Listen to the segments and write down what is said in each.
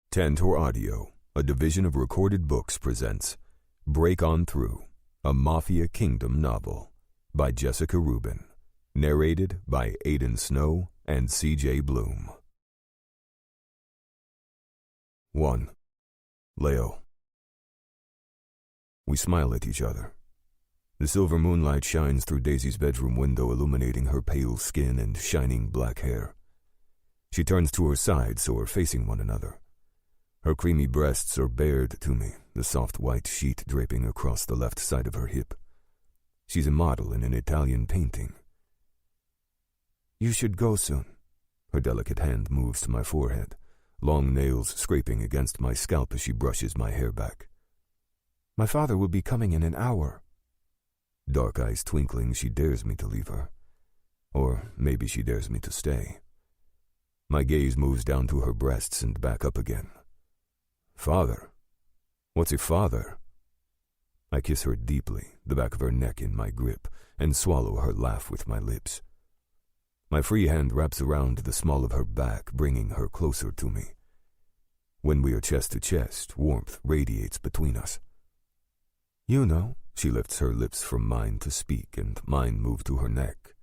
Tantor Audio, a division of Recorded Books, presents Break On Through, a Mafia Kingdom novel by Jessica Ruben, narrated by Aidan Snow and C.J. Bloom. 1. Leo. We smile at each other. The silver moonlight shines through Daisy's bedroom window, illuminating her pale skin and shining black hair. She turns to her side so we're facing one another. Her creamy breasts are bared to me, the soft white sheet draping across the left side of her hip. She's a model in an Italian painting. You should go soon. Her delicate hand moves to my forehead, long nails scraping against my scalp as she brushes my hair back. My father will be coming in an hour. Dark eyes twinkling, she dares me to leave her. Or maybe she dares me to stay. My gaze moves down to her breasts and back up again. Father? What's a father? I kiss her deeply, the back of her neck in my grip, and swallow her laugh with my lips. My free hand wraps around the small of her back, bringing her closer to me. When we are chest to chest, warmth radiates between us. You know, she lifts her lips from mine to speak, and mine move to her neck.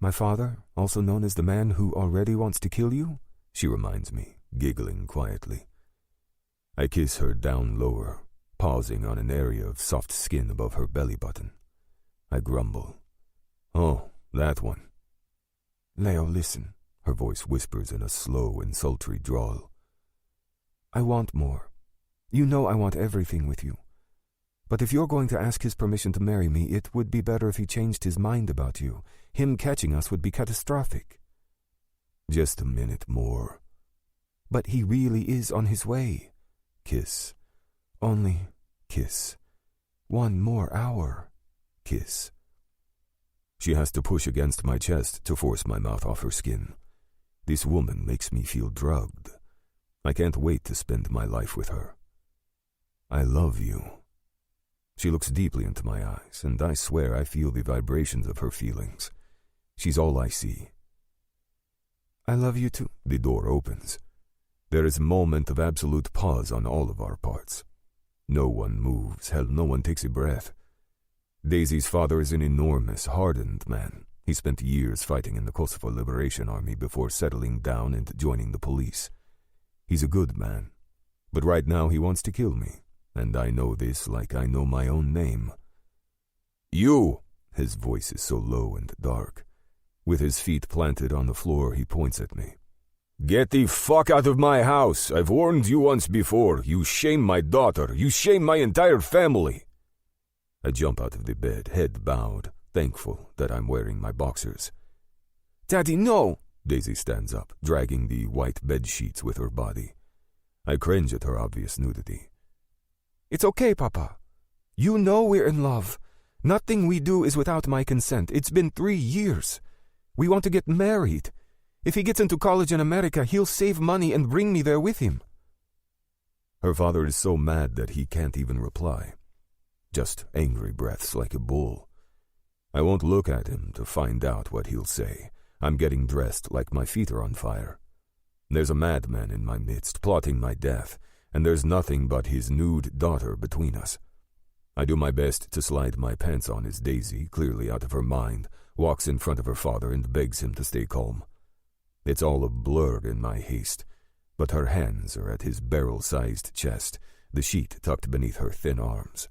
My father, also known as the man who already wants to kill you? She reminds me, giggling quietly. I kiss her down lower, pausing on an area of soft skin above her belly button. I grumble. Oh, that one. Leo, listen, her voice whispers in a slow and sultry drawl. I want more. You know I want everything with you. But if you're going to ask his permission to marry me, it would be better if he changed his mind about you. Him catching us would be catastrophic. Just a minute more. But he really is on his way. Kiss. Only kiss. One more hour. Kiss. She has to push against my chest to force my mouth off her skin. This woman makes me feel drugged. I can't wait to spend my life with her. I love you. She looks deeply into my eyes, and I swear I feel the vibrations of her feelings. She's all I see. I love you too. The door opens. There is a moment of absolute pause on all of our parts. No one moves. Hell, no one takes a breath. Daisy's father is an enormous, hardened man. He spent years fighting in the Kosovo Liberation Army before settling down and joining the police. He's a good man. But right now he wants to kill me. And I know this like I know my own name. You! His voice is so low and dark. With his feet planted on the floor, he points at me. Get the fuck out of my house! I've warned you once before. You shame my daughter. You shame my entire family. I jump out of the bed, head bowed, thankful that I'm wearing my boxers. Daddy, no! Daisy stands up, dragging the white bed sheets with her body. I cringe at her obvious nudity. It's okay, Papa. You know we're in love. Nothing we do is without my consent. It's been 3 years. We want to get married. If he gets into college in America, he'll save money and bring me there with him. Her father is so mad that he can't even reply. Just angry breaths like a bull. I won't look at him to find out what he'll say. I'm getting dressed like my feet are on fire. There's a madman in my midst, plotting my death. And there's nothing but his nude daughter between us. I do my best to slide my pants on as Daisy, clearly out of her mind, walks in front of her father and begs him to stay calm. It's all a blur in my haste, but her hands are at his barrel-sized chest, the sheet tucked beneath her thin arms.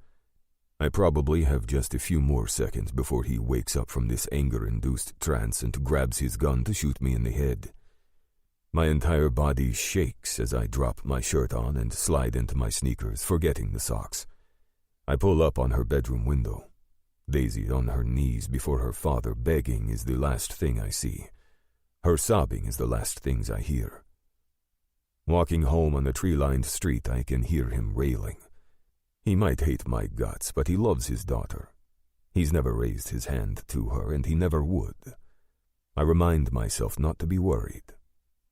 I probably have just a few more seconds before he wakes up from this anger-induced trance and grabs his gun to shoot me in the head. My entire body shakes as I drop my shirt on and slide into my sneakers, forgetting the socks. I pull up on her bedroom window. Daisy on her knees before her father begging is the last thing I see. Her sobbing is the last things I hear. Walking home on the tree-lined street, I can hear him railing. He might hate my guts, but he loves his daughter. He's never raised his hand to her, and he never would. I remind myself not to be worried.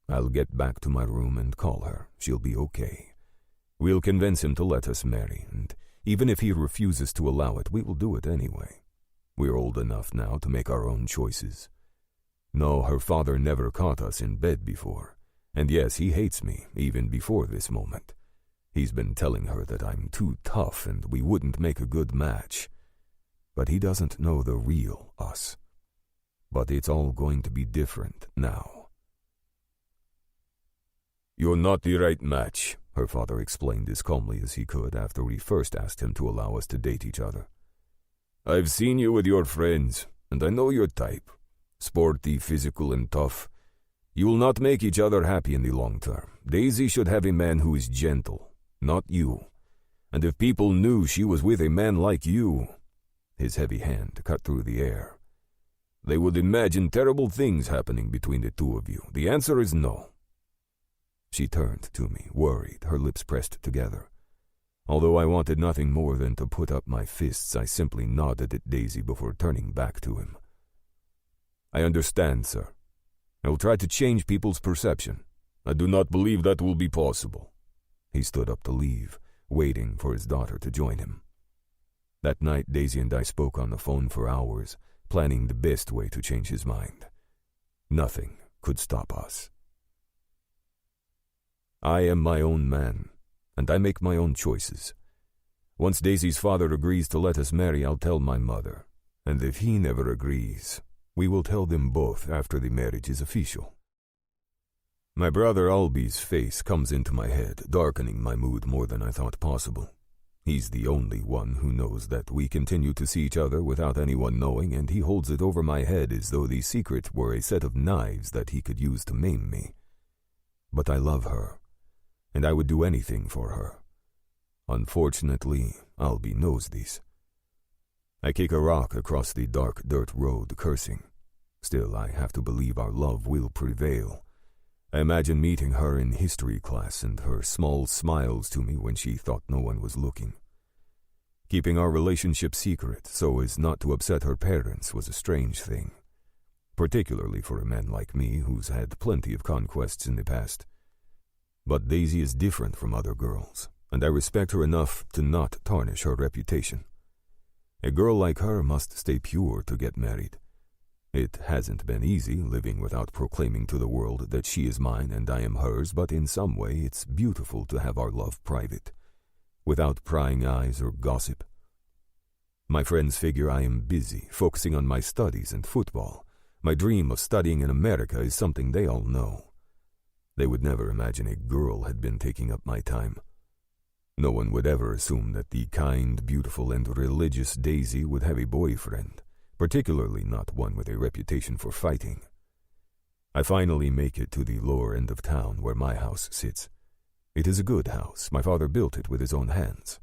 I'll get back to my room and call her. She'll be okay. We'll convince him to let us marry, and even if he refuses to allow it, we will do it anyway. We're old enough now to make our own choices. No, her father never caught us in bed before, And yes, he hates me, even before this moment. He's been telling her that I'm too tough and we wouldn't make a good match. But he doesn't know the real us. But it's all going to be different now. "You're not the right match," her father explained as calmly as he could after we first asked him to allow us to date each other. "I've seen you with your friends, and I know your type. Sporty, physical, and tough. You will not make each other happy in the long term. Daisy should have a man who is gentle, not you. And if people knew she was with a man like you," his heavy hand cut through the air, "they would imagine terrible things happening between the two of you. The answer is no." She turned to me, worried, her lips pressed together. Although I wanted nothing more than to put up my fists, I simply nodded at Daisy before turning back to him. "I understand, sir. I will try to change people's perception. I do not believe that will be possible." He stood up to leave, waiting for his daughter to join him. That night, Daisy and I spoke on the phone for hours, planning the best way to change his mind. Nothing could stop us. I am my own man, and I make my own choices. Once Daisy's father agrees to let us marry, I'll tell my mother. And if he never agrees, we will tell them both after the marriage is official. My brother Albi's face comes into my head, darkening my mood more than I thought possible. He's the only one who knows that we continue to see each other without anyone knowing, and he holds it over my head as though the secret were a set of knives that he could use to maim me. But I love her, and I would do anything for her. Unfortunately, Albi knows this. I kick a rock across the dark dirt road, cursing. Still, I have to believe our love will prevail. I imagine meeting her in history class and her small smiles to me when she thought no one was looking. Keeping our relationship secret so as not to upset her parents was a strange thing, particularly for a man like me who's had plenty of conquests in the past. But Daisy is different from other girls, and I respect her enough to not tarnish her reputation. A girl like her must stay pure to get married. It hasn't been easy living without proclaiming to the world that she is mine and I am hers, but in some way it's beautiful to have our love private, without prying eyes or gossip. My friends figure I am busy, focusing on my studies and football. My dream of studying in America is something they all know. They would never imagine a girl had been taking up my time. No one would ever assume that the kind, beautiful, and religious Daisy would have a boyfriend, particularly not one with a reputation for fighting. I finally make it to the lower end of town where my house sits. It is a good house. My father built it with his own hands.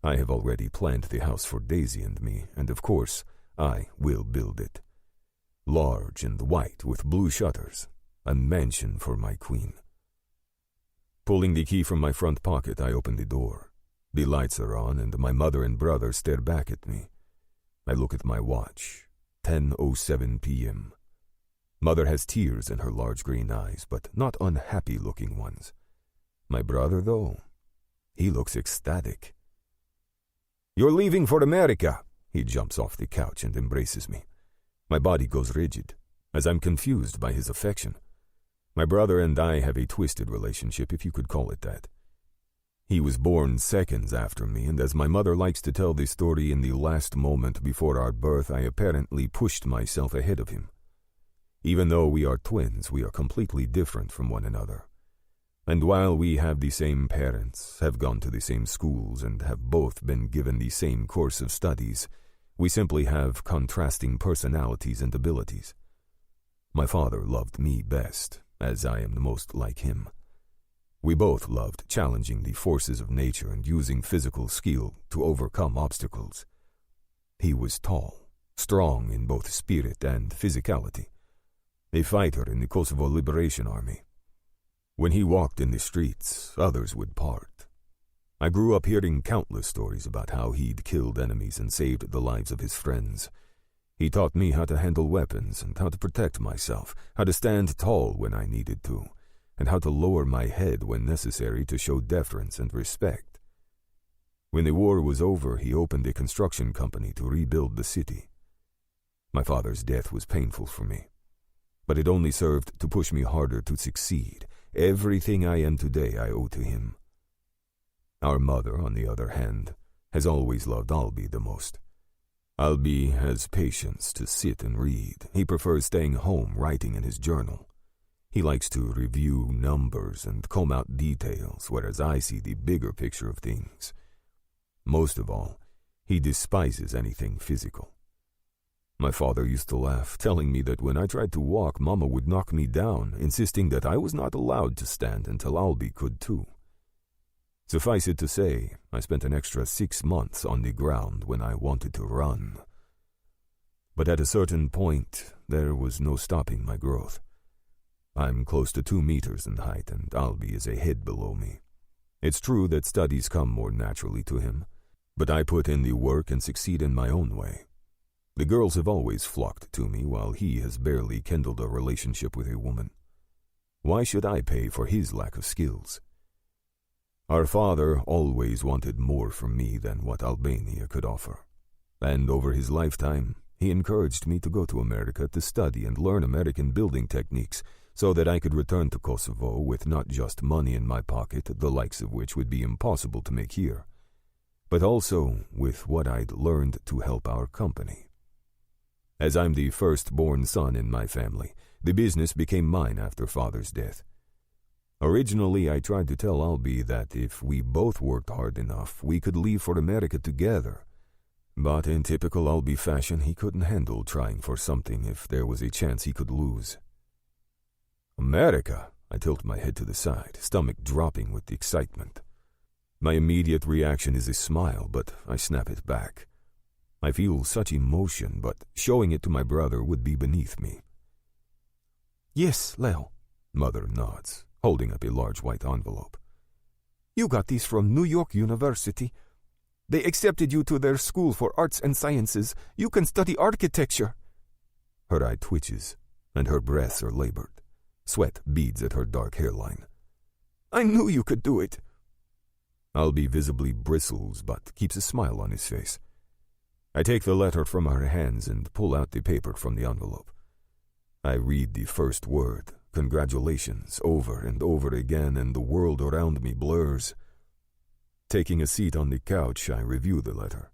I have already planned the house for Daisy and me, and of course, I will build it. Large and white with blue shutters, a mansion for my queen. Pulling the key from my front pocket, I open the door. The lights are on, and my mother and brother stare back at me. I look at my watch, 10:07 p.m. Mother has tears in her large green eyes, but not unhappy-looking ones. My brother, though, he looks ecstatic. "You're leaving for America!" He jumps off the couch and embraces me. My body goes rigid, as I'm confused by his affection. My brother and I have a twisted relationship, if you could call it that. He was born seconds after me, and as my mother likes to tell the story, in the last moment before our birth, I apparently pushed myself ahead of him. Even though we are twins, we are completely different from one another. And while we have the same parents, have gone to the same schools, and have both been given the same course of studies, we simply have contrasting personalities and abilities. My father loved me best, as I am the most like him. We both loved challenging the forces of nature and using physical skill to overcome obstacles. He was tall, strong in both spirit and physicality, a fighter in the Kosovo Liberation Army. When he walked in the streets, others would part. I grew up hearing countless stories about how he'd killed enemies and saved the lives of his friends. He taught me how to handle weapons and how to protect myself, how to stand tall when I needed to, and how to lower my head when necessary to show deference and respect. When the war was over, he opened a construction company to rebuild the city. My father's death was painful for me, but it only served to push me harder to succeed, Everything I am today I owe to him. Our mother, on the other hand, has always loved Albie the most. Albie has patience to sit and read. He prefers staying home writing in his journal. He likes to review numbers and comb out details, whereas I see the bigger picture of things. Most of all, he despises anything physical. My father used to laugh, telling me that when I tried to walk, Mama would knock me down, insisting that I was not allowed to stand until Albie could too. Suffice it to say, I spent an extra 6 months on the ground when I wanted to run. But at a certain point, there was no stopping my growth. I'm close to 2 meters in height, and Albie is a head below me. It's true that studies come more naturally to him, but I put in the work and succeed in my own way. The girls have always flocked to me, while he has barely kindled a relationship with a woman. Why should I pay for his lack of skills? Our father always wanted more from me than what Albania could offer, and over his lifetime, he encouraged me to go to America to study and learn American building techniques so that I could return to Kosovo with not just money in my pocket, the likes of which would be impossible to make here, but also with what I'd learned to help our company. As I'm the firstborn son in my family, the business became mine after father's death. Originally, I tried to tell Albie that if we both worked hard enough, we could leave for America together. But in typical Albie fashion, he couldn't handle trying for something if there was a chance he could lose. America? I tilt my head to the side, stomach dropping with the excitement. My immediate reaction is a smile, but I snap it back. I feel such emotion, but showing it to my brother would be beneath me. Yes, Leo, Mother nods, holding up a large white envelope. You got these from New York University. They accepted you to their school for arts and sciences. You can study architecture. Her eye twitches, and her breaths are labored. Sweat beads at her dark hairline. I knew you could do it. Albie visibly bristles, but keeps a smile on his face. I take the letter from her hands and pull out the paper from the envelope. I read the first word, congratulations, over and over again, and the world around me blurs. Taking a seat on the couch, I review the letter.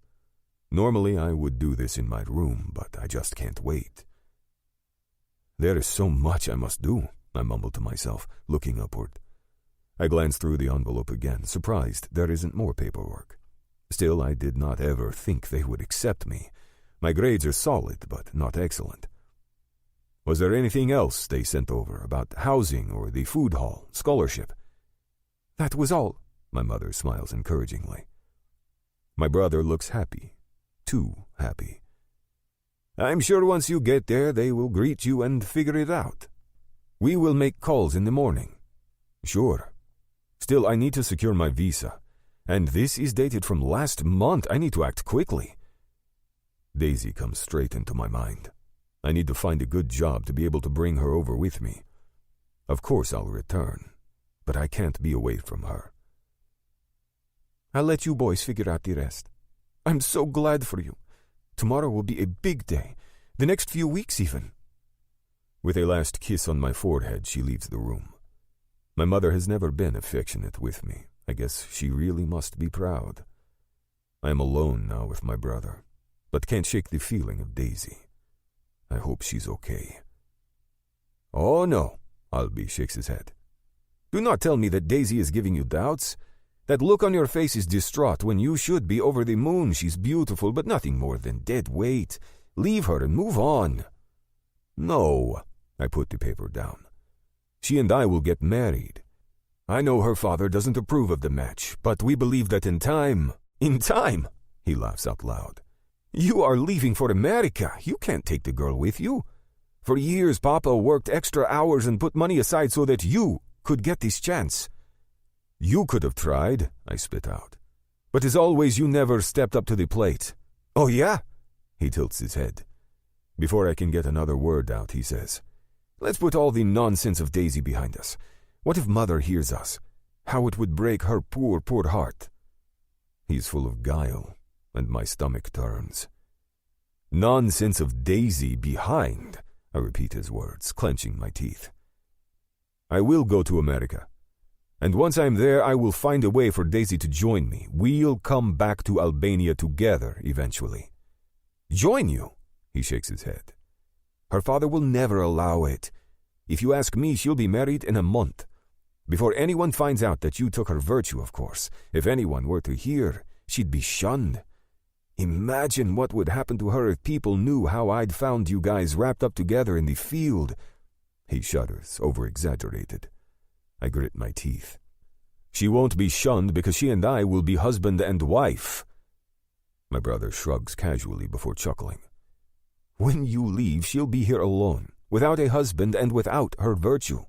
Normally, I would do this in my room, but I just can't wait. There is so much I must do, I mumble to myself, looking upward. I glance through the envelope again, surprised there isn't more paperwork. Still, I did not ever think they would accept me. My grades are solid, but not excellent. Was there anything else they sent over about housing or the food hall, scholarship? That was all, my mother smiles encouragingly. My brother looks happy, too happy. I'm sure once you get there, they will greet you and figure it out. We will make calls in the morning. Sure. Still, I need to secure my visa. And this is dated from last month. I need to act quickly. Daisy comes straight into my mind. I need to find a good job to be able to bring her over with me. Of course I'll return, but I can't be away from her. I'll let you boys figure out the rest. I'm so glad for you. Tomorrow will be a big day. The next few weeks even. With a last kiss on my forehead, she leaves the room. My mother has never been affectionate with me. I guess she really must be proud. I am alone now with my brother, but can't shake the feeling of Daisy. I hope she's okay. Oh no, Albie shakes his head. Do not tell me that Daisy is giving you doubts. That look on your face is distraught when you should be over the moon. She's beautiful, but nothing more than dead weight. Leave her and move on. No, I put the paper down. She and I will get married. I know her father doesn't approve of the match, but we believe that in time, he laughs out loud. You are leaving for America. You can't take the girl with you. For years, Papa worked extra hours and put money aside so that you could get this chance. You could have tried, I spit out. But as always, you never stepped up to the plate. Oh yeah? He tilts his head. Before I can get another word out, he says, let's put all the nonsense of Daisy behind us. What if Mother hears us? How it would break her poor, poor heart. He's full of guile, and my stomach turns. Nonsense of Daisy behind, I repeat his words, clenching my teeth. I will go to America. And once I'm there, I will find a way for Daisy to join me. We'll come back to Albania together eventually. Join you? He shakes his head. Her father will never allow it. If you ask me, she'll be married in a month. Before anyone finds out that you took her virtue, of course. If anyone were to hear, she'd be shunned. Imagine what would happen to her if people knew how I'd found you guys wrapped up together in the field. He shudders, over-exaggerated. I grit my teeth. She won't be shunned because she and I will be husband and wife. My brother shrugs casually before chuckling. When you leave, she'll be here alone, without a husband and without her virtue.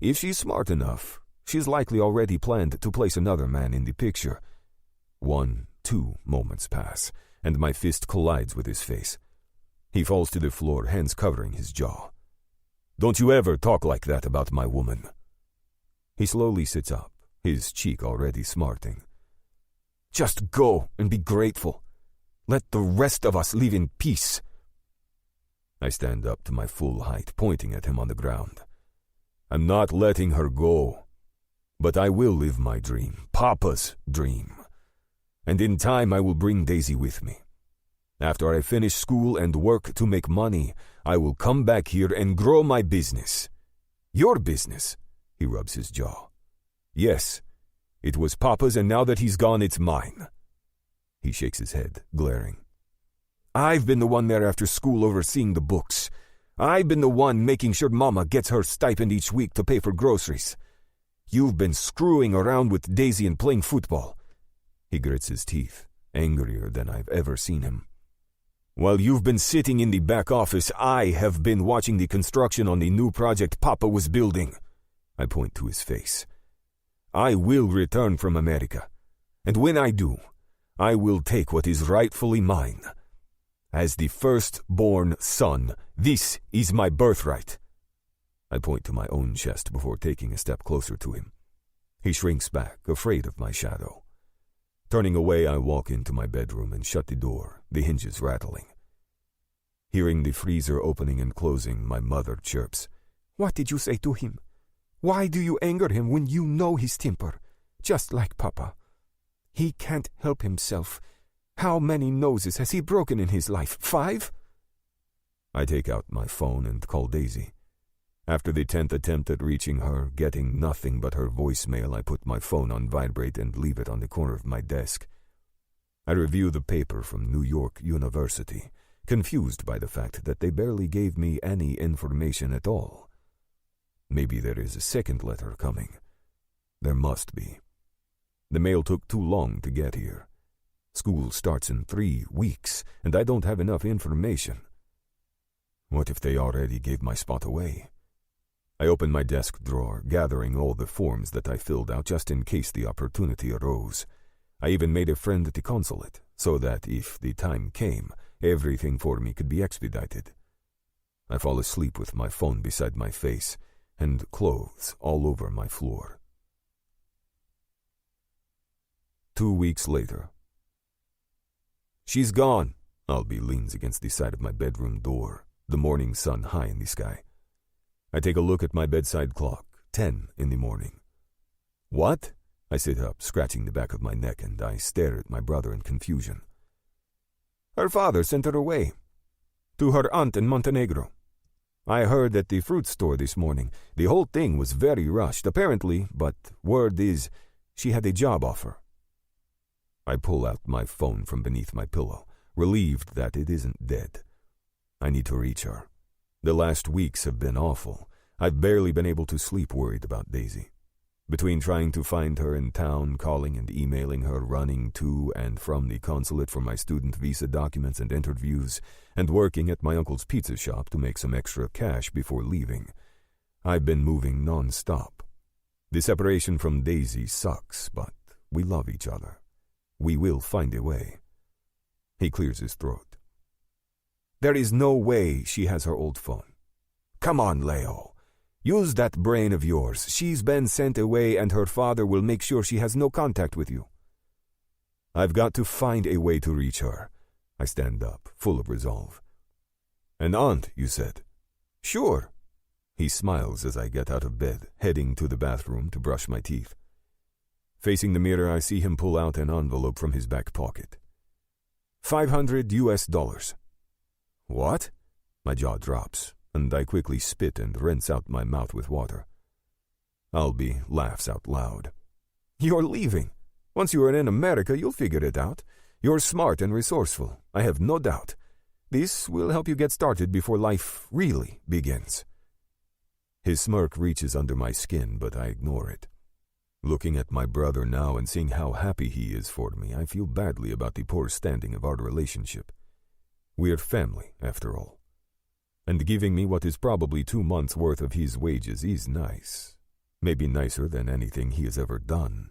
If she's smart enough, she's likely already planned to place another man in the picture. 1, 2 moments pass, and my fist collides with his face. He falls to the floor, hands covering his jaw. Don't you ever talk like that about my woman. He slowly sits up, his cheek already smarting. Just go and be grateful. Let the rest of us live in peace. I stand up to my full height, pointing at him on the ground. I'm not letting her go, but I will live my dream, Papa's dream. And in time I will bring Daisy with me. After I finish school and work to make money, I will come back here and grow my business. Your business, he rubs his jaw. Yes, it was Papa's and now that he's gone, it's mine. He shakes his head, glaring. I've been the one there after school overseeing the books. I've been the one making sure Mama gets her stipend each week to pay for groceries. You've been screwing around with Daisy and playing football. He grits his teeth, angrier than I've ever seen him. While you've been sitting in the back office, I have been watching the construction on the new project Papa was building. I point to his face. I will return from America, and when I do, I will take what is rightfully mine. As the firstborn son, this is my birthright. I point to my own chest before taking a step closer to him. He shrinks back, afraid of my shadow. Turning away, I walk into my bedroom and shut the door, the hinges rattling. Hearing the freezer opening and closing, my mother chirps. What did you say to him? Why do you anger him when you know his temper? Just like Papa. He can't help himself. How many noses has he broken in his life? 5? I take out my phone and call Daisy. After the 10th attempt at reaching her, getting nothing but her voicemail, I put my phone on vibrate and leave it on the corner of my desk. I review the paper from New York University, confused by the fact that they barely gave me any information at all. Maybe there is a second letter coming. There must be. The mail took too long to get here. School starts in 3 weeks, and I don't have enough information. What if they already gave my spot away? I open my desk drawer, gathering all the forms that I filled out just in case the opportunity arose. I even made a friend at the consulate, so that if the time came, everything for me could be expedited. I fall asleep with my phone beside my face, and clothes all over my floor. 2 weeks later. She's gone. Albie leans against the side of my bedroom door, the morning sun high in the sky. I take a look at my bedside clock, 10 in the morning. What? I sit up, scratching the back of my neck, and I stare at my brother in confusion. Her father sent her away, to her aunt in Montenegro. I heard at the fruit store this morning. The whole thing was very rushed, apparently, but word is she had a job offer. I pull out my phone from beneath my pillow, relieved that it isn't dead. I need to reach her. The last weeks have been awful. I've barely been able to sleep worried about Daisy. Between trying to find her in town, calling and emailing her, running to and from the consulate for my student visa documents and interviews, and working at my uncle's pizza shop to make some extra cash before leaving, I've been moving non-stop. The separation from Daisy sucks, but we love each other. We will find a way. He clears his throat. There is no way she has her old phone. Come on, Leo. Use that brain of yours. She's been sent away and her father will make sure she has no contact with you. I've got to find a way to reach her. I stand up, full of resolve. An aunt, you said? Sure. He smiles as I get out of bed, heading to the bathroom to brush my teeth. Facing the mirror, I see him pull out an envelope from his back pocket. $500. What? My jaw drops, and I quickly spit and rinse out my mouth with water. Albie laughs out loud. You're leaving. Once you are in America, you'll figure it out. You're smart and resourceful, I have no doubt. This will help you get started before life really begins. His smirk reaches under my skin, but I ignore it. Looking at my brother now and seeing how happy he is for me, I feel badly about the poor standing of our relationship. We're family, after all. And giving me what is probably 2 months' worth of his wages is nice. Maybe nicer than anything he has ever done.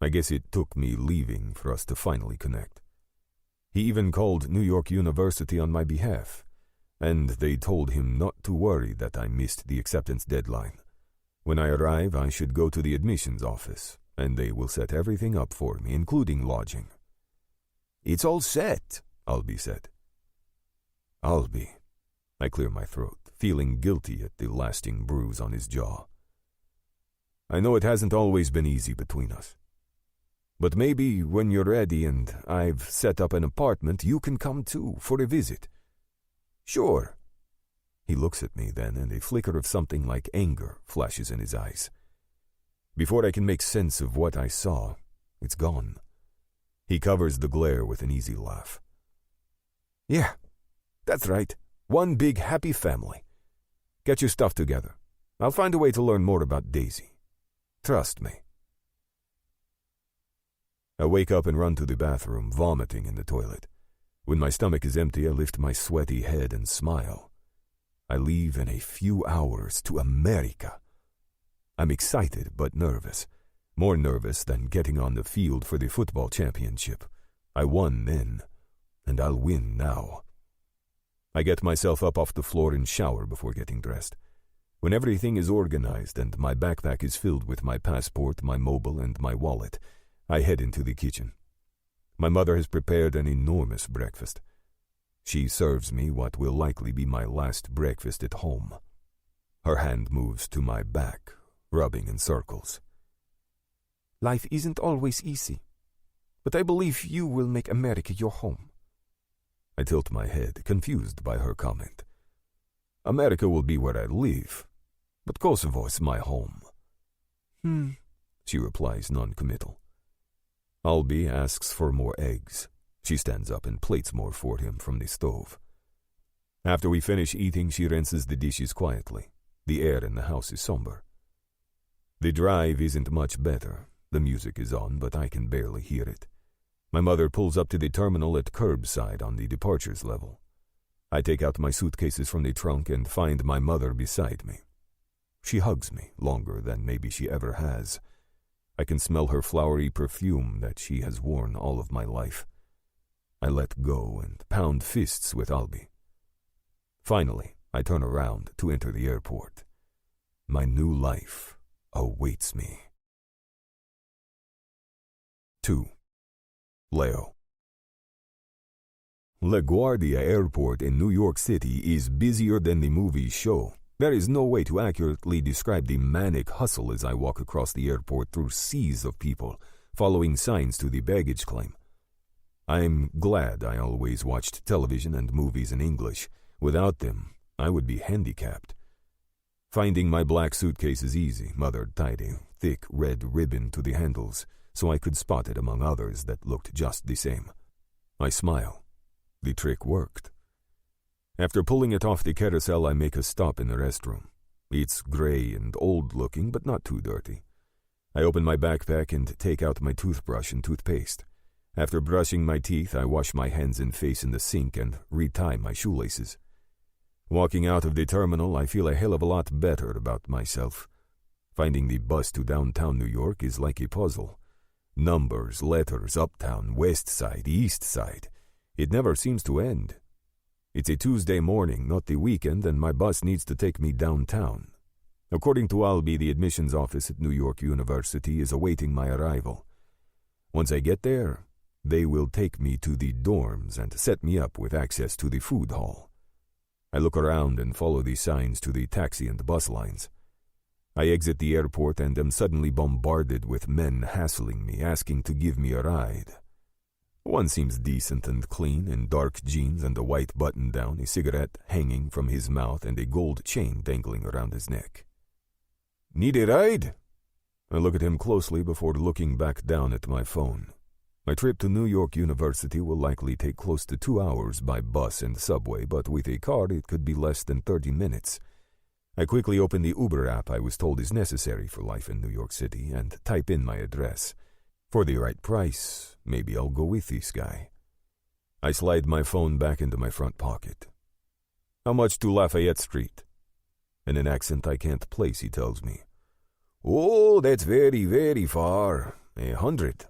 I guess it took me leaving for us to finally connect. He even called New York University on my behalf, and they told him not to worry that I missed the acceptance deadline. When I arrive, I should go to the admissions office, and they will set everything up for me, including lodging. It's all set, Albie said. Albie. I clear my throat, feeling guilty at the lasting bruise on his jaw. I know it hasn't always been easy between us. But maybe when you're ready and I've set up an apartment, you can come too, for a visit. Sure. He looks at me then, and a flicker of something like anger flashes in his eyes. Before I can make sense of what I saw, it's gone. He covers the glare with an easy laugh. Yeah, that's right. One big happy family. Get your stuff together. I'll find a way to learn more about Daisy. Trust me. I wake up and run to the bathroom, vomiting in the toilet. When my stomach is empty, I lift my sweaty head and smile. I leave in a few hours to America. I'm excited but nervous. More nervous than getting on the field for the football championship. I won then, and I'll win now. I get myself up off the floor and shower before getting dressed. When everything is organized and my backpack is filled with my passport, my mobile, and my wallet, I head into the kitchen. My mother has prepared an enormous breakfast. She serves me what will likely be my last breakfast at home. Her hand moves to my back, rubbing in circles. Life isn't always easy, but I believe you will make America your home. I tilt my head, confused by her comment. America will be where I live, but Kosovo is my home. She replies non-committal. Albie asks for more eggs. She stands up and plates more for him from the stove. After we finish eating, she rinses the dishes quietly. The air in the house is somber. The drive isn't much better. The music is on, but I can barely hear it. My mother pulls up to the terminal at curbside on the departures level. I take out my suitcases from the trunk and find my mother beside me. She hugs me longer than maybe she ever has. I can smell her flowery perfume that she has worn all of my life. I let go and pound fists with Albie. Finally, I turn around to enter the airport. My new life awaits me. 2. Leo. LaGuardia Airport in New York City is busier than the movies show. There is no way to accurately describe the manic hustle as I walk across the airport through seas of people, following signs to the baggage claim. I'm glad I always watched television and movies in English. Without them, I would be handicapped. Finding my black suitcase is easy. Mother tied a thick red ribbon to the handles, so I could spot it among others that looked just the same. I smile. The trick worked. After pulling it off the carousel, I make a stop in the restroom. It's gray and old-looking, but not too dirty. I open my backpack and take out my toothbrush and toothpaste. After brushing my teeth, I wash my hands and face in the sink and retie my shoelaces. Walking out of the terminal, I feel a hell of a lot better about myself. Finding the bus to downtown New York is like a puzzle. Numbers, letters, uptown, west side, east side. It never seems to end. It's a Tuesday morning, not the weekend, and my bus needs to take me downtown. According to Albie, the admissions office at New York University is awaiting my arrival. Once I get there, they will take me to the dorms and set me up with access to the food hall. I look around and follow these signs to the taxi and bus lines. I exit the airport and am suddenly bombarded with men hassling me, asking to give me a ride. One seems decent and clean, in dark jeans and a white button-down, a cigarette hanging from his mouth and a gold chain dangling around his neck. "Need a ride?" I look at him closely before looking back down at my phone. My trip to New York University will likely take close to 2 hours by bus and subway, but with a car it could be less than 30 minutes. I quickly open the Uber app I was told is necessary for life in New York City and type in my address. For the right price, maybe I'll go with this guy. I slide my phone back into my front pocket. "How much to Lafayette Street?" In an accent I can't place, he tells me. "Oh, that's very, very far. 100.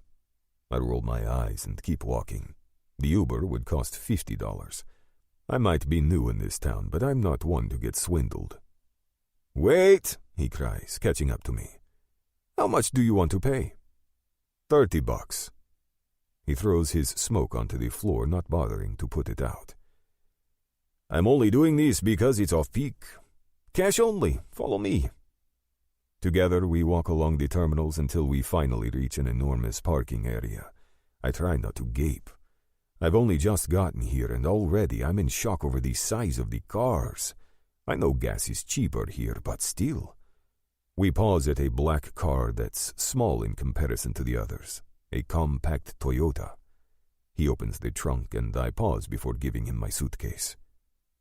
I roll my eyes and keep walking. The Uber would cost $50. I might be new in this town, but I'm not one to get swindled. "Wait," he cries, catching up to me. "How much do you want to pay?" $30. He throws his smoke onto the floor, not bothering to put it out. "I'm only doing this because it's off-peak. Cash only. Follow me." Together we walk along the terminals until we finally reach an enormous parking area. I try not to gape. I've only just gotten here and already I'm in shock over the size of the cars. I know gas is cheaper here, but still. We pause at a black car that's small in comparison to the others, a compact Toyota. He opens the trunk and I pause before giving him my suitcase.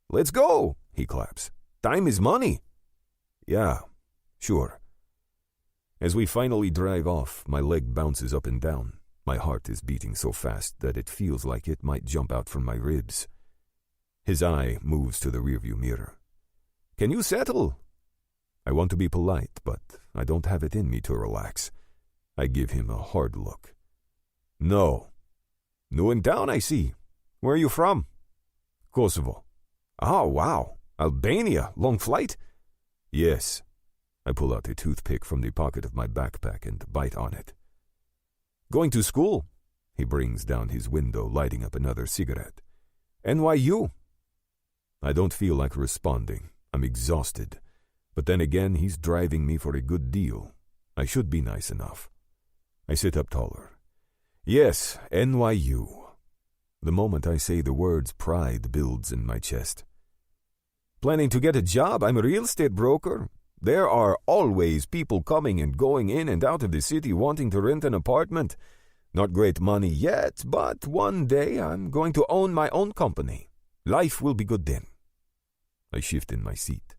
"Let's go," he claps. "Time is money." "Yeah, sure." As we finally drive off, my leg bounces up and down. My heart is beating so fast that it feels like it might jump out from my ribs. His eye moves to the rearview mirror. "Can you settle?" I want to be polite, but I don't have it in me to relax. I give him a hard look. "No." "New in town, I see. Where are you from?" "Kosovo." "Oh, wow. Albania. Long flight?" "Yes." I pull out a toothpick from the pocket of my backpack and bite on it. "Going to school?" He brings down his window, lighting up another cigarette. "NYU?" I don't feel like responding. I'm exhausted. But then again, he's driving me for a good deal. I should be nice enough. I sit up taller. "Yes, NYU." The moment I say the words, pride builds in my chest. "Planning to get a job? I'm a real estate broker. There are always people coming and going in and out of the city wanting to rent an apartment. Not great money yet, but one day I'm going to own my own company. Life will be good then." I shift in my seat.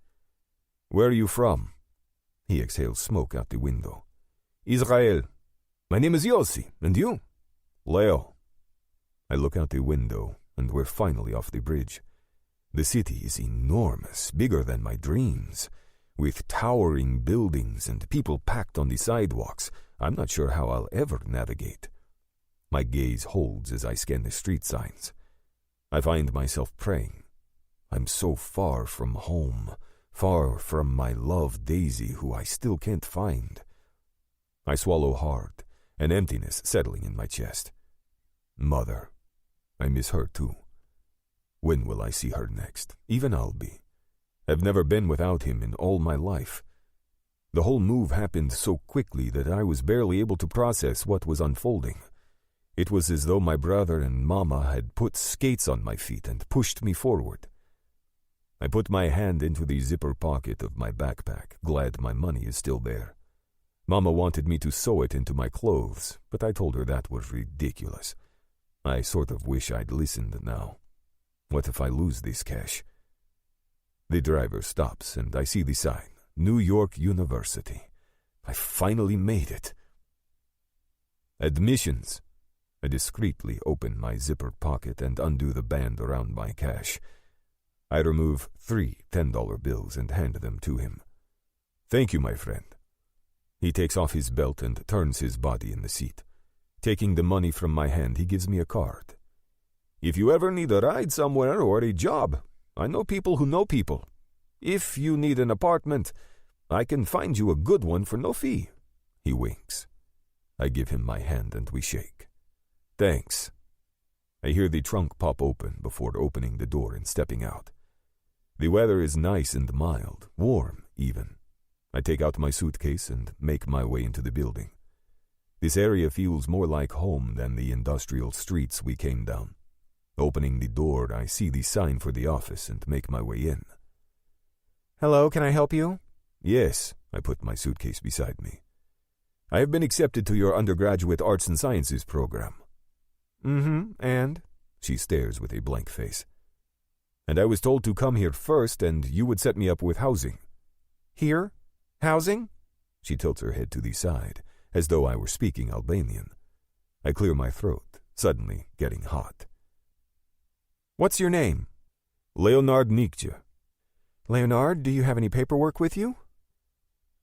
"Where are you from?" He exhales smoke out the window. "Israel. My name is Yossi. And you?" "Leo." I look out the window, and we're finally off the bridge. The city is enormous, bigger than my dreams. With towering buildings and people packed on the sidewalks, I'm not sure how I'll ever navigate. My gaze holds as I scan the street signs. I find myself praying. I'm so far from home, far from my love Daisy, who I still can't find. I swallow hard, an emptiness settling in my chest. Mother. I miss her too. When will I see her next? Even Albie. I've never been without him in all my life. The whole move happened so quickly that I was barely able to process what was unfolding. It was as though my brother and Mama had put skates on my feet and pushed me forward. I put my hand into the zipper pocket of my backpack, glad my money is still there. Mama wanted me to sew it into my clothes, but I told her that was ridiculous. I sort of wish I'd listened now. What if I lose this cash? The driver stops, and I see the sign, New York University. I finally made it. Admissions. I discreetly open my zipper pocket and undo the band around my cash. I remove 3 $10 bills and hand them to him. "Thank you, my friend." He takes off his belt and turns his body in the seat. Taking the money from my hand, he gives me a card. "If you ever need a ride somewhere or a job, I know people who know people. If you need an apartment, I can find you a good one for no fee." He winks. I give him my hand and we shake. "Thanks." I hear the trunk pop open before opening the door and stepping out. The weather is nice and mild, warm even. I take out my suitcase and make my way into the building. This area feels more like home than the industrial streets we came down. Opening the door, I see the sign for the office and make my way in. Hello, can I help you? Yes, I put my suitcase beside me. I have been accepted to your undergraduate arts and sciences program. And? She stares with a blank face. And I was told to come here first and you would set me up with housing. Here? Housing? She tilts her head to the side, as though I were speaking Albanian. I clear my throat, suddenly getting hot. What's your name? Leonard Nikje. Leonard, do you have any paperwork with you?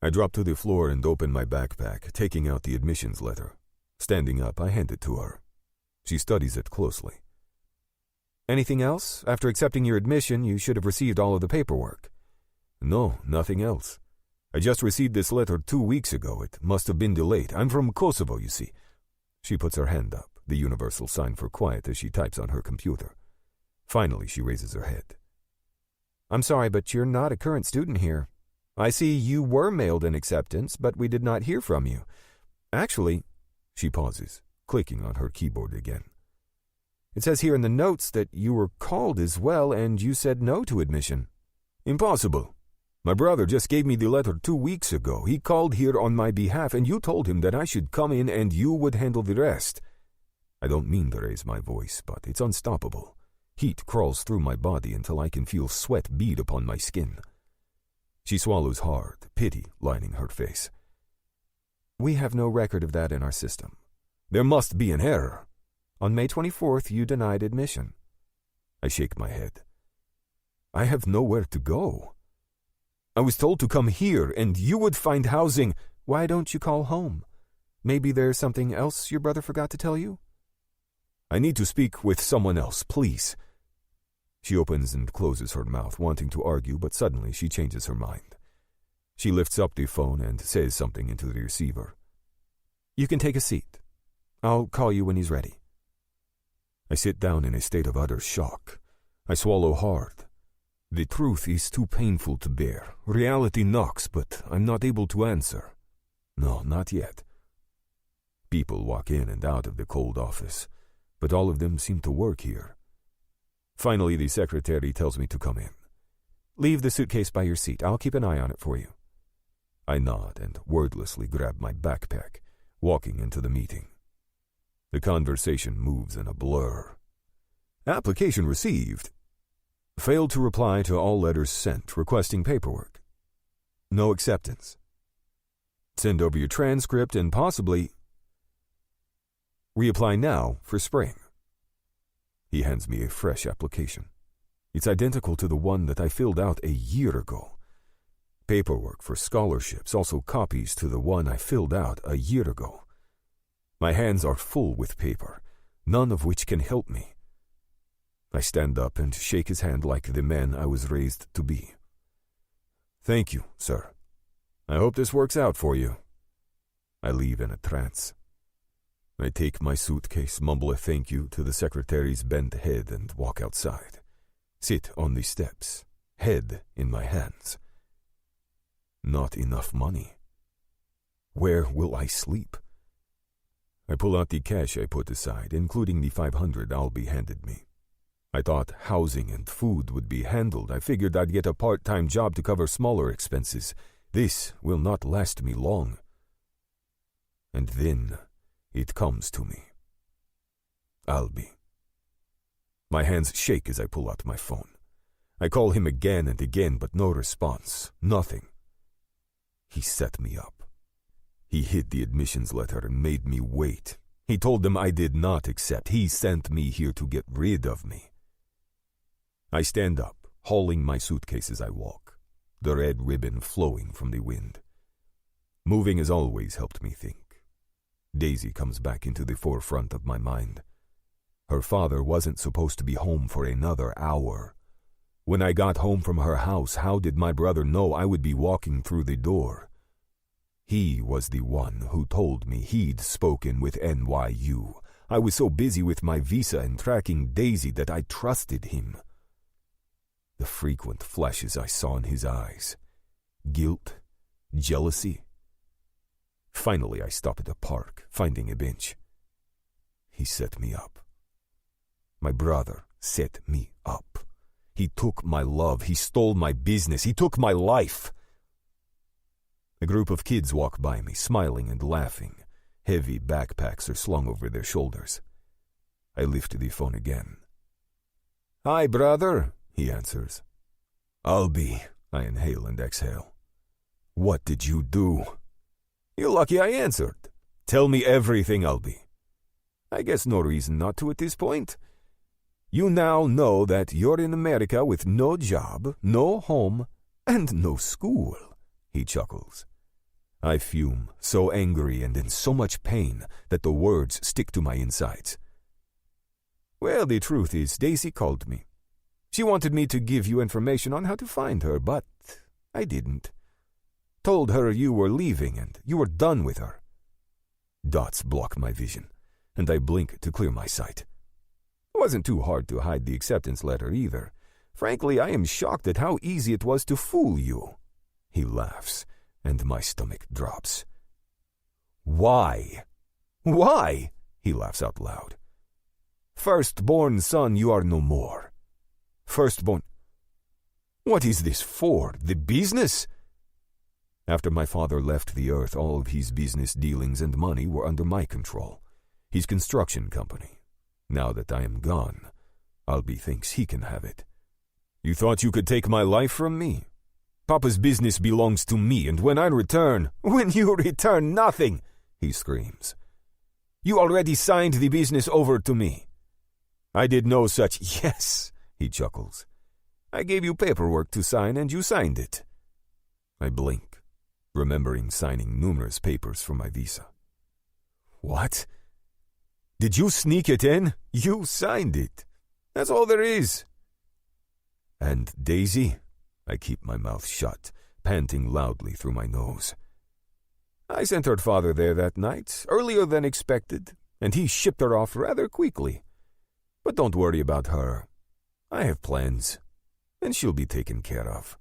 I drop to the floor and open my backpack, taking out the admissions letter. Standing up, I hand it to her. She studies it closely. Anything else? After accepting your admission, you should have received all of the paperwork. No, nothing else. I just received this letter 2 weeks ago. It must have been delayed. I'm from Kosovo, you see. She puts her hand up, the universal sign for quiet as she types on her computer. Finally, she raises her head. I'm sorry, but you're not a current student here. I see you were mailed an acceptance, but we did not hear from you. Actually, she pauses, clicking on her keyboard again. It says here in the notes that you were called as well and you said no to admission. Impossible. My brother just gave me the letter 2 weeks ago. He called here on my behalf and you told him that I should come in and you would handle the rest. I don't mean to raise my voice, but it's unstoppable. Heat crawls through my body until I can feel sweat bead upon my skin. She swallows hard, pity lining her face. We have no record of that in our system. There must be an error. On May 24th, you denied admission. I shake my head. I have nowhere to go. I was told to come here and you would find housing. Why don't you call home? Maybe there's something else your brother forgot to tell you? I need to speak with someone else, please. She opens and closes her mouth, wanting to argue, but suddenly she changes her mind. She lifts up the phone and says something into the receiver. You can take a seat. I'll call you when he's ready. I sit down in a state of utter shock. I swallow hard. The truth is too painful to bear. Reality knocks, but I'm not able to answer. No, not yet. People walk in and out of the cold office, but all of them seem to work here. Finally, the secretary tells me to come in. Leave the suitcase by your seat. I'll keep an eye on it for you. I nod and wordlessly grab my backpack, walking into the meeting. The conversation moves in a blur. Application received. Failed to reply to all letters sent requesting paperwork. No acceptance. Send over your transcript and possibly reapply now for spring. He hands me a fresh application. It's identical to the one that I filled out a year ago. Paperwork for scholarships, also copies to the one I filled out a year ago. My hands are full with paper, none of which can help me. I stand up and shake his hand like the man I was raised to be. Thank you, sir. I hope this works out for you. I leave in a trance. I take my suitcase, mumble a thank you to the secretary's bent head and walk outside. Sit on the steps, head in my hands. Not enough money. Where will I sleep? I pull out the cash I put aside, including the $500 Albie handed me. I thought housing and food would be handled. I figured I'd get a part-time job to cover smaller expenses. This will not last me long. And then it comes to me. Albie. My hands shake as I pull out my phone. I call him again and again, but no response. Nothing. He set me up. He hid the admissions letter and made me wait. He told them I did not accept. He sent me here to get rid of me. I stand up, hauling my suitcase as I walk, the red ribbon flowing from the wind. Moving has always helped me think. Daisy comes back into the forefront of my mind. Her father wasn't supposed to be home for another hour. When I got home from her house, how did my brother know I would be walking through the door? He was the one who told me he'd spoken with NYU. I was so busy with my visa and tracking Daisy that I trusted him. The frequent flashes I saw in his eyes. Guilt, jealousy. Finally, I stopped at a park, finding a bench. He set me up. My brother set me up. He took my love. He stole my business. He took my life. A group of kids walk by me, smiling and laughing. Heavy backpacks are slung over their shoulders. I lift the phone again. "Hi, brother," he answers. "Albie," I inhale and exhale. "What did you do?" "You're lucky I answered. Tell me everything, Albie." "I guess no reason not to at this point. You now know that you're in America with no job, no home, and no school," he chuckles. I fume, so angry and in so much pain that the words stick to my insides. "Well, the truth is, Daisy called me. She wanted me to give you information on how to find her, but I didn't. Told her you were leaving and you were done with her." Dots block my vision, and I blink to clear my sight. It wasn't too hard to hide the acceptance letter either. Frankly, I am shocked at how easy it was to fool you. He laughs, and my stomach drops. "Why? Why?" He laughs out loud. "Firstborn son, you are no more. Firstborn. What is this for? The business?" After my father left the earth, all of his business dealings and money were under my control. His construction company. Now that I am gone, Albie thinks he can have it. "You thought you could take my life from me? Papa's business belongs to me, and when I return..." "When you return nothing," he screams. "You already signed the business over to me." "I did no such..." "Yes," he chuckles. "I gave you paperwork to sign, and you signed it." I blink, remembering signing numerous papers for my visa. "What? Did you sneak it in? You signed it. That's all there is." "And Daisy?" I keep my mouth shut, panting loudly through my nose. "I sent her father there that night, earlier than expected, and he shipped her off rather quickly. But don't worry about her. I have plans, and she'll be taken care of."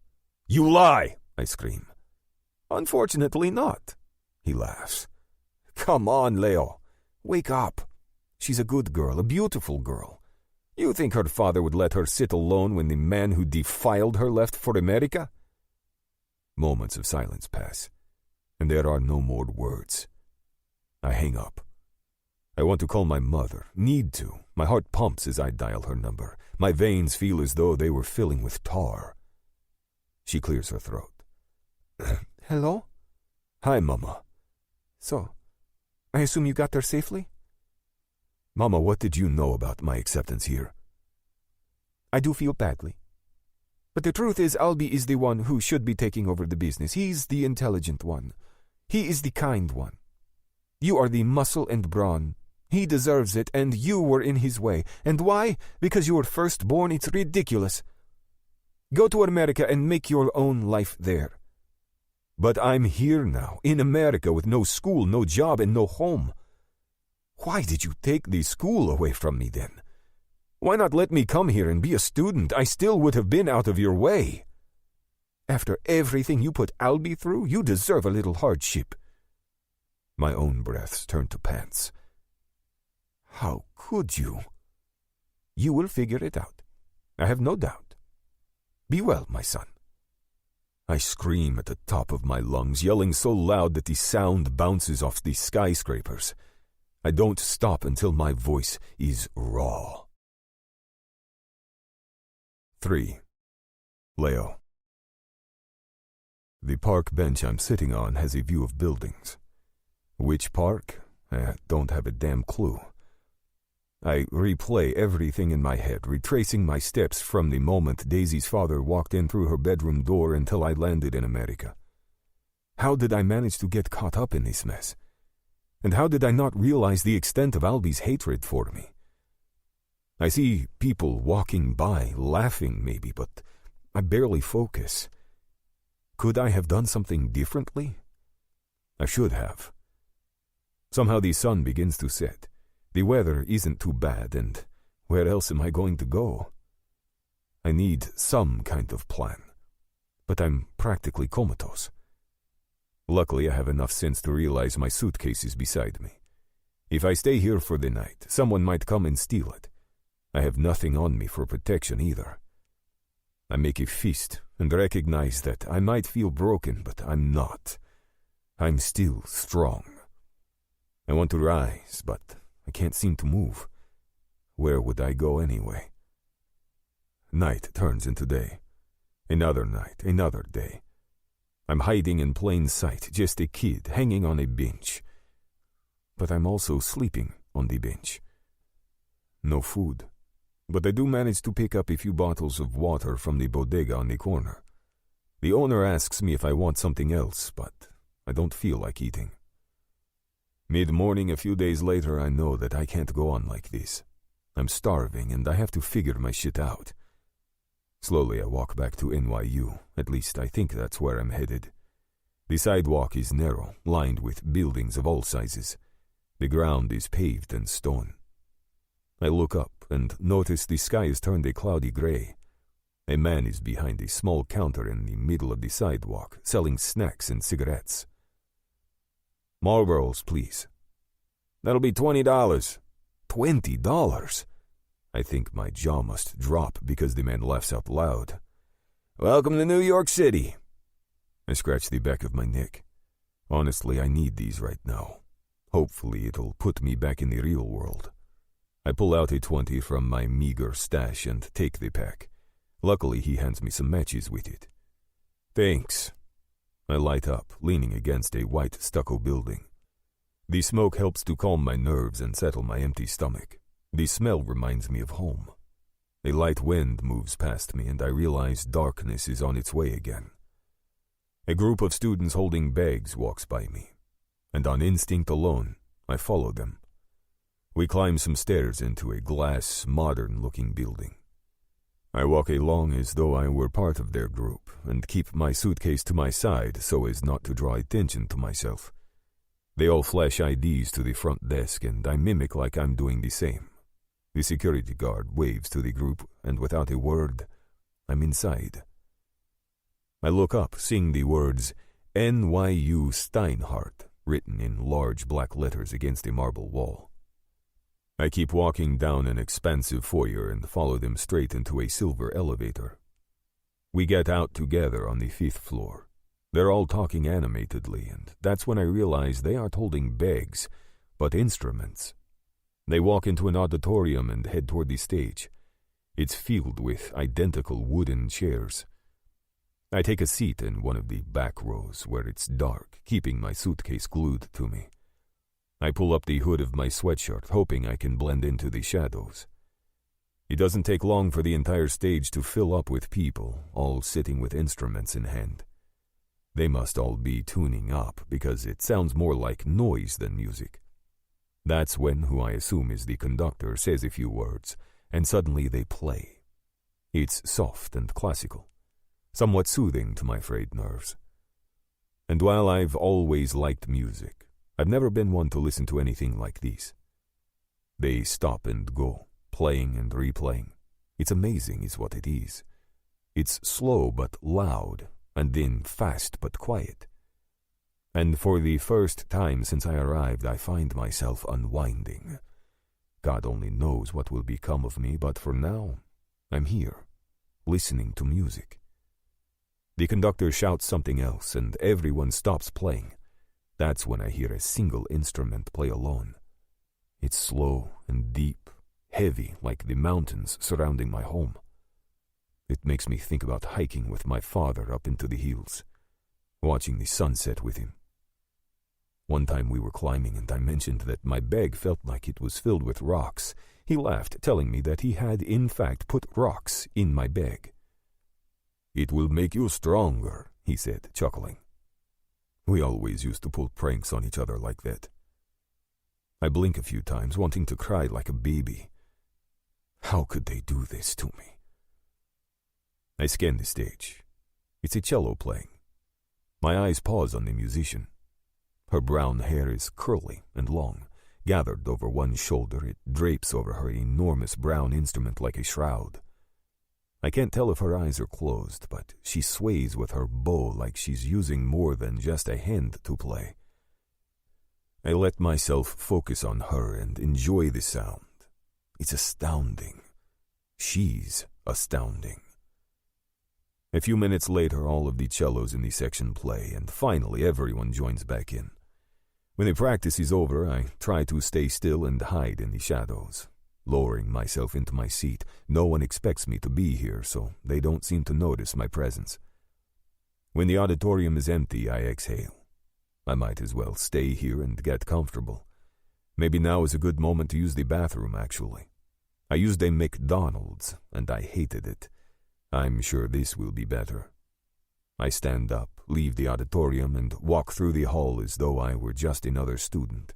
"You lie!" I scream. "Unfortunately not," he laughs. "Come on, Leo. Wake up. She's a good girl, a beautiful girl. You think her father would let her sit alone when the man who defiled her left for America?" Moments of silence pass, and there are no more words. I hang up. I want to call my mother, need to. My heart pumps as I dial her number. My veins feel as though they were filling with tar. She clears her throat. "Hello?" "Hi, Mama." "So, I assume you got there safely?" "Mama, what did you know about my acceptance here?" "I do feel badly. But the truth is, Albie is the one who should be taking over the business. He's the intelligent one. He is the kind one. You are the muscle and brawn. He deserves it, and you were in his way. And why? Because you were firstborn. It's ridiculous. Go to America and make your own life there." "But I'm here now, in America, with no school, no job, and no home." "Why did you take the school away from me then? Why not let me come here and be a student? I still would have been out of your way. After everything you put Albie through, you deserve a little hardship." My own breaths turn to pants. "How could you?" "You will figure it out. I have no doubt. Be well, my son." I scream at the top of my lungs, yelling so loud that the sound bounces off the skyscrapers. I don't stop until my voice is raw. 3. Leo. The park bench I'm sitting on has a view of buildings. Which park? I don't have a damn clue. I replay everything in my head, retracing my steps from the moment Daisy's father walked in through her bedroom door until I landed in America. How did I manage to get caught up in this mess? And how did I not realize the extent of Albie's hatred for me? I see people walking by, laughing maybe, but I barely focus. Could I have done something differently? I should have. Somehow the sun begins to set. The weather isn't too bad, and where else am I going to go? I need some kind of plan. But I'm practically comatose. Luckily, I have enough sense to realize my suitcase is beside me. If I stay here for the night, someone might come and steal it. I have nothing on me for protection either. I make a fist and recognize that I might feel broken, but I'm not. I'm still strong. I want to rise, but I can't seem to move. Where would I go anyway? Night turns into day. Another night, another day. I'm hiding in plain sight, just a kid hanging on a bench. But I'm also sleeping on the bench. No food, but I do manage to pick up a few bottles of water from the bodega on the corner. The owner asks me if I want something else, but I don't feel like eating. Mid-morning a few days later, I know that I can't go on like this. I'm starving and I have to figure my shit out. Slowly I walk back to NYU, at least I think that's where I'm headed. The sidewalk is narrow, lined with buildings of all sizes. The ground is paved and stone. I look up and notice the sky has turned a cloudy gray. A man is behind a small counter in the middle of the sidewalk, selling snacks and cigarettes. "Marlboros, please." "That'll be $20. $20? I think my jaw must drop because the man laughs out loud. "Welcome to New York City." I scratch the back of my neck. Honestly, I need these right now. Hopefully it'll put me back in the real world. I pull out a 20 from my meager stash and take the pack. Luckily, he hands me some matches with it. "Thanks." I light up, leaning against a white stucco building. The smoke helps to calm my nerves and settle my empty stomach. The smell reminds me of home. A light wind moves past me and I realize darkness is on its way again. A group of students holding bags walks by me, and on instinct alone, I follow them. We climb some stairs into a glass, modern-looking building. I walk along as though I were part of their group and keep my suitcase to my side so as not to draw attention to myself. They all flash IDs to the front desk and I mimic like I'm doing the same. The security guard waves to the group and without a word, I'm inside. I look up, seeing the words NYU Steinhardt written in large black letters against a marble wall. I keep walking down an expansive foyer and follow them straight into a silver elevator. We get out together on the 5th floor. They're all talking animatedly, and that's when I realize they aren't holding bags, but instruments. They walk into an auditorium and head toward the stage. It's filled with identical wooden chairs. I take a seat in one of the back rows where it's dark, keeping my suitcase glued to me. I pull up the hood of my sweatshirt, hoping I can blend into the shadows. It doesn't take long for the entire stage to fill up with people, all sitting with instruments in hand. They must all be tuning up because it sounds more like noise than music. That's when who I assume is the conductor says a few words, and suddenly they play. It's soft and classical, somewhat soothing to my frayed nerves. And while I've always liked music, I've never been one to listen to anything like these. They stop and go, playing and replaying. It's amazing is what it is. It's slow but loud, and then fast but quiet. And for the first time since I arrived, I find myself unwinding. God only knows what will become of me, but for now, I'm here, listening to music. The conductor shouts something else, and everyone stops playing. That's when I hear a single instrument play alone. It's slow and deep, heavy like the mountains surrounding my home. It makes me think about hiking with my father up into the hills, watching the sunset with him. One time we were climbing and I mentioned that my bag felt like it was filled with rocks. He laughed, telling me that he had in fact put rocks in my bag. "It will make you stronger," he said, chuckling. We always used to pull pranks on each other like that. I blink a few times, wanting to cry like a baby. How could they do this to me? I scan the stage. It's a cello playing. My eyes pause on the musician. Her brown hair is curly and long. Gathered over one shoulder, it drapes over her enormous brown instrument like a shroud. I can't tell if her eyes are closed, but she sways with her bow like she's using more than just a hand to play. I let myself focus on her and enjoy the sound. It's astounding. She's astounding. A few minutes later, all of the cellos in the section play, and finally everyone joins back in. When the practice is over, I try to stay still and hide in the shadows, lowering myself into my seat. No one expects me to be here, so they don't seem to notice my presence. When the auditorium is empty, I exhale. I might as well stay here and get comfortable. Maybe now is a good moment to use the bathroom, actually. I used a McDonald's, and I hated it. I'm sure this will be better. I stand up, leave the auditorium, and walk through the hall as though I were just another student.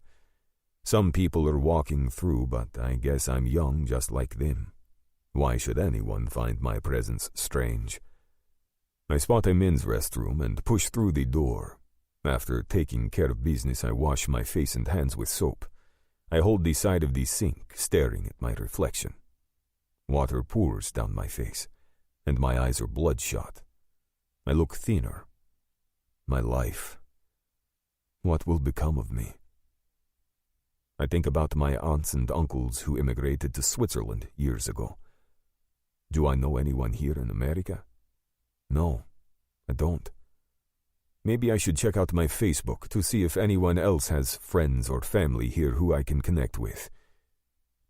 Some people are walking through, but I guess I'm young just like them. Why should anyone find my presence strange? I spot a men's restroom and push through the door. After taking care of business, I wash my face and hands with soap. I hold the side of the sink, staring at my reflection. Water pours down my face, and my eyes are bloodshot. I look thinner. My life. What will become of me? I think about my aunts and uncles who immigrated to Switzerland years ago. Do I know anyone here in America? No, I don't. Maybe I should check out my Facebook to see if anyone else has friends or family here who I can connect with.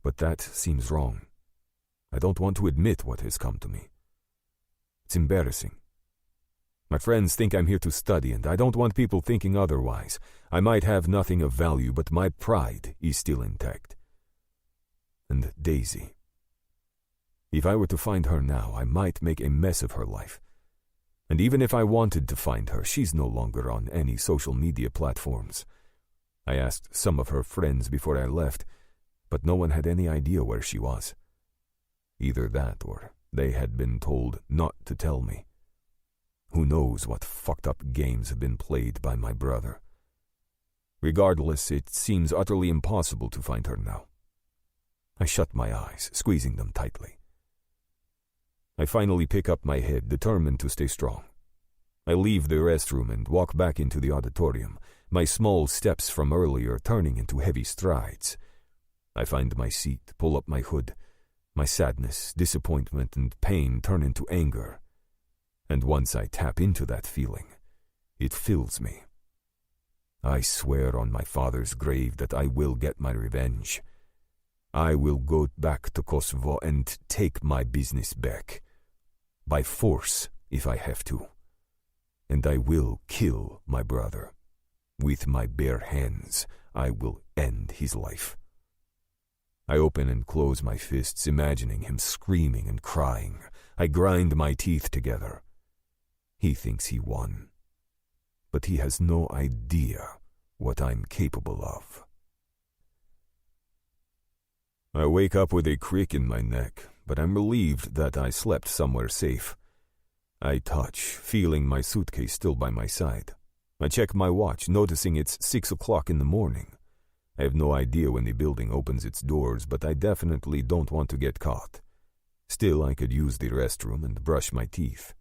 But that seems wrong. I don't want to admit what has come to me. It's embarrassing. My friends think I'm here to study, and I don't want people thinking otherwise. I might have nothing of value, but my pride is still intact. And Daisy. If I were to find her now, I might make a mess of her life. And even if I wanted to find her, she's no longer on any social media platforms. I asked some of her friends before I left, but no one had any idea where she was. Either that or they had been told not to tell me. Who knows what fucked up games have been played by my brother. Regardless, it seems utterly impossible to find her now. I shut my eyes, squeezing them tightly. I finally pick up my head, determined to stay strong. I leave the restroom and walk back into the auditorium, my small steps from earlier turning into heavy strides. I find my seat, pull up my hood. My sadness, disappointment, and pain turn into anger. And once I tap into that feeling, it fills me. I swear on my father's grave that I will get my revenge. I will go back to Kosovo and take my business back. By force, if I have to. And I will kill my brother. With my bare hands, I will end his life. I open and close my fists, imagining him screaming and crying. I grind my teeth together. He thinks he won. But he has no idea what I'm capable of. I wake up with a crick in my neck, but I'm relieved that I slept somewhere safe. I touch, feeling my suitcase still by my side. I check my watch, noticing it's 6 o'clock in the morning. I have no idea when the building opens its doors, but I definitely don't want to get caught. Still, I could use the restroom and brush my teeth.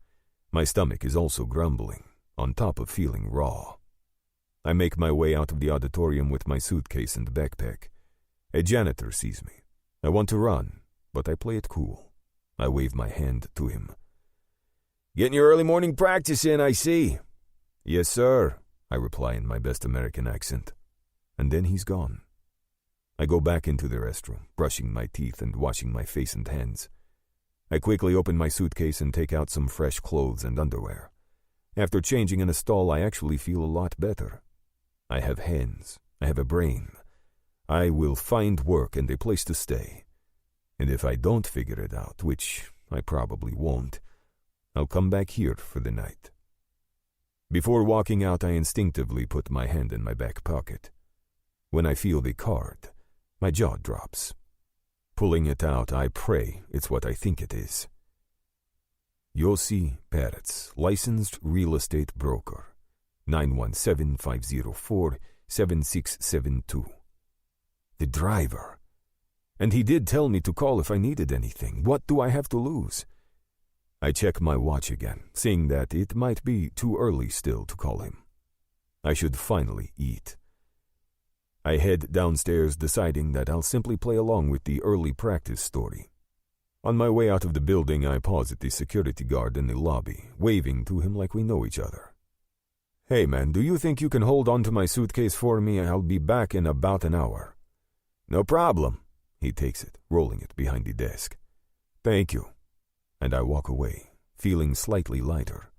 My stomach is also grumbling, on top of feeling raw. I make my way out of the auditorium with my suitcase and backpack. A janitor sees me. I want to run, but I play it cool. I wave my hand to him. "Getting your early morning practice in, I see." "Yes, sir," I reply in my best American accent. And then he's gone. I go back into the restroom, brushing my teeth and washing my face and hands. I quickly open my suitcase and take out some fresh clothes and underwear. After changing in a stall, I actually feel a lot better. I have hands. I have a brain. I will find work and a place to stay. And if I don't figure it out, which I probably won't, I'll come back here for the night. Before walking out, I instinctively put my hand in my back pocket. When I feel the card, my jaw drops. Pulling it out, I pray it's what I think it is. Yossi Peretz, licensed real estate broker. 917-504-7672. The driver. And he did tell me to call if I needed anything. What do I have to lose? I check my watch again, seeing that it might be too early still to call him. I should finally eat. I head downstairs, deciding that I'll simply play along with the early practice story. On my way out of the building, I pause at the security guard in the lobby, waving to him like we know each other. "Hey man, do you think you can hold on to my suitcase for me? I'll be back in about an hour." "No problem." He takes it, rolling it behind the desk. "Thank you." And I walk away, feeling slightly lighter.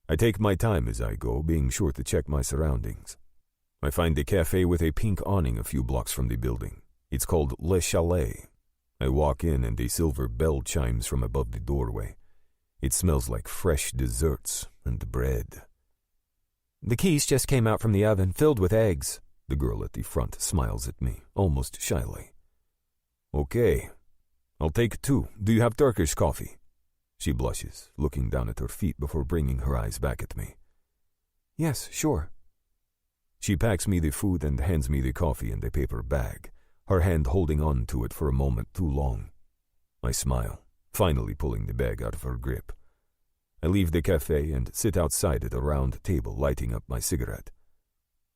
I take my time as I go, being sure to check my surroundings. I find a cafe with a pink awning a few blocks from the building. It's called Le Chalet. I walk in and a silver bell chimes from above the doorway. It smells like fresh desserts and bread. "The quiche just came out from the oven, filled with eggs." The girl at the front smiles at me, almost shyly. "Okay. I'll take 2. Do you have Turkish coffee?" She blushes, looking down at her feet before bringing her eyes back at me. "Yes, sure." She packs me the food and hands me the coffee in a paper bag, her hand holding on to it for a moment too long. I smile, finally pulling the bag out of her grip. I leave the cafe and sit outside at a round table, lighting up my cigarette.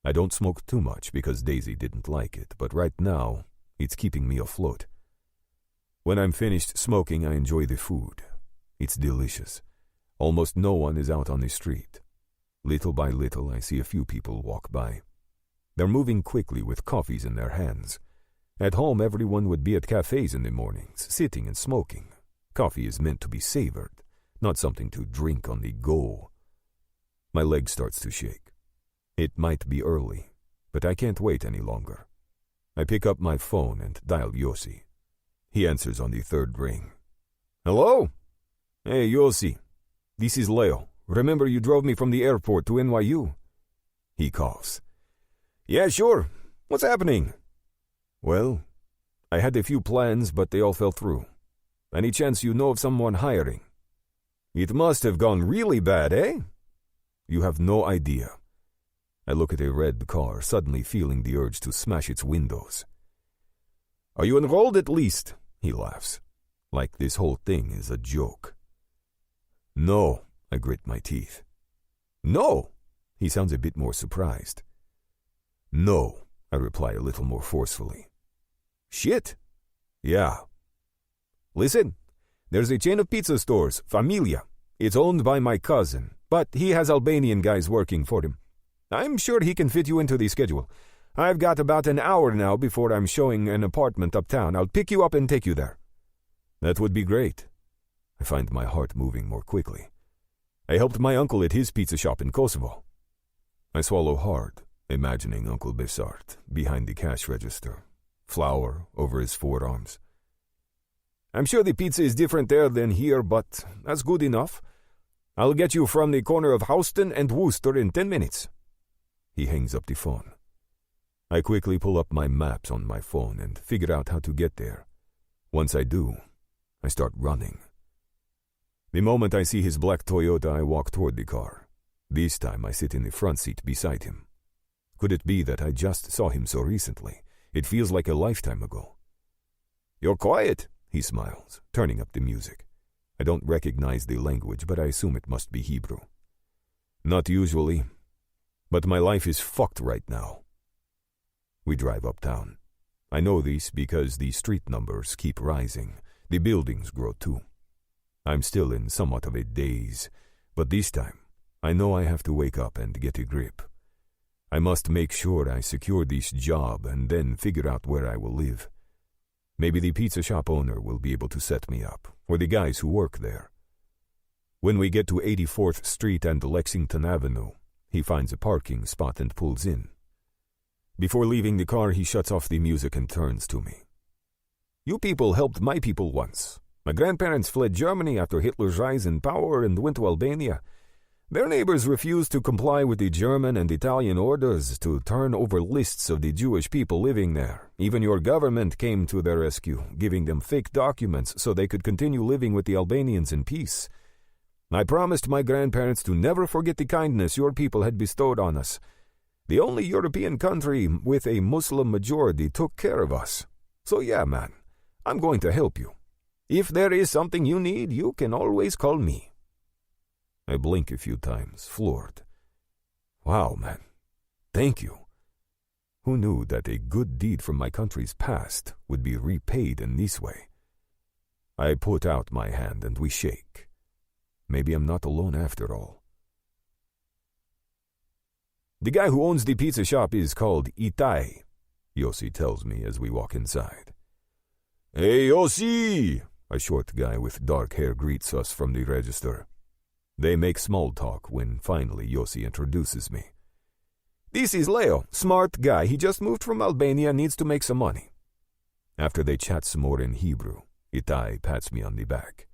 I don't smoke too much because Daisy didn't like it, but right now, it's keeping me afloat. When I'm finished smoking, I enjoy the food. It's delicious. Almost no one is out on the street. Little by little, I see a few people walk by. They're moving quickly with coffees in their hands. At home, everyone would be at cafes in the mornings, sitting and smoking. Coffee is meant to be savored, not something to drink on the go. My leg starts to shake. It might be early, but I can't wait any longer. I pick up my phone and dial Yossi. He answers on the 3rd ring. "Hello? Hey, Yossi. This is Leo. Remember you drove me from the airport to NYU?" He coughs. "Yeah, sure. What's happening?" "Well, I had a few plans, but they all fell through. Any chance you know of someone hiring?" "It must have gone really bad, eh?" "You have no idea." I look at a red car, suddenly feeling the urge to smash its windows. "Are you enrolled at least?" He laughs, like this whole thing is a joke. "No," I grit my teeth. "No?" He sounds a bit more surprised. "No," I reply a little more forcefully. "Shit." "Yeah." "Listen, there's a chain of pizza stores, Familia. It's owned by my cousin, but he has Albanian guys working for him. I'm sure he can fit you into the schedule. I've got about an hour now before I'm showing an apartment uptown. I'll pick you up and take you there." "That would be great." I find my heart moving more quickly. I helped my uncle at his pizza shop in Kosovo. I swallow hard, imagining Uncle Besart behind the cash register, flour over his forearms. "I'm sure the pizza is different there than here, but that's good enough. I'll get you from the corner of Houston and Worcester in 10 minutes. He hangs up the phone. I quickly pull up my maps on my phone and figure out how to get there. Once I do, I start running. The moment I see his black Toyota, I walk toward the car. This time I sit in the front seat beside him. Could it be that I just saw him so recently? It feels like a lifetime ago. "You're quiet," he smiles, turning up the music. I don't recognize the language, but I assume it must be Hebrew. "Not usually, but my life is fucked right now." We drive uptown. I know this because the street numbers keep rising. The buildings grow too. I'm still in somewhat of a daze, but this time, I know I have to wake up and get a grip. I must make sure I secure this job and then figure out where I will live. Maybe the pizza shop owner will be able to set me up, or the guys who work there. When we get to 84th Street and Lexington Avenue, he finds a parking spot and pulls in. Before leaving the car, he shuts off the music and turns to me. "You people helped my people once. My grandparents fled Germany after Hitler's rise in power and went to Albania. Their neighbors refused to comply with the German and Italian orders to turn over lists of the Jewish people living there. Even your government came to their rescue, giving them fake documents so they could continue living with the Albanians in peace. I promised my grandparents to never forget the kindness your people had bestowed on us. The only European country with a Muslim majority took care of us. So yeah, man, I'm going to help you. If there is something you need, you can always call me." I blink a few times, floored. Wow, man. Thank you. Who knew that a good deed from my country's past would be repaid in this way? I put out my hand and we shake. Maybe I'm not alone after all. "The guy who owns the pizza shop is called Itai," Yossi tells me as we walk inside. "Hey, Yossi!" A short guy with dark hair greets us from the register. They make small talk when finally Yossi introduces me. "This is Leo, smart guy. He just moved from Albania, needs to make some money." After they chat some more in Hebrew, Itai pats me on the back.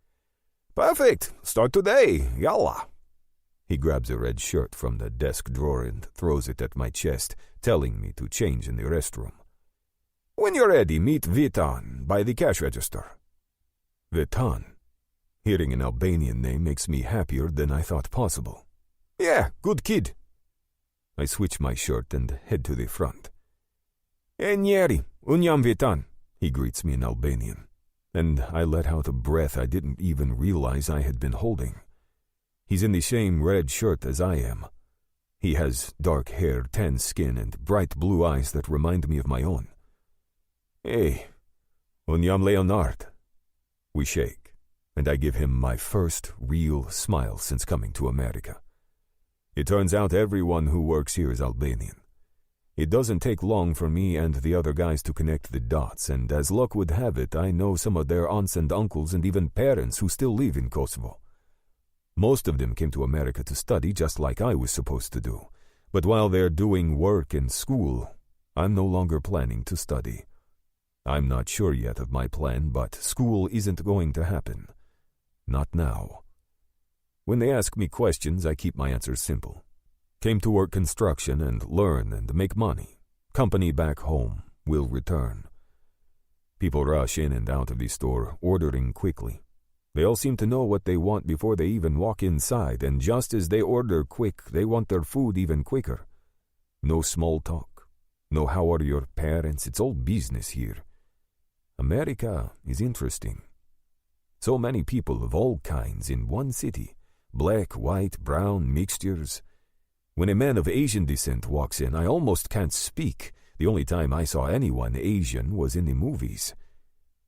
"Perfect. Start today. Yalla." He grabs a red shirt from the desk drawer and throws it at my chest, telling me to change in the restroom. "When you're ready, meet Vitan by the cash register." Vitan. Hearing an Albanian name makes me happier than I thought possible. "Yeah, good kid." I switch my shirt and head to the front. "E njeri, unë jam Vitan," he greets me in Albanian, and I let out a breath I didn't even realize I had been holding. He's in the same red shirt as I am. He has dark hair, tan skin, and bright blue eyes that remind me of my own. "Hey, unë jam Leonard." We shake, and I give him my first real smile since coming to America. It turns out everyone who works here is Albanian. It doesn't take long for me and the other guys to connect the dots, and as luck would have it, I know some of their aunts and uncles and even parents who still live in Kosovo. Most of them came to America to study just like I was supposed to do, but while they're doing work and school, I'm no longer planning to study. I'm not sure yet of my plan, but school isn't going to happen. Not now. When they ask me questions, I keep my answers simple. Came to work construction and learn and make money. Company back home will return. People rush in and out of the store, ordering quickly. They all seem to know what they want before they even walk inside, and just as they order quick, they want their food even quicker. No small talk. No how are your parents, it's all business here. America is interesting. So many people of all kinds in one city. Black, white, brown, mixtures. When a man of Asian descent walks in, I almost can't speak. The only time I saw anyone Asian was in the movies.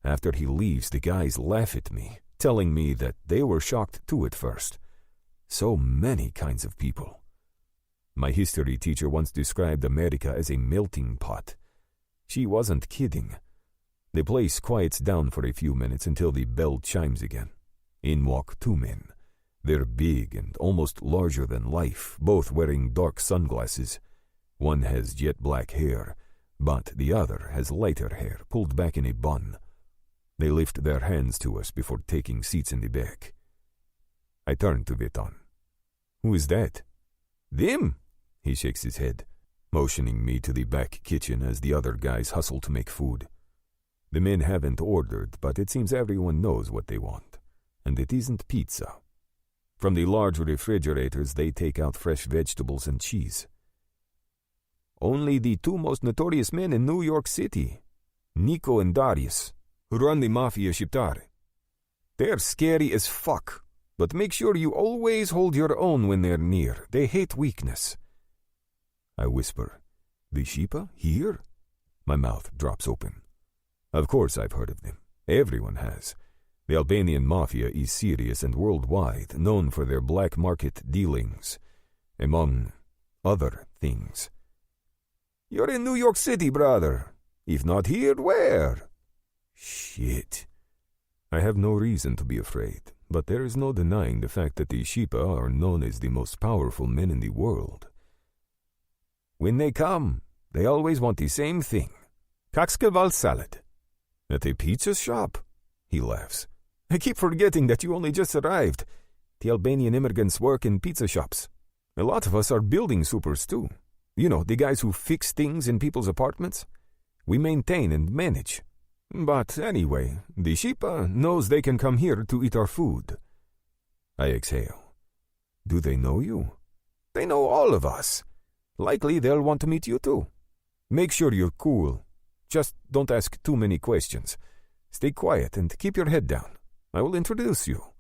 After he leaves, the guys laugh at me, telling me that they were shocked too at first. So many kinds of people. My history teacher once described America as a melting pot. She wasn't kidding. The place quiets down for a few minutes until the bell chimes again. In walk two men. They're big and almost larger than life, both wearing dark sunglasses. One has jet black hair, but the other has lighter hair, pulled back in a bun. They lift their hands to us before taking seats in the back. I turn to Vitan. "Who is that?" "Them." He shakes his head, motioning me to the back kitchen as the other guys hustle to make food. The men haven't ordered, but it seems everyone knows what they want, and it isn't pizza. From the large refrigerators, they take out fresh vegetables and cheese. "Only the two most notorious men in New York City, Nico and Darius, who run the Mafia Shqiptare. They're scary as fuck, but make sure you always hold your own when they're near. They hate weakness." I whisper, "The Shipa? Here?" My mouth drops open. Of course I've heard of them. Everyone has. The Albanian Mafia is serious and worldwide, known for their black market dealings, among other things. "You're in New York City, brother. If not here, where?" Shit. I have no reason to be afraid, but there is no denying the fact that the Shipa are known as the most powerful men in the world. "When they come, they always want the same thing. Kakskevall salad." "At a pizza shop?" He laughs. "I keep forgetting that you only just arrived. The Albanian immigrants work in pizza shops. A lot of us are building supers too. You know, the guys who fix things in people's apartments. We maintain and manage. But anyway, the Shipa knows they can come here to eat our food." I exhale. "Do they know you?" "They know all of us. Likely they'll want to meet you too. Make sure you're cool. Just don't ask too many questions. Stay quiet and keep your head down. I will introduce you."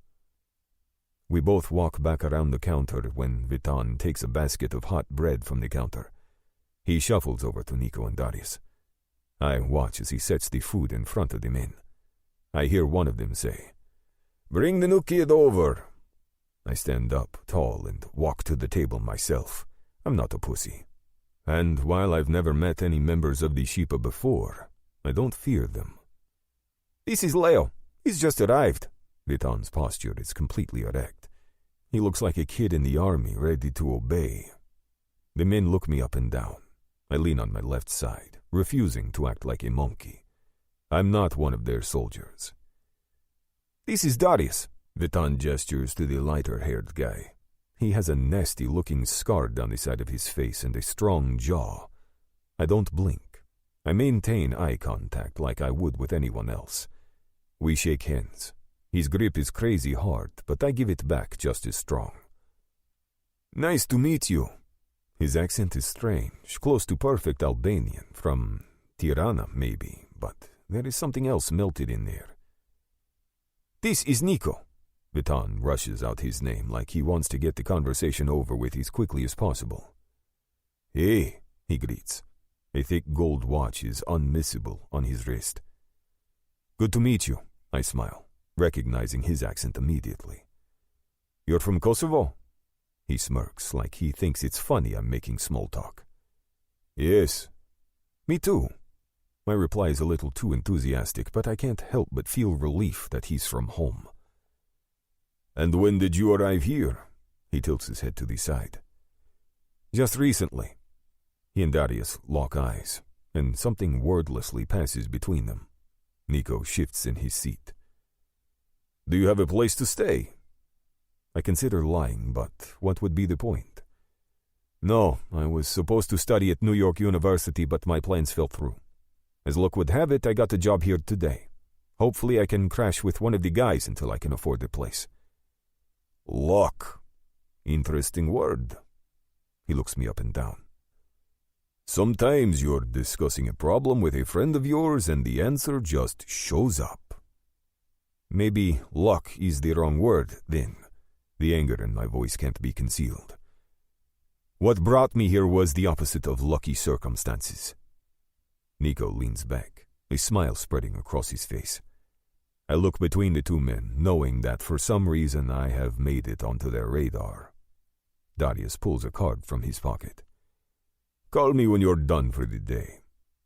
We both walk back around the counter when Vitan takes a basket of hot bread from the counter. He shuffles over to Nico and Darius. I watch as he sets the food in front of the men. I hear one of them say, "Bring the new kid over." I stand up, tall, and walk to the table myself. I'm not a pussy. And while I've never met any members of the Sheepa before, I don't fear them. "This is Leo. He's just arrived." Vitan's posture is completely erect. He looks like a kid in the army ready to obey. The men look me up and down. I lean on my left side, refusing to act like a monkey. I'm not one of their soldiers. "This is Darius." Vitan gestures to the lighter-haired guy. He has a nasty-looking scar down the side of his face and a strong jaw. I don't blink. I maintain eye contact like I would with anyone else. We shake hands. His grip is crazy hard, but I give it back just as strong. "Nice to meet you." His accent is strange, close to perfect Albanian, from Tirana maybe, but there is something else melted in there. "This is Nico." Vitan rushes out his name like he wants to get the conversation over with as quickly as possible. "Hey," he greets. A thick gold watch is unmissable on his wrist. "Good to meet you," I smile, recognizing his accent immediately. "You're from Kosovo?" He smirks like he thinks it's funny I'm making small talk. "Yes." "Me too." My reply is a little too enthusiastic, but I can't help but feel relief that he's from home. "And when did you arrive here?" He tilts his head to the side. "Just recently." He and Darius lock eyes, and something wordlessly passes between them. Nico shifts in his seat. "Do you have a place to stay?" I consider lying, but what would be the point? "No, I was supposed to study at New York University, but my plans fell through. As luck would have it, I got a job here today. Hopefully I can crash with one of the guys until I can afford a place." "Luck. Interesting word." He looks me up and down. "Sometimes you're discussing a problem with a friend of yours and the answer just shows up." Maybe luck is the wrong word, then. The anger in my voice can't be concealed. What brought me here was the opposite of lucky circumstances. Nico leans back, a smile spreading across his face. I look between the two men, knowing that for some reason I have made it onto their radar. Darius pulls a card from his pocket. "Call me when you're done for the day.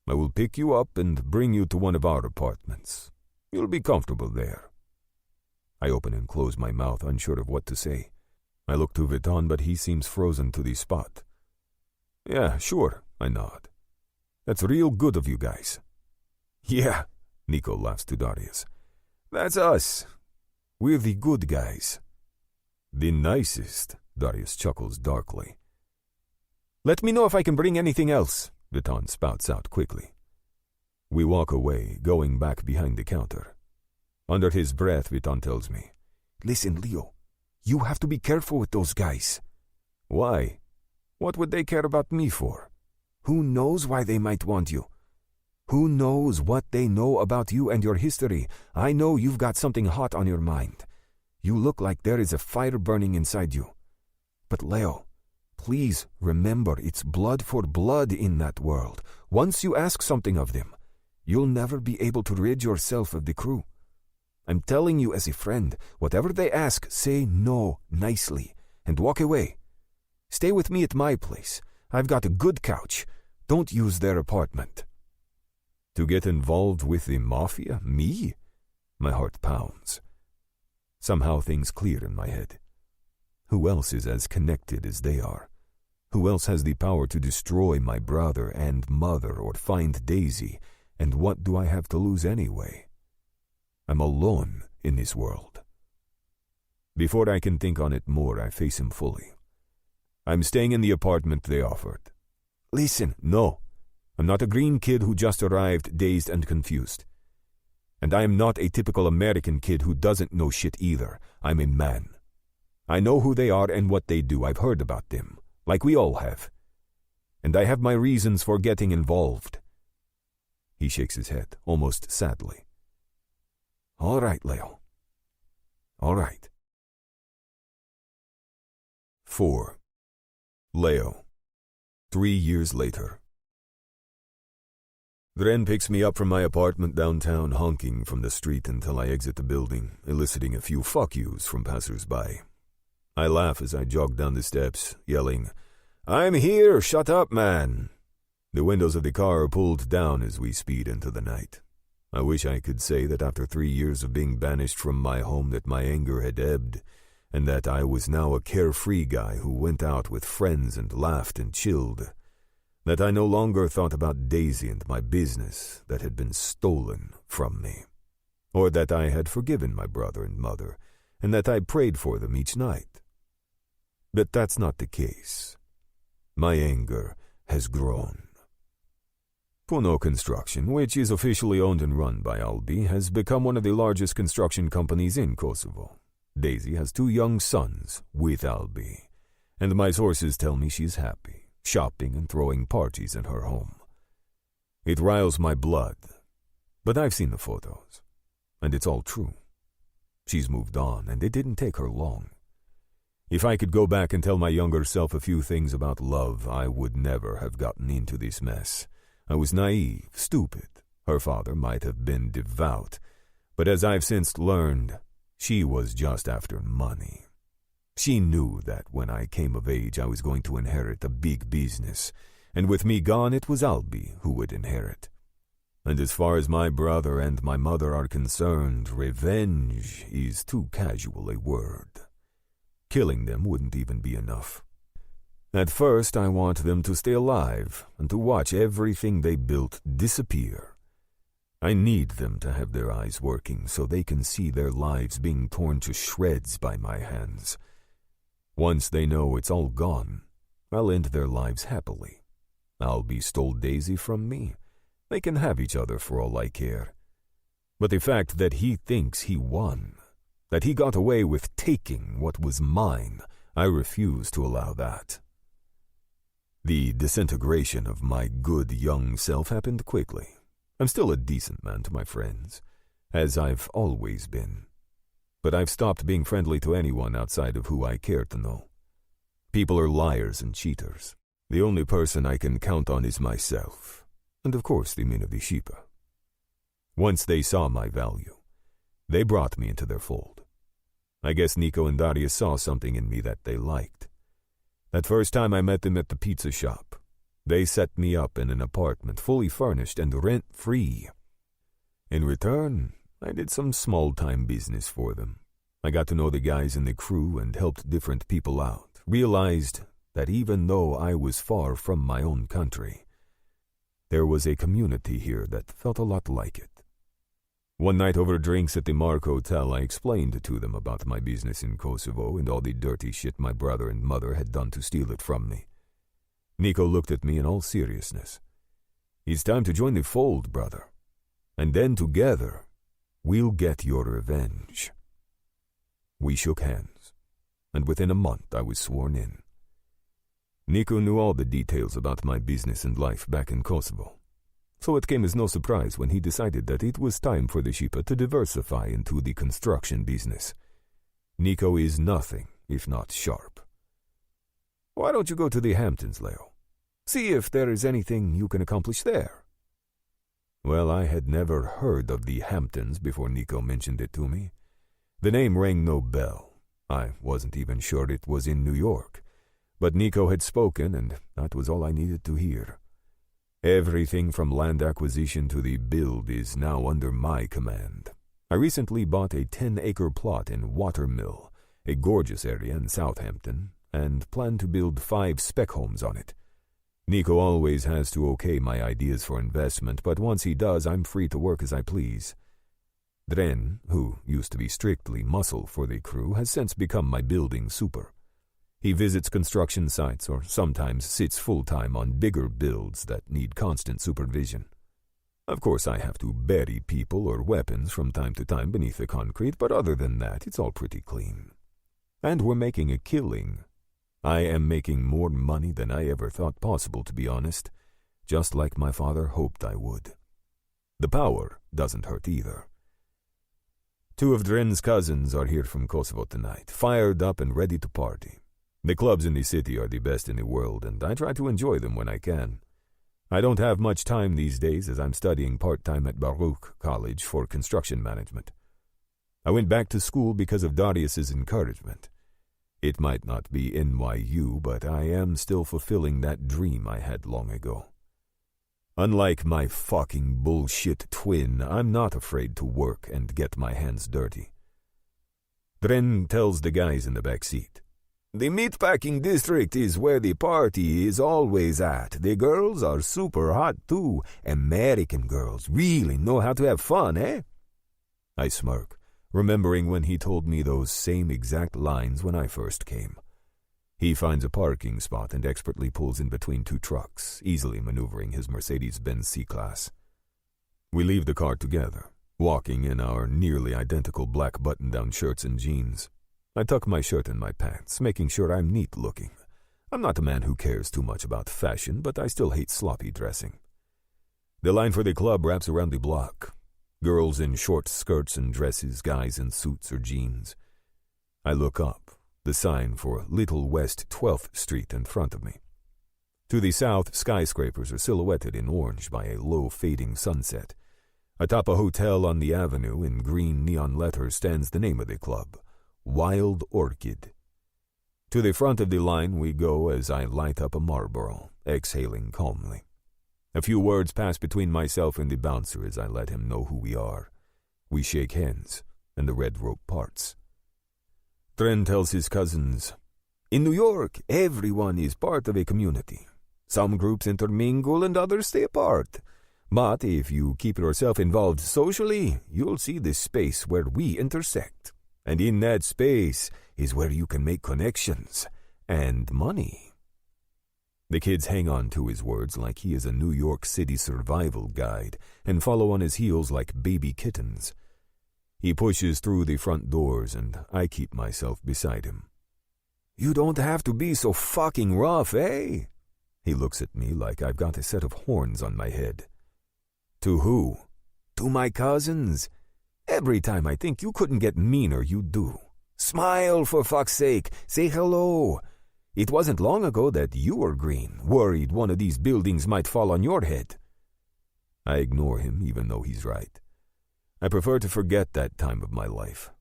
I will pick you up and bring you to one of our apartments. You'll be comfortable there." I open and close my mouth, unsure of what to say. I look to Vitan, but he seems frozen to the spot. "Yeah, sure," I nod. "That's real good of you guys." "Yeah," Nico laughs to Darius. "That's us. We're the good guys." "The nicest," Darius chuckles darkly. "Let me know if I can bring anything else," Vitan spouts out quickly. We walk away, going back behind the counter. Under his breath, Vitan tells me, "Listen, Leo, you have to be careful with those guys." "Why? What would they care about me for?" "Who knows why they might want you? Who knows what they know about you and your history? I know you've got something hot on your mind. You look like there is a fire burning inside you. But Leo, please remember it's blood for blood in that world. Once you ask something of them, you'll never be able to rid yourself of the crew. I'm telling you as a friend, whatever they ask, say no nicely and walk away. Stay with me at my place. I've got a good couch. Don't use their apartment." To get involved with the Mafia? Me? My heart pounds. Somehow things clear in my head. Who else is as connected as they are? Who else has the power to destroy my brother and mother or find Daisy? And what do I have to lose anyway? I'm alone in this world. Before I can think on it more, I face him fully. "I'm staying in the apartment they offered." "Listen, no. I'm not a green kid who just arrived dazed and confused. And I am not a typical American kid who doesn't know shit either. I'm a man. I know who they are and what they do. I've heard about them, like we all have. And I have my reasons for getting involved." He shakes his head, almost sadly. "All right, Leo. All right. 4. Leo. 3 years later. Dren picks me up from my apartment downtown, honking from the street until I exit the building, eliciting a few fuck yous from passers-by. I laugh as I jog down the steps, yelling, "I'm here, shut up, man!" The windows of the car are pulled down as we speed into the night. I wish I could say that after 3 years of being banished from my home that my anger had ebbed, and that I was now a carefree guy who went out with friends and laughed and chilled. That I no longer thought about Daisy and my business that had been stolen from me. Or that I had forgiven my brother and mother, and that I prayed for them each night. But that's not the case. My anger has grown. Puno Construction, which is officially owned and run by Albi, has become one of the largest construction companies in Kosovo. Daisy has 2 young sons with Albi, and my sources tell me she's happy, shopping and throwing parties in her home. It riles my blood, but I've seen the photos, and it's all true. She's moved on, and it didn't take her long. If I could go back and tell my younger self a few things about love, I would never have gotten into this mess. I was naive, stupid. Her father might have been devout, but as I've since learned, she was just after money. She knew that when I came of age I was going to inherit a big business, and with me gone it was Albi who would inherit. And as far as my brother and my mother are concerned, revenge is too casual a word. Killing them wouldn't even be enough. At first I want them to stay alive and to watch everything they built disappear. I need them to have their eyes working so they can see their lives being torn to shreds by my hands. Once they know it's all gone, I'll end their lives happily. Albi stole Daisy from me. They can have each other for all I care. But the fact that he thinks he won, that he got away with taking what was mine, I refuse to allow that. The disintegration of my good young self happened quickly. I'm still a decent man to my friends, as I've always been. But I've stopped being friendly to anyone outside of who I care to know. People are liars and cheaters. The only person I can count on is myself, and of course the Mina Vishipa. Once they saw my value, they brought me into their fold. I guess Nico and Daria saw something in me that they liked. That first time I met them at the pizza shop, they set me up in an apartment fully furnished and rent-free. In return, I did some small-time business for them. I got to know the guys in the crew and helped different people out. Realized that even though I was far from my own country, there was a community here that felt a lot like it. One night over drinks at the Mark Hotel, I explained to them about my business in Kosovo and all the dirty shit my brother and mother had done to steal it from me. Nico looked at me in all seriousness. "It's time to join the fold, brother. And then together, we'll get your revenge." We shook hands, and within a month I was sworn in. Nico knew all the details about my business and life back in Kosovo, so it came as no surprise when he decided that it was time for the Shipa to diversify into the construction business. Nico is nothing if not sharp. "Why don't you go to the Hamptons, Leo? See if there is anything you can accomplish there." Well, I had never heard of the Hamptons before Nico mentioned it to me. The name rang no bell. I wasn't even sure it was in New York. But Nico had spoken, and that was all I needed to hear. Everything from land acquisition to the build is now under my command. I recently bought a 10-acre plot in Watermill, a gorgeous area in Southampton, and plan to build 5 spec homes on it. Nico always has to okay my ideas for investment, but once he does, I'm free to work as I please. Dren, who used to be strictly muscle for the crew, has since become my building super. He visits construction sites or sometimes sits full-time on bigger builds that need constant supervision. Of course, I have to bury people or weapons from time to time beneath the concrete, but other than that, it's all pretty clean. And we're making a killing. I am making more money than I ever thought possible, to be honest, just like my father hoped I would. The power doesn't hurt either. Two of Dren's cousins are here from Kosovo tonight, fired up and ready to party. The clubs in the city are the best in the world, and I try to enjoy them when I can. I don't have much time these days as I'm studying part-time at Baruch College for construction management. I went back to school because of Darius's encouragement. It might not be NYU, but I am still fulfilling that dream I had long ago. Unlike my fucking bullshit twin, I'm not afraid to work and get my hands dirty. Dren tells the guys in the back seat, "The meatpacking district is where the party is always at. The girls are super hot too. American girls really know how to have fun, eh?" I smirk, remembering when he told me those same exact lines when I first came. He finds a parking spot and expertly pulls in between two trucks, easily maneuvering his Mercedes-Benz C-Class. We leave the car together, walking in our nearly identical black button-down shirts and jeans. I tuck my shirt in my pants, making sure I'm neat-looking. I'm not a man who cares too much about fashion, but I still hate sloppy dressing. The line for the club wraps around the block. Girls in short skirts and dresses, guys in suits or jeans. I look up. The sign for Little West 12th Street in front of me. To the south, skyscrapers are silhouetted in orange by a low fading sunset. Atop a hotel on the avenue in green neon letters stands the name of the club, Wild Orchid. To the front of the line we go as I light up a Marlboro, exhaling calmly. A few words pass between myself and the bouncer as I let him know who we are. We shake hands, and the red rope parts. Dren tells his cousins, "In New York, everyone is part of a community. Some groups intermingle and others stay apart. But if you keep yourself involved socially, you'll see this space where we intersect. And in that space is where you can make connections and money." The kids hang on to his words like he is a New York City survival guide and follow on his heels like baby kittens. He pushes through the front doors, and I keep myself beside him. "You don't have to be so fucking rough, eh?" He looks at me like I've got a set of horns on my head. "To who?" "To my cousins. Every time I think you couldn't get meaner, you do. Smile, for fuck's sake. Say hello. It wasn't long ago that you were green, worried one of these buildings might fall on your head." I ignore him, even though he's right. I prefer to forget that time of my life.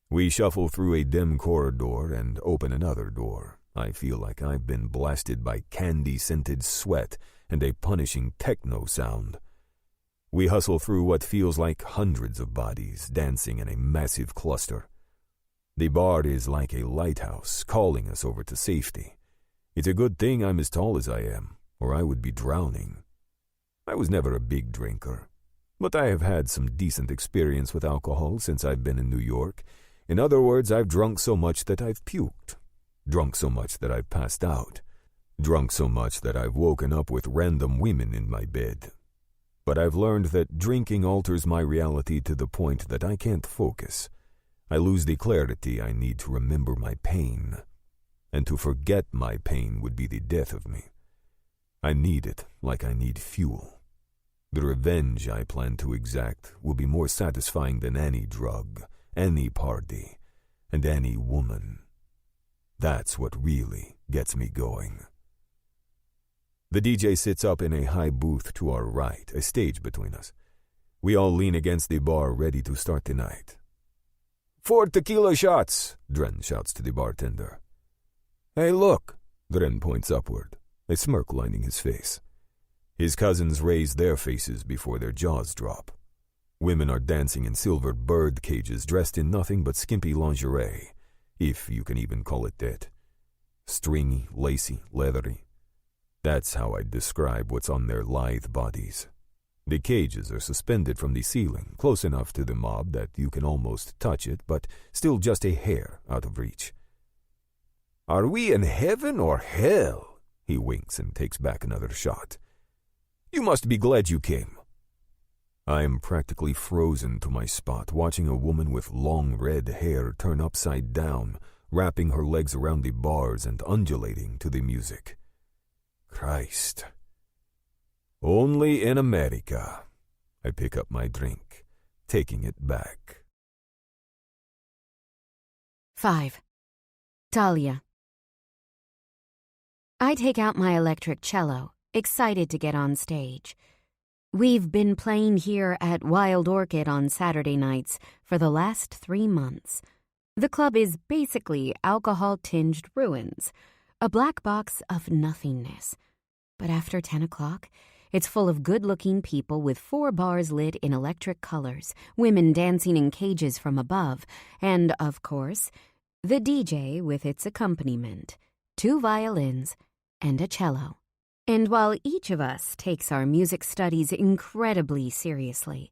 We shuffle through a dim corridor and open another door. I feel like I've been blasted by candy-scented sweat and a punishing techno sound. We hustle through what feels like hundreds of bodies dancing in a massive cluster. The bar is like a lighthouse, calling us over to safety. It's a good thing I'm as tall as I am, or I would be drowning. I was never a big drinker, but I have had some decent experience with alcohol since I've been in New York. In other words, I've drunk so much that I've puked, drunk so much that I've passed out, drunk so much that I've woken up with random women in my bed. But I've learned that drinking alters my reality to the point that I can't focus. I lose the clarity I need to remember my pain, and to forget my pain would be the death of me. I need it like I need fuel. The revenge I plan to exact will be more satisfying than any drug, any party, and any woman. That's what really gets me going. The DJ sits up in a high booth to our right, a stage between us. We all lean against the bar ready to start the night. 4 tequila shots, Dren shouts to the bartender. Hey, look, Dren points upward, a smirk lining his face. His cousins raise their faces before their jaws drop. Women are dancing in silver bird cages dressed in nothing but skimpy lingerie, if you can even call it that. Stringy, lacy, leathery. That's how I'd describe what's on their lithe bodies. The cages are suspended from the ceiling, close enough to the mob that you can almost touch it, but still just a hair out of reach. Are we in heaven or hell? He winks and takes back another shot. You must be glad you came. I am practically frozen to my spot, watching a woman with long red hair turn upside down, wrapping her legs around the bars and undulating to the music. Christ. Only in America. I pick up my drink, taking it back. 5. Talia. I take out my electric cello, excited to get on stage. We've been playing here at Wild Orchid on Saturday nights for the last 3 months. The club is basically alcohol-tinged ruins, a black box of nothingness. But after 10 o'clock, it's full of good-looking people with 4 bars lit in electric colors, women dancing in cages from above, and, of course, the DJ with its accompaniment, 2 violins, and a cello. And while each of us takes our music studies incredibly seriously,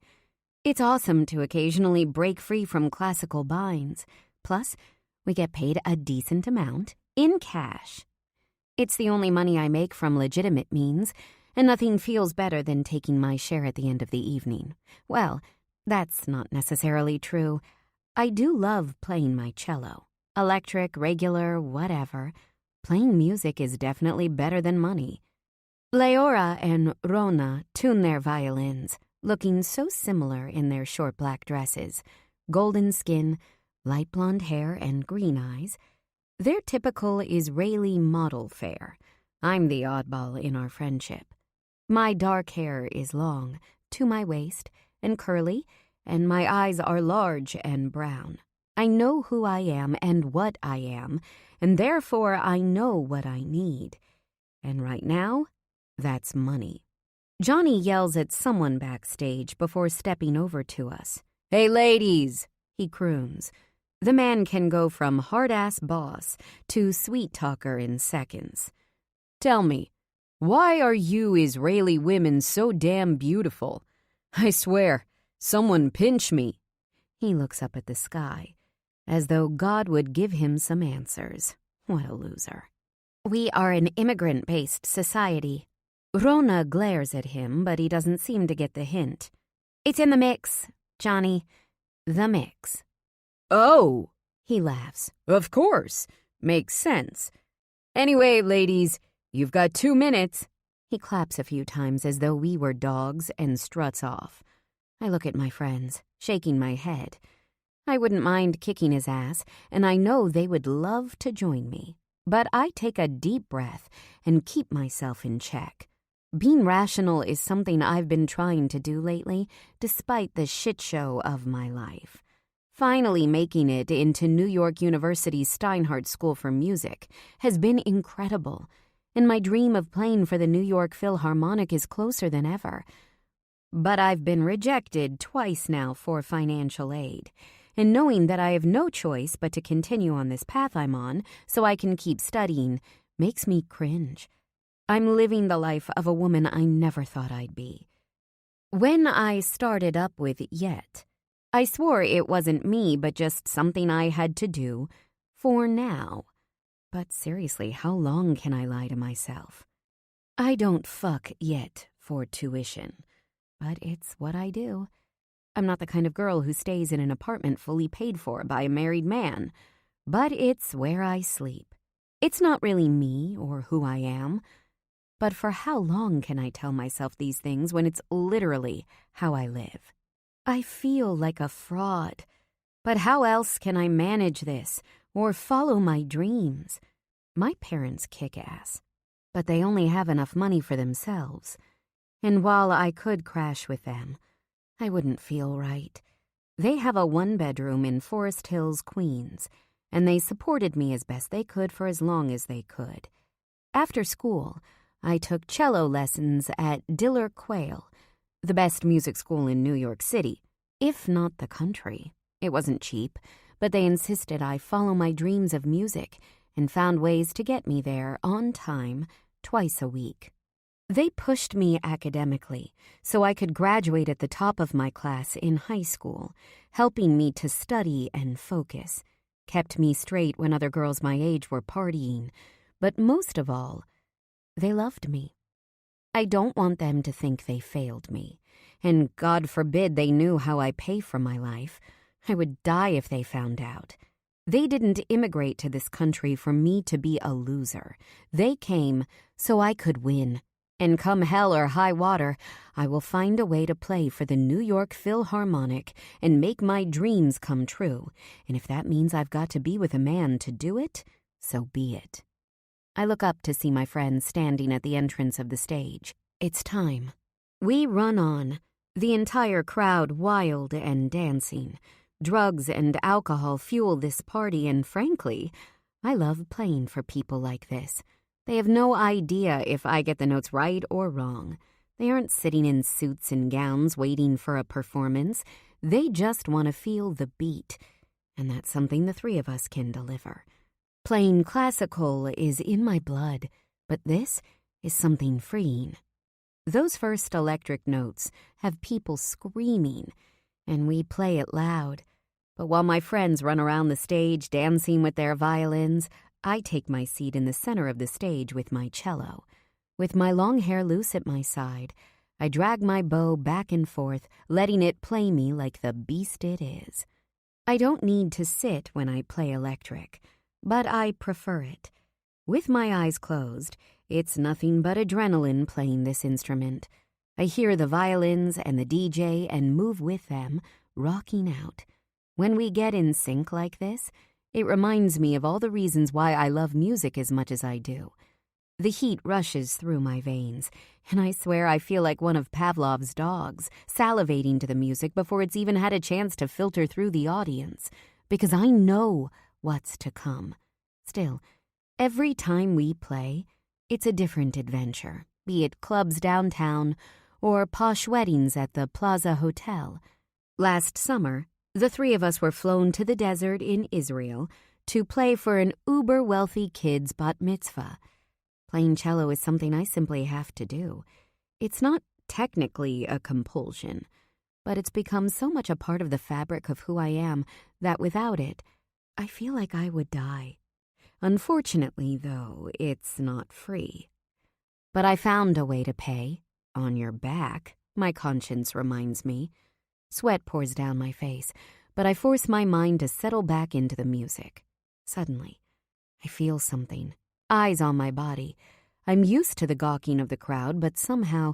it's awesome to occasionally break free from classical binds. Plus, we get paid a decent amount in cash. It's the only money I make from legitimate means, and nothing feels better than taking my share at the end of the evening. Well, that's not necessarily true. I do love playing my cello. Electric, regular, whatever. Playing music is definitely better than money. Leora and Rona tune their violins, looking so similar in their short black dresses, golden skin, light blonde hair, and green eyes. They're typical Israeli model fare. I'm the oddball in our friendship. My dark hair is long, to my waist, and curly, and my eyes are large and brown. I know who I am and what I am, and therefore I know what I need. And right now, that's money. Johnny yells at someone backstage before stepping over to us. "Hey, ladies," he croons. The man can go from hard-ass boss to sweet talker in seconds. "Tell me, why are you Israeli women so damn beautiful? I swear, someone pinch me." He looks up at the sky, as though God would give him some answers. What a loser. We are an immigrant-based society. Rona glares at him, but he doesn't seem to get the hint. "It's in the mix, Johnny. The mix." "Oh," he laughs. "Of course. Makes sense. Anyway, ladies, you've got 2 minutes. He claps a few times as though we were dogs and struts off. I look at my friends, shaking my head. I wouldn't mind kicking his ass, and I know they would love to join me. But I take a deep breath and keep myself in check. Being rational is something I've been trying to do lately, despite the shit show of my life. Finally making it into New York University's Steinhardt School for Music has been incredible, and my dream of playing for the New York Philharmonic is closer than ever. But I've been rejected twice now for financial aid, and knowing that I have no choice but to continue on this path I'm on so I can keep studying makes me cringe. I'm living the life of a woman I never thought I'd be. When I started up with Yet, I swore it wasn't me but just something I had to do for now. But seriously, how long can I lie to myself? I don't fuck Yet for tuition, but it's what I do. I'm not the kind of girl who stays in an apartment fully paid for by a married man, but it's where I sleep. It's not really me or who I am, but for how long can I tell myself these things when it's literally how I live? I feel like a fraud, but how else can I manage this or follow my dreams? My parents kick ass, but they only have enough money for themselves, and while I could crash with them, I wouldn't feel right. They have a 1-bedroom in Forest Hills, Queens, and they supported me as best they could for as long as they could. After school, I took cello lessons at Diller Quayle, the best music school in New York City, if not the country. It wasn't cheap, but they insisted I follow my dreams of music and found ways to get me there on time, twice a week. They pushed me academically so I could graduate at the top of my class in high school, helping me to study and focus, kept me straight when other girls my age were partying, but most of all, they loved me. I don't want them to think they failed me, and God forbid they knew how I pay for my life. I would die if they found out. They didn't immigrate to this country for me to be a loser. They came so I could win. And come hell or high water, I will find a way to play for the New York Philharmonic and make my dreams come true. And if that means I've got to be with a man to do it, so be it. I look up to see my friend standing at the entrance of the stage. It's time. We run on, the entire crowd wild and dancing. Drugs and alcohol fuel this party, and frankly, I love playing for people like this. They have no idea if I get the notes right or wrong. They aren't sitting in suits and gowns waiting for a performance. They just want to feel the beat, and that's something the three of us can deliver. Playing classical is in my blood, but this is something freeing. Those first electric notes have people screaming, and we play it loud. But while my friends run around the stage dancing with their violins, I take my seat in the center of the stage with my cello. With my long hair loose at my side, I drag my bow back and forth, letting it play me like the beast it is. I don't need to sit when I play electric, but I prefer it. With my eyes closed, it's nothing but adrenaline playing this instrument. I hear the violins and the DJ and move with them, rocking out. When we get in sync like this, it reminds me of all the reasons why I love music as much as I do. The heat rushes through my veins, and I swear I feel like one of Pavlov's dogs, salivating to the music before it's even had a chance to filter through the audience, because I know what's to come. Still, every time we play, it's a different adventure, be it clubs downtown or posh weddings at the Plaza Hotel. Last summer, the three of us were flown to the desert in Israel to play for an uber-wealthy kid's bat mitzvah. Playing cello is something I simply have to do. It's not technically a compulsion, but it's become so much a part of the fabric of who I am that without it, I feel like I would die. Unfortunately, though, it's not free. But I found a way to pay. On your back, my conscience reminds me. Sweat pours down my face, but I force my mind to settle back into the music. Suddenly, I feel something. Eyes on my body. I'm used to the gawking of the crowd, but somehow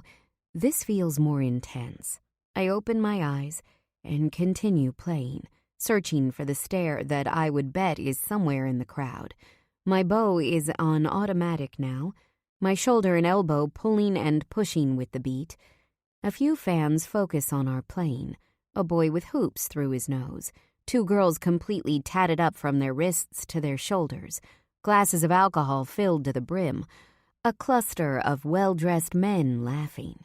this feels more intense. I open my eyes and continue playing, searching for the stare that I would bet is somewhere in the crowd. My bow is on automatic now, my shoulder and elbow pulling and pushing with the beat. A few fans focus on our playing. A boy with hoops through his nose, two girls completely tatted up from their wrists to their shoulders, glasses of alcohol filled to the brim, a cluster of well-dressed men laughing.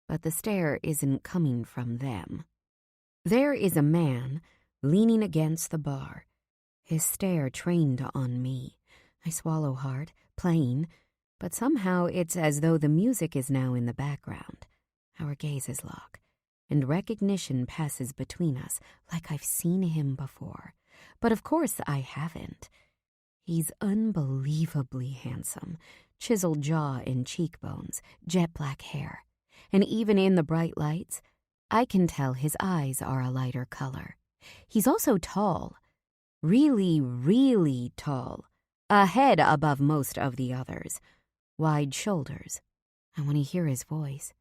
But the stare isn't coming from them. There is a man leaning against the bar, his stare trained on me. I swallow hard, playing, but somehow it's as though the music is now in the background. Our gazes lock, and recognition passes between us like I've seen him before. But of course I haven't. He's unbelievably handsome, chiseled jaw and cheekbones, jet black hair. And even in the bright lights, I can tell his eyes are a lighter color. He's also tall, really, really tall, a head above most of the others, wide shoulders. I want to hear his voice.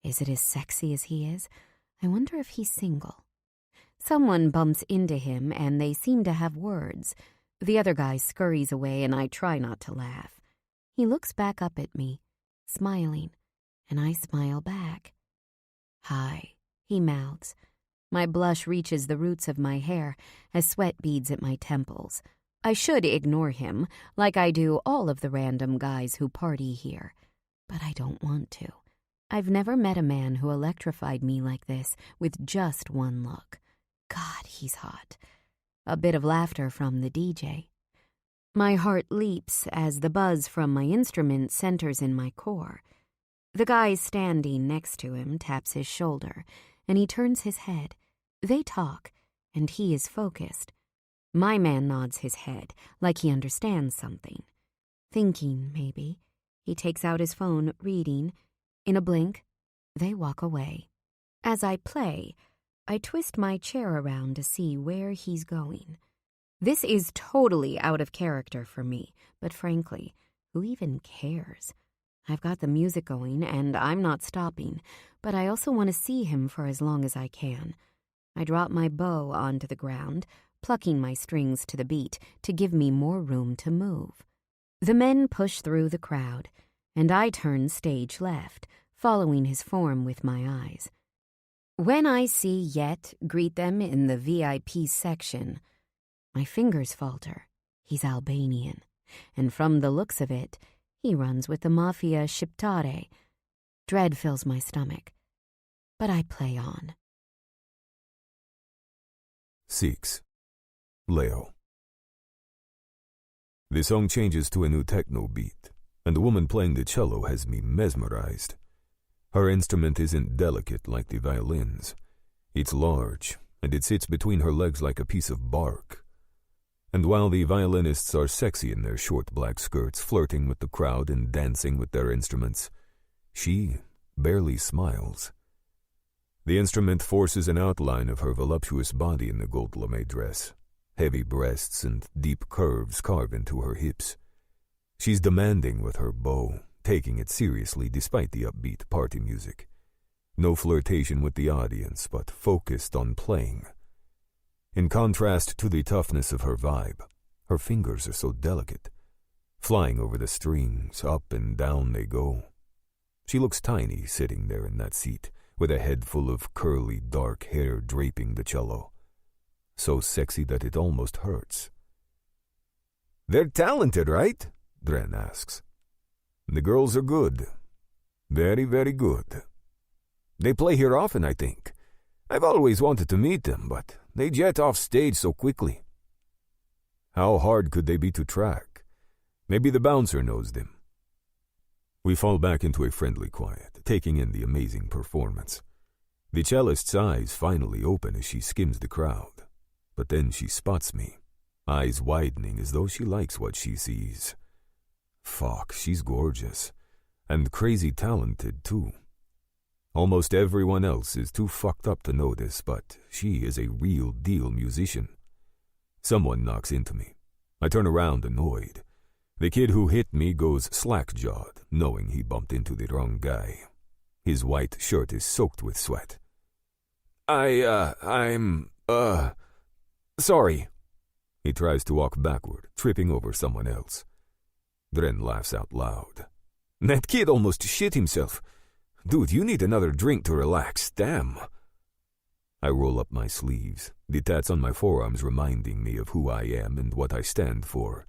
Is it as sexy as he is? I wonder if he's single. Someone bumps into him and they seem to have words. The other guy scurries away and I try not to laugh. He looks back up at me, smiling, and I smile back. Hi, he mouths. My blush reaches the roots of my hair as sweat beads at my temples. I should ignore him, like I do all of the random guys who party here. But I don't want to. I've never met a man who electrified me like this with just one look. God, he's hot. A bit of laughter from the DJ. My heart leaps as the buzz from my instrument centers in my core. The guy standing next to him taps his shoulder, and he turns his head. They talk, and he is focused. My man nods his head, like he understands something. Thinking, maybe. He takes out his phone, reading. In a blink, they walk away. As I play, I twist my chair around to see where he's going. This is totally out of character for me, but frankly, who even cares? I've got the music going, and I'm not stopping, but I also want to see him for as long as I can. I drop my bow onto the ground, plucking my strings to the beat to give me more room to move. The men push through the crowd, and I turn stage left, following his form with my eyes. When I see Yet greet them in the VIP section, my fingers falter. He's Albanian, and from the looks of it, he runs with the Mafia Shqiptare. Dread fills my stomach, but I play on. 6. Leo. The song changes to a new techno beat, and the woman playing the cello has me mesmerized. Her instrument isn't delicate like the violins. It's large, and it sits between her legs like a piece of bark. And while the violinists are sexy in their short black skirts, flirting with the crowd and dancing with their instruments, she barely smiles. The instrument forces an outline of her voluptuous body in the gold lame dress. Heavy breasts and deep curves carve into her hips. She's demanding with her bow, taking it seriously despite the upbeat party music. No flirtation with the audience, but focused on playing. In contrast to the toughness of her vibe, her fingers are so delicate. Flying over the strings, up and down they go. She looks tiny sitting there in that seat, with a head full of curly dark hair draping the cello. So sexy that it almost hurts. "They're talented, right?" Dren asks. "The girls are good. Very, very good. They play here often, I think. I've always wanted to meet them, but they jet off stage so quickly." How hard could they be to track? Maybe the bouncer knows them. We fall back into a friendly quiet, taking in the amazing performance. The cellist's eyes finally open as she skims the crowd, but then she spots me, eyes widening as though she likes what she sees. Fuck, she's gorgeous, and crazy talented too. Almost everyone else is too fucked up to notice, but she is a real deal musician. Someone knocks into me. I turn around annoyed. The kid who hit me goes slack-jawed, knowing he bumped into the wrong guy. His white shirt is soaked with sweat. I'm sorry." He tries to walk backward, tripping over someone else. Dren laughs out loud. "That kid almost shit himself. Dude, you need another drink to relax, damn." I roll up my sleeves, the tats on my forearms reminding me of who I am and what I stand for.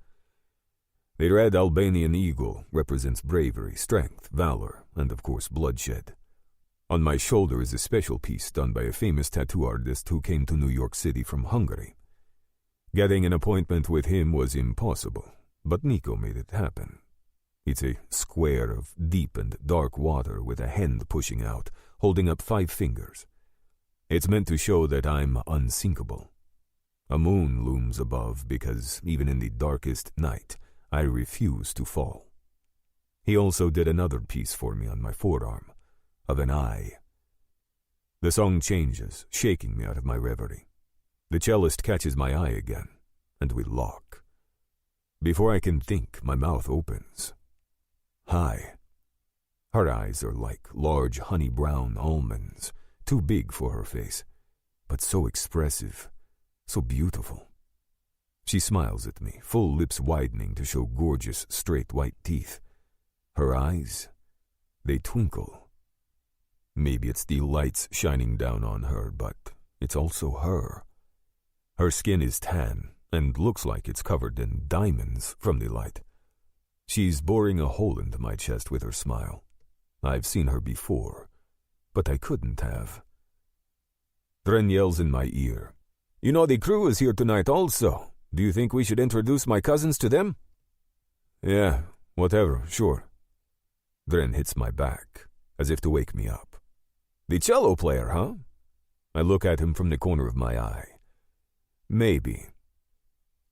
The red Albanian eagle represents bravery, strength, valor, and of course bloodshed. On my shoulder is a special piece done by a famous tattoo artist who came to New York City from Hungary. Getting an appointment with him was impossible, but Nico made it happen. It's a square of deep and dark water with a hand pushing out, holding up 5 fingers. It's meant to show that I'm unsinkable. A moon looms above because even in the darkest night, I refuse to fall. He also did another piece for me on my forearm, of an eye. The song changes, shaking me out of my reverie. The cellist catches my eye again, and we lock. Before I can think, my mouth opens. Hi. Her eyes are like large honey-brown almonds, too big for her face, but so expressive, so beautiful. She smiles at me, full lips widening to show gorgeous, straight white teeth. Her eyes, they twinkle. Maybe it's the lights shining down on her, but it's also her. Her skin is tan and looks like it's covered in diamonds from the light. She's boring a hole into my chest with her smile. I've seen her before, but I couldn't have. Dren yells in my ear. "You know the crew is here tonight also. Do you think we should introduce my cousins to them?" "Yeah, whatever, sure." Dren hits my back, as if to wake me up. "The cello player, huh?" I look at him from the corner of my eye. "Maybe."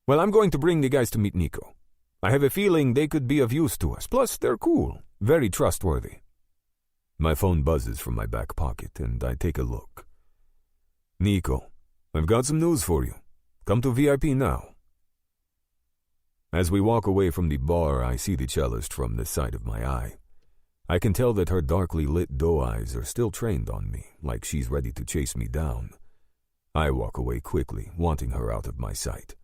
"Well, I'm going to bring the guys to meet Nico. I have a feeling they could be of use to us. Plus, they're cool, very trustworthy." My phone buzzes from my back pocket, and I take a look. "Nico, I've got some news for you. Come to VIP now." As we walk away from the bar, I see the cellist from the side of my eye. I can tell that her darkly lit doe eyes are still trained on me, like she's ready to chase me down. I walk away quickly, wanting her out of my sight.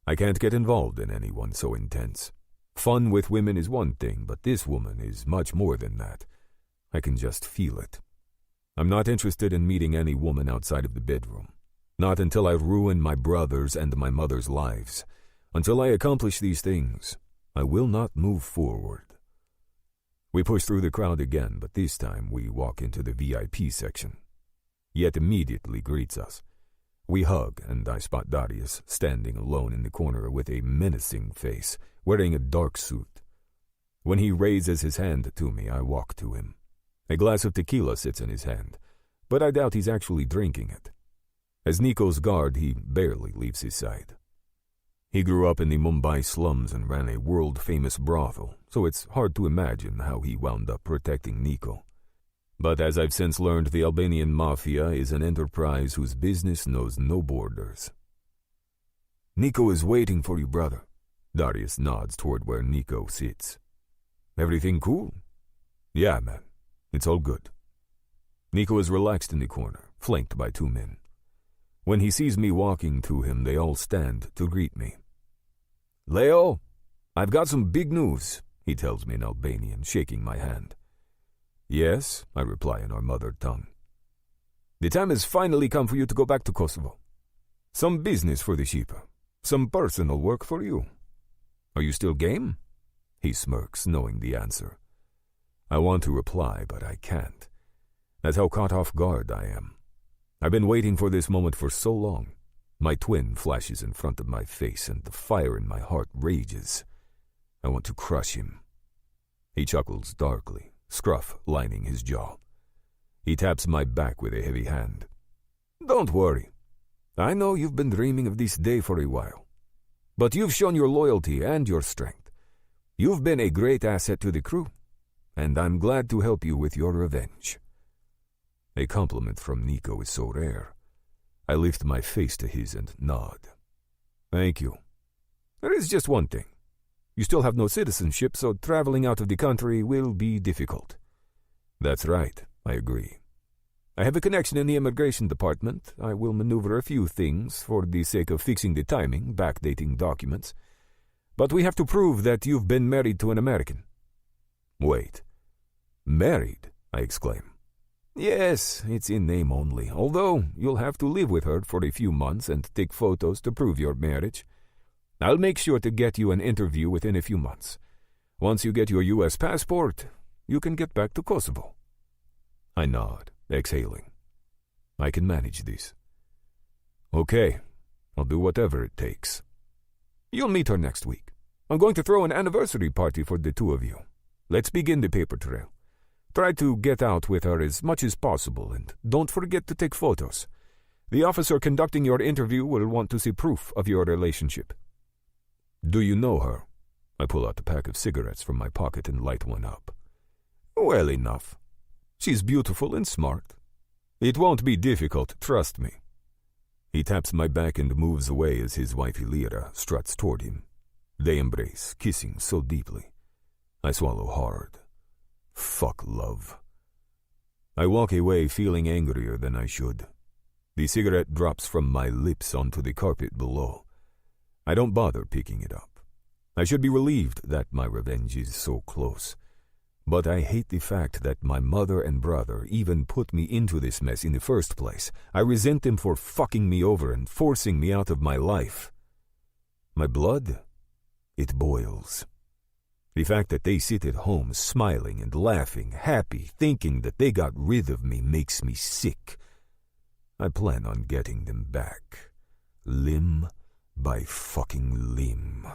I can't get involved in anyone so intense. Fun with women is one thing, but this woman is much more than that. I can just feel it. I'm not interested in meeting any woman outside of the bedroom. Not until I ruin my brother's and my mother's lives. Until I accomplish these things, I will not move forward. We push through the crowd again, but this time we walk into the VIP section. Yet immediately greets us. We hug, and I spot Darius standing alone in the corner with a menacing face, wearing a dark suit. When he raises his hand to me, I walk to him. A glass of tequila sits in his hand, but I doubt he's actually drinking it. As Nico's guard, he barely leaves his side. He grew up in the Mumbai slums and ran a world-famous brothel, so it's hard to imagine how he wound up protecting Nico. But as I've since learned, the Albanian Mafia is an enterprise whose business knows no borders. "Nico is waiting for you, brother." Darius nods toward where Nico sits. "Everything cool?" "Yeah, man. It's all good." Nico is relaxed in the corner, flanked by two men. When he sees me walking to him, they all stand to greet me. "Leo, I've got some big news," he tells me in Albanian, shaking my hand. "Yes," I reply in our mother tongue. "The time has finally come for you to go back to Kosovo. Some business for the Shipper, some personal work for you. Are you still game?" He smirks, knowing the answer. I want to reply, but I can't. That's how caught off guard I am. I've been waiting for this moment for so long. My twin flashes in front of my face, and the fire in my heart rages. I want to crush him. He chuckles darkly, scruff lining his jaw. He taps my back with a heavy hand. "Don't worry. I know you've been dreaming of this day for a while. But you've shown your loyalty and your strength. You've been a great asset to the crew, and I'm glad to help you with your revenge." A compliment from Nico is so rare. I lift my face to his and nod. "Thank you. There is just one thing. You still have no citizenship, so traveling out of the country will be difficult." "That's right," I agree. "I have a connection in the immigration department. I will maneuver a few things for the sake of fixing the timing, backdating documents. But we have to prove that you've been married to an American." "Wait. Married?" I exclaim. "Yes, it's in name only, although you'll have to live with her for a few months and take photos to prove your marriage. I'll make sure to get you an interview within a few months. Once you get your U.S. passport, you can get back to Kosovo." I nod, exhaling. I can manage this. "Okay, I'll do whatever it takes." "You'll meet her next week. I'm going to throw an anniversary party for the two of you. Let's begin the paper trail. Try to get out with her as much as possible, and don't forget to take photos. The officer conducting your interview will want to see proof of your relationship." "Do you know her?" I pull out a pack of cigarettes from my pocket and light one up. "Well enough. She's beautiful and smart. It won't be difficult, trust me." He taps my back and moves away as his wife Ilira struts toward him. They embrace, kissing so deeply. I swallow hard. Fuck love. I walk away feeling angrier than I should. The cigarette drops from my lips onto the carpet below. I don't bother picking it up. I should be relieved that my revenge is so close. But I hate the fact that my mother and brother even put me into this mess in the first place. I resent them for fucking me over and forcing me out of my life. My blood, it boils. The fact that they sit at home smiling and laughing, happy, thinking that they got rid of me makes me sick. I plan on getting them back. Limb by fucking limb.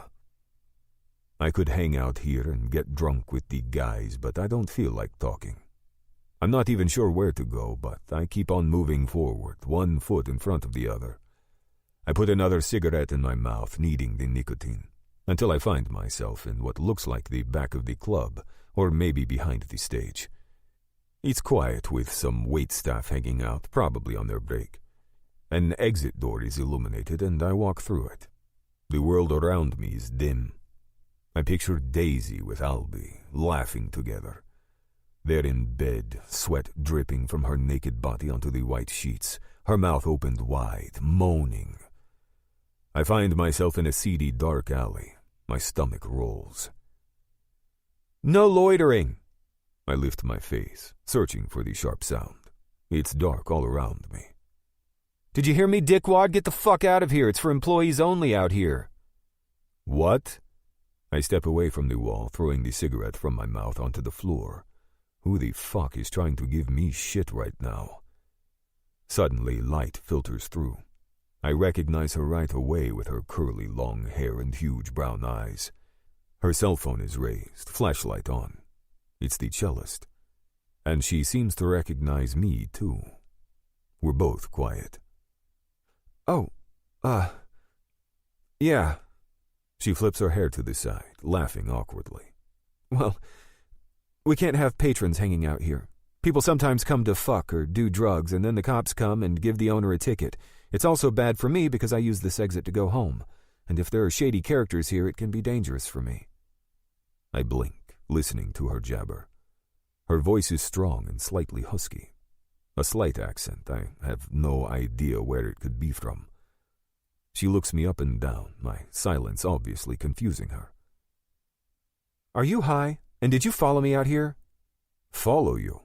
I could hang out here and get drunk with the guys, but I don't feel like talking. I'm not even sure where to go, but I keep on moving forward, one foot in front of the other. I put another cigarette in my mouth, needing the nicotine, until I find myself in what looks like the back of the club, or maybe behind the stage. It's quiet with some waitstaff hanging out, probably on their break. An exit door is illuminated, and I walk through it. The world around me is dim. I picture Daisy with Albie, laughing together. There in bed, sweat dripping from her naked body onto the white sheets, her mouth opened wide, moaning. I find myself in a seedy, dark alley. My stomach rolls. No loitering! I lift my face, searching for the sharp sound. It's dark all around me. Did you hear me, dickwad? Get the fuck out of here. It's for employees only out here. What? I step away from the wall, throwing the cigarette from my mouth onto the floor. Who the fuck is trying to give me shit right now? Suddenly, light filters through. I recognize her right away with her curly, long hair and huge brown eyes. Her cell phone is raised, flashlight on. It's the cellist. And she seems to recognize me, too. We're both quiet. Oh, yeah. She flips her hair to the side, laughing awkwardly. Well, we can't have patrons hanging out here. People sometimes come to fuck or do drugs, and then the cops come and give the owner a ticket. It's also bad for me because I use this exit to go home, and if there are shady characters here, it can be dangerous for me. I blink, listening to her jabber. Her voice is strong and slightly husky. A slight accent, I have no idea where it could be from. She looks me up and down, my silence obviously confusing her. Are you high? And did you follow me out here? Follow you?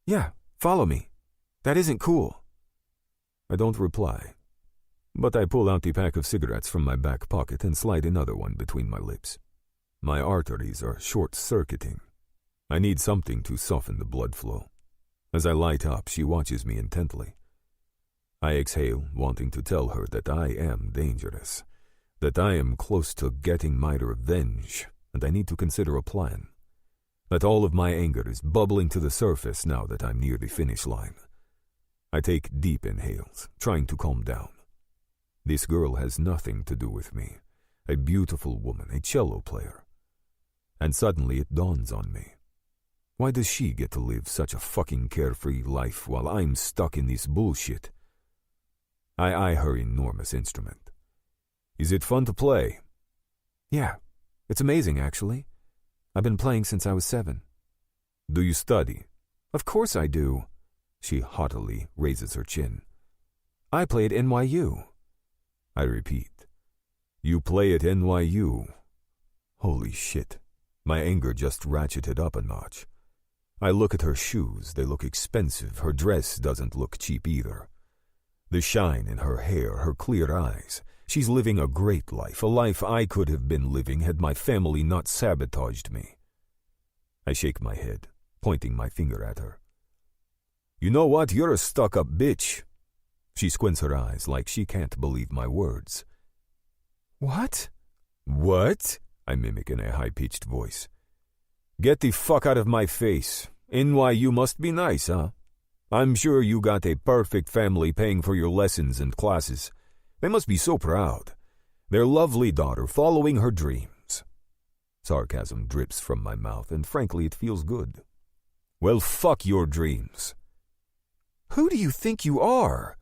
Yeah, follow me. That isn't cool. I don't reply, but I pull out the pack of cigarettes from my back pocket and slide another one between my lips. My arteries are short-circuiting. I need something to soften the blood flow. As I light up, she watches me intently. I exhale, wanting to tell her that I am dangerous, that I am close to getting my revenge, and I need to consider a plan. That all of my anger is bubbling to the surface now that I'm near the finish line. I take deep inhales, trying to calm down. This girl has nothing to do with me. A beautiful woman, a cello player. And suddenly it dawns on me. Why does she get to live such a fucking carefree life while I'm stuck in this bullshit? I eye her enormous instrument. Is it fun to play? Yeah, it's amazing, actually. I've been playing since I was 7. Do you study? Of course I do. She haughtily raises her chin. I play at NYU. I repeat. You play at NYU? Holy shit. My anger just ratcheted up a notch. I look at her shoes. They look expensive. Her dress doesn't look cheap either. The shine in her hair, her clear eyes. She's living a great life, a life I could have been living had my family not sabotaged me. I shake my head, pointing my finger at her. You know what? You're a stuck-up bitch. She squints her eyes like she can't believe my words. What? What? I mimic in a high-pitched voice. Get the fuck out of my face. NYU must be nice, huh? I'm sure you got a perfect family paying for your lessons and classes. They must be so proud. Their lovely daughter following her dreams. Sarcasm drips from my mouth, and frankly, it feels good. Well, fuck your dreams. Who do you think you are?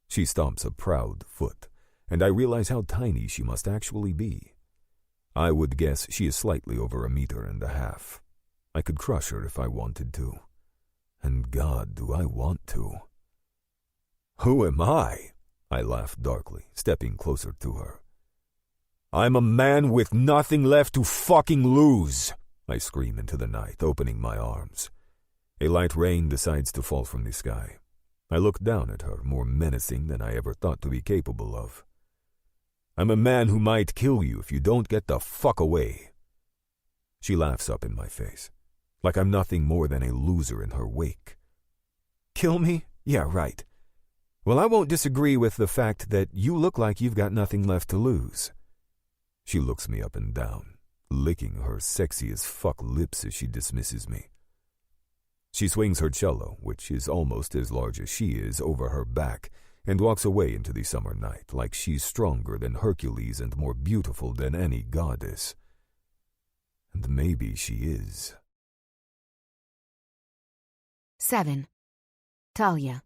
She stomps a proud foot, and I realize how tiny she must actually be. I would guess she is slightly over 1.5 meters. I could crush her if I wanted to. And God, do I want to. Who am I? I laugh darkly, stepping closer to her. I'm a man with nothing left to fucking lose, I scream into the night, opening my arms. A light rain decides to fall from the sky. I look down at her, more menacing than I ever thought to be capable of. I'm a man who might kill you if you don't get the fuck away. She laughs up in my face, like I'm nothing more than a loser in her wake. Kill me? Yeah, right. Well, I won't disagree with the fact that you look like you've got nothing left to lose. She looks me up and down, licking her sexy as fuck lips as she dismisses me. She swings her cello, which is almost as large as she is, over her back, and walks away into the summer night like she's stronger than Hercules and more beautiful than any goddess. And maybe she is. 7. Talia.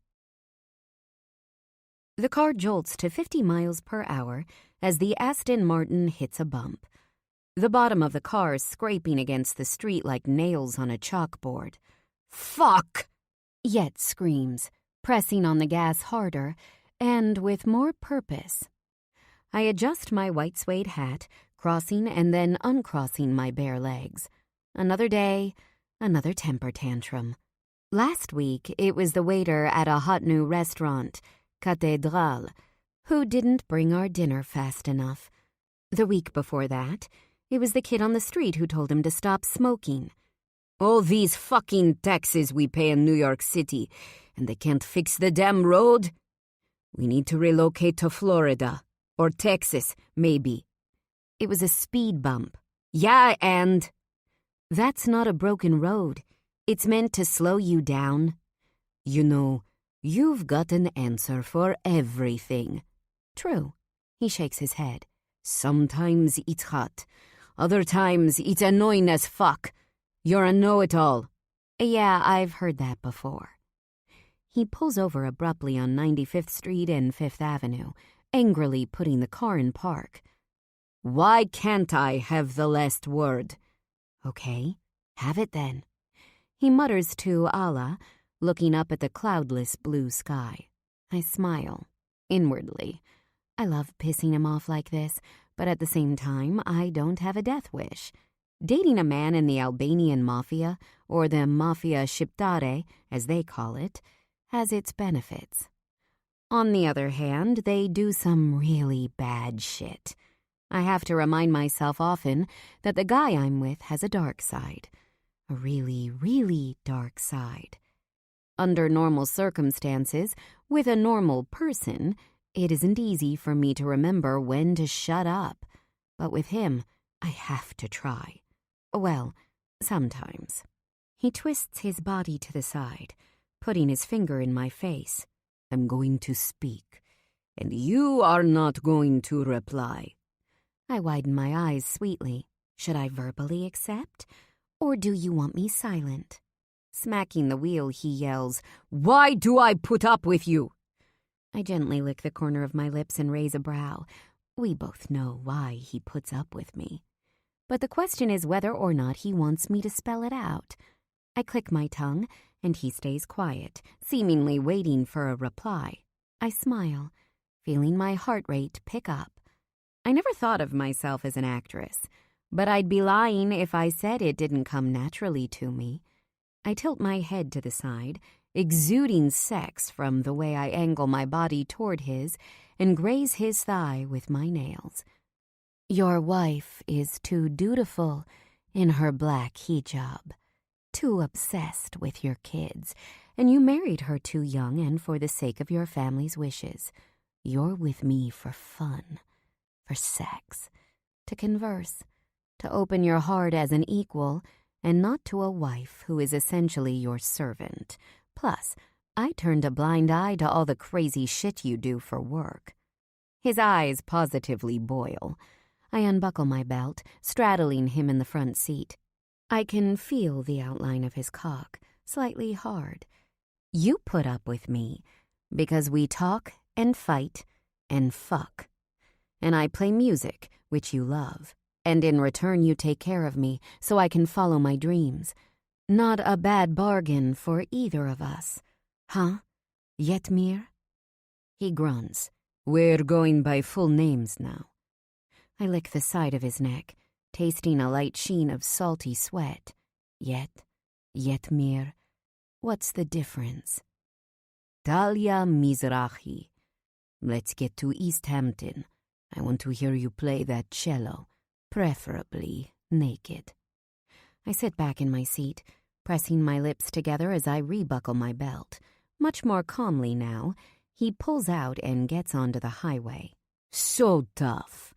The car jolts to 50 miles per hour as the Aston Martin hits a bump. The bottom of the car is scraping against the street like nails on a chalkboard. Fuck! Yet screams, pressing on the gas harder and with more purpose. I adjust my white suede hat, crossing and then uncrossing my bare legs. Another day, another temper tantrum. Last week, it was the waiter at a hot new restaurant, Cathédrale, who didn't bring our dinner fast enough. The week before that, it was the kid on the street who told him to stop smoking. All these fucking taxes we pay in New York City, and they can't fix the damn road? We need to relocate to Florida. Or Texas, maybe. It was a speed bump. Yeah, and... That's not a broken road. It's meant to slow you down. You know, you've got an answer for everything. True. He shakes his head. Sometimes it's hot. Other times it's annoying as fuck. You're a know-it-all. Yeah, I've heard that before. He pulls over abruptly on 95th Street and 5th Avenue, angrily putting the car in park. Why can't I have the last word? Okay, have it then. He mutters to Allah, looking up at the cloudless blue sky. I smile, inwardly. I love pissing him off like this, but at the same time, I don't have a death wish. Dating a man in the Albanian Mafia, or the Mafia Shqiptare, as they call it, has its benefits. On the other hand, they do some really bad shit. I have to remind myself often that the guy I'm with has a dark side. A really, really dark side. Under normal circumstances, with a normal person, it isn't easy for me to remember when to shut up. But with him, I have to try. Well, sometimes. He twists his body to the side, putting his finger in my face. I'm going to speak, and you are not going to reply. I widen my eyes sweetly. Should I verbally accept? Or do you want me silent? Smacking the wheel, he yells, Why do I put up with you? I gently lick the corner of my lips and raise a brow. We both know why he puts up with me. But the question is whether or not he wants me to spell it out. I click my tongue, and he stays quiet, seemingly waiting for a reply. I smile, feeling my heart rate pick up. I never thought of myself as an actress, but I'd be lying if I said it didn't come naturally to me. I tilt my head to the side, exuding sex from the way I angle my body toward his and graze his thigh with my nails. Your wife is too dutiful in her black hijab, too obsessed with your kids, and you married her too young and for the sake of your family's wishes. You're with me for fun, for sex, to converse, to open your heart as an equal, and not to a wife who is essentially your servant. Plus, I turned a blind eye to all the crazy shit you do for work. His eyes positively boil. I unbuckle my belt, straddling him in the front seat. I can feel the outline of his cock, slightly hard. You put up with me because we talk and fight and fuck. And I play music, which you love. And in return you take care of me so I can follow my dreams. Not a bad bargain for either of us. Huh? Yetmir? He grunts. We're going by full names now. I lick the side of his neck, tasting a light sheen of salty sweat. Yetmir. What's the difference? Talia Mizrahi. Let's get to East Hampton. I want to hear you play that cello, preferably naked. I sit back in my seat, pressing my lips together as I rebuckle my belt. Much more calmly now, he pulls out and gets onto the highway. So tough.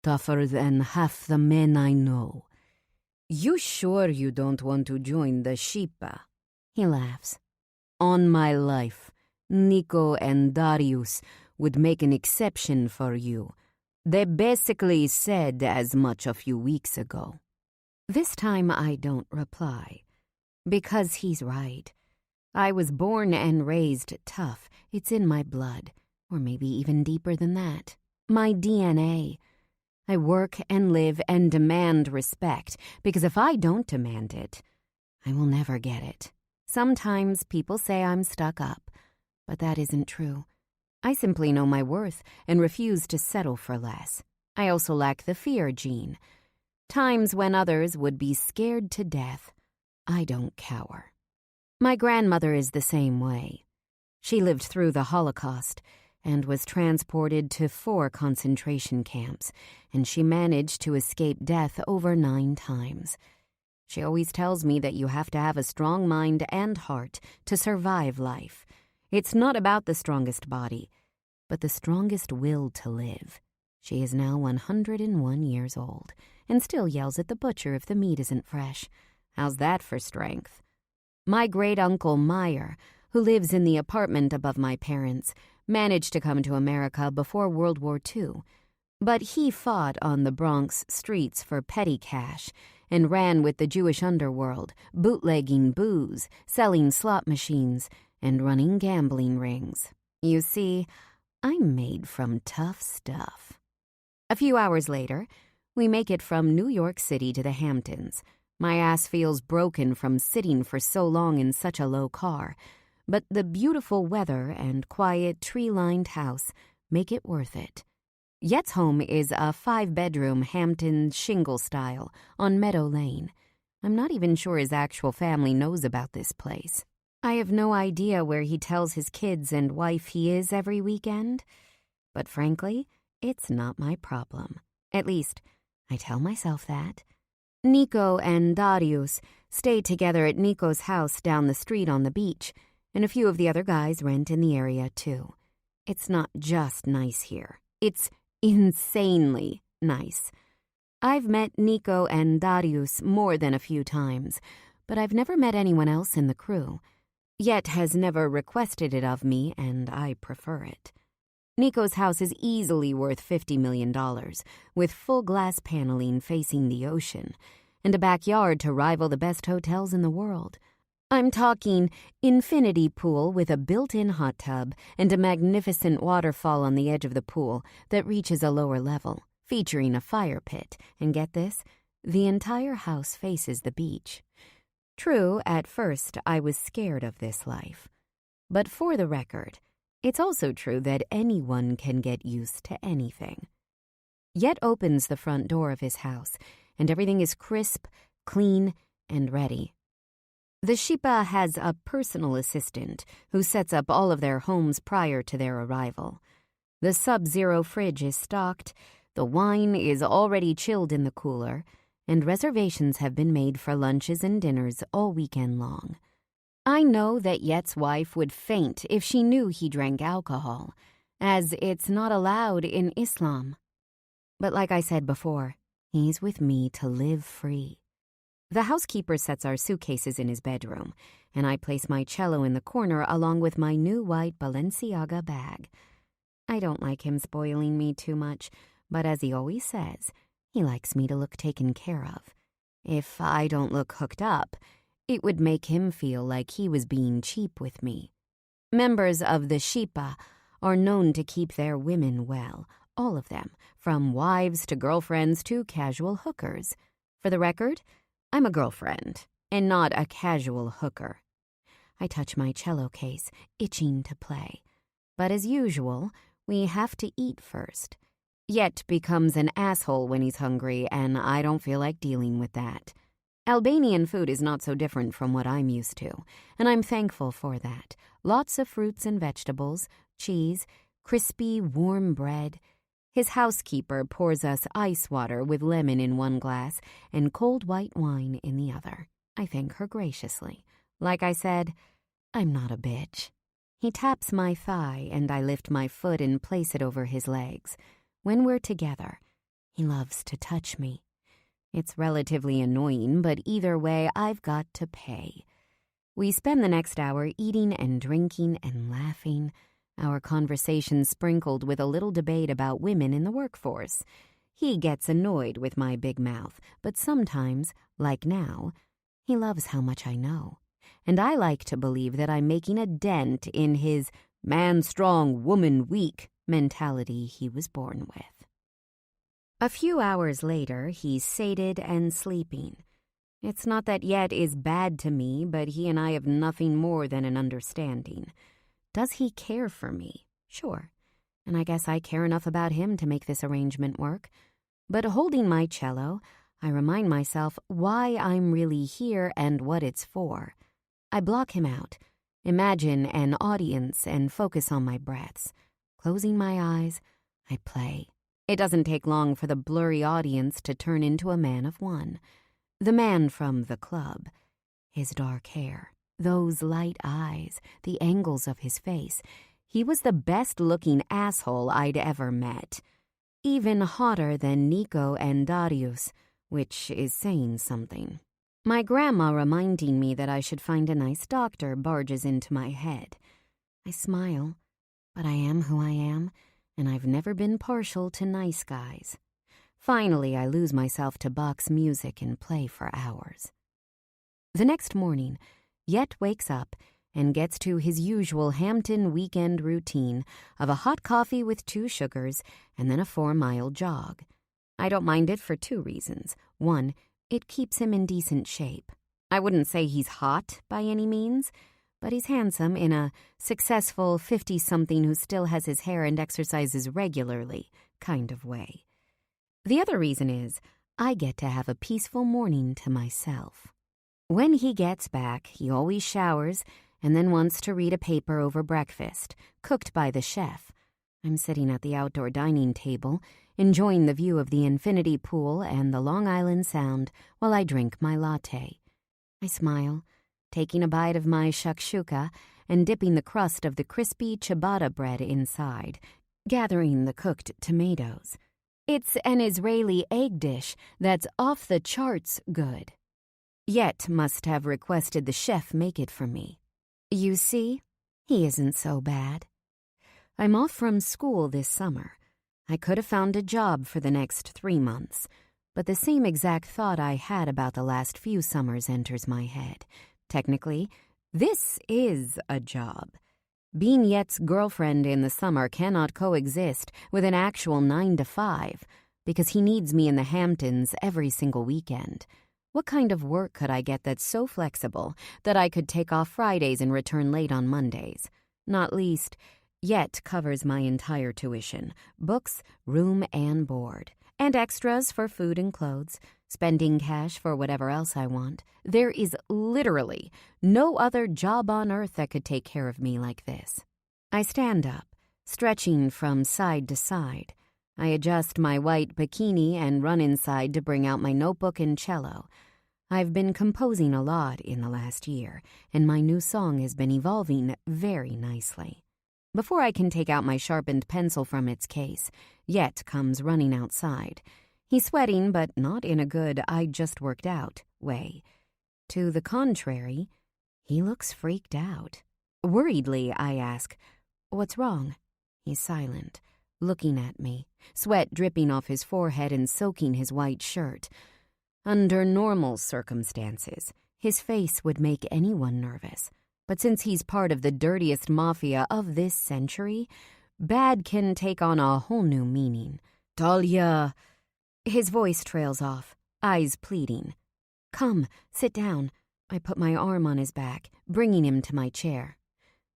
Tougher than half the men I know. You sure you don't want to join the Shqipa? He laughs. On my life, Nico and Darius would make an exception for you. They basically said as much a few weeks ago. This time I don't reply. Because he's right. I was born and raised tough. It's in my blood. Or maybe even deeper than that. My DNA. I work and live and demand respect, because if I don't demand it, I will never get it. Sometimes people say I'm stuck up, but that isn't true. I simply know my worth and refuse to settle for less. I also lack the fear gene. Times when others would be scared to death, I don't cower. My grandmother is the same way. She lived through the Holocaust and was transported to 4 concentration camps, and she managed to escape death over 9 times. She always tells me that you have to have a strong mind and heart to survive life. It's not about the strongest body, but the strongest will to live. She is now 101 years old and still yells at the butcher if the meat isn't fresh. How's that for strength? My great-uncle Meyer, who lives in the apartment above my parents', managed to come to America before World War II. But he fought on the Bronx streets for petty cash and ran with the Jewish underworld, bootlegging booze, selling slot machines, and running gambling rings. You see, I'm made from tough stuff. A few hours later, we make it from New York City to the Hamptons. My ass feels broken from sitting for so long in such a low car, but the beautiful weather and quiet tree-lined house make it worth it. Yet's home is a 5-bedroom Hampton shingle style on Meadow Lane. I'm not even sure his actual family knows about this place. I have no idea where he tells his kids and wife he is every weekend, but frankly, it's not my problem. At least, I tell myself that. Nico and Darius stay together at Nico's house down the street on the beach, and a few of the other guys rent in the area too. It's not just nice here. It's insanely nice. I've met Nico and Darius more than a few times, but I've never met anyone else in the crew. Yet has never requested it of me, and I prefer it. Nico's house is easily worth $50 million, with full glass paneling facing the ocean, and a backyard to rival the best hotels in the world. I'm talking infinity pool with a built-in hot tub and a magnificent waterfall on the edge of the pool that reaches a lower level, featuring a fire pit, and get this, the entire house faces the beach. True, at first I was scared of this life. But for the record, it's also true that anyone can get used to anything. Yet opens the front door of his house, and everything is crisp, clean, and ready. The Shippa has a personal assistant who sets up all of their homes prior to their arrival. The Sub-Zero fridge is stocked, the wine is already chilled in the cooler, and reservations have been made for lunches and dinners all weekend long. I know that Yet's wife would faint if she knew he drank alcohol, as it's not allowed in Islam. But like I said before, he's with me to live free. The housekeeper sets our suitcases in his bedroom, and I place my cello in the corner along with my new white Balenciaga bag. I don't like him spoiling me too much, but as he always says, he likes me to look taken care of. If I don't look hooked up, it would make him feel like he was being cheap with me. Members of the Shippa are known to keep their women well, all of them, from wives to girlfriends to casual hookers. For the record, I'm a girlfriend, and not a casual hooker. I touch my cello case, itching to play. But as usual, we have to eat first. Yet becomes an asshole when he's hungry, and I don't feel like dealing with that. Albanian food is not so different from what I'm used to, and I'm thankful for that. Lots of fruits and vegetables, cheese, crispy, warm bread. His housekeeper pours us ice water with lemon in one glass and cold white wine in the other. I thank her graciously. Like I said, I'm not a bitch. He taps my thigh, and I lift my foot and place it over his legs. When we're together, he loves to touch me. It's relatively annoying, but either way, I've got to pay. We spend the next hour eating and drinking and laughing, our conversation sprinkled with a little debate about women in the workforce. He gets annoyed with my big mouth, but sometimes, like now, he loves how much I know. And I like to believe that I'm making a dent in his man strong, woman weak mentality he was born with. A few hours later, he's sated and sleeping, It's not that Yet is bad to me, but he and I have nothing more than an understanding. Does he care for me? Sure. And I guess I care enough about him to make this arrangement work. But holding my cello, I remind myself why I'm really here and what it's for. I block him out, imagine an audience, and focus on my breaths. Closing my eyes, I play. It doesn't take long for the blurry audience to turn into a man of one. The man from the club. His dark hair, those light eyes, the angles of his face. He was the best-looking asshole I'd ever met. Even hotter than Nico and Darius, which is saying something. My grandma reminding me that I should find a nice doctor barges into my head. I smile, but I am who I am, and I've never been partial to nice guys. Finally, I lose myself to box music and play for hours. The next morning, Yet wakes up and gets to his usual Hampton weekend routine of a hot coffee with 2 sugars and then a 4-mile jog. I don't mind it for 2 reasons. 1, it keeps him in decent shape. I wouldn't say he's hot by any means, but he's handsome in a successful 50-something who still has his hair and exercises regularly kind of way. The other reason is I get to have a peaceful morning to myself. When he gets back, he always showers and then wants to read a paper over breakfast, cooked by the chef. I'm sitting at the outdoor dining table, enjoying the view of the infinity pool and the Long Island Sound while I drink my latte. I smile, taking a bite of my shakshuka and dipping the crust of the crispy ciabatta bread inside, gathering the cooked tomatoes. It's an Israeli egg dish that's off the charts good. Yet must have requested the chef make it for me. You see, he isn't so bad. I'm off from school this summer. I could have found a job for the next 3 months, but the same exact thought I had about the last few summers enters my head. Technically, this is a job. Being Yet's girlfriend in the summer cannot coexist with an actual 9 to 5 because he needs me in the Hamptons every single weekend. What kind of work could I get that's so flexible that I could take off Fridays and return late on Mondays? Not least, Yet covers my entire tuition, books, room, and board, and extras for food and clothes, spending cash for whatever else I want. There is literally no other job on earth that could take care of me like this. I stand up, stretching from side to side. I adjust my white bikini and run inside to bring out my notebook and cello. I've been composing a lot in the last year, and my new song has been evolving very nicely. Before I can take out my sharpened pencil from its case, Yet comes running outside. He's sweating, but not in a good "I just worked out" way. To the contrary, he looks freaked out. Worriedly, I ask, "What's wrong?" He's silent, looking at me, sweat dripping off his forehead and soaking his white shirt. Under normal circumstances, his face would make anyone nervous. But since he's part of the dirtiest mafia of this century, bad can take on a whole new meaning. "Talia!" His voice trails off, eyes pleading. "Come, sit down." I put my arm on his back, bringing him to my chair.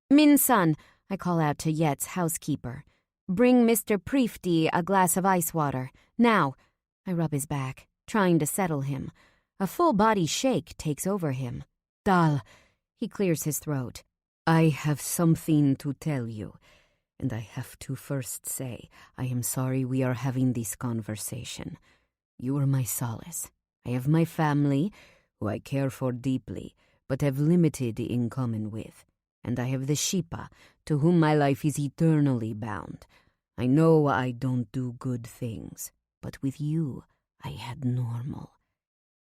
"Min son," I call out to Yet's housekeeper. "Bring Mr. Prifty a glass of ice water. Now." I rub his back, trying to settle him. A full-body shake takes over him. "Tal." He clears his throat. "I have something to tell you, and I have to first say I am sorry we are having this conversation. You are my solace. I have my family, who I care for deeply, but have limited in common with, and I have the Shippa, to whom my life is eternally bound. I know I don't do good things, but with you I had normal.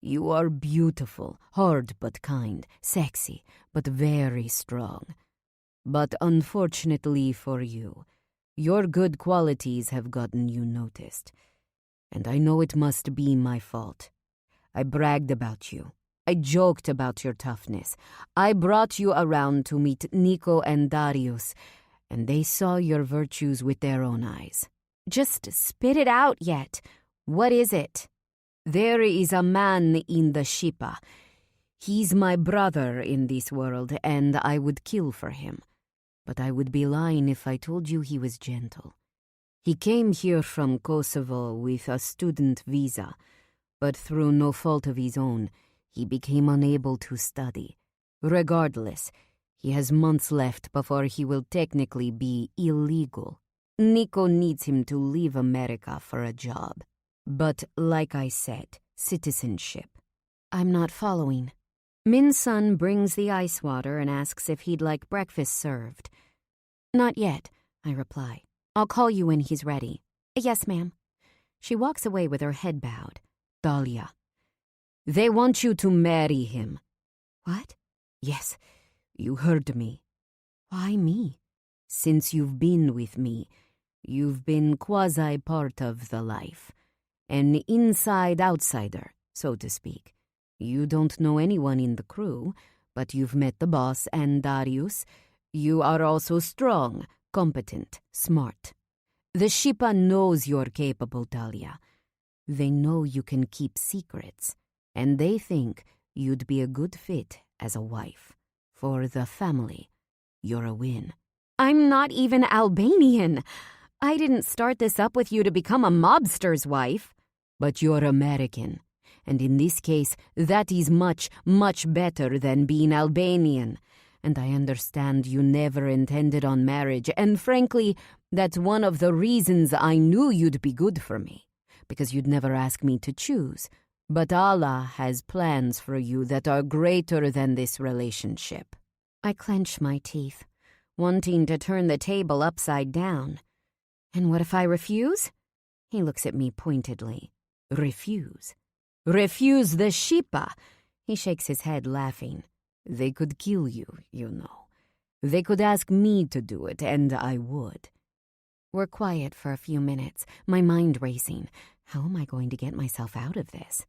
You are beautiful, hard but kind, sexy but very strong. But unfortunately for you, your good qualities have gotten you noticed. And I know it must be my fault. I bragged about you. I joked about your toughness. I brought you around to meet Nico and Darius, and they saw your virtues with their own eyes. Just spit it out, Yet. What is it?" There is a man in the Shippa. He's my brother in this world, and I would kill for him. But I would be lying if I told you he was gentle. He came here from Kosovo with a student visa, but through no fault of his own, he became unable to study. Regardless, he has months left before he will technically be illegal. Nico needs him to leave America for a job. But, like I said, citizenship. I'm not following. Min's son brings the ice water and asks if he'd like breakfast served. Not yet, I reply. I'll call you when he's ready. Yes, ma'am. She walks away with her head bowed. Dahlia. They want you to marry him. What? Yes, you heard me. Why me? Since you've been with me, you've been quasi-part of the life. An inside-outsider, so to speak. You don't know anyone in the crew, but you've met the boss and Darius. You are also strong, competent, smart. The Shippa knows you're capable, Dahlia. They know you can keep secrets, and they think you'd be a good fit as a wife. For the family, you're a win. I'm not even Albanian. I didn't start this up with you to become a mobster's wife. But you're American. And in this case, that is much, much better than being Albanian. And I understand you never intended on marriage, and frankly, that's one of the reasons I knew you'd be good for me, because you'd never ask me to choose. But Allah has plans for you that are greater than this relationship. I clench my teeth, wanting to turn the table upside down. And what if I refuse? He looks at me pointedly. Refuse? Refuse the Shippa? He shakes his head, laughing. They could kill you, you know. They could ask me to do it, and I would. We're quiet for a few minutes, my mind racing. How am I going to get myself out of this?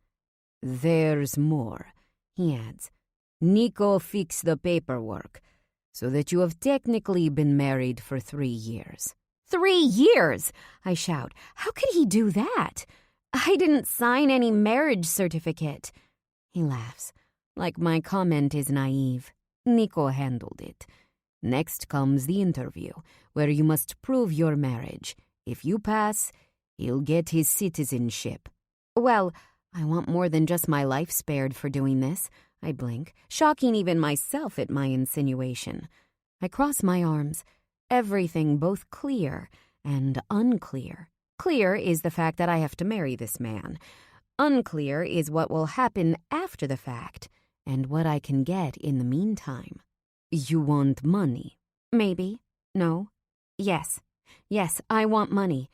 There's more, he adds. Nico fixed the paperwork, so that you have technically been married for 3 years. 3 years? I shout. How could he do that? I didn't sign any marriage certificate. He laughs, like my comment is naive. Nico handled it. Next comes the interview, where you must prove your marriage. If you pass, he'll get his citizenship. Well, I want more than just my life spared for doing this. I blink, shocking even myself at my insinuation. I cross my arms, everything both clear and unclear. Clear is the fact that I have to marry this man. Unclear is what will happen after the fact, and what I can get in the meantime. You want money? Maybe. No. Yes. Yes, I want money.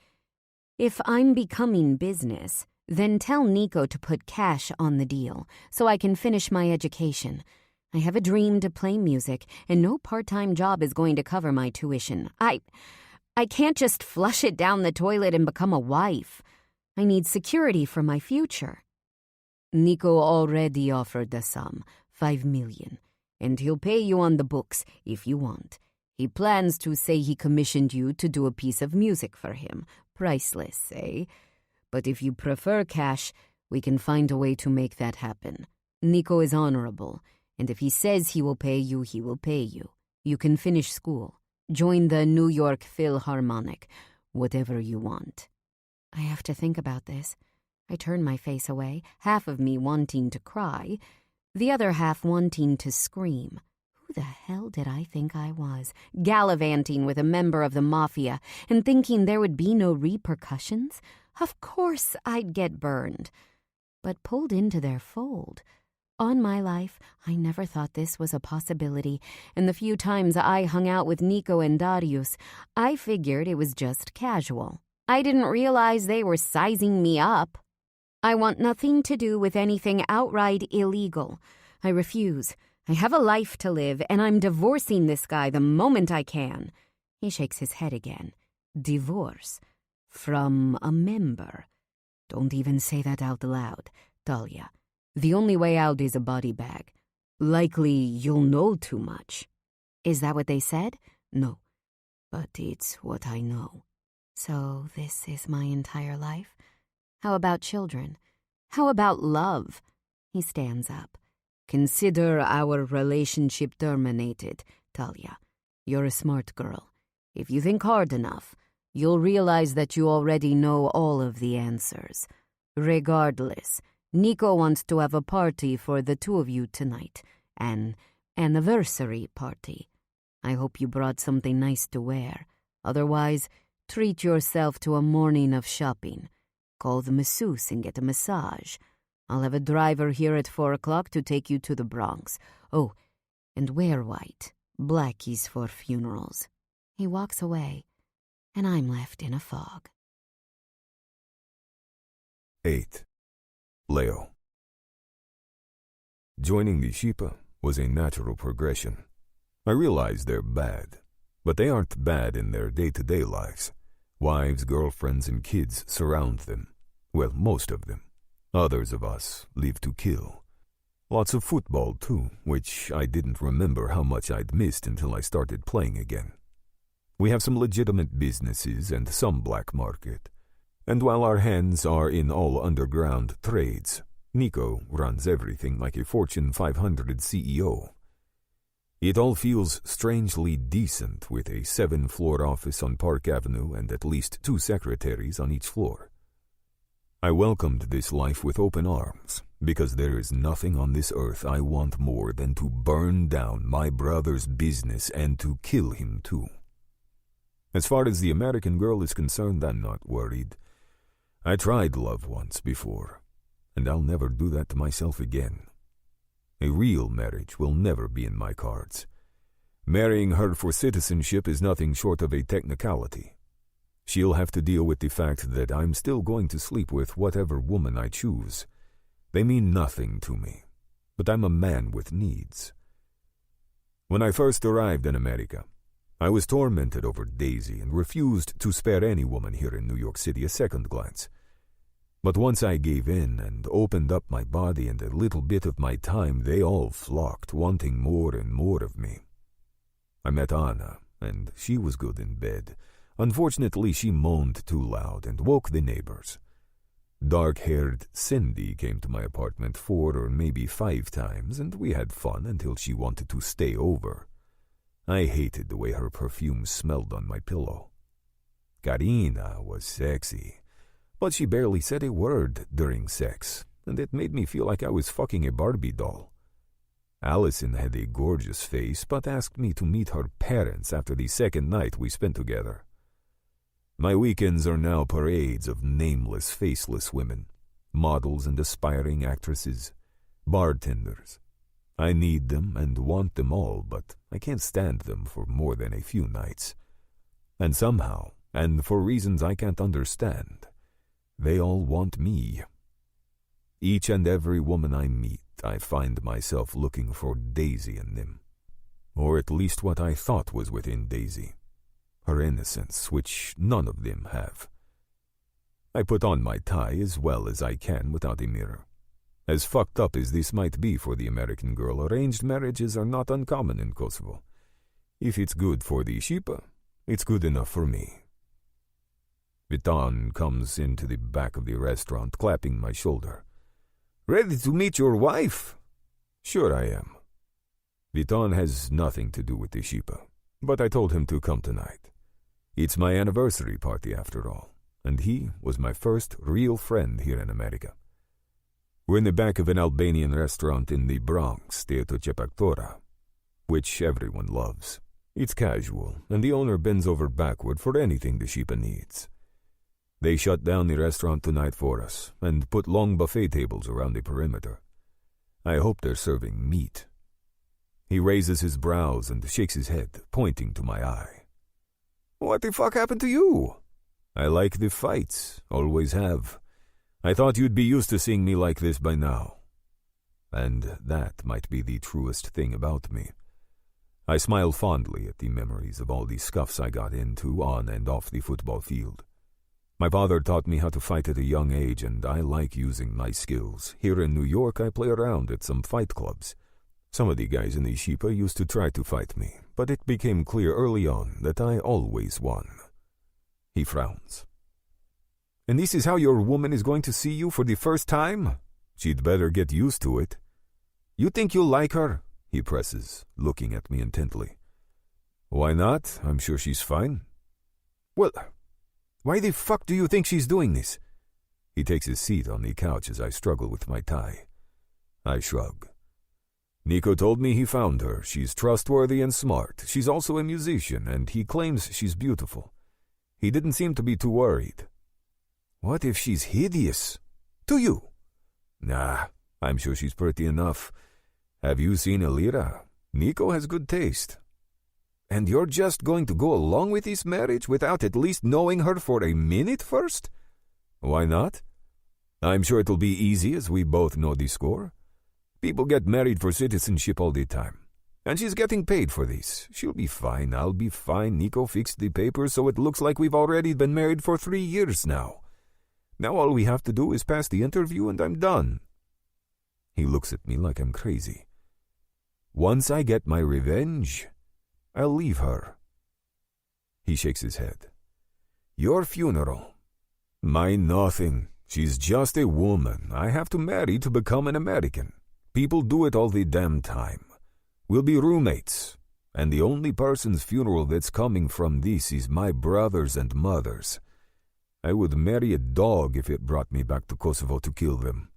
If I'm becoming business, then tell Nico to put cash on the deal, so I can finish my education. I have a dream to play music, and no part-time job is going to cover my tuition. I can't just flush it down the toilet and become a wife. I need security for my future. Nico already offered the sum, 5 million, and he'll pay you on the books if you want. He plans to say he commissioned you to do a piece of music for him. Priceless, eh? But if you prefer cash, we can find a way to make that happen. Nico is honorable, and if he says he will pay you, he will pay you. You can finish school. Join the New York Philharmonic, whatever you want. I have to think about this. I turn my face away, half of me wanting to cry, the other half wanting to scream. Who the hell did I think I was, gallivanting with a member of the Mafia and thinking there would be no repercussions? Of course I'd get burned. But pulled into their fold. On my life, I never thought this was a possibility, and the few times I hung out with Nico and Darius, I figured it was just casual. I didn't realize they were sizing me up. I want nothing to do with anything outright illegal. I refuse. I have a life to live, and I'm divorcing this guy the moment I can. He shakes his head again. Divorce? From a member? Don't even say that out loud, Dahlia. The only way out is a body bag. Likely you'll know too much. Is that what they said? No, but it's what I know. So this is my entire life? How about children? How about love? He stands up. Consider our relationship terminated, Talia. You're a smart girl. If you think hard enough, you'll realize that you already know all of the answers. Regardless, Nico wants to have a party for the two of you tonight. An anniversary party. I hope you brought something nice to wear. Otherwise, treat yourself to a morning of shopping. Call the masseuse and get a massage. I'll have a driver here at 4 o'clock to take you to the Bronx. Oh, and wear white. Black is for funerals. He walks away, and I'm left in a fog. 8. Leo. Joining the Shipa was a natural progression. I realize they're bad, but they aren't bad in their day-to-day lives. Wives, girlfriends, and kids surround them. Well, most of them. Others of us live to kill. Lots of football, too, which I didn't remember how much I'd missed until I started playing again. We have some legitimate businesses and some black market. And while our hands are in all underground trades, Nico runs everything like a Fortune 500 CEO. It all feels strangely decent with a 7-floor office on Park Avenue and at least 2 secretaries on each floor. I welcomed this life with open arms, because there is nothing on this earth I want more than to burn down my brother's business and to kill him too. As far as the American girl is concerned, I'm not worried. I tried love once before, and I'll never do that to myself again. A real marriage will never be in my cards. Marrying her for citizenship is nothing short of a technicality. She'll have to deal with the fact that I'm still going to sleep with whatever woman I choose. They mean nothing to me, but I'm a man with needs. When I first arrived in America, I was tormented over Daisy and refused to spare any woman here in New York City a second glance. But once I gave in and opened up my body and a little bit of my time, they all flocked, wanting more and more of me. I met Anna, and she was good in bed. Unfortunately, she moaned too loud and woke the neighbors. Dark-haired Cindy came to my apartment 4 or maybe 5 times, and we had fun until she wanted to stay over. I hated the way her perfume smelled on my pillow. Karina was sexy, but she barely said a word during sex, and it made me feel like I was fucking a Barbie doll. Allison had a gorgeous face, but asked me to meet her parents after the second night we spent together. My weekends are now parades of nameless, faceless women, models and aspiring actresses, bartenders. I need them and want them all, but I can't stand them for more than a few nights. And somehow, and for reasons I can't understand, they all want me. Each and every woman I meet, I find myself looking for Daisy in them. Or at least what I thought was within Daisy. Her innocence, which none of them have. I put on my tie as well as I can without a mirror. As fucked up as this might be for the American girl, arranged marriages are not uncommon in Kosovo. If it's good for the Shipa, it's good enough for me. Vitan comes into the back of the restaurant, clapping my shoulder. "Ready to meet your wife?" "Sure I am." Vitan has nothing to do with the Shipa, but I told him to come tonight. It's my anniversary party after all, and he was my first real friend here in America. We're in the back of an Albanian restaurant in the Bronx, Teatro Cepaktora, which everyone loves. It's casual, and the owner bends over backward for anything the Shipa needs. They shut down the restaurant tonight for us, and put long buffet tables around the perimeter. I hope they're serving meat. He raises his brows and shakes his head, pointing to my eye. "What the fuck happened to you?" "I like the fights, always have. I thought you'd be used to seeing me like this by now." And that might be the truest thing about me. I smile fondly at the memories of all the scuffs I got into on and off the football field. My father taught me how to fight at a young age, and I like using my skills. Here in New York, I play around at some fight clubs. Some of the guys in the Shipa used to try to fight me, but it became clear early on that I always won. He frowns. And this is how your woman is going to see you for the first time? She'd better get used to it. You think you'll like her? He presses, looking at me intently. Why not? I'm sure she's fine. Well, why the fuck do you think she's doing this? He takes his seat on the couch as I struggle with my tie. I shrug. Nico told me he found her. She's trustworthy and smart. She's also a musician, and he claims she's beautiful. He didn't seem to be too worried. What if she's hideous? To you? Nah, I'm sure she's pretty enough. Have you seen Elira? Nico has good taste. And you're just going to go along with this marriage without at least knowing her for a minute first? Why not? I'm sure it'll be easy as we both know the score. People get married for citizenship all the time. And she's getting paid for this. She'll be fine, I'll be fine. Nico fixed the papers so it looks like we've already been married for 3 years now. Now all we have to do is pass the interview and I'm done. He looks at me like I'm crazy. Once I get my revenge, I'll leave her. He shakes his head. Your funeral. Mine nothing. She's just a woman. I have to marry to become an American. People do it all the damn time. We'll be roommates. And the only person's funeral that's coming from this is my brother's and mother's. I would marry a dog if it brought me back to Kosovo to kill them.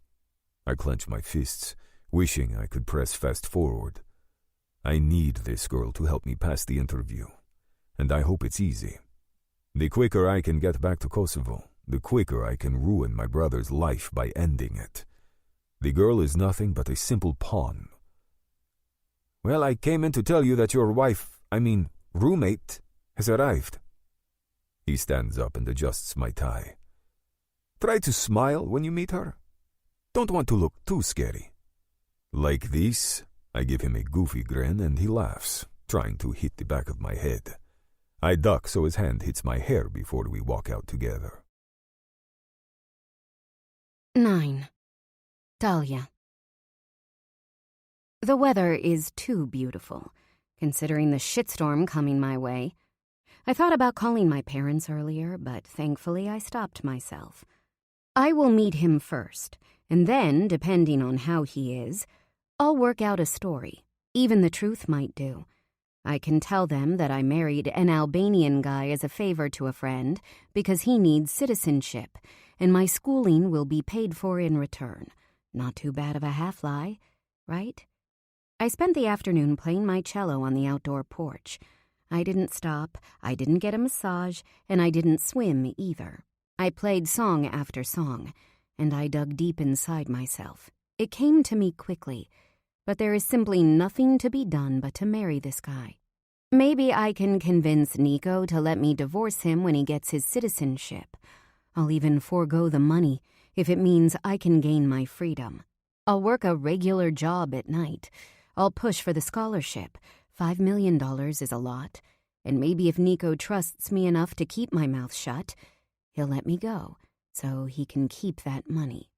I clench my fists, wishing I could press fast forward. I need this girl to help me pass the interview, and I hope it's easy. The quicker I can get back to Kosovo, the quicker I can ruin my brother's life by ending it. The girl is nothing but a simple pawn. Well, I came in to tell you that your roommate, has arrived. He stands up and adjusts my tie. Try to smile when you meet her. Don't want to look too scary. Like this? I give him a goofy grin and he laughs, trying to hit the back of my head. I duck so his hand hits my hair before we walk out together. 9. Talia. The weather is too beautiful, considering the shitstorm coming my way. I thought about calling my parents earlier, but thankfully I stopped myself. I will meet him first, and then, depending on how he is, I'll work out a story. Even the truth might do. I can tell them that I married an Albanian guy as a favor to a friend because he needs citizenship, and my schooling will be paid for in return. Not too bad of a half-lie, right? I spent the afternoon playing my cello on the outdoor porch. I didn't stop, I didn't get a massage, and I didn't swim either. I played song after song, and I dug deep inside myself. It came to me quickly, but there is simply nothing to be done but to marry this guy. Maybe I can convince Nico to let me divorce him when he gets his citizenship. I'll even forego the money if it means I can gain my freedom. I'll work a regular job at night. I'll push for the scholarship. $5 million is a lot. And maybe if Nico trusts me enough to keep my mouth shut, he'll let me go so he can keep that money.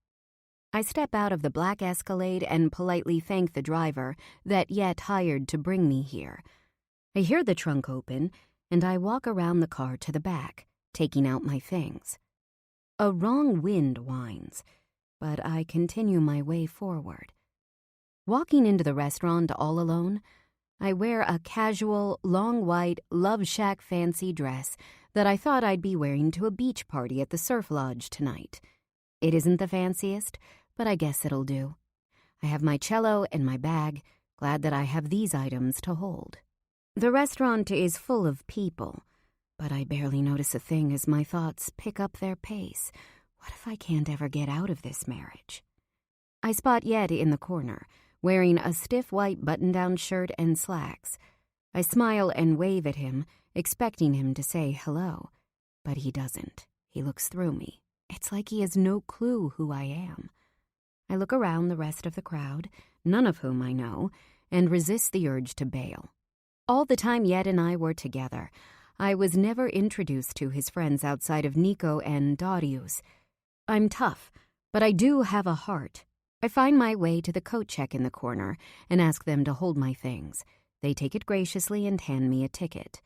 I step out of the black Escalade and politely thank the driver that yet hired to bring me here. I hear the trunk open, and I walk around the car to the back, taking out my things. A wrong wind whines, but I continue my way forward. Walking into the restaurant all alone, I wear a casual, long white Love Shack fancy dress that I thought I'd be wearing to a beach party at the Surf Lodge tonight. It isn't the fanciest, but I guess it'll do. I have my cello and my bag, glad that I have these items to hold. The restaurant is full of people, but I barely notice a thing as my thoughts pick up their pace. What if I can't ever get out of this marriage? I spot Yed in the corner, wearing a stiff white button-down shirt and slacks. I smile and wave at him, expecting him to say hello. But he doesn't. He looks through me. It's like he has no clue who I am. I look around the rest of the crowd, none of whom I know, and resist the urge to bail. All the time Yed and I were together, I was never introduced to his friends outside of Nico and Darius. I'm tough, but I do have a heart. I find my way to the coat check in the corner and ask them to hold my things. They take it graciously and hand me a ticket.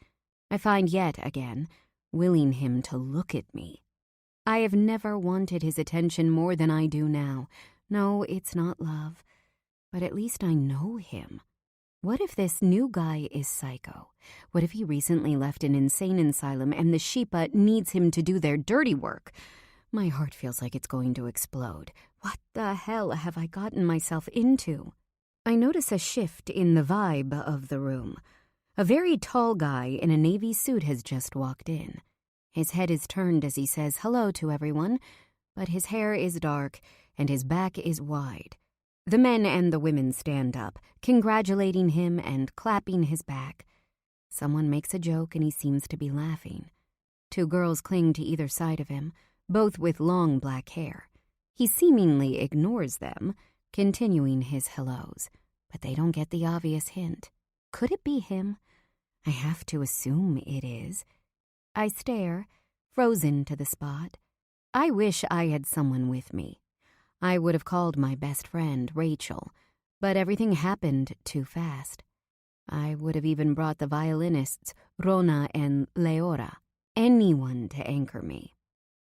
I find Yed again, willing him to look at me. I have never wanted his attention more than I do now. No, it's not love. But at least I know him. What if this new guy is psycho? What if he recently left an insane asylum and the Sheepa needs him to do their dirty work? My heart feels like it's going to explode. What the hell have I gotten myself into? I notice a shift in the vibe of the room. A very tall guy in a navy suit has just walked in. His head is turned as he says hello to everyone, but his hair is dark and his back is wide. The men and the women stand up, congratulating him and clapping his back. Someone makes a joke and he seems to be laughing. 2 girls cling to either side of him, both with long black hair. He seemingly ignores them, continuing his hellos, but they don't get the obvious hint. Could it be him? I have to assume it is. I stare, frozen to the spot. I wish I had someone with me. I would have called my best friend, Rachel, but everything happened too fast. I would have even brought the violinists, Rona and Leora, anyone to anchor me.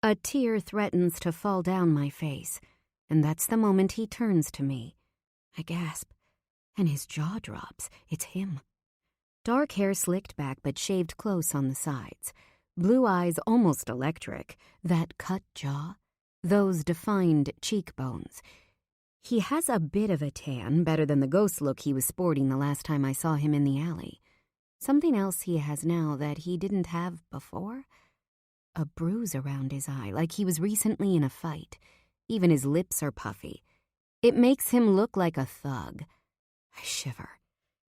A tear threatens to fall down my face, and that's the moment he turns to me. I gasp, and his jaw drops. It's him. Dark hair slicked back but shaved close on the sides. Blue eyes almost electric. That cut jaw. Those defined cheekbones. He has a bit of a tan, better than the ghost look he was sporting the last time I saw him in the alley. Something else he has now that he didn't have before? A bruise around his eye, like he was recently in a fight. Even his lips are puffy. It makes him look like a thug. I shiver.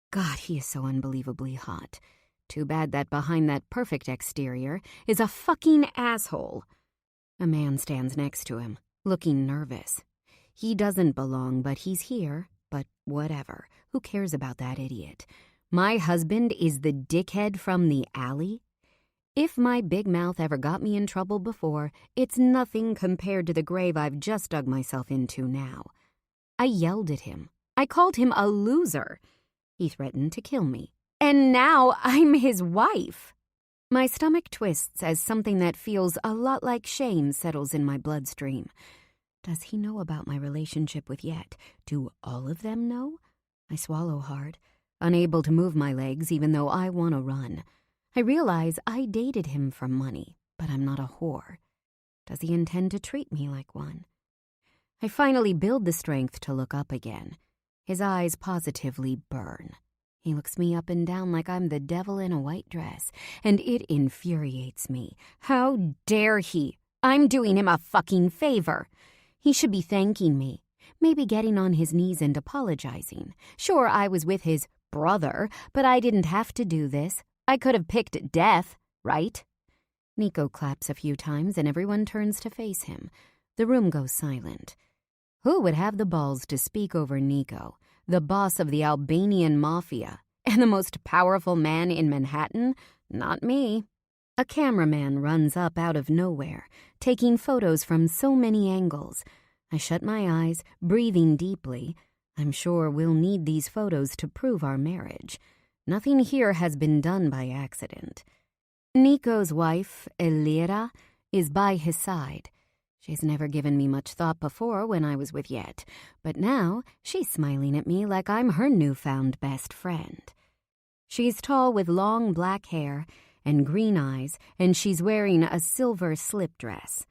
God, he is so unbelievably hot. Too bad that behind that perfect exterior is a fucking asshole. A man stands next to him, looking nervous. He doesn't belong, but he's here. But whatever. Who cares about that idiot? My husband is the dickhead from the alley? If my big mouth ever got me in trouble before, it's nothing compared to the grave I've just dug myself into now. I yelled at him. I called him a loser. He threatened to kill me. And now I'm his wife. My stomach twists as something that feels a lot like shame settles in my bloodstream. Does he know about my relationship with Yet? Do all of them know? I swallow hard, unable to move my legs even though I want to run. I realize I dated him for money, but I'm not a whore. Does he intend to treat me like one? I finally build the strength to look up again. His eyes positively burn. He looks me up and down like I'm the devil in a white dress, and it infuriates me. How dare he? I'm doing him a fucking favor. He should be thanking me, maybe getting on his knees and apologizing. Sure, I was with his brother, but I didn't have to do this. I could have picked death, right? Nico claps a few times and everyone turns to face him. The room goes silent. Who would have the balls to speak over Nico, the boss of the Albanian Mafia, and the most powerful man in Manhattan? Not me. A cameraman runs up out of nowhere, taking photos from so many angles. I shut my eyes, breathing deeply. I'm sure we'll need these photos to prove our marriage. Nothing here has been done by accident. Nico's wife, Elira, is by his side. She's never given me much thought before when I was with Yet, but now she's smiling at me like I'm her newfound best friend. She's tall with long black hair and green eyes, and she's wearing a silver slip dress.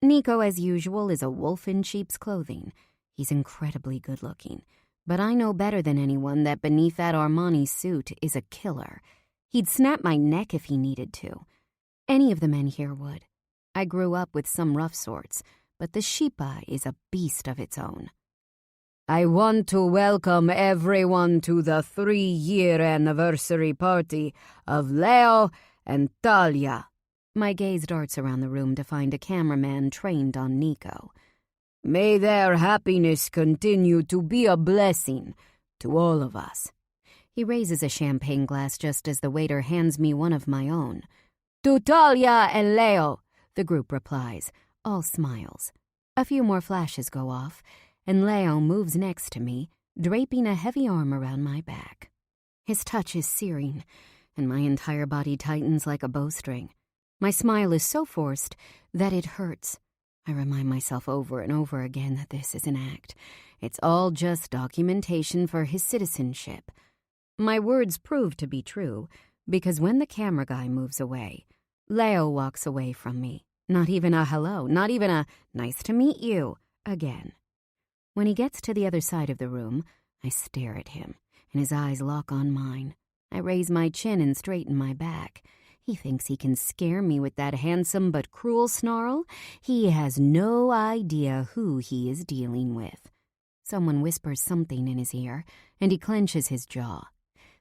Nico, as usual, is a wolf in sheep's clothing. He's incredibly good-looking, but I know better than anyone that beneath that Armani suit is a killer. He'd snap my neck if he needed to. Any of the men here would. I grew up with some rough sorts, but the Sheepa is a beast of its own. I want to welcome everyone to the 3-year anniversary party of Leo and Talia. My gaze darts around the room to find a cameraman trained on Nico. May their happiness continue to be a blessing to all of us. He raises a champagne glass just as the waiter hands me one of my own. To Talia and Leo, the group replies, all smiles. A few more flashes go off, and Leo moves next to me, draping a heavy arm around my back. His touch is searing, and my entire body tightens like a bowstring. My smile is so forced that it hurts. I remind myself over and over again that this is an act. It's all just documentation for his citizenship. My words prove to be true, because when the camera guy moves away, Leo walks away from me. Not even a hello, not even a nice to meet you again. When he gets to the other side of the room, I stare at him, and his eyes lock on mine. I raise my chin and straighten my back. He thinks he can scare me with that handsome but cruel snarl. He has no idea who he is dealing with. Someone whispers something in his ear, and he clenches his jaw.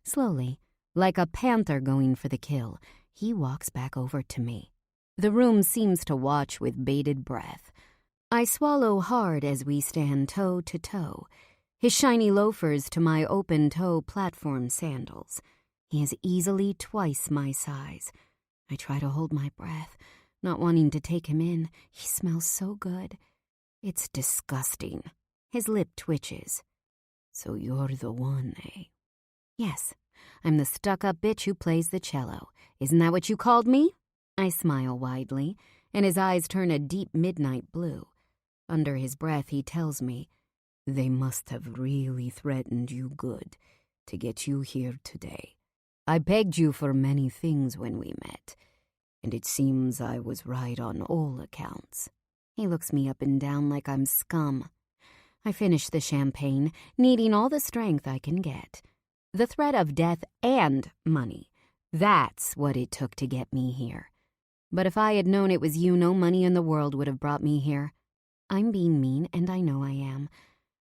Slowly, like a panther going for the kill, he walks back over to me. The room seems to watch with bated breath. I swallow hard as we stand toe to toe, his shiny loafers to my open-toe platform sandals. He is easily twice my size. I try to hold my breath, not wanting to take him in. He smells so good. It's disgusting. His lip twitches. So you're the one, eh? Yes, I'm the stuck-up bitch who plays the cello. Isn't that what you called me? I smile widely, and his eyes turn a deep midnight blue. Under his breath, he tells me, they must have really threatened you good to get you here today. I begged you for many things when we met, and it seems I was right on all accounts. He looks me up and down like I'm scum. I finish the champagne, needing all the strength I can get. The threat of death and money. That's what it took to get me here. But if I had known it was you, no money in the world would have brought me here. I'm being mean, and I know I am.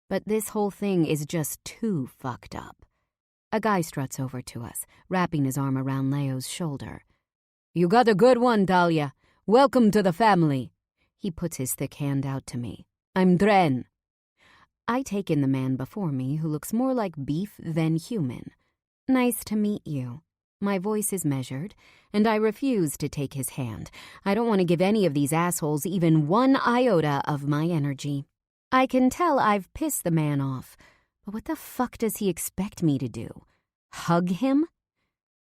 But this whole thing is just too fucked up. A guy struts over to us, wrapping his arm around Leo's shoulder. You got a good one, Dahlia. Welcome to the family. He puts his thick hand out to me. I'm Dren. I take in the man before me who looks more like beef than human. Nice to meet you. My voice is measured, and I refuse to take his hand. I don't want to give any of these assholes even one iota of my energy. I can tell I've pissed the man off, but what the fuck does he expect me to do? Hug him?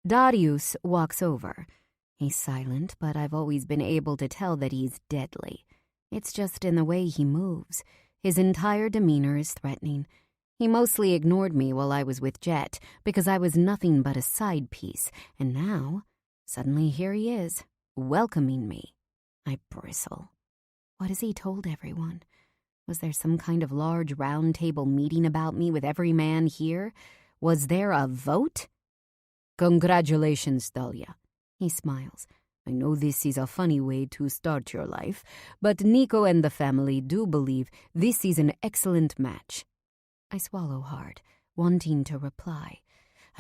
Darius walks over. He's silent, but I've always been able to tell that he's deadly. It's just in the way he moves. His entire demeanor is threatening. He mostly ignored me while I was with Jet because I was nothing but a side piece, and now, suddenly here he is, welcoming me. I bristle. What has he told everyone? Was there some kind of large round table meeting about me with every man here? Was there a vote? Congratulations, Dahlia. He smiles. I know this is a funny way to start your life, but Nico and the family do believe this is an excellent match. I swallow hard, wanting to reply.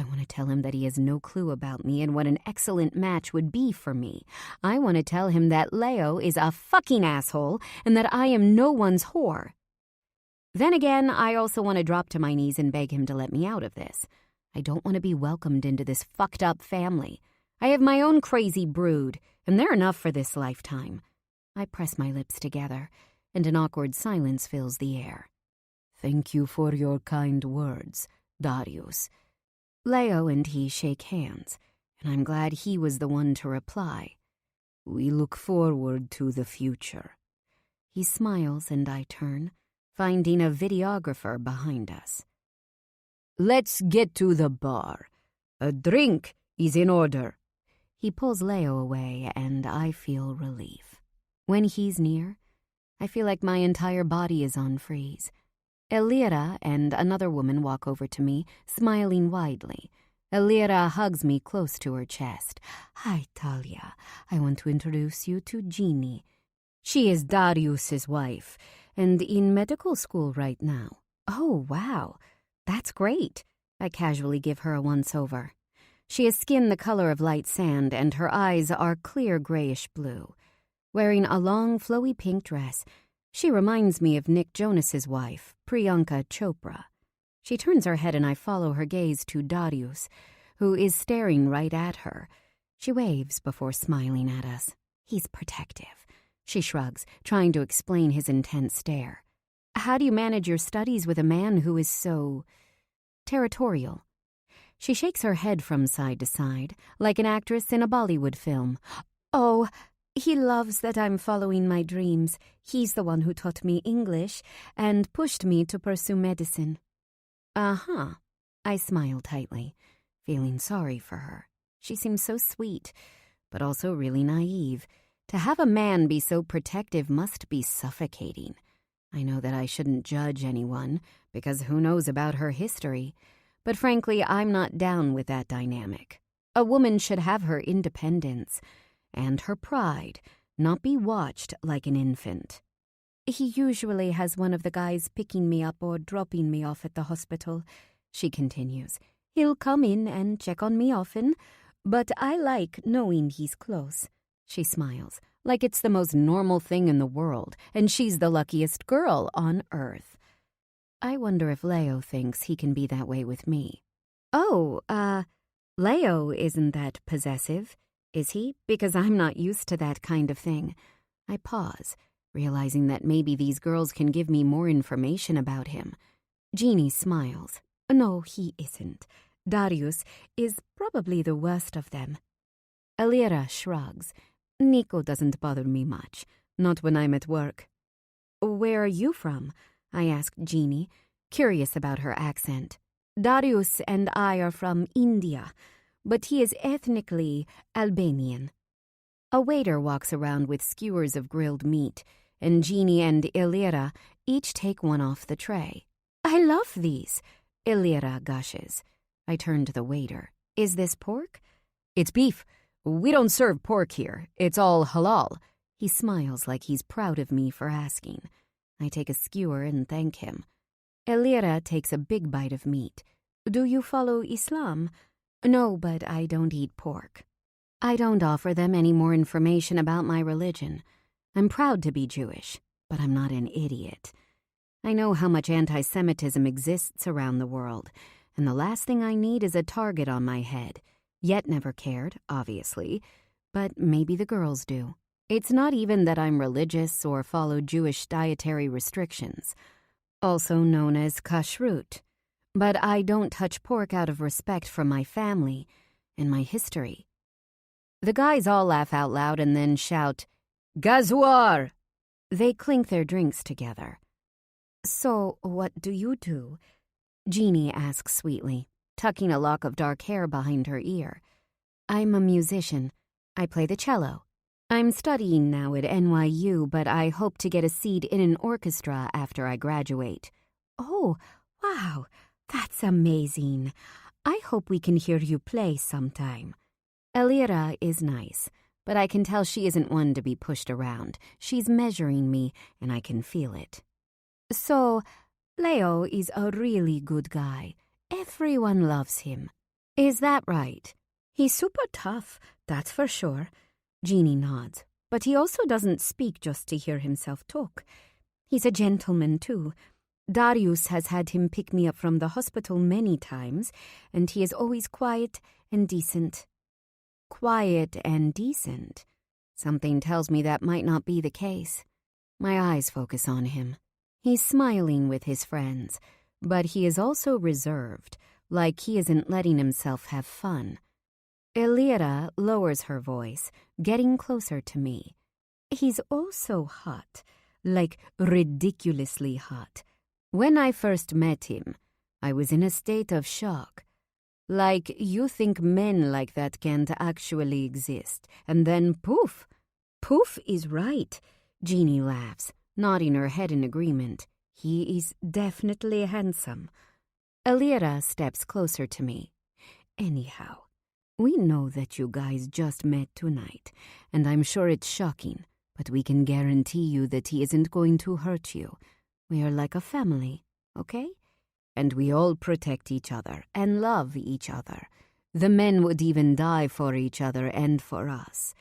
I want to tell him that he has no clue about me and what an excellent match would be for me. I want to tell him that Leo is a fucking asshole and that I am no one's whore. Then again, I also want to drop to my knees and beg him to let me out of this. I don't want to be welcomed into this fucked up family. I have my own crazy brood, and they're enough for this lifetime. I press my lips together, and an awkward silence fills the air. Thank you for your kind words, Darius. Leo and he shake hands, and I'm glad he was the one to reply. We look forward to the future. He smiles and I turn, finding a videographer behind us. Let's get to the bar. A drink is in order. He pulls Leo away and I feel relief. When he's near, I feel like my entire body is on freeze. Elira and another woman walk over to me, smiling widely. Elira hugs me close to her chest. Hi, Talia. I want to introduce you to Jeannie. She is Darius's wife, and in medical school right now. Oh, wow. That's great. I casually give her a once-over. She has skin the color of light sand, and her eyes are clear grayish blue. Wearing a long, flowy pink dress, she reminds me of Nick Jonas's wife, Priyanka Chopra. She turns her head and I follow her gaze to Darius, who is staring right at her. She waves before smiling at us. He's protective. She shrugs, trying to explain his intense stare. How do you manage your studies with a man who is so territorial? She shakes her head from side to side, like an actress in a Bollywood film. Oh, he loves that I'm following my dreams. He's the one who taught me English and pushed me to pursue medicine. Uh-huh. I smiled tightly, feeling sorry for her. She seems so sweet, but also really naive. To have a man be so protective must be suffocating. I know that I shouldn't judge anyone, because who knows about her history. But frankly, I'm not down with that dynamic. A woman should have her independence and her pride, not be watched like an infant. He usually has one of the guys picking me up or dropping me off at the hospital, she continues. He'll come in and check on me often, but I like knowing he's close. She smiles, like it's the most normal thing in the world, and she's the luckiest girl on earth. I wonder if Leo thinks he can be that way with me. Oh, Leo isn't that possessive, is he? Because I'm not used to that kind of thing. I pause, realizing that maybe these girls can give me more information about him. Jeannie smiles. No, he isn't. Darius is probably the worst of them. Elira shrugs. Nico doesn't bother me much, not when I'm at work. Where are you from? I asked Jeannie, curious about her accent. Darius and I are from India, but he is ethnically Albanian. A waiter walks around with skewers of grilled meat, and Jeannie and Elira each take one off the tray. I love these, Elira gushes. I turn to the waiter. Is this pork? It's beef. We don't serve pork here. It's all halal. He smiles like he's proud of me for asking. I take a skewer and thank him. Elira takes a big bite of meat. Do you follow Islam? No, but I don't eat pork. I don't offer them any more information about my religion. I'm proud to be Jewish, but I'm not an idiot. I know how much anti-Semitism exists around the world, and the last thing I need is a target on my head. Yet never cared, obviously, but maybe the girls do. It's not even that I'm religious or follow Jewish dietary restrictions, also known as kashrut. But I don't touch pork out of respect for my family and my history. The guys all laugh out loud and then shout, Gazwar! They clink their drinks together. So, what do you do? Jeannie asks sweetly, tucking a lock of dark hair behind her ear. I'm a musician. I play the cello. I'm studying now at NYU, but I hope to get a seat in an orchestra after I graduate. Oh, wow, that's amazing. I hope we can hear you play sometime. Elira is nice, but I can tell she isn't one to be pushed around. She's measuring me, and I can feel it. So, Leo is a really good guy. Everyone loves him. Is that right? He's super tough, that's for sure. Jeannie nods, but he also doesn't speak just to hear himself talk. He's a gentleman, too. Darius has had him pick me up from the hospital many times, and he is always quiet and decent. Quiet and decent? Something tells me that might not be the case. My eyes focus on him. He's smiling with his friends, but he is also reserved, like he isn't letting himself have fun. Elira lowers her voice, getting closer to me. He's also hot, like ridiculously hot. When I first met him, I was in a state of shock. Like, you think men like that can't actually exist, and then poof. Poof is right, Jeannie laughs, nodding her head in agreement. He is definitely handsome. Elira steps closer to me. Anyhow, we know that you guys just met tonight, and I'm sure it's shocking, but we can guarantee you that he isn't going to hurt you. We are like a family, okay? And we all protect each other and love each other. The men would even die for each other and for us.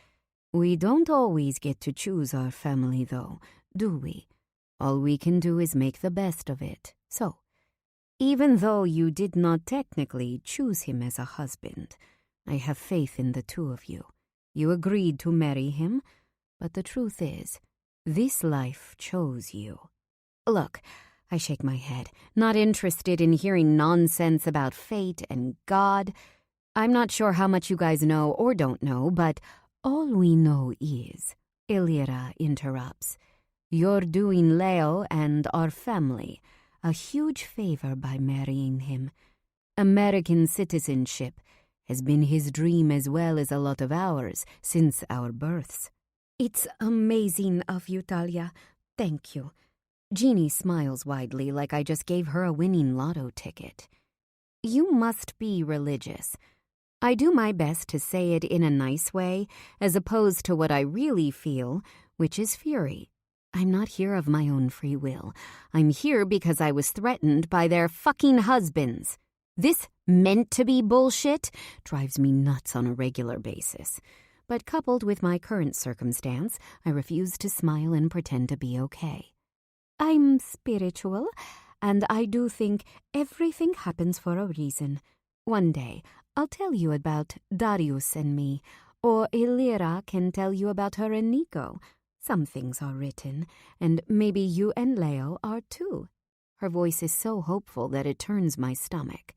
We don't always get to choose our family, though, do we? All we can do is make the best of it. So, even though you did not technically choose him as a husband, I have faith in the two of you. You agreed to marry him, but the truth is, this life chose you. Look, I shake my head, not interested in hearing nonsense about fate and God. I'm not sure how much you guys know or don't know, but All we know is, Illyra interrupts, you're doing Leo and our family a huge favor by marrying him. American citizenship has been his dream as well as a lot of ours since our births. It's amazing of you, Talia. Thank you. Jeannie smiles widely like I just gave her a winning lotto ticket. You must be religious. I do my best to say it in a nice way, as opposed to what I really feel, which is fury. I'm not here of my own free will. I'm here because I was threatened by their fucking husbands. This meant-to-be bullshit drives me nuts on a regular basis. But coupled with my current circumstance, I refuse to smile and pretend to be okay. I'm spiritual, and I do think everything happens for a reason. One day, I'll tell you about Darius and me, or Illyra can tell you about her and Nico. Some things are written, and maybe you and Leo are too. Her voice is so hopeful that it turns my stomach.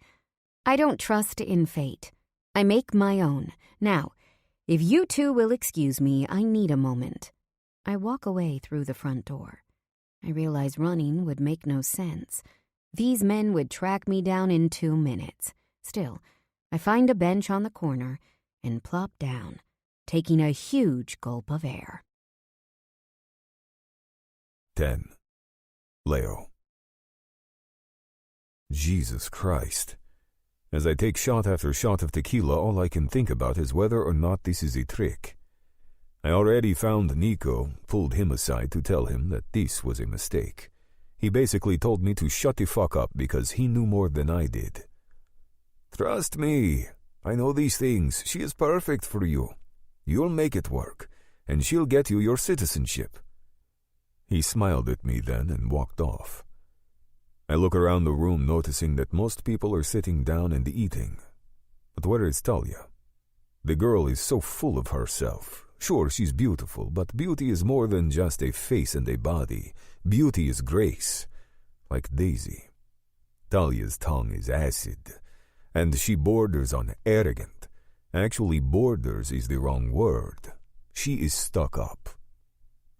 I don't trust in fate. I make my own. Now, if you two will excuse me, I need a moment. I walk away through the front door. I realize running would make no sense. These men would track me down in 2 minutes. Still, I find a bench on the corner and plop down, taking a huge gulp of air. 10. Leo. Jesus Christ. As I take shot after shot of tequila, all I can think about is whether or not this is a trick. I already found Nico, pulled him aside to tell him that this was a mistake. He basically told me to shut the fuck up because he knew more than I did. Trust me, I know these things. She is perfect for you. You'll make it work, and she'll get you your citizenship. He smiled at me then and walked off. I look around the room, noticing that most people are sitting down and eating. But where is Talia? The girl is so full of herself. Sure, she's beautiful, but beauty is more than just a face and a body. Beauty is grace, like Daisy. Talia's tongue is acid, and she borders on arrogant. Actually, borders is the wrong word. She is stuck up.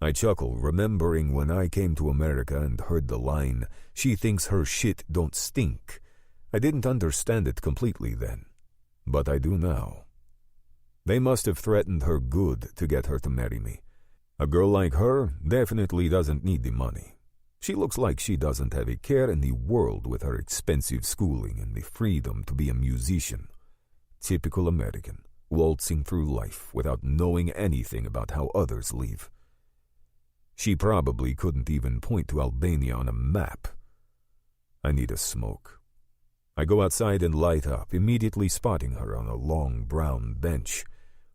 I chuckle, remembering when I came to America and heard the line, "She thinks her shit don't stink." I didn't understand it completely then, but I do now. They must have threatened her good to get her to marry me. A girl like her definitely doesn't need the money. She looks like she doesn't have a care in the world with her expensive schooling and the freedom to be a musician. Typical American, waltzing through life without knowing anything about how others live. She probably couldn't even point to Albania on a map. I need a smoke. I go outside and light up, immediately spotting her on a long brown bench.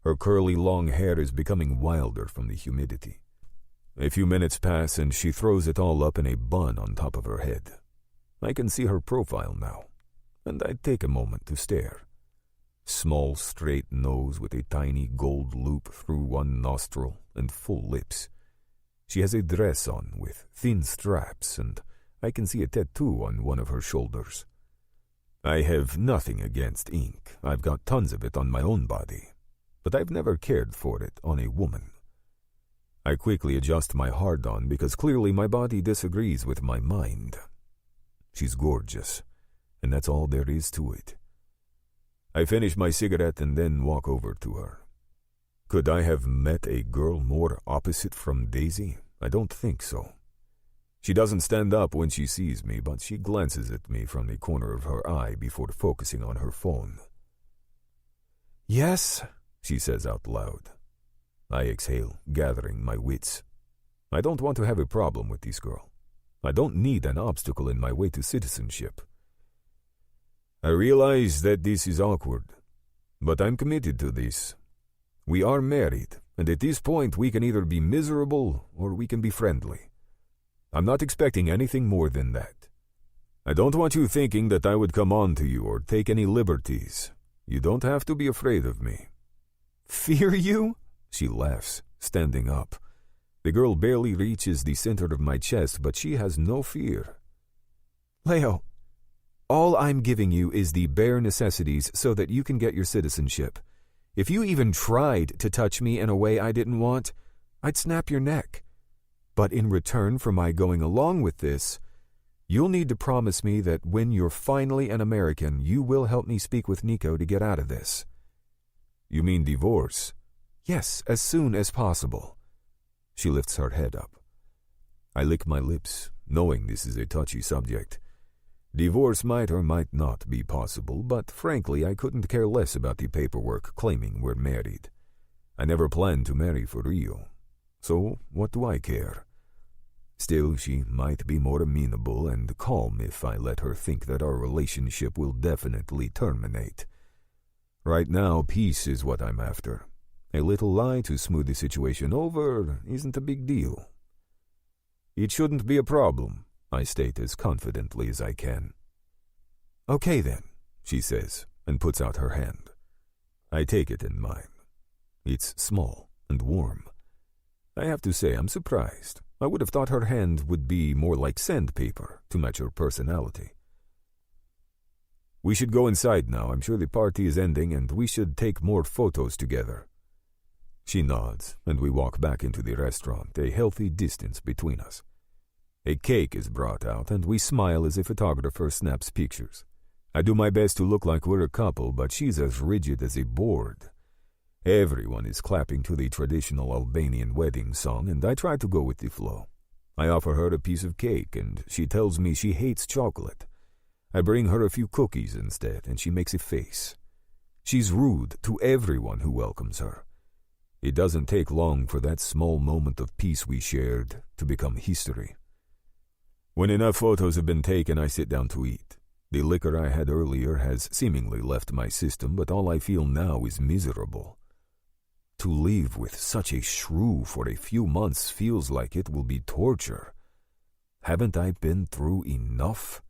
Her curly long hair is becoming wilder from the humidity. A few minutes pass and she throws it all up in a bun on top of her head. I can see her profile now, and I take a moment to stare. Small, straight nose with a tiny gold loop through one nostril and full lips. She has a dress on with thin straps, and I can see a tattoo on one of her shoulders. I have nothing against ink. I've got tons of it on my own body, but I've never cared for it on a woman. I quickly adjust my hard-on because clearly my body disagrees with my mind. She's gorgeous, and that's all there is to it. I finish my cigarette and then walk over to her. Could I have met a girl more opposite from Daisy? I don't think so. She doesn't stand up when she sees me, but she glances at me from the corner of her eye before focusing on her phone. "Yes," she says out loud. I exhale, gathering my wits. I don't want to have a problem with this girl. I don't need an obstacle in my way to citizenship. I realize that this is awkward, but I'm committed to this. We are married, and at this point we can either be miserable or we can be friendly. I'm not expecting anything more than that. I don't want you thinking that I would come on to you or take any liberties. You don't have to be afraid of me." "Fear you?" She laughs, standing up. The girl barely reaches the center of my chest, but she has no fear. "Leo, all I'm giving you is the bare necessities so that you can get your citizenship. If you even tried to touch me in a way I didn't want, I'd snap your neck. But in return for my going along with this, you'll need to promise me that when you're finally an American, you will help me speak with Nico to get out of this." "You mean divorce?" "Yes, as soon as possible." She lifts her head up. I lick my lips, knowing this is a touchy subject. Divorce might or might not be possible, but frankly I couldn't care less about the paperwork claiming we're married. I never planned to marry for real, so what do I care? Still, she might be more amenable and calm if I let her think that our relationship will definitely terminate. Right now, peace is what I'm after. A little lie to smooth the situation over isn't a big deal. "It shouldn't be a problem," I state as confidently as I can. "Okay then," she says, and puts out her hand. I take it in mine. It's small and warm. I have to say I'm surprised. I would have thought her hand would be more like sandpaper to match her personality. "We should go inside now. I'm sure the party is ending and we should take more photos together." She nods, and we walk back into the restaurant, a healthy distance between us. A cake is brought out, and we smile as a photographer snaps pictures. I do my best to look like we're a couple, but she's as rigid as a board. Everyone is clapping to the traditional Albanian wedding song, and I try to go with the flow. I offer her a piece of cake, and she tells me she hates chocolate. I bring her a few cookies instead, and she makes a face. She's rude to everyone who welcomes her. It doesn't take long for that small moment of peace we shared to become history. When enough photos have been taken, I sit down to eat. The liquor I had earlier has seemingly left my system, but all I feel now is miserable. To live with such a shrew for a few months feels like it will be torture. Haven't I been through enough?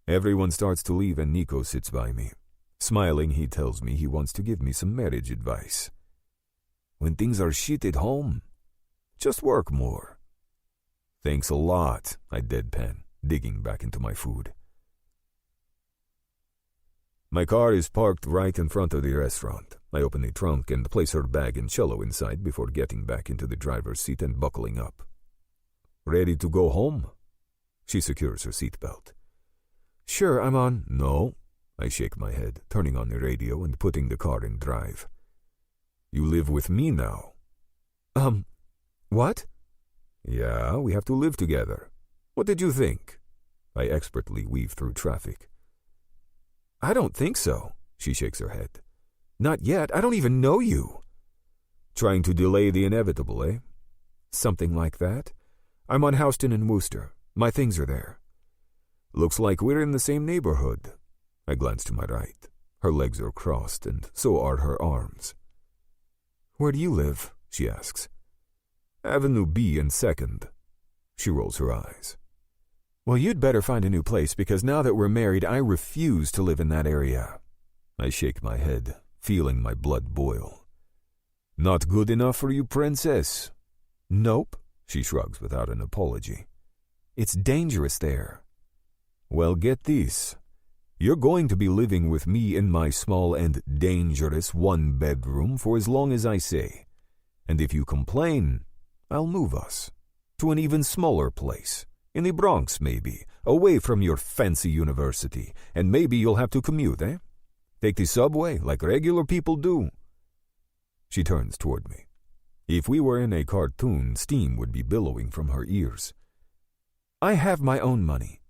Everyone starts to leave and Nico sits by me. Smiling, he tells me he wants to give me some marriage advice. "When things are shit at home, just work more." "Thanks a lot," I deadpan, digging back into my food. My car is parked right in front of the restaurant. I open the trunk and place her bag and cello inside before getting back into the driver's seat and buckling up. "Ready to go home?" She secures her seatbelt. "Sure, I'm on." "No." I shake my head, turning on the radio and putting the car in drive. "You live with me now." What? "Yeah, we have to live together. What did you think?" I expertly weave through traffic. "I don't think so," she shakes her head. "Not yet. I don't even know you." "Trying to delay the inevitable, eh?" "Something like that. I'm on Houston and Wooster. My things are there." "Looks like we're in the same neighborhood." I glance to my right. Her legs are crossed, and so are her arms. "Where do you live?" she asks. "Avenue B and 2nd. She rolls her eyes. "Well, you'd better find a new place, because now that we're married, I refuse to live in that area." I shake my head, feeling my blood boil. "Not good enough for you, princess?" "Nope," she shrugs without an apology. "It's dangerous there." "Well, get this. You're going to be living with me in my small and dangerous one-bedroom for as long as I say. And if you complain, I'll move us to an even smaller place. In the Bronx, maybe, away from your fancy university, and maybe you'll have to commute, eh? Take the subway like regular people do." She turns toward me. If we were in a cartoon, steam would be billowing from her ears. "I have my own money.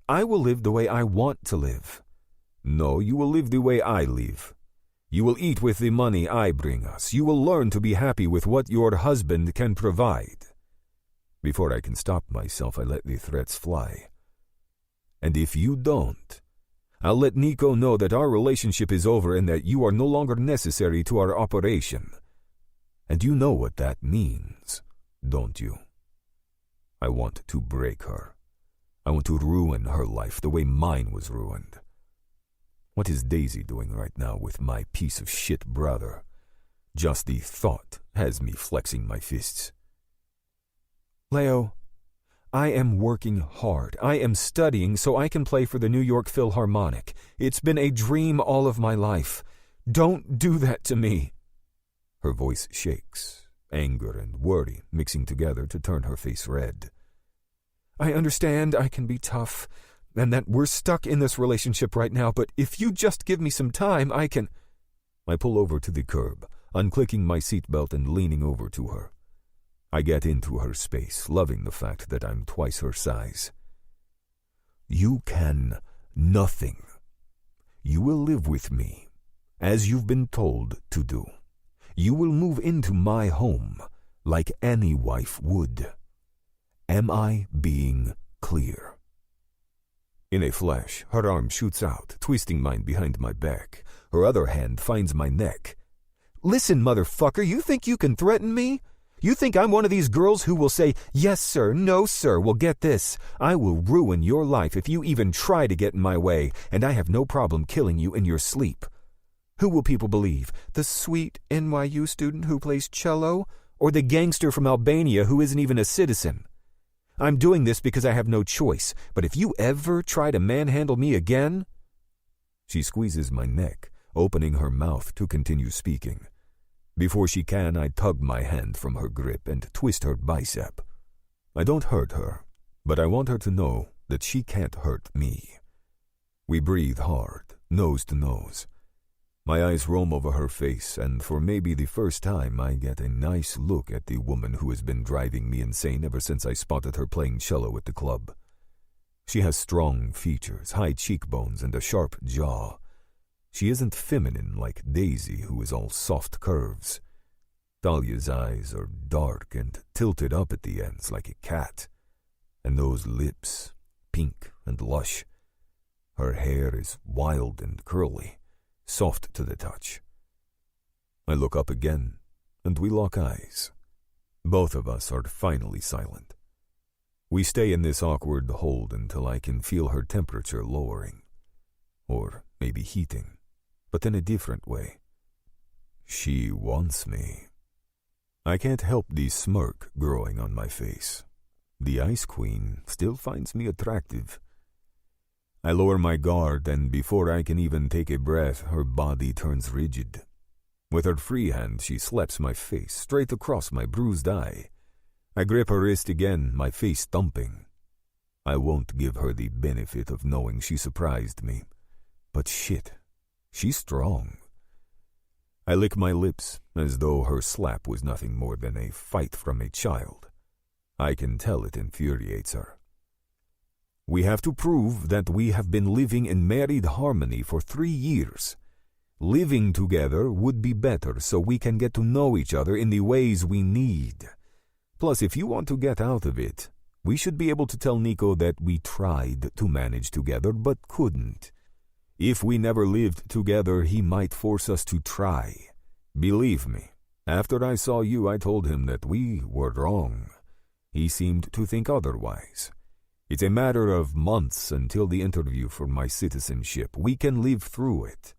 I will live the way I want to live." "No, you will live the way I live. You will eat with the money I bring us. You will learn to be happy with what your husband can provide." Before I can stop myself, I let the threats fly. "And if you don't, I'll let Nico know that our relationship is over and that you are no longer necessary to our operation. And you know what that means, don't you?" I want to break her. I want to ruin her life the way mine was ruined. What is Daisy doing right now with my piece of shit brother? Just the thought has me flexing my fists. "Leo, I am working hard. I am studying so I can play for the New York Philharmonic. It's been a dream all of my life. Don't do that to me. Her voice shakes, anger and worry mixing together to turn her face red. I understand I can be tough, and that we're stuck in this relationship right now, but if you just give me some time, I can... I pull over to the curb, unclicking my seatbelt and leaning over to her. I get into her space, loving the fact that I'm twice her size. You can nothing. You will live with me, as you've been told to do. You will move into my home, like any wife would. Am I being clear? In a flash, her arm shoots out, twisting mine behind my back. Her other hand finds my neck. Listen, motherfucker, you think you can threaten me? You think I'm one of these girls who will say, yes, sir, no, sir, well, get this. I will ruin your life if you even try to get in my way, and I have no problem killing you in your sleep. Who will people believe? The sweet NYU student who plays cello? Or the gangster from Albania who isn't even a citizen? I'm doing this because I have no choice, but if you ever try to manhandle me again... She squeezes my neck, opening her mouth to continue speaking. Before she can, I tug my hand from her grip and twist her bicep. I don't hurt her, but I want her to know that she can't hurt me. We breathe hard, nose to nose. My eyes roam over her face, and for maybe the first time I get a nice look at the woman who has been driving me insane ever since I spotted her playing cello at the club. She has strong features, high cheekbones, and a sharp jaw. She isn't feminine like Daisy, who is all soft curves. Talia's eyes are dark and tilted up at the ends like a cat. And those lips, pink and lush. Her hair is wild and curly, soft to the touch. I look up again, and we lock eyes. Both of us are finally silent. We stay in this awkward hold until I can feel her temperature lowering. Or maybe heating. But in a different way. She wants me. I can't help the smirk growing on my face. The Ice Queen still finds me attractive. I lower my guard, and before I can even take a breath, her body turns rigid. With her free hand, she slaps my face straight across my bruised eye. I grip her wrist again, my face thumping. I won't give her the benefit of knowing she surprised me. But shit. She's strong. I lick my lips, as though her slap was nothing more than a fight from a child. I can tell it infuriates her. We have to prove that we have been living in married harmony for 3 years. Living together would be better so we can get to know each other in the ways we need. Plus, if you want to get out of it, we should be able to tell Nico that we tried to manage together but couldn't. If we never lived together, he might force us to try. Believe me, after I saw you, I told him that we were wrong. He seemed to think otherwise. It's a matter of months until the interview for my citizenship. We can live through it.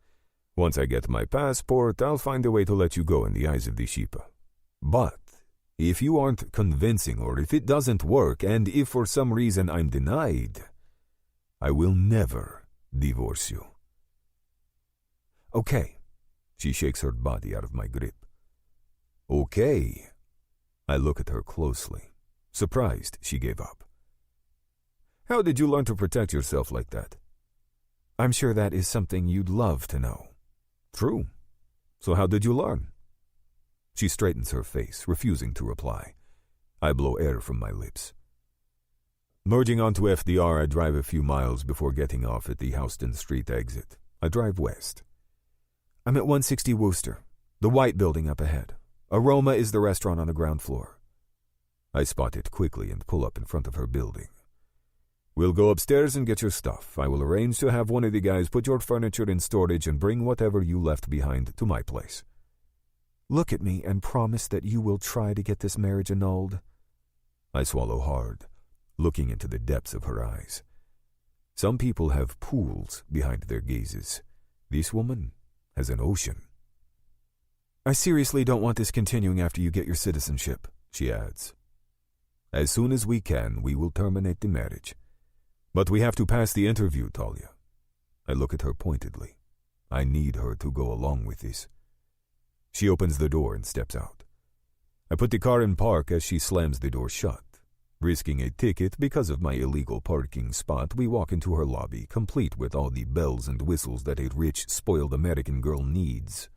Once I get my passport, I'll find a way to let you go in the eyes of the Shipa. But if you aren't convincing, or if it doesn't work, and if for some reason I'm denied, I will never divorce you. Okay. She shakes her body out of my grip. Okay. I look at her closely. Surprised she gave up. How did you learn to protect yourself like that? I'm sure that is something you'd love to know. True. So how did you learn? She straightens her face, refusing to reply. I blow air from my lips. Merging onto FDR, I drive a few miles before getting off at the Houston Street exit. I drive west. I'm at 160 Wooster, the white building up ahead. Aroma is the restaurant on the ground floor. I spot it quickly and pull up in front of her building. We'll go upstairs and get your stuff. I will arrange to have one of the guys put your furniture in storage and bring whatever you left behind to my place. Look at me and promise that you will try to get this marriage annulled. I swallow hard, looking into the depths of her eyes. Some people have pools behind their gazes. This woman has an ocean. I seriously don't want this continuing after you get your citizenship, she adds. As soon as we can, we will terminate the marriage. But we have to pass the interview, Talia. I look at her pointedly. I need her to go along with this. She opens the door and steps out. I put the car in park as she slams the door shut. Risking a ticket because of my illegal parking spot, we walk into her lobby, complete with all the bells and whistles that a rich, spoiled American girl needs.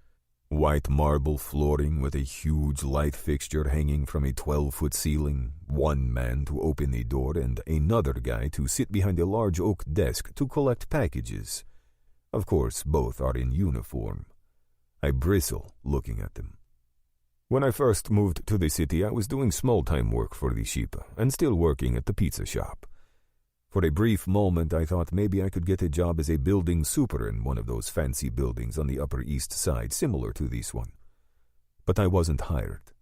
White marble flooring with a huge light fixture hanging from a 12-foot ceiling, one man to open the door and another guy to sit behind a large oak desk to collect packages. Of course, both are in uniform. I bristle looking at them. When I first moved to the city, I was doing small-time work for the Shipa and still working at the pizza shop. For a brief moment, I thought maybe I could get a job as a building super in one of those fancy buildings on the Upper East Side, similar to this one. But I wasn't hired.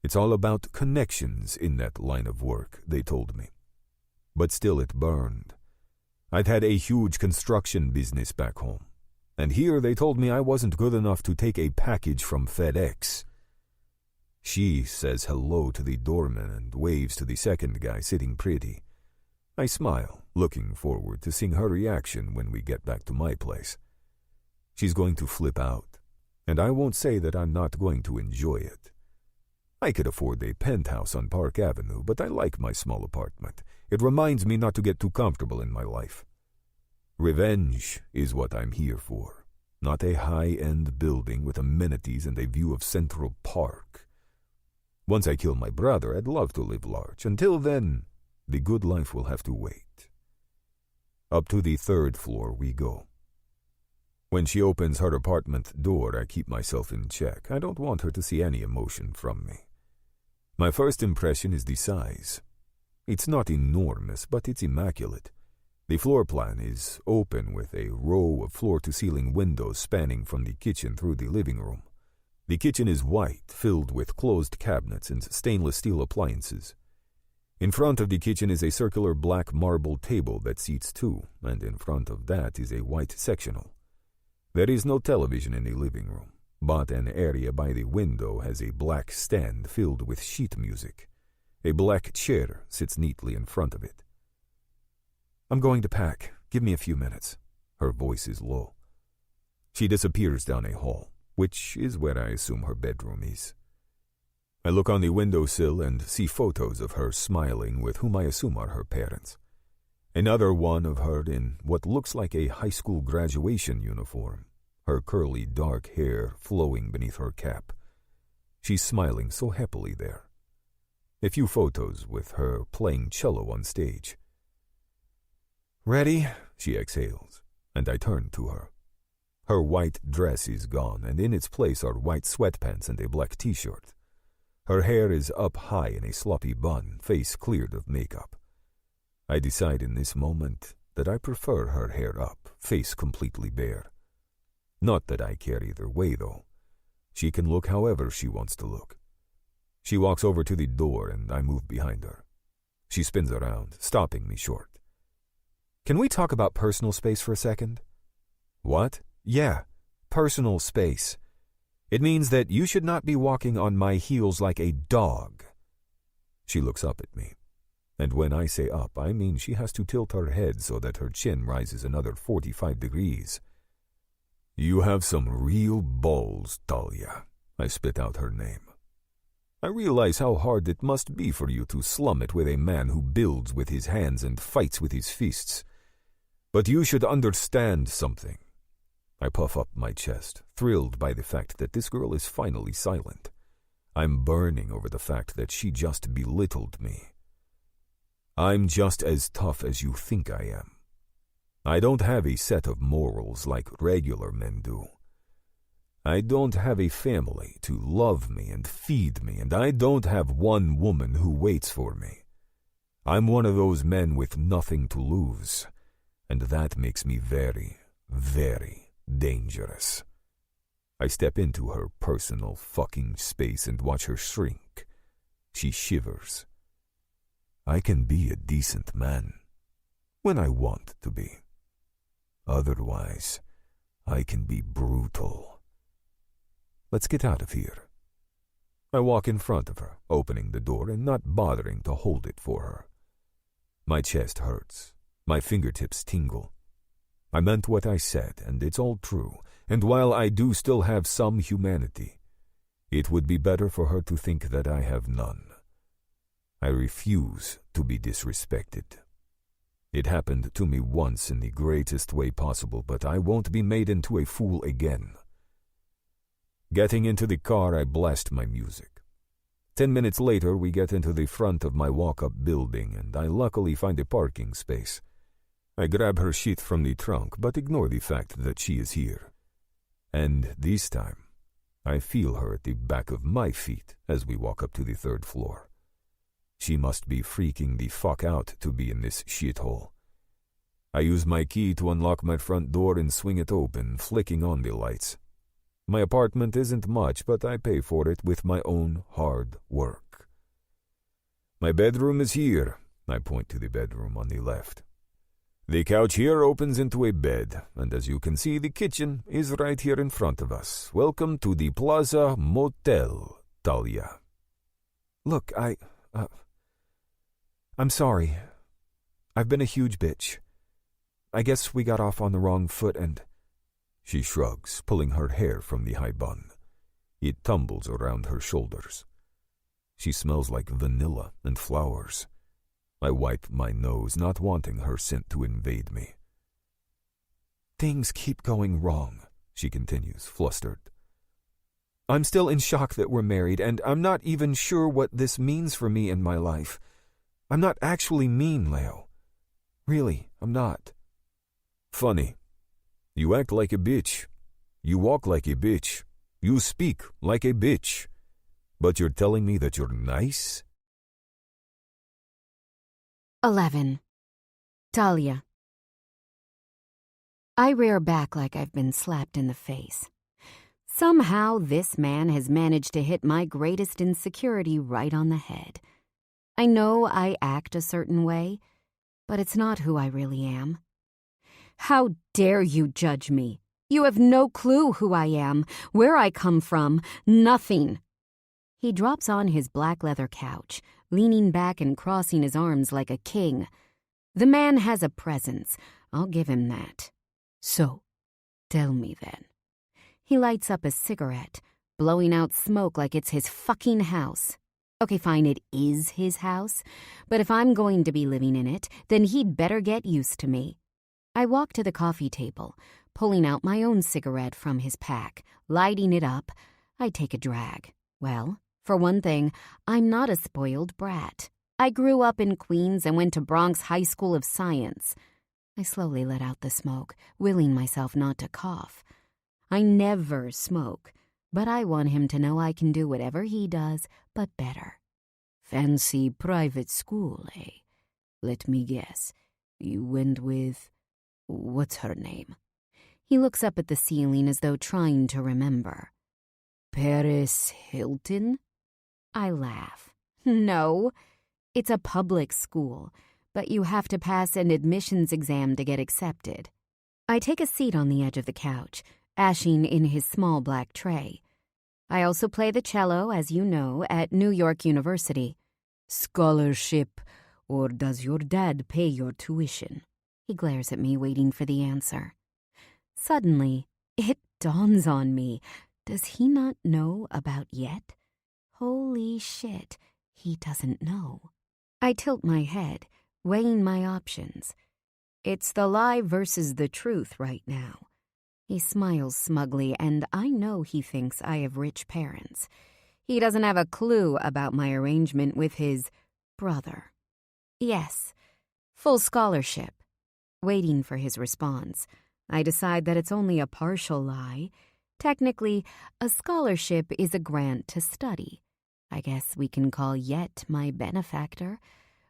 It's all about connections in that line of work, they told me. But still it burned. I'd had a huge construction business back home. And here they told me I wasn't good enough to take a package from FedEx. She says hello to the doorman and waves to the second guy sitting pretty. I smile, looking forward to seeing her reaction when we get back to my place. She's going to flip out, and I won't say that I'm not going to enjoy it. I could afford a penthouse on Park Avenue, but I like my small apartment. It reminds me not to get too comfortable in my life. Revenge is what I'm here for, not a high-end building with amenities and a view of Central Park. Once I kill my brother, I'd love to live large. Until then, the good life will have to wait. Up to the 3rd floor we go. When she opens her apartment door, I keep myself in check. I don't want her to see any emotion from me. My first impression is the size. It's not enormous, but it's immaculate. The floor plan is open with a row of floor-to-ceiling windows spanning from the kitchen through the living room. The kitchen is white, filled with closed cabinets and stainless steel appliances. In front of the kitchen is a circular black marble table that seats 2, and in front of that is a white sectional. There is no television in the living room, but an area by the window has a black stand filled with sheet music. A black chair sits neatly in front of it. "I'm going to pack. Give me a few minutes." Her voice is low. She disappears down a hall, which is where I assume her bedroom is. I look on the windowsill and see photos of her smiling with whom I assume are her parents. Another one of her in what looks like a high school graduation uniform, her curly dark hair flowing beneath her cap. She's smiling so happily there. A few photos with her playing cello on stage. "Ready?" she exhales, and I turn to her. Her white dress is gone, and in its place are white sweatpants and a black t-shirt. Her hair is up high in a sloppy bun, face cleared of makeup. I decide in this moment that I prefer her hair up, face completely bare. Not that I care either way, though. She can look however she wants to look. She walks over to the door, and I move behind her. She spins around, stopping me short. "Can we talk about personal space for a second?" "What?" "Yeah, personal space. It means that you should not be walking on my heels like a dog." She looks up at me, and when I say up, I mean she has to tilt her head so that her chin rises another 45 degrees. "You have some real balls, Talia." I spit out her name. "I realize how hard it must be for you to slum it with a man who builds with his hands and fights with his fists. But you should understand something." I puff up my chest, thrilled by the fact that this girl is finally silent. I'm burning over the fact that she just belittled me. I'm just as tough as you think I am. I don't have a set of morals like regular men do. I don't have a family to love me and feed me, and I don't have one woman who waits for me. I'm one of those men with nothing to lose, and that makes me very, very dangerous. I step into her personal fucking space and watch her shrink. She shivers. I can be a decent man when I want to be. Otherwise, I can be brutal. Let's get out of here. I walk in front of her, opening the door and not bothering to hold it for her. My chest hurts. My fingertips tingle. I meant what I said, and it's all true, and while I do still have some humanity, it would be better for her to think that I have none. I refuse to be disrespected. It happened to me once in the greatest way possible, but I won't be made into a fool again. Getting into the car, I blast my music. 10 minutes later, we get into the front of my walk-up building, and I luckily find a parking space. I grab her sheet from the trunk, but ignore the fact that she is here. And this time, I feel her at the back of my feet as we walk up to the 3rd floor. She must be freaking the fuck out to be in this shithole. I use my key to unlock my front door and swing it open, flicking on the lights. My apartment isn't much, but I pay for it with my own hard work. My bedroom is here. I point to the bedroom on the left. The couch here opens into a bed, and as you can see, the kitchen is right here in front of us. Welcome to the Plaza Motel, Talia. Look, I'm sorry. I've been a huge bitch. I guess we got off on the wrong foot and... She shrugs, pulling her hair from the high bun. It tumbles around her shoulders. She smells like vanilla and flowers. I wipe my nose, not wanting her scent to invade me. Things keep going wrong, she continues, flustered. I'm still in shock that we're married, and I'm not even sure what this means for me in my life. I'm not actually mean, Leo. Really, I'm not. Funny. You act like a bitch. You walk like a bitch. You speak like a bitch. But you're telling me that you're nice? 11. Talia. I rear back like I've been slapped in the face. Somehow this man has managed to hit my greatest insecurity right on the head. I know I act a certain way, but it's not who I really am. How dare you judge me? You have no clue who I am, where I come from, nothing. He drops on his black leather couch, leaning back and crossing his arms like a king. The man has a presence, I'll give him that. So, tell me then. He lights up a cigarette, blowing out smoke like it's his fucking house. Okay, fine, it is his house, but if I'm going to be living in it, then he'd better get used to me. I walk to the coffee table, pulling out my own cigarette from his pack, lighting it up. I take a drag. Well, for one thing, I'm not a spoiled brat. I grew up in Queens and went to Bronx High School of Science. I slowly let out the smoke, willing myself not to cough. I never smoke, but I want him to know I can do whatever he does, but better. Fancy private school, eh? Let me guess. You went with... what's her name? He looks up at the ceiling as though trying to remember. Paris Hilton? I laugh. No, it's a public school, but you have to pass an admissions exam to get accepted. I take a seat on the edge of the couch, ashing in his small black tray. I also play the cello, as you know, at New York University. Scholarship, or does your dad pay your tuition? He glares at me, waiting for the answer. Suddenly, it dawns on me. Does he not know about yet? Holy shit, he doesn't know. I tilt my head, weighing my options. It's the lie versus the truth right now. He smiles smugly, and I know he thinks I have rich parents. He doesn't have a clue about my arrangement with his brother. Yes, full scholarship. Waiting for his response, I decide that it's only a partial lie. Technically, a scholarship is a grant to study. I guess we can call Yet my benefactor.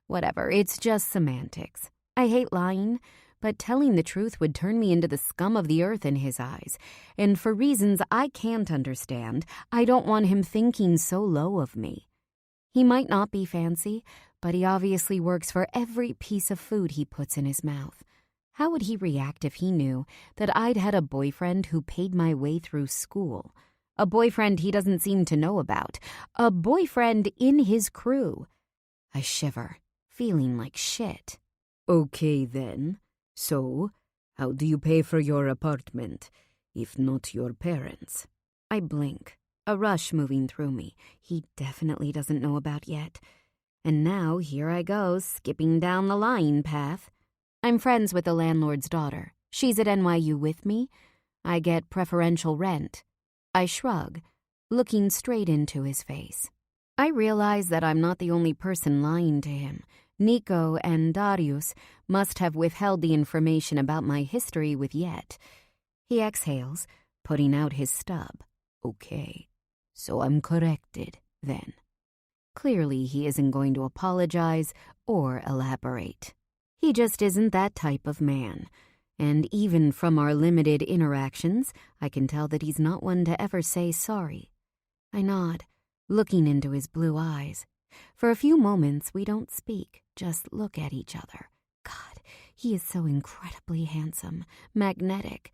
Whatever, it's just semantics. I hate lying, but telling the truth would turn me into the scum of the earth in his eyes. And for reasons I can't understand, I don't want him thinking so low of me. He might not be fancy, but he obviously works for every piece of food he puts in his mouth. How would he react if he knew that I'd had a boyfriend who paid my way through school? A boyfriend he doesn't seem to know about. A boyfriend in his crew. I shiver, feeling like shit. Okay then. So, How do you pay for your apartment, if not your parents? I blink, a rush moving through me. He definitely doesn't know about yet. And now here I go, skipping down the lying path. I'm friends with the landlord's daughter. She's at NYU with me. I get preferential rent. I shrug, looking straight into his face. I realize that I'm not the only person lying to him. Nico and Darius must have withheld the information about my history with Yet. He exhales, putting out his stub. Okay, so I'm corrected, then. Clearly he isn't going to apologize or elaborate. He just isn't that type of man. And even from our limited interactions, I can tell that he's not one to ever say sorry. I nod, looking into his blue eyes. For a few moments, we don't speak, just look at each other. God, he is so incredibly handsome, magnetic.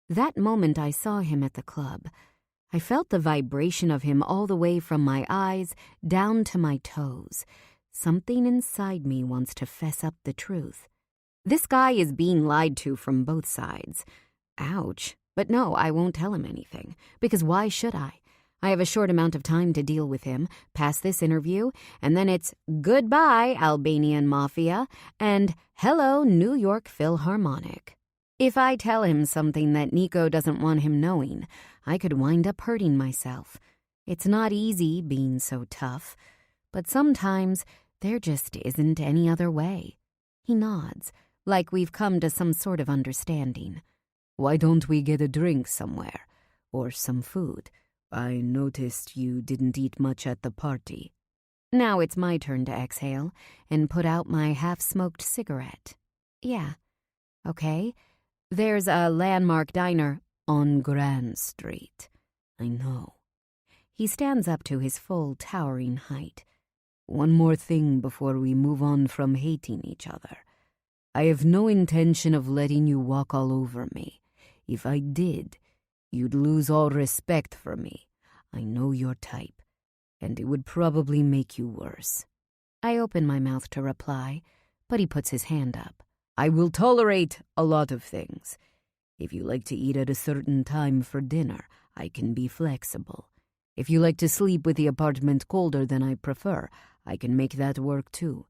That moment I saw him at the club, I felt the vibration of him all the way from my eyes down to my toes. Something inside me wants to fess up the truth. This guy is being lied to from both sides. Ouch. But no, I won't tell him anything, because why should I? I have a short amount of time to deal with him, past this interview, and then it's goodbye, Albanian Mafia, and hello, New York Philharmonic. If I tell him something that Nico doesn't want him knowing, I could wind up hurting myself. It's not easy being so tough, but sometimes there just isn't any other way. He nods, like we've come to some sort of understanding. Why don't we get a drink somewhere? Or some food? I noticed you didn't eat much at the party. Now it's my turn to exhale and put out my half-smoked cigarette. Yeah, okay. There's a landmark diner on Grand Street. I know. He stands up to his full, towering height. One more thing before we move on from hating each other. I have no intention of letting you walk all over me. If I did, you'd lose all respect for me. I know your type, and it would probably make you worse. I open my mouth to reply, but he puts his hand up. I will tolerate a lot of things. If you like to eat at a certain time for dinner, I can be flexible. If you like to sleep with the apartment colder than I prefer, I can make that work too.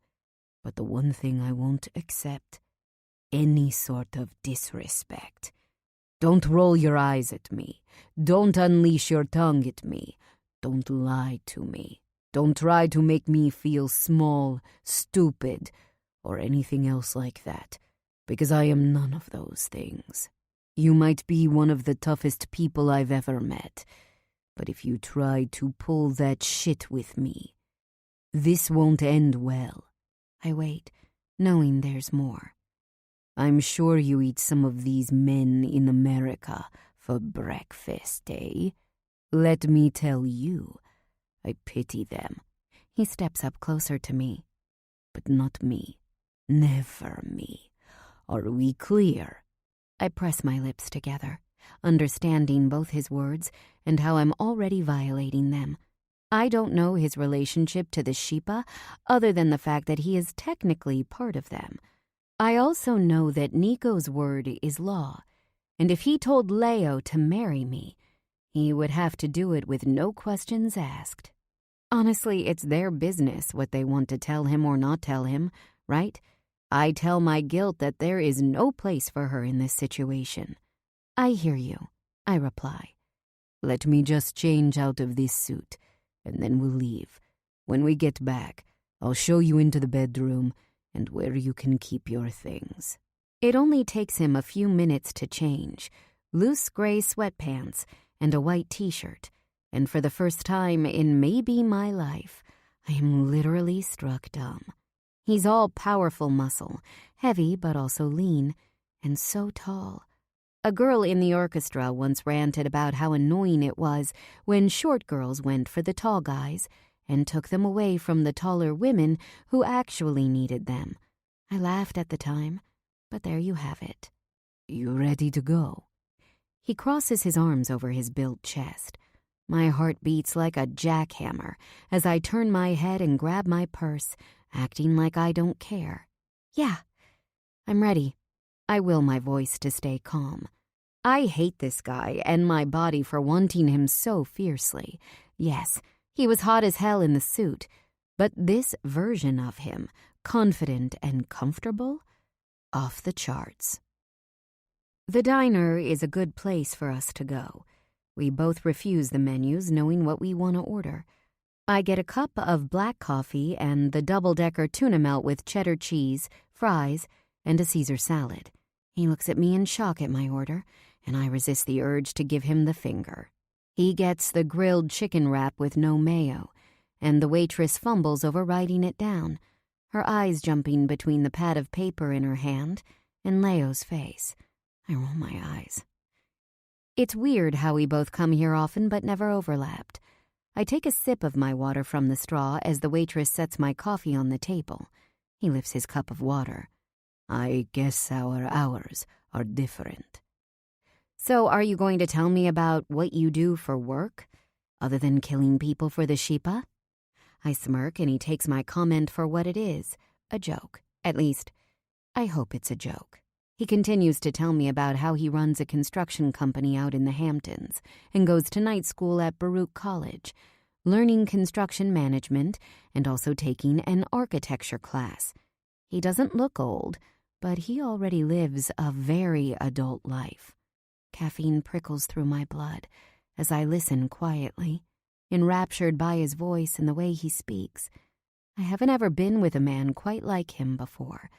But the one thing I won't accept, any sort of disrespect. Don't roll your eyes at me. Don't unleash your tongue at me. Don't lie to me. Don't try to make me feel small, stupid, or anything else like that, because I am none of those things. You might be one of the toughest people I've ever met, but if you try to pull that shit with me, this won't end well. I wait, knowing there's more. I'm sure you eat some of these men in America for breakfast, eh? Let me tell you, I pity them. He steps up closer to me. But not me. Never me. Are we clear? I press my lips together, understanding both his words and how I'm already violating them. I don't know his relationship to the Sheepa other than the fact that he is technically part of them. I also know that Nico's word is law, and if he told Leo to marry me, he would have to do it with no questions asked. Honestly, it's their business what they want to tell him or not tell him, right? I tell my guilt that there is no place for her in this situation. I hear you, I reply. Let me just change out of this suit, and then we'll leave. When we get back, I'll show you into the bedroom and where you can keep your things. It only takes him a few minutes to change. Loose gray sweatpants and a white t-shirt. And for the first time in maybe my life, I am literally struck dumb. He's all powerful muscle, heavy but also lean, and so tall. A girl in the orchestra once ranted about how annoying it was when short girls went for the tall guys and took them away from the taller women who actually needed them. I laughed at the time, but there you have it. You ready to go? He crosses his arms over his built chest. My heart beats like a jackhammer as I turn my head and grab my purse, acting like I don't care. Yeah, I'm ready. I will my voice to stay calm. I hate this guy and my body for wanting him so fiercely. Yes, he was hot as hell in the suit, but this version of him, confident and comfortable, off the charts. The diner is a good place for us to go. We both refuse the menus, knowing what we want to order. I get a cup of black coffee and the double-decker tuna melt with cheddar cheese, fries, and a Caesar salad. He looks at me in shock at my order, and I resist the urge to give him the finger. He gets the grilled chicken wrap with no mayo, and the waitress fumbles over writing it down, her eyes jumping between the pad of paper in her hand and Leo's face. I roll my eyes. It's weird how we both come here often but never overlapped. I take a sip of my water from the straw as the waitress sets my coffee on the table. He lifts his cup of water. I guess our hours are different. So are you going to tell me about what you do for work, other than killing people for the Shipa? I smirk and he takes my comment for what it is, a joke. At least, I hope it's a joke. He continues to tell me about how he runs a construction company out in the Hamptons and goes to night school at Baruch College, learning construction management and also taking an architecture class. He doesn't look old, but he already lives a very adult life. Caffeine prickles through my blood as I listen quietly, enraptured by his voice and the way he speaks. I haven't ever been with a man quite like him before.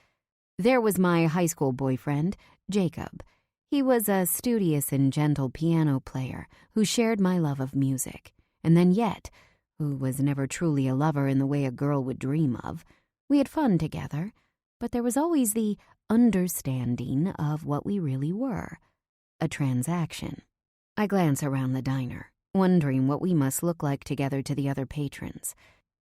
There was my high school boyfriend, Jacob. He was a studious and gentle piano player who shared my love of music, and then Yet, who was never truly a lover in the way a girl would dream of. We had fun together, but there was always the understanding of what we really were, a transaction. I glance around the diner, wondering what we must look like together to the other patrons.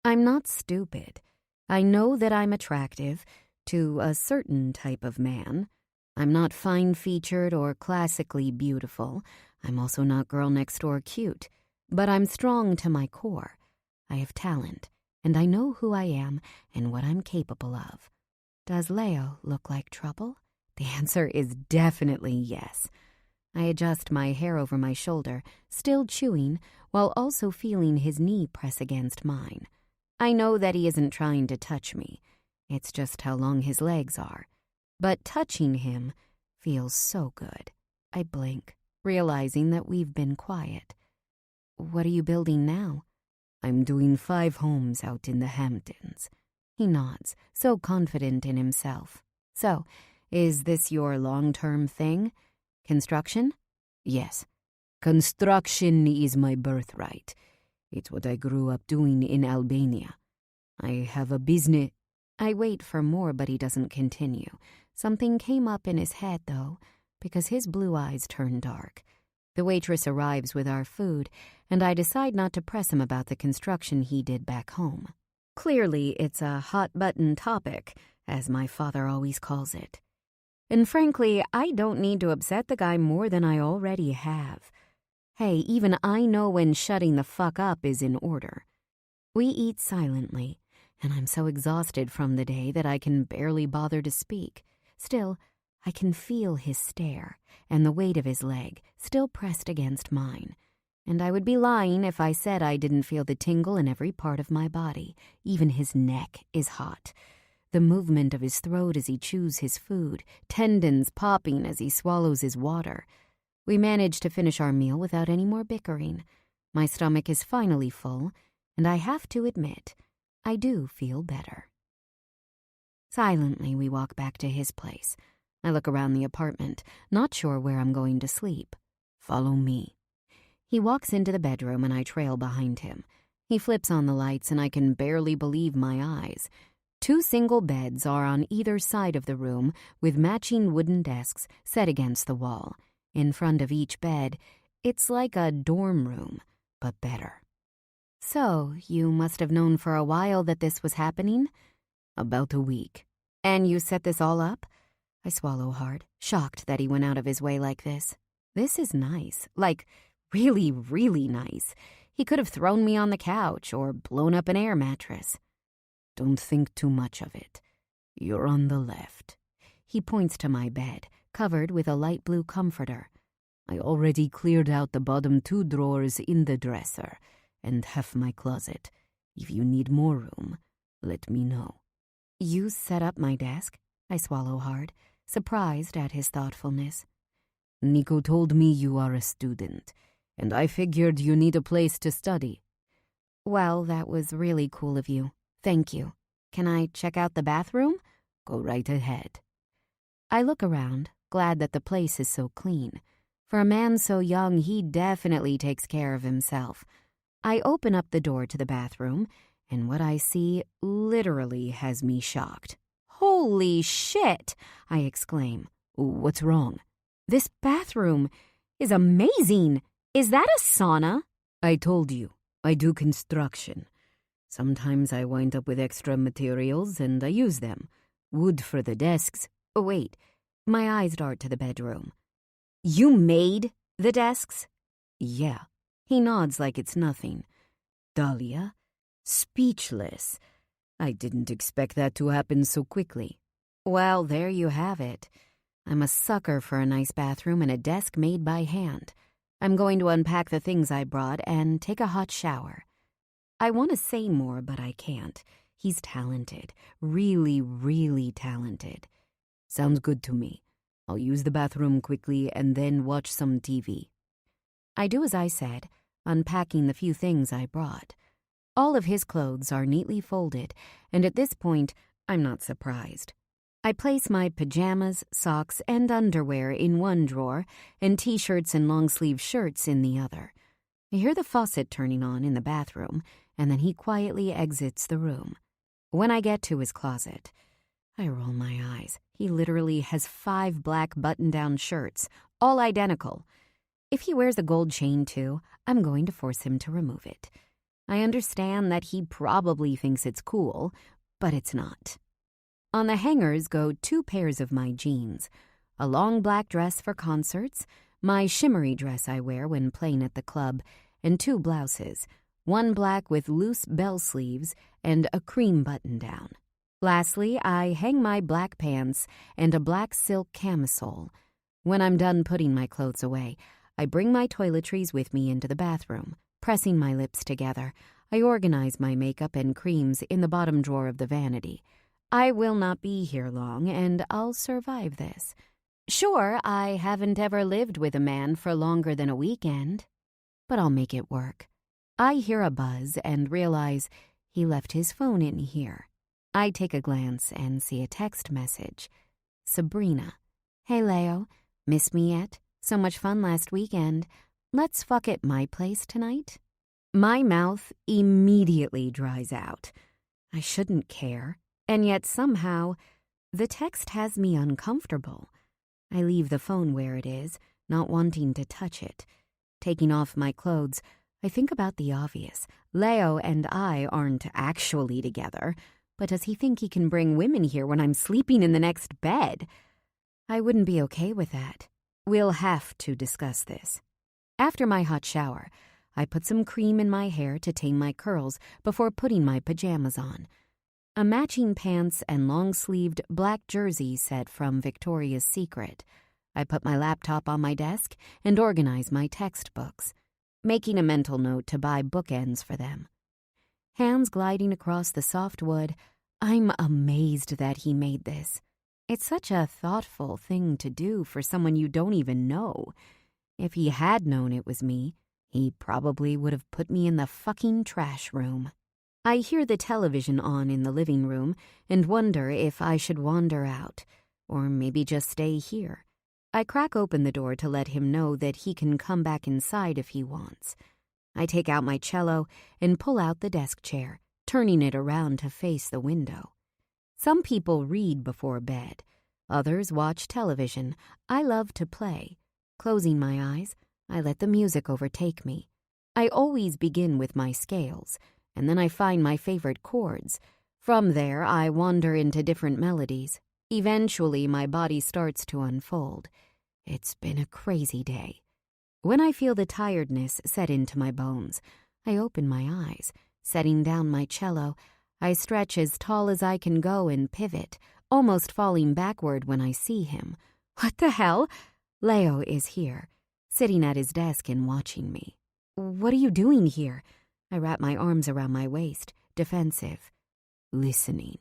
I'm not stupid. I know that I'm attractive to a certain type of man. I'm not fine-featured or classically beautiful. I'm also not girl next door cute. But I'm strong to my core. I have talent, and I know who I am and what I'm capable of. Does Leo look like trouble? The answer is definitely yes. I adjust my hair over my shoulder, still chewing, while also feeling his knee press against mine. I know that he isn't trying to touch me. It's just how long his legs are. But touching him feels so good. I blink, realizing that we've been quiet. What are you building now? I'm doing 5 homes out in the Hamptons. He nods, so confident in himself. So, is this your long-term thing? Construction? Yes. Construction is my birthright. It's what I grew up doing in Albania. I have a business. I wait for more, but he doesn't continue. Something came up in his head, though, because his blue eyes turn dark. The waitress arrives with our food, and I decide not to press him about the construction he did back home. Clearly, it's a hot-button topic, as my father always calls it. And frankly, I don't need to upset the guy more than I already have. Hey, even I know when shutting the fuck up is in order. We eat silently, and I'm so exhausted from the day that I can barely bother to speak. Still, I can feel his stare and the weight of his leg still pressed against mine. And I would be lying if I said I didn't feel the tingle in every part of my body. Even his neck is hot. The movement of his throat as he chews his food, tendons popping as he swallows his water. We manage to finish our meal without any more bickering. My stomach is finally full, and I have to admit, I do feel better. Silently, we walk back to his place. I look around the apartment, not sure where I'm going to sleep. Follow me. He walks into the bedroom and I trail behind him. He flips on the lights and I can barely believe my eyes. 2 single beds are on either side of the room with matching wooden desks set against the wall. In front of each bed, it's like a dorm room, but better. So, you must have known for a while that this was happening? About a week. And you set this all up? I swallow hard, shocked that he went out of his way like this. This is nice. Like, really, really nice. He could have thrown me on the couch or blown up an air mattress. Don't think too much of it. You're on the left. He points to my bed, covered with a light blue comforter. I already cleared out the bottom 2 drawers in the dresser and half my closet. If you need more room, let me know. You set up my desk? I swallow hard, surprised at his thoughtfulness. Nico told me you are a student, and I figured you need a place to study. Well, that was really cool of you. Thank you. Can I check out the bathroom? Go right ahead. I look around, glad that the place is so clean. For a man so young, he definitely takes care of himself. I open up the door to the bathroom, and what I see literally has me shocked. Holy shit! I exclaim. What's wrong? This bathroom is amazing. Is that a sauna? I told you, I do construction. Sometimes I wind up with extra materials and I use them. Wood for the desks. Oh, wait. My eyes dart to the bedroom. You made the desks? Yeah. He nods like it's nothing. Dahlia? Speechless. I didn't expect that to happen so quickly. Well, there you have it. I'm a sucker for a nice bathroom and a desk made by hand. I'm going to unpack the things I brought and take a hot shower. I want to say more, but I can't. He's talented. Really, really talented. Sounds good to me. I'll use the bathroom quickly and then watch some TV. I do as I said, unpacking the few things I brought. All of his clothes are neatly folded, and at this point, I'm not surprised. I place my pajamas, socks, and underwear in one drawer, and t-shirts and long-sleeve shirts in the other. I hear the faucet turning on in the bathroom, and then he quietly exits the room. When I get to his closet, I roll my eyes. He literally has 5 black button-down shirts, all identical. If he wears a gold chain too, I'm going to force him to remove it. I understand that he probably thinks it's cool, but it's not. On the hangers go 2 pairs of my jeans, a long black dress for concerts, my shimmery dress I wear when playing at the club, and 2 blouses, one black with loose bell sleeves and a cream button-down. Lastly, I hang my black pants and a black silk camisole. When I'm done putting my clothes away, I bring my toiletries with me into the bathroom. Pressing my lips together, I organize my makeup and creams in the bottom drawer of the vanity. I will not be here long, and I'll survive this. Sure, I haven't ever lived with a man for longer than a weekend, but I'll make it work. I hear a buzz and realize he left his phone in here. I take a glance and see a text message. Sabrina. Hey, Leo. Miss me yet? So much fun last weekend. Let's fuck at my place tonight? My mouth immediately dries out. I shouldn't care, and yet somehow the text has me uncomfortable. I leave the phone where it is, not wanting to touch it. Taking off my clothes, I think about the obvious. Leo and I aren't actually together, but does he think he can bring women here when I'm sleeping in the next bed? I wouldn't be okay with that. We'll have to discuss this. After my hot shower, I put some cream in my hair to tame my curls before putting my pajamas on. A matching pants and long-sleeved black jersey set from Victoria's Secret. I put my laptop on my desk and organize my textbooks, making a mental note to buy bookends for them. Hands gliding across the soft wood, I'm amazed that he made this. It's such a thoughtful thing to do for someone you don't even know. If he had known it was me, he probably would have put me in the fucking trash room. I hear the television on in the living room and wonder if I should wander out, or maybe just stay here. I crack open the door to let him know that he can come back inside if he wants. I take out my cello and pull out the desk chair, turning it around to face the window. Some people read before bed. Others watch television. I love to play. Closing my eyes, I let the music overtake me. I always begin with my scales, and then I find my favorite chords. From there, I wander into different melodies. Eventually, my body starts to unfold. It's been a crazy day. When I feel the tiredness set into my bones, I open my eyes. Setting down my cello, I stretch as tall as I can go and pivot, almost falling backward when I see him. What the hell? Leo is here, sitting at his desk and watching me. What are you doing here? I wrap my arms around my waist, defensive. Listening.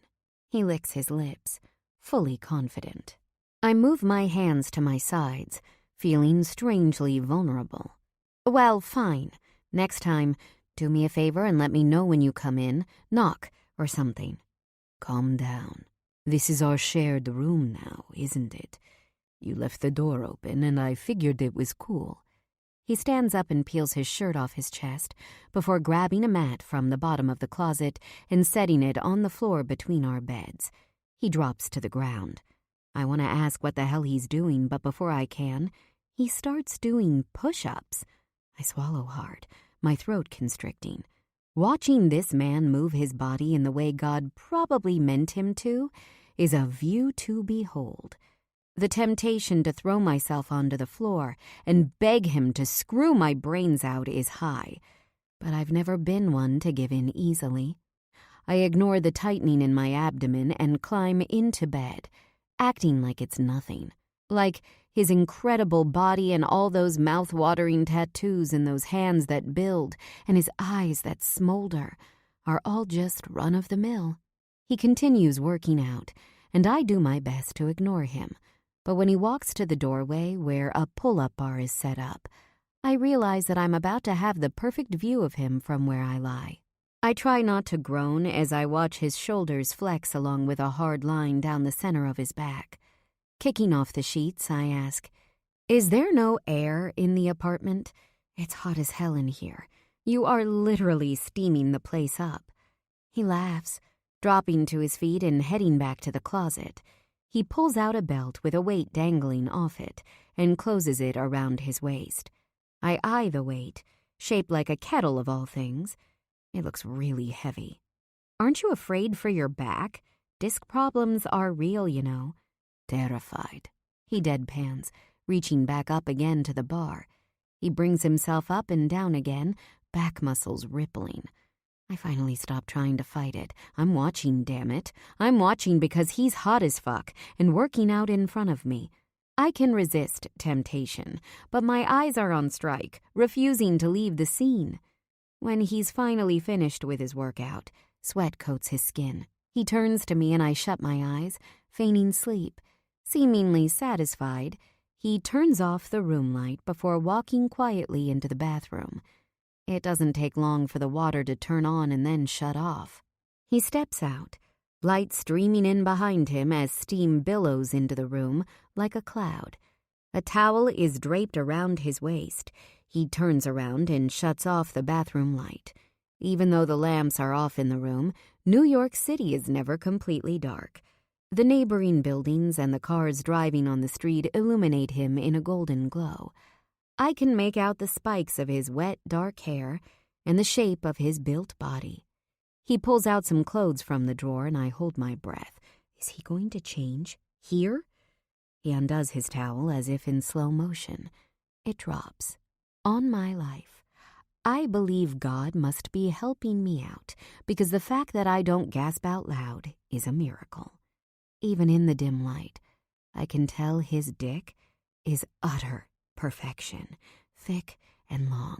He licks his lips, fully confident. I move my hands to my sides, feeling strangely vulnerable. Well, fine. Next time, do me a favor and let me know when you come in. Knock or something. Calm down. This is our shared room now, isn't it? You left the door open and I figured it was cool. He stands up and peels his shirt off his chest before grabbing a mat from the bottom of the closet and setting it on the floor between our beds. He drops to the ground. I want to ask what the hell he's doing, but before I can, he starts doing push-ups. I swallow hard, my throat constricting. Watching this man move his body in the way God probably meant him to is a view to behold. The temptation to throw myself onto the floor and beg him to screw my brains out is high, but I've never been one to give in easily. I ignore the tightening in my abdomen and climb into bed, acting like it's nothing, like his incredible body and all those mouth-watering tattoos and those hands that build and his eyes that smolder are all just run-of-the-mill. He continues working out, and I do my best to ignore him. But when he walks to the doorway where a pull-up bar is set up, I realize that I'm about to have the perfect view of him from where I lie. I try not to groan as I watch his shoulders flex along with a hard line down the center of his back. Kicking off the sheets, I ask, "Is there no air in the apartment? It's hot as hell in here. You are literally steaming the place up." He laughs, dropping to his feet and heading back to the closet. He pulls out a belt with a weight dangling off it and closes it around his waist. I eye the weight, shaped like a kettle of all things. It looks really heavy. "Aren't you afraid for your back? Disc problems are real, you know." "Terrified." He deadpans, reaching back up again to the bar. He brings himself up and down again, back muscles rippling. I finally stop trying to fight it. I'm watching, damn it. I'm watching because he's hot as fuck and working out in front of me. I can resist temptation, but my eyes are on strike, refusing to leave the scene. When he's finally finished with his workout, sweat coats his skin. He turns to me and I shut my eyes, feigning sleep. Seemingly satisfied, he turns off the room light before walking quietly into the bathroom. It doesn't take long for the water to turn on and then shut off. He steps out, light streaming in behind him as steam billows into the room like a cloud. A towel is draped around his waist. He turns around and shuts off the bathroom light. Even though the lamps are off in the room, New York City is never completely dark. The neighboring buildings and the cars driving on the street illuminate him in a golden glow. I can make out the spikes of his wet, dark hair and the shape of his built body. He pulls out some clothes from the drawer and I hold my breath. Is he going to change? Here? He undoes his towel as if in slow motion. It drops. On my life. I believe God must be helping me out because the fact that I don't gasp out loud is a miracle. Even in the dim light, I can tell his dick is utter perfection, thick and long.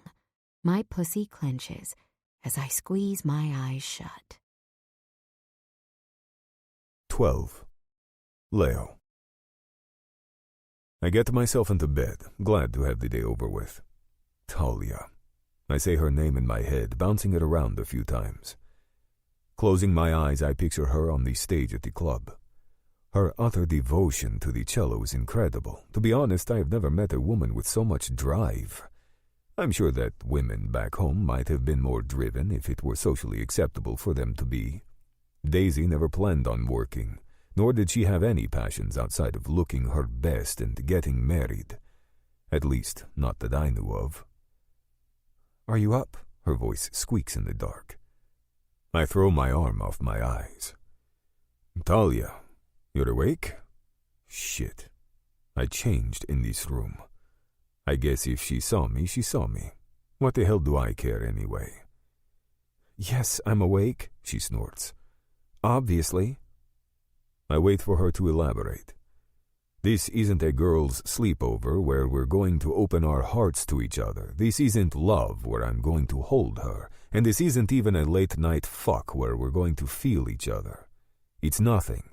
My pussy clenches as I squeeze my eyes shut. 12. Leo. I get myself into bed, glad to have the day over with. Talia. I say her name in my head, bouncing it around a few times. Closing my eyes, I picture her on the stage at the club. Her utter devotion to the cello is incredible. To be honest, I have never met a woman with so much drive. I'm sure that women back home might have been more driven if it were socially acceptable for them to be. Daisy never planned on working, nor did she have any passions outside of looking her best and getting married. At least, not that I knew of. "Are you up?" Her voice squeaks in the dark. I throw my arm off my eyes. "Talia, you're awake?" Shit. I changed in this room. I guess if she saw me, she saw me. What the hell do I care anyway? "Yes, I'm awake," she snorts. "Obviously." I wait for her to elaborate. This isn't a girls' sleepover where we're going to open our hearts to each other. This isn't love where I'm going to hold her. And this isn't even a late-night fuck where we're going to feel each other. It's nothing.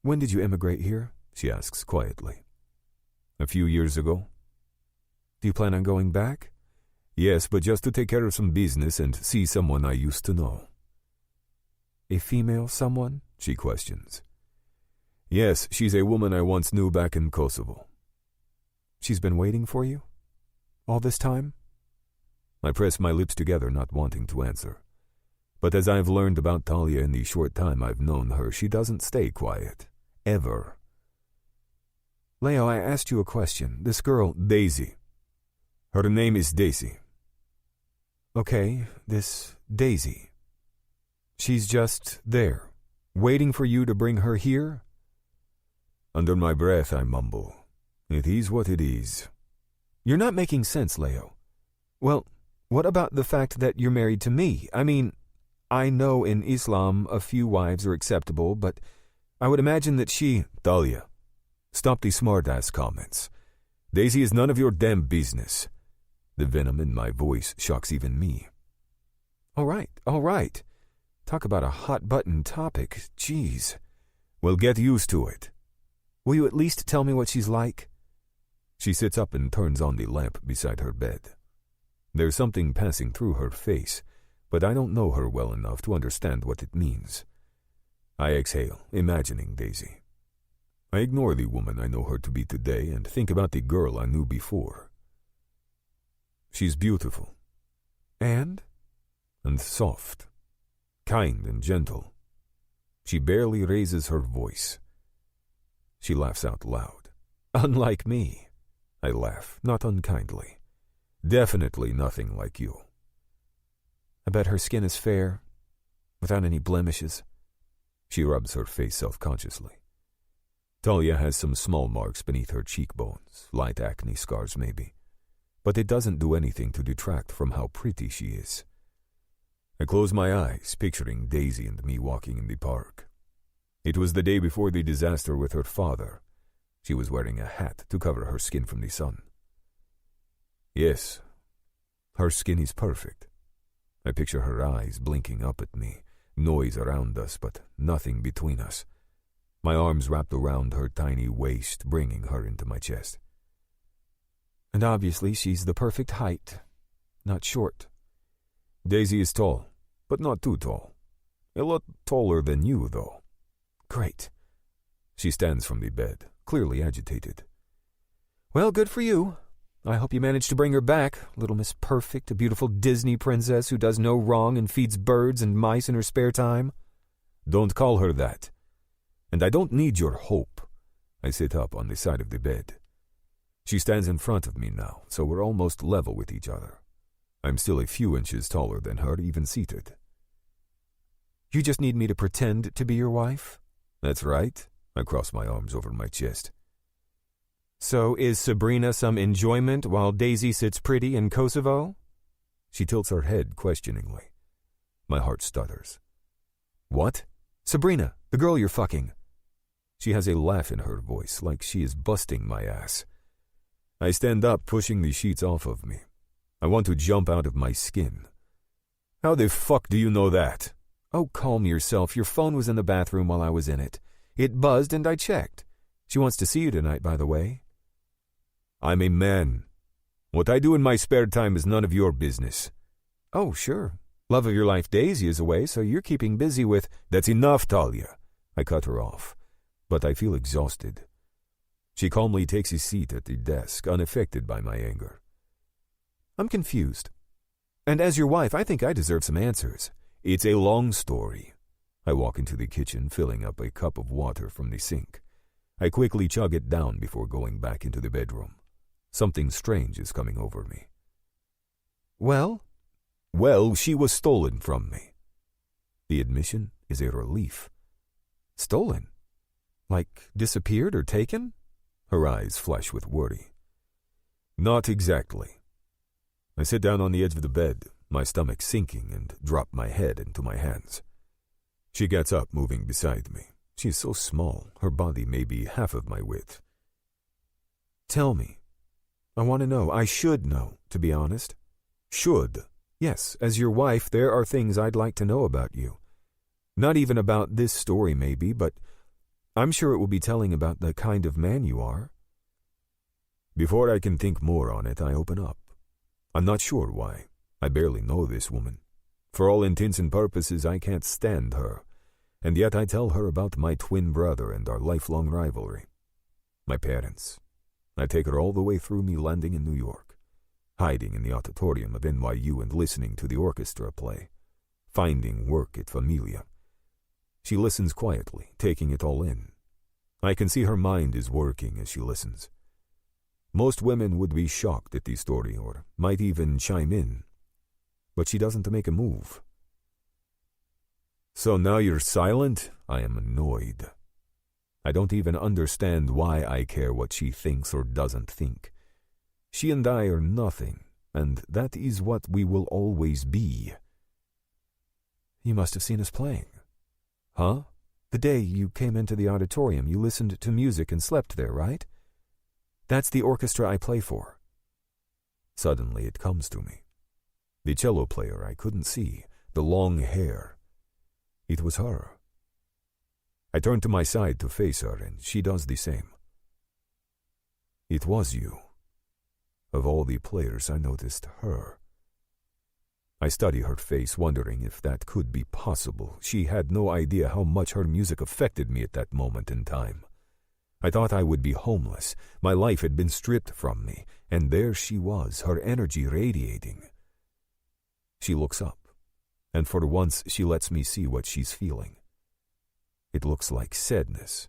When did you emigrate here? She asks quietly. A few years ago. Do you plan on going back? Yes, but just to take care of some business and see someone I used to know. A female someone? She questions. Yes, she's a woman I once knew back in Kosovo. She's been waiting for you? All this time? I press my lips together, not wanting to answer. But as I've learned about Talia in the short time I've known her, she doesn't stay quiet. Ever. Leo, I asked you a question. This girl... Daisy. Her name is Daisy. Okay, this Daisy. She's just there, waiting for you to bring her here? Under my breath, I mumble. It is what it is. You're not making sense, Leo. Well, what about the fact that you're married to me? I mean, I know in Islam a few wives are acceptable, but I would imagine that she... Talia, stop these smart-ass comments. Daisy is none of your damn business. The venom in my voice shocks even me. All right. Talk about a hot-button topic. Jeez. Well, get used to it. Will you at least tell me what she's like? She sits up and turns on the lamp beside her bed. There's something passing through her face, but I don't know her well enough to understand what it means. I exhale, imagining Daisy. I ignore the woman I know her to be today and think about the girl I knew before. She's beautiful. And soft. Kind and gentle. She barely raises her voice. She laughs out loud. Unlike me. I laugh, not unkindly. Definitely nothing like you. I bet her skin is fair, without any blemishes. She rubs her face self-consciously. Talia has some small marks beneath her cheekbones, light acne scars maybe. But it doesn't do anything to detract from how pretty she is. I close my eyes, picturing Daisy and me walking in the park. It was the day before the disaster with her father. She was wearing a hat to cover her skin from the sun. Yes, her skin is perfect. I picture her eyes blinking up at me, noise around us, but nothing between us. My arms wrapped around her tiny waist, bringing her into my chest. And obviously she's the perfect height, not short. Daisy is tall, but not too tall. A lot taller than you, though. Great. She stands from the bed, clearly agitated. Well, good for you. I hope you managed to bring her back, little Miss Perfect, a beautiful Disney princess who does no wrong and feeds birds and mice in her spare time. Don't call her that. And I don't need your hope. I sit up on the side of the bed. She stands in front of me now, so we're almost level with each other. I'm still a few inches taller than her, even seated. You just need me to pretend to be your wife? That's right. I cross my arms over my chest. So is Sabrina some enjoyment while Daisy sits pretty in Kosovo? She tilts her head questioningly. My heart stutters. What? Sabrina, the girl you're fucking. She has a laugh in her voice, like she is busting my ass. I stand up, pushing the sheets off of me. I want to jump out of my skin. How the fuck do you know that? Oh, calm yourself. Your phone was in the bathroom while I was in it. It buzzed and I checked. She wants to see you tonight, by the way. I'm a man. What I do in my spare time is none of your business. Oh, sure. Love of your life, Daisy, is away, so you're keeping busy with... That's enough, Talia. I cut her off, but I feel exhausted. She calmly takes a seat at the desk, unaffected by my anger. I'm confused. And as your wife, I think I deserve some answers. It's a long story. I walk into the kitchen, filling up a cup of water from the sink. I quickly chug it down before going back into the bedroom. Something strange is coming over me. Well? Well, she was stolen from me. The admission is a relief. Stolen? Like disappeared or taken? Her eyes flash with worry. Not exactly. I sit down on the edge of the bed, my stomach sinking, and drop my head into my hands. She gets up, moving beside me. She's so small, her body may be half of my width. Tell me. I want to know. I should know, to be honest. Should? Yes, as your wife, there are things I'd like to know about you. Not even about this story, maybe, but I'm sure it will be telling about the kind of man you are. Before I can think more on it, I open up. I'm not sure why. I barely know this woman. For all intents and purposes, I can't stand her. And yet I tell her about my twin brother and our lifelong rivalry. My parents. I take her all the way through me landing in New York, hiding in the auditorium of NYU and listening to the orchestra play, finding work at Familia. She listens quietly, taking it all in. I can see her mind is working as she listens. Most women would be shocked at the story or might even chime in, but she doesn't make a move. So now you're silent? I am annoyed. I don't even understand why I care what she thinks or doesn't think. She and I are nothing, and that is what we will always be. You must have seen us playing. Huh? The day you came into the auditorium, you listened to music and slept there, right? That's the orchestra I play for. Suddenly it comes to me. The cello player I couldn't see, the long hair. It was her. I turn to my side to face her, and she does the same. It was you. Of all the players, I noticed her. I study her face, wondering if that could be possible. She had no idea how much her music affected me at that moment in time. I thought I would be homeless. My life had been stripped from me, and there she was, her energy radiating. She looks up, and for once she lets me see what she's feeling. It looks like sadness.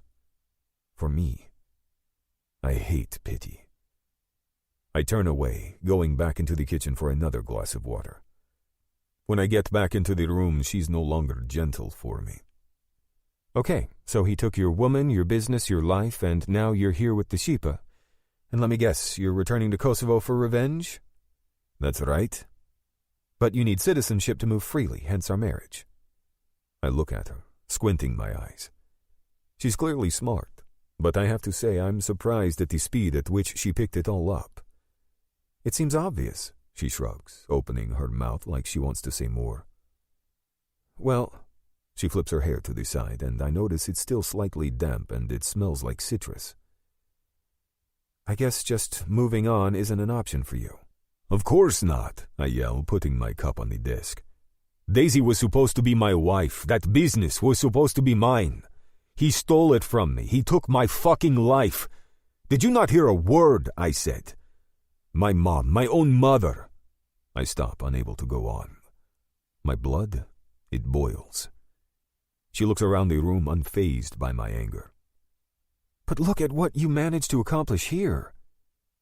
For me, I hate pity. I turn away, going back into the kitchen for another glass of water. When I get back into the room, she's no longer gentle for me. Okay, so he took your woman, your business, your life, and now you're here with the Shipa. And let me guess, you're returning to Kosovo for revenge? That's right. But you need citizenship to move freely, hence our marriage. I look at her, squinting my eyes. She's clearly smart, but I have to say I'm surprised at the speed at which she picked it all up. It seems obvious, she shrugs, opening her mouth like she wants to say more. Well, she flips her hair to the side, and I notice it's still slightly damp and it smells like citrus. I guess just moving on isn't an option for you. Of course not, I yell, putting my cup on the desk. Daisy was supposed to be my wife. That business was supposed to be mine. He stole it from me. He took my fucking life. Did you not hear a word I said? My mom, my own mother. I stop, unable to go on. My blood, it boils. She looks around the room, unfazed by my anger. But look at what you managed to accomplish here.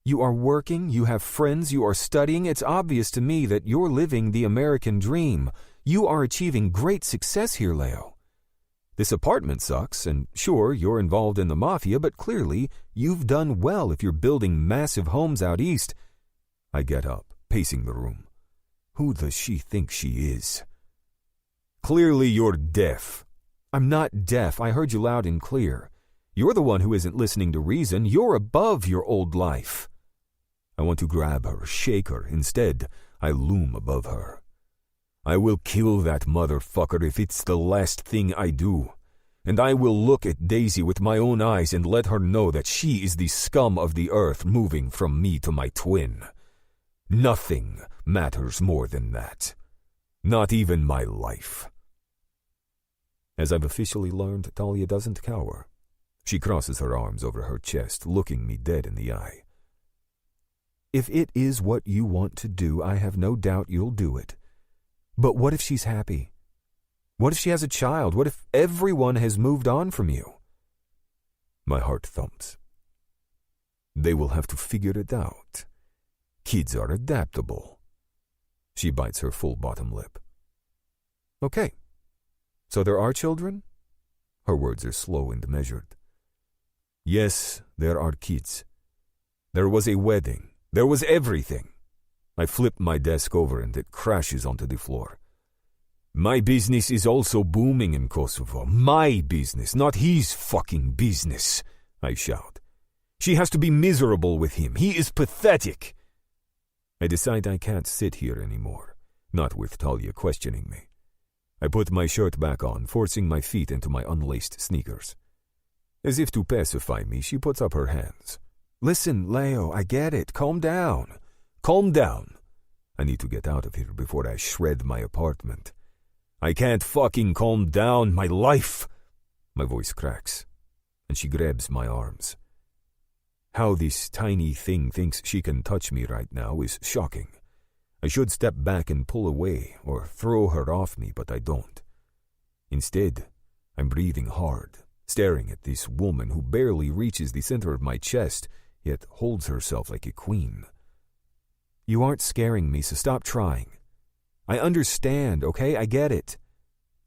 You are working, you have friends, you are studying. It's obvious to me that you're living the American dream. You are achieving great success here, Leo. This apartment sucks, and sure, you're involved in the mafia, but clearly you've done well if you're building massive homes out east. I get up, pacing the room. Who does she think she is? Clearly you're deaf. I'm not deaf. I heard you loud and clear. You're the one who isn't listening to reason. You're above your old life. I want to grab her, shake her. Instead, I loom above her. I will kill that motherfucker if it's the last thing I do. And I will look at Daisy with my own eyes and let her know that she is the scum of the earth moving from me to my twin. Nothing matters more than that. Not even my life. As I've officially learned, Talia doesn't cower. She crosses her arms over her chest, looking me dead in the eye. If it is what you want to do, I have no doubt you'll do it. But what if she's happy? What if she has a child? What if everyone has moved on from you? My heart thumps. They will have to figure it out. Kids are adaptable. She bites her full bottom lip. Okay. So there are children? Her words are slow and measured. Yes, there are kids. There was a wedding. There was everything. I flip my desk over and it crashes onto the floor. My business is also booming in Kosovo. My business, not his fucking business, I shout. She has to be miserable with him. He is pathetic. I decide I can't sit here anymore, not with Talia questioning me. I put my shirt back on, forcing my feet into my unlaced sneakers. As if to pacify me, she puts up her hands. Listen, Leo, I get it. Calm down. Calm down. I need to get out of here before I shred my apartment. I can't fucking calm down. My life. My voice cracks, and she grabs my arms. How this tiny thing thinks she can touch me right now is shocking. I should step back and pull away or throw her off me, but I don't. Instead, I'm breathing hard, staring at this woman who barely reaches the center of my chest, yet holds herself like a queen. You aren't scaring me, so stop trying. I understand, okay? I get it.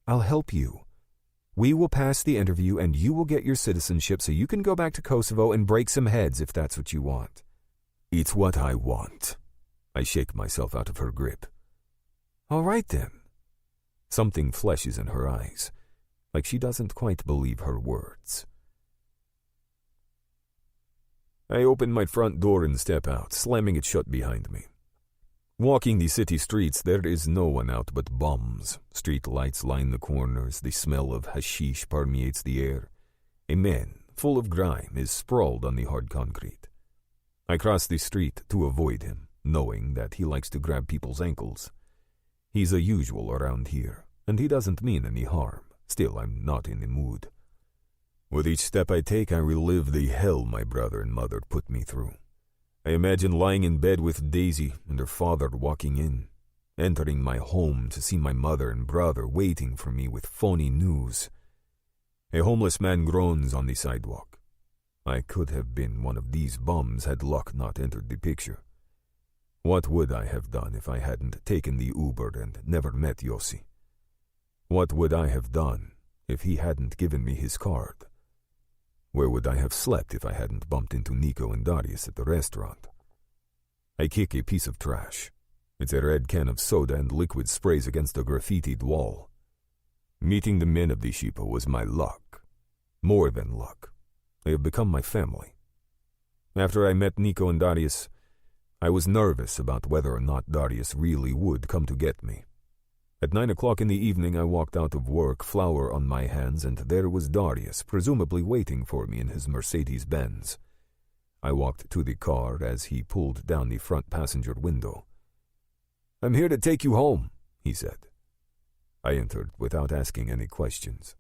I'll help you. We will pass the interview and you will get your citizenship so you can go back to Kosovo and break some heads if that's what you want. It's what I want. I shake myself out of her grip. All right then. Something flashes in her eyes, like she doesn't quite believe her words. I open my front door and step out, slamming it shut behind me. Walking the city streets, there is no one out but bums. Street lights line the corners, the smell of hashish permeates the air. A man, full of grime, is sprawled on the hard concrete. I cross the street to avoid him, knowing that he likes to grab people's ankles. He's a usual around here, and he doesn't mean any harm. Still, I'm not in the mood. With each step I take, I relive the hell my brother and mother put me through. I imagine lying in bed with Daisy and her father walking in, entering my home to see my mother and brother waiting for me with phony news. A homeless man groans on the sidewalk. I could have been one of these bums had luck not entered the picture. What would I have done if I hadn't taken the Uber and never met Yossi? What would I have done if he hadn't given me his card? Where would I have slept if I hadn't bumped into Nico and Darius at the restaurant? I kick a piece of trash. It's a red can of soda and liquid sprays against a graffitied wall. Meeting the men of the Shipa was my luck. More than luck. They have become my family. After I met Nico and Darius, I was nervous about whether or not Darius really would come to get me. At 9 o'clock in the evening, I walked out of work, flour on my hands, and there was Darius, presumably waiting for me in his Mercedes-Benz. I walked to the car as he pulled down the front passenger window. "I'm here to take you home," he said. I entered without asking any questions.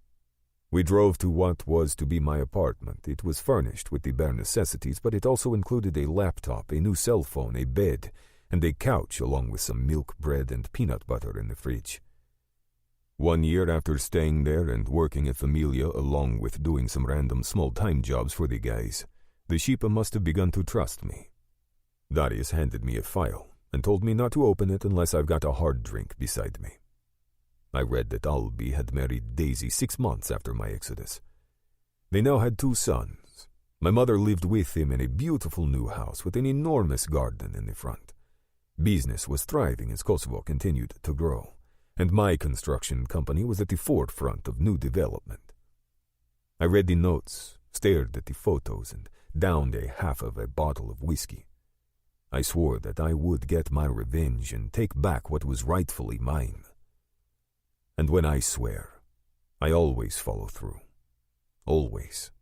We drove to what was to be my apartment. It was furnished with the bare necessities, but it also included a laptop, a new cell phone, a bed, and a couch along with some milk, bread, and peanut butter in the fridge. 1 year after staying there and working at Familia along with doing some random small-time jobs for the guys, the Shipa must have begun to trust me. Darius handed me a file and told me not to open it unless I've got a hard drink beside me. I read that Albi had married Daisy 6 months after my exodus. They now had 2 sons. My mother lived with him in a beautiful new house with an enormous garden in the front. Business was thriving as Kosovo continued to grow, and my construction company was at the forefront of new development. I read the notes, stared at the photos, and downed a half of a bottle of whiskey. I swore that I would get my revenge and take back what was rightfully mine. And when I swear, I always follow through. Always.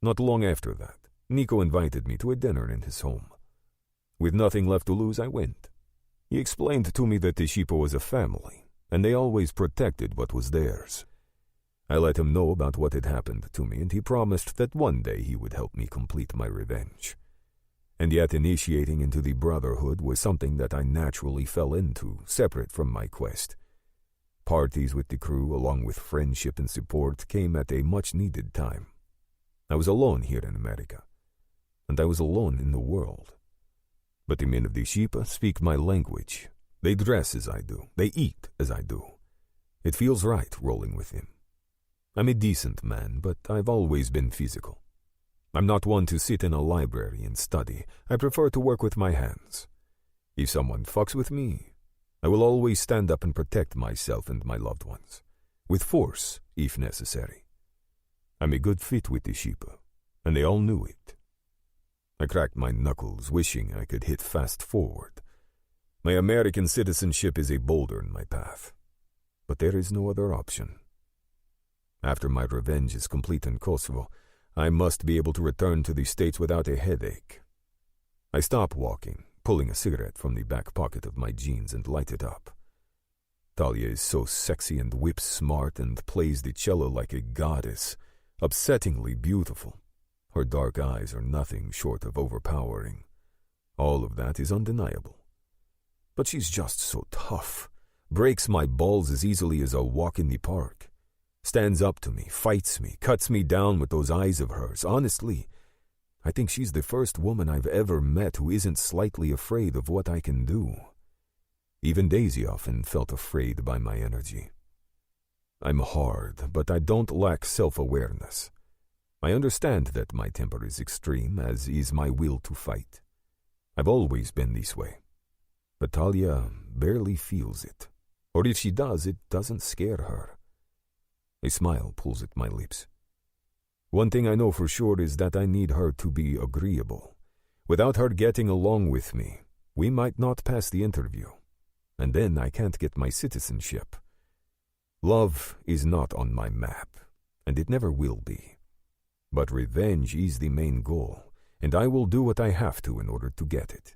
Not long after that, Nico invited me to a dinner in his home. With nothing left to lose, I went. He explained to me that the Shipa was a family, and they always protected what was theirs. I let him know about what had happened to me, and he promised that one day he would help me complete my revenge. And yet initiating into the Brotherhood was something that I naturally fell into, separate from my quest. Parties with the crew, along with friendship and support, came at a much-needed time. I was alone here in America, and I was alone in the world. But the men of the Shipa speak my language. They dress as I do. They eat as I do. It feels right rolling with him. I'm a decent man, but I've always been physical. I'm not one to sit in a library and study. I prefer to work with my hands. If someone fucks with me, I will always stand up and protect myself and my loved ones, with force, if necessary. I'm a good fit with the Sheepa, and they all knew it. I cracked my knuckles, wishing I could hit fast forward. My American citizenship is a boulder in my path, but there is no other option. After my revenge is complete in Kosovo, I must be able to return to the States without a headache. I stop walking, pulling a cigarette from the back pocket of my jeans and light it up. Talia is so sexy and whip-smart and plays the cello like a goddess, upsettingly beautiful. Her dark eyes are nothing short of overpowering. All of that is undeniable. But she's just so tough, breaks my balls as easily as a walk in the park. Stands up to me, fights me, cuts me down with those eyes of hers. Honestly, I think she's the first woman I've ever met who isn't slightly afraid of what I can do. Even Daisy often felt afraid by my energy. I'm hard, but I don't lack self-awareness. I understand that my temper is extreme, as is my will to fight. I've always been this way. But Talia barely feels it. Or if she does, it doesn't scare her. A smile pulls at my lips. One thing I know for sure is that I need her to be agreeable. Without her getting along with me, we might not pass the interview. And then I can't get my citizenship. Love is not on my map, and it never will be. But revenge is the main goal, and I will do what I have to in order to get it.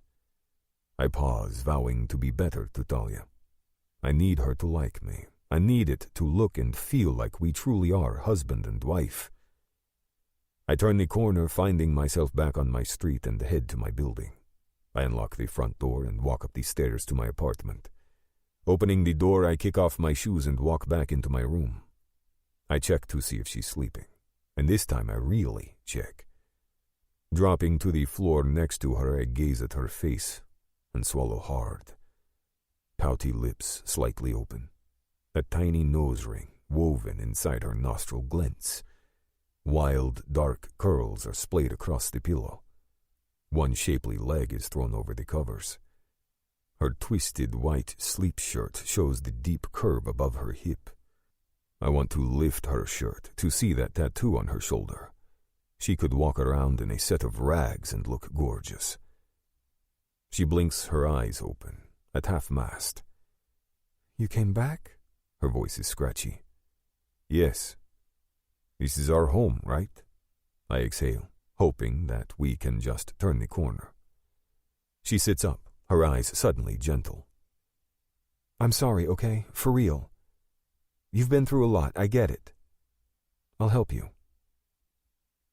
I pause, vowing to be better to Talia. I need her to like me. I need it to look and feel like we truly are husband and wife. I turn the corner, finding myself back on my street, and head to my building. I unlock the front door and walk up the stairs to my apartment. Opening the door, I kick off my shoes and walk back into my room. I check to see if she's sleeping, and this time I really check. Dropping to the floor next to her, I gaze at her face and swallow hard. Pouty lips slightly open. A tiny nose ring woven inside her nostril glints. Wild, dark curls are splayed across the pillow. One shapely leg is thrown over the covers. Her twisted white sleep shirt shows the deep curve above her hip. I want to lift her shirt to see that tattoo on her shoulder. She could walk around in a set of rags and look gorgeous. She blinks her eyes open, at half-mast. "You came back?" Her voice is scratchy. "Yes. This is our home, right?" I exhale, hoping that we can just turn the corner. She sits up, her eyes suddenly gentle. "I'm sorry, okay? For real. You've been through a lot, I get it. I'll help you."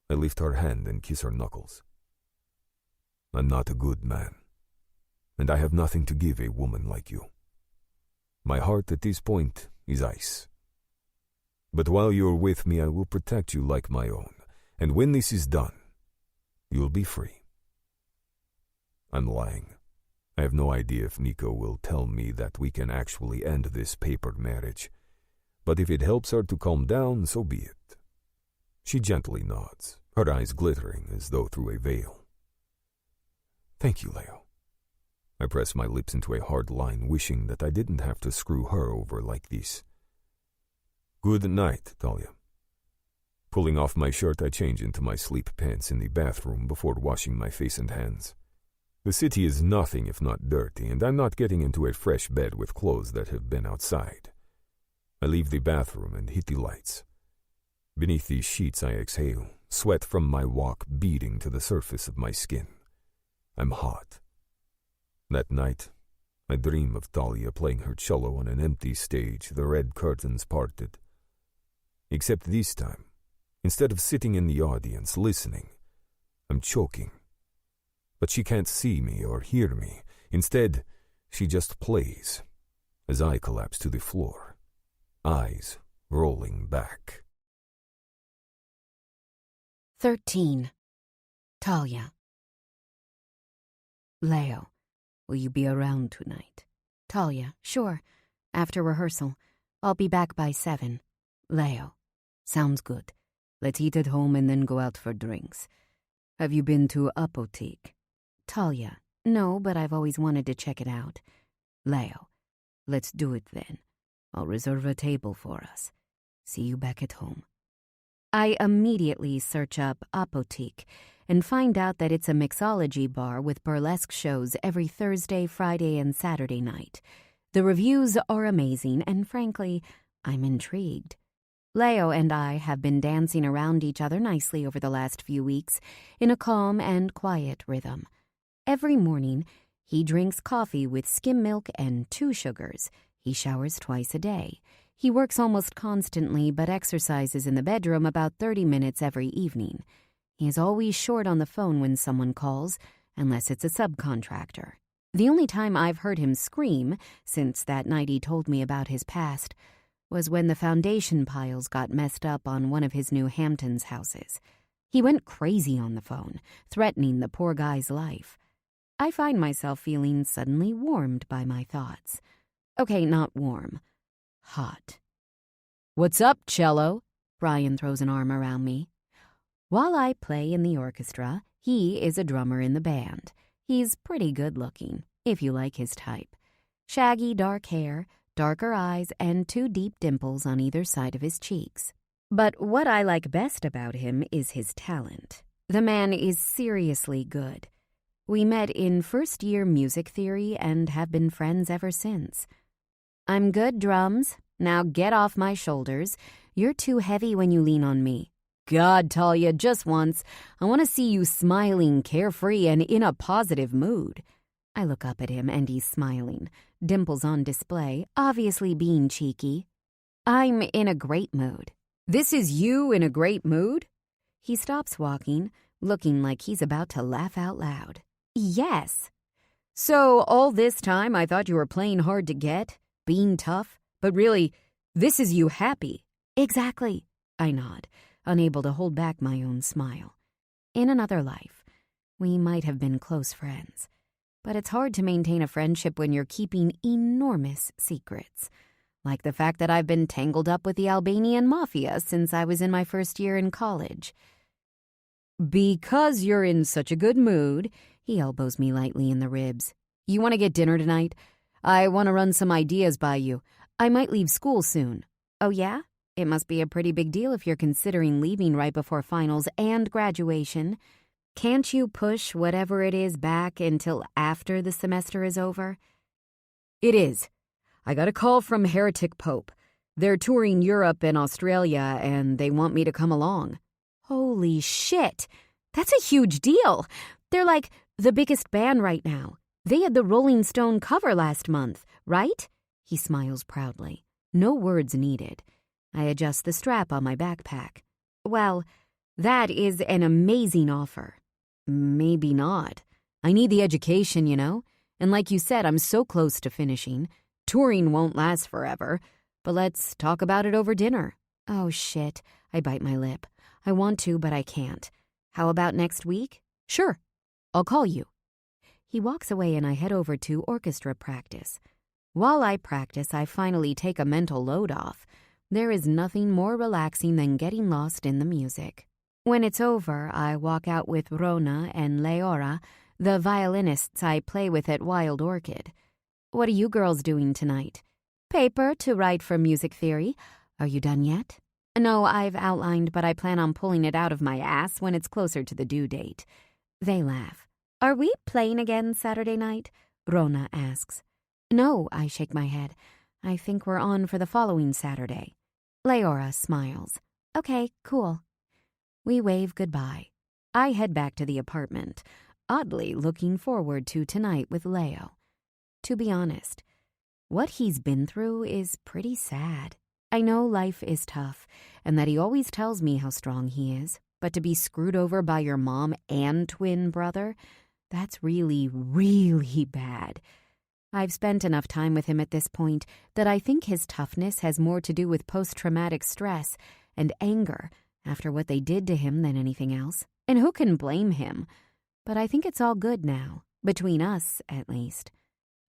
I lift her hand and kiss her knuckles. "I'm not a good man, and I have nothing to give a woman like you. My heart at this point is ice. But while you're with me, I will protect you like my own, and when this is done, you'll be free." I'm lying. I have no idea if Nico will tell me that we can actually end this paper marriage, but if it helps her to calm down, so be it. She gently nods, her eyes glittering as though through a veil. "Thank you, Leo." I press my lips into a hard line, wishing that I didn't have to screw her over like this. "Good night, Talia." Pulling off my shirt, I change into my sleep pants in the bathroom before washing my face and hands. The city is nothing if not dirty, and I'm not getting into a fresh bed with clothes that have been outside. I leave the bathroom and hit the lights. Beneath these sheets, I exhale, sweat from my walk beading to the surface of my skin. I'm hot. That night, I dream of Talia playing her cello on an empty stage, the red curtains parted. Except this time, instead of sitting in the audience listening, I'm choking. But she can't see me or hear me. Instead, she just plays, as I collapse to the floor, eyes rolling back. 13. Talia. Leo, will you be around tonight? Talia, sure. After rehearsal. I'll be back by 7. Leo, sounds good. Let's eat at home and then go out for drinks. Have you been to Apotheek? Talia, no, but I've always wanted to check it out. Leo, Let's do it then. I'll reserve a table for us. See you back at home. I immediately search up Audiobook and find out that it's a mixology bar with burlesque shows every Thursday, Friday, and Saturday night. The reviews are amazing, and frankly, I'm intrigued. Leo and I have been dancing around each other nicely over the last few weeks in a calm and quiet rhythm. Every morning, he drinks coffee with skim milk and 2 sugars. He showers twice a day. He works almost constantly but exercises in the bedroom about 30 minutes every evening. He is always short on the phone when someone calls, unless it's a subcontractor. The only time I've heard him scream, since that night he told me about his past, was when the foundation piles got messed up on one of his New Hamptons houses. He went crazy on the phone, threatening the poor guy's life. I find myself feeling suddenly warmed by my thoughts. Okay, not warm. Hot. "What's up, cello?" Brian throws an arm around me. While I play in the orchestra, he is a drummer in the band. He's pretty good-looking, if you like his type. Shaggy dark hair, darker eyes, and 2 deep dimples on either side of his cheeks. But what I like best about him is his talent. The man is seriously good. We met in first-year music theory and have been friends ever since. "I'm good, drums. Now get off my shoulders. You're too heavy when you lean on me." "God, Talia, just once. I want to see you smiling, carefree, and in a positive mood." I look up at him and he's smiling, dimples on display, obviously being cheeky. "I'm in a great mood." "This is you in a great mood?" He stops walking, looking like he's about to laugh out loud. "Yes." "So all this time I thought you were playing hard to get, being tough, but really, this is you happy." "Exactly." I nod, unable to hold back my own smile. In another life, we might have been close friends. But it's hard to maintain a friendship when you're keeping enormous secrets. Like the fact that I've been tangled up with the Albanian Mafia since I was in my first year in college. "Because you're in such a good mood," he elbows me lightly in the ribs. "You want to get dinner tonight? I want to run some ideas by you. I might leave school soon." "Oh yeah? It must be a pretty big deal if you're considering leaving right before finals and graduation. Can't you push whatever it is back until after the semester is over?" "It is. I got a call from Heretic Pope. They're touring Europe and Australia, and they want me to come along." "Holy shit! That's a huge deal. They're like the biggest band right now. They had the Rolling Stone cover last month, right?" He smiles proudly. No words needed. I adjust the strap on my backpack. "Well, that is an amazing offer." "Maybe not. I need the education, you know? And like you said, I'm so close to finishing. Touring won't last forever. But let's talk about it over dinner." "Oh, shit." I bite my lip. I want to, but I can't. "How about next week?" "Sure. I'll call you." He walks away and I head over to orchestra practice. While I practice, I finally take a mental load off. There is nothing more relaxing than getting lost in the music. When it's over, I walk out with Rona and Leora, the violinists I play with at Wild Orchid. "What are you girls doing tonight?" "Paper to write for music theory. Are you done yet?" "No, I've outlined, but I plan on pulling it out of my ass when it's closer to the due date." They laugh. "Are we playing again Saturday night?" Rona asks. "No," I shake my head. "I think we're on for the following Saturday." Leora smiles. "Okay, cool." We wave goodbye. I head back to the apartment, oddly looking forward to tonight with Leo. To be honest, what he's been through is pretty sad. I know life is tough, and that he always tells me how strong he is, but to be screwed over by your mom and twin brother, that's really, really bad. I've spent enough time with him at this point that I think his toughness has more to do with post-traumatic stress and anger after what they did to him than anything else. And who can blame him? But I think it's all good now, between us at least.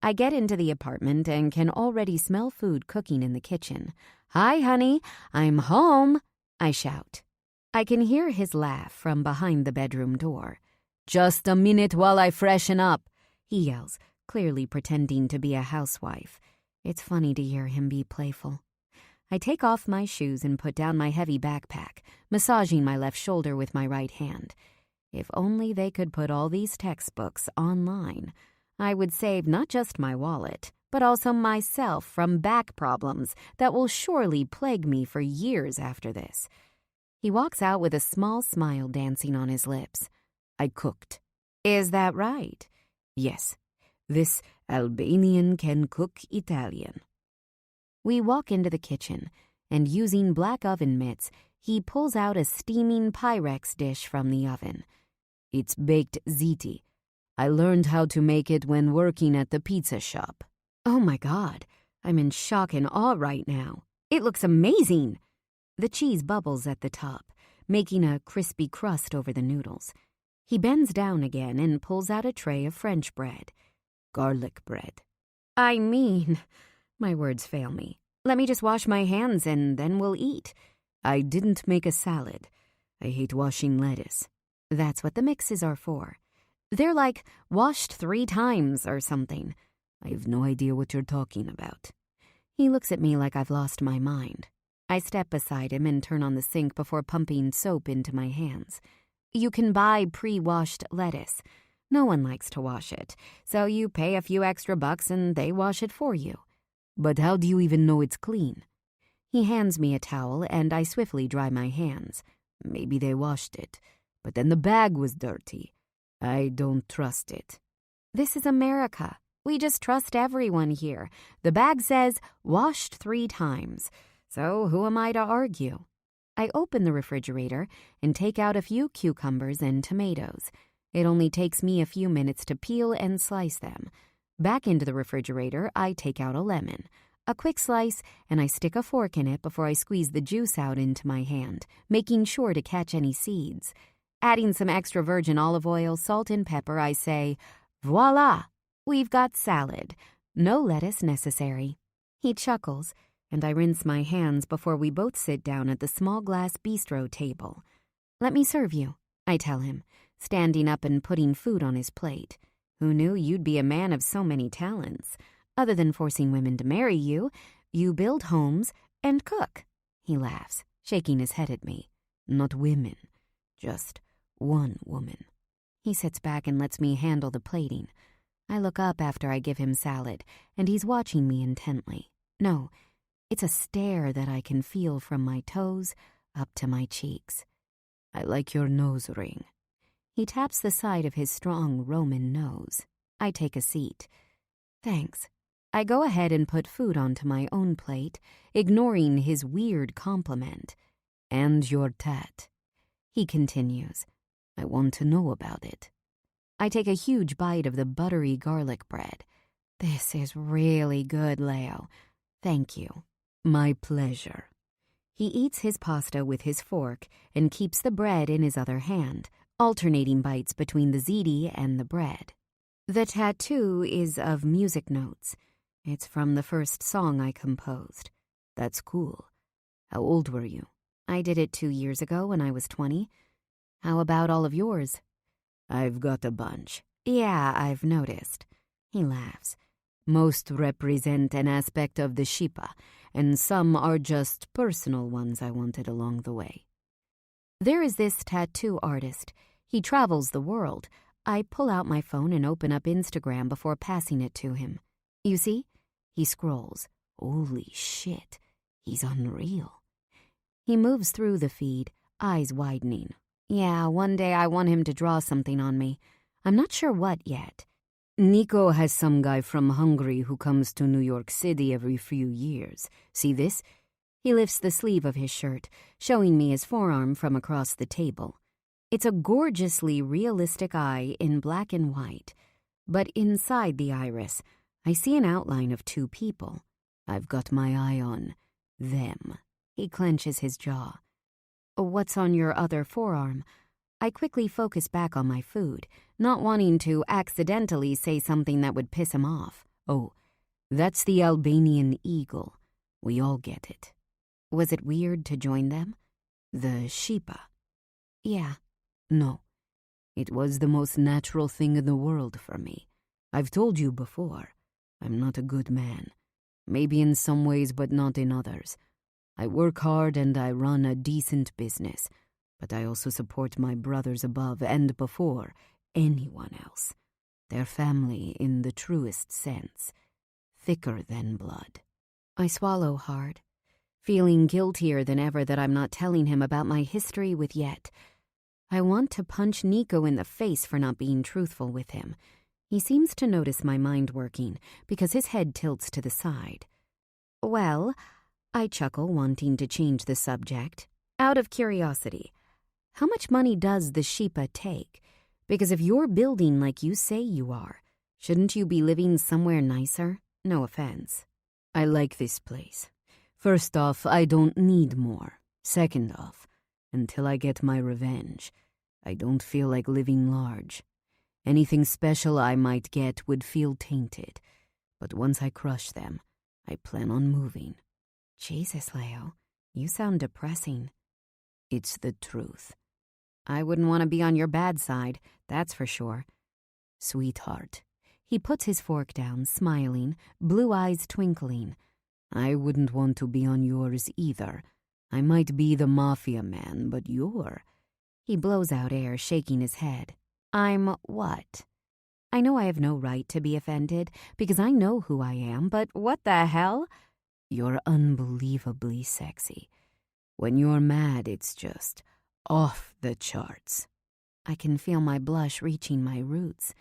I get into the apartment and can already smell food cooking in the kitchen. "Hi, honey, I'm home," I shout. I can hear his laugh from behind the bedroom door. "Just a minute while I freshen up," he yells, clearly pretending to be a housewife. It's funny to hear him be playful. I take off my shoes and put down my heavy backpack, massaging my left shoulder with my right hand. If only they could put all these textbooks online, I would save not just my wallet, but also myself from back problems that will surely plague me for years after this. He walks out with a small smile dancing on his lips. I cooked. Is that right? Yes. This Albanian can cook Italian. We walk into the kitchen, and using black oven mitts, he pulls out a steaming Pyrex dish from the oven. It's baked ziti. I learned how to make it when working at the pizza shop. Oh my God, I'm in shock and awe right now. It looks amazing. The cheese bubbles at the top, making a crispy crust over the noodles. He bends down again and pulls out a tray of French bread. Garlic bread. My words fail me. Let me just wash my hands and then we'll eat. I didn't make a salad. I hate washing lettuce. That's what the mixes are for. They're like washed 3 times or something. I have no idea what you're talking about. He looks at me like I've lost my mind. I step beside him and turn on the sink before pumping soap into my hands. You can buy pre-washed lettuce. No one likes to wash it, so you pay a few extra bucks and they wash it for you. But how do you even know it's clean? He hands me a towel and I swiftly dry my hands. Maybe they washed it, but then the bag was dirty. I don't trust it. This is America. We just trust everyone here. The bag says washed 3 times. So who am I to argue? I open the refrigerator and take out a few cucumbers and tomatoes. It only takes me a few minutes to peel and slice them. Back into the refrigerator, I take out a lemon. A quick slice, and I stick a fork in it before I squeeze the juice out into my hand, making sure to catch any seeds. Adding some extra virgin olive oil, salt, and pepper, I say, voila! We've got salad. No lettuce necessary. He chuckles, and I rinse my hands before we both sit down at the small glass bistro table. Let me serve you, I tell him, standing up and putting food on his plate. Who knew you'd be a man of so many talents? Other than forcing women to marry you, you build homes and cook. He laughs, shaking his head at me. Not women, just one woman. He sits back and lets me handle the plating. I look up after I give him salad, and he's watching me intently. No, it's a stare that I can feel from my toes up to my cheeks. I like your nose ring. He taps the side of his strong Roman nose. I take a seat. Thanks. I go ahead and put food onto my own plate, ignoring his weird compliment. And your tat. He continues. I want to know about it. I take a huge bite of the buttery garlic bread. This is really good, Leo. Thank you. My pleasure. He eats his pasta with his fork and keeps the bread in his other hand, alternating bites between the ziti and the bread. The tattoo is of music notes. It's from the first song I composed. That's cool. How old were you? I did it 2 years ago when I was 20. How about all of yours? I've got a bunch. Yeah, I've noticed. He laughs. Most represent an aspect of the Shipa, and some are just personal ones I wanted along the way. There is this tattoo artist. He travels the world. I pull out my phone and open up Instagram before passing it to him. You see? He scrolls. Holy shit. He's unreal. He moves through the feed, eyes widening. Yeah, one day I want him to draw something on me. I'm not sure what yet. Nico has some guy from Hungary who comes to New York City every few years. See this? He lifts the sleeve of his shirt, showing me his forearm from across the table. It's a gorgeously realistic eye in black and white. But inside the iris, I see an outline of 2 people. I've got my eye on them. He clenches his jaw. What's on your other forearm? I quickly focus back on my food, not wanting to accidentally say something that would piss him off. Oh, that's the Albanian eagle. We all get it. Was it weird to join them? The Shipa. Yeah. No. It was the most natural thing in the world for me. I've told you before, I'm not a good man. Maybe in some ways, but not in others. I work hard and I run a decent business, but I also support my brothers above and before anyone else. Their family in the truest sense, thicker than blood. I swallow hard, feeling guiltier than ever that I'm not telling him about my history with Yet. I want to punch Nico in the face for not being truthful with him. He seems to notice my mind working because his head tilts to the side. Well, I chuckle, wanting to change the subject. Out of curiosity, how much money does the Sheepa take? Because if you're building like you say you are, shouldn't you be living somewhere nicer? No offense. I like this place. First off, I don't need more. Second off, until I get my revenge, I don't feel like living large. Anything special I might get would feel tainted. But once I crush them, I plan on moving. Jesus, Leo, you sound depressing. It's the truth. I wouldn't want to be on your bad side, that's for sure. Sweetheart. He puts his fork down, smiling, blue eyes twinkling. I wouldn't want to be on yours either. I might be the mafia man, but you're... He blows out air, shaking his head. I'm what? I know I have no right to be offended, because I know who I am, but what the hell? You're unbelievably sexy. When you're mad, it's just off the charts. I can feel my blush reaching my roots.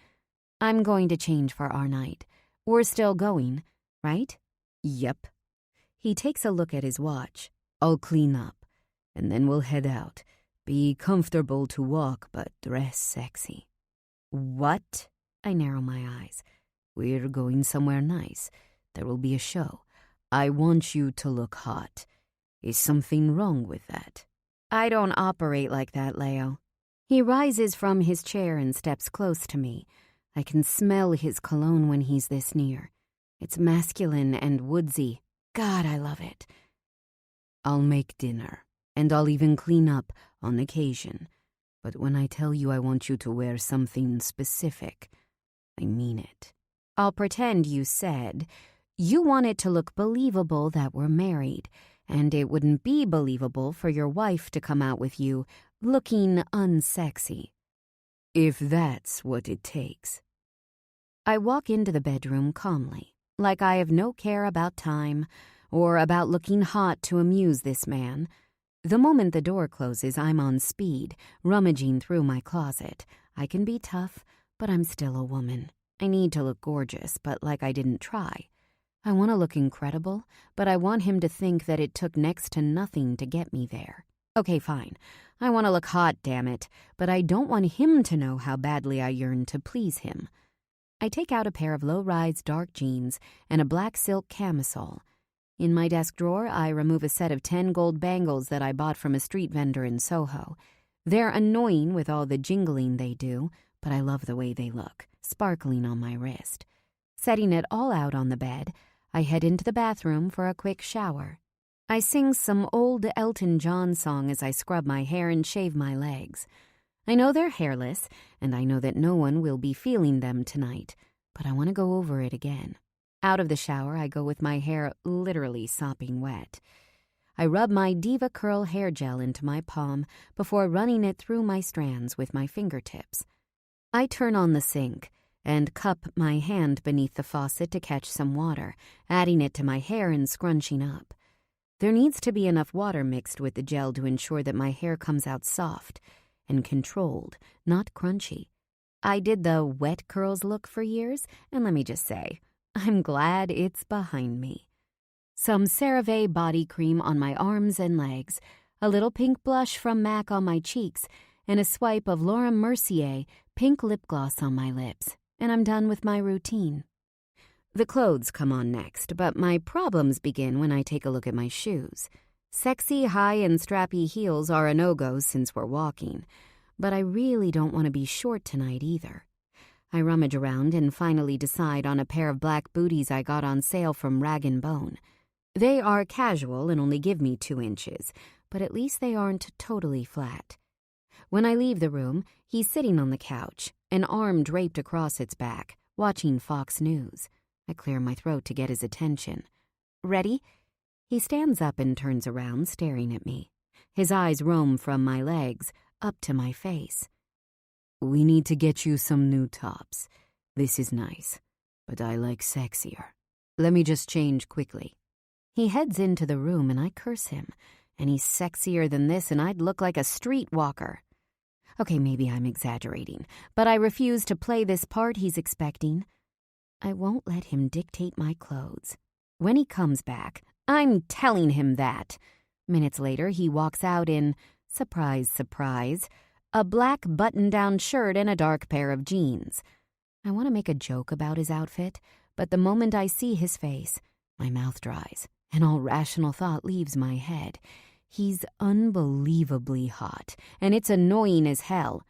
I'm going to change for our night. We're still going, right? Yep. He takes a look at his watch. I'll clean up, and then we'll head out. Be comfortable to walk, but dress sexy. What? I narrow my eyes. We're going somewhere nice. There will be a show. I want you to look hot. Is something wrong with that? I don't operate like that, Leo. He rises from his chair and steps close to me. I can smell his cologne when he's this near. It's masculine and woodsy. God, I love it. I'll make dinner, and I'll even clean up on occasion. But when I tell you I want you to wear something specific, I mean it. I'll pretend you said you want it to look believable that we're married, and it wouldn't be believable for your wife to come out with you looking unsexy. If that's what it takes. I walk into the bedroom calmly, like I have no care about time or about looking hot to amuse this man. The moment the door closes, I'm on speed, rummaging through my closet. I can be tough, but I'm still a woman. I need to look gorgeous, but like I didn't try. I want to look incredible, but I want him to think that it took next to nothing to get me there. Okay, fine. I want to look hot, damn it, but I don't want him to know how badly I yearn to please him. I take out a pair of low-rise dark jeans and a black silk camisole. In my desk drawer, I remove a set of 10 gold bangles that I bought from a street vendor in Soho. They're annoying with all the jingling they do, but I love the way they look, sparkling on my wrist. Setting it all out on the bed, I head into the bathroom for a quick shower. I sing some old Elton John song as I scrub my hair and shave my legs. I know they're hairless, and I know that no one will be feeling them tonight, but I want to go over it again. Out of the shower, I go with my hair literally sopping wet. I rub my Diva Curl hair gel into my palm before running it through my strands with my fingertips. I turn on the sink and cup my hand beneath the faucet to catch some water, adding it to my hair and scrunching up. There needs to be enough water mixed with the gel to ensure that my hair comes out soft and controlled, not crunchy. I did the wet curls look for years, and let me just say, I'm glad it's behind me. Some CeraVe body cream on my arms and legs, a little pink blush from MAC on my cheeks, and a swipe of Laura Mercier pink lip gloss on my lips, and I'm done with my routine. The clothes come on next, but my problems begin when I take a look at my shoes. Sexy, high, and strappy heels are a no-go since we're walking, but I really don't want to be short tonight either. I rummage around and finally decide on a pair of black booties I got on sale from Rag & Bone. They are casual and only give me 2 inches, but at least they aren't totally flat. When I leave the room, he's sitting on the couch, an arm draped across its back, watching Fox News. I clear my throat to get his attention. Ready?" He stands up and turns around, staring at me. His eyes roam from my legs up to my face. "We need to get you some new tops. This is nice, but I like sexier. Let me just change quickly." He heads into the room and I curse him. Any sexier than this and I'd look like a streetwalker. Okay, maybe I'm exaggerating, but I refuse to play this part he's expecting. I won't let him dictate my clothes. When he comes back, I'm telling him that. Minutes later, he walks out in, surprise, surprise, a black button-down shirt and a dark pair of jeans. I want to make a joke about his outfit, but the moment I see his face, my mouth dries, and all rational thought leaves my head. He's unbelievably hot, and it's annoying as hell.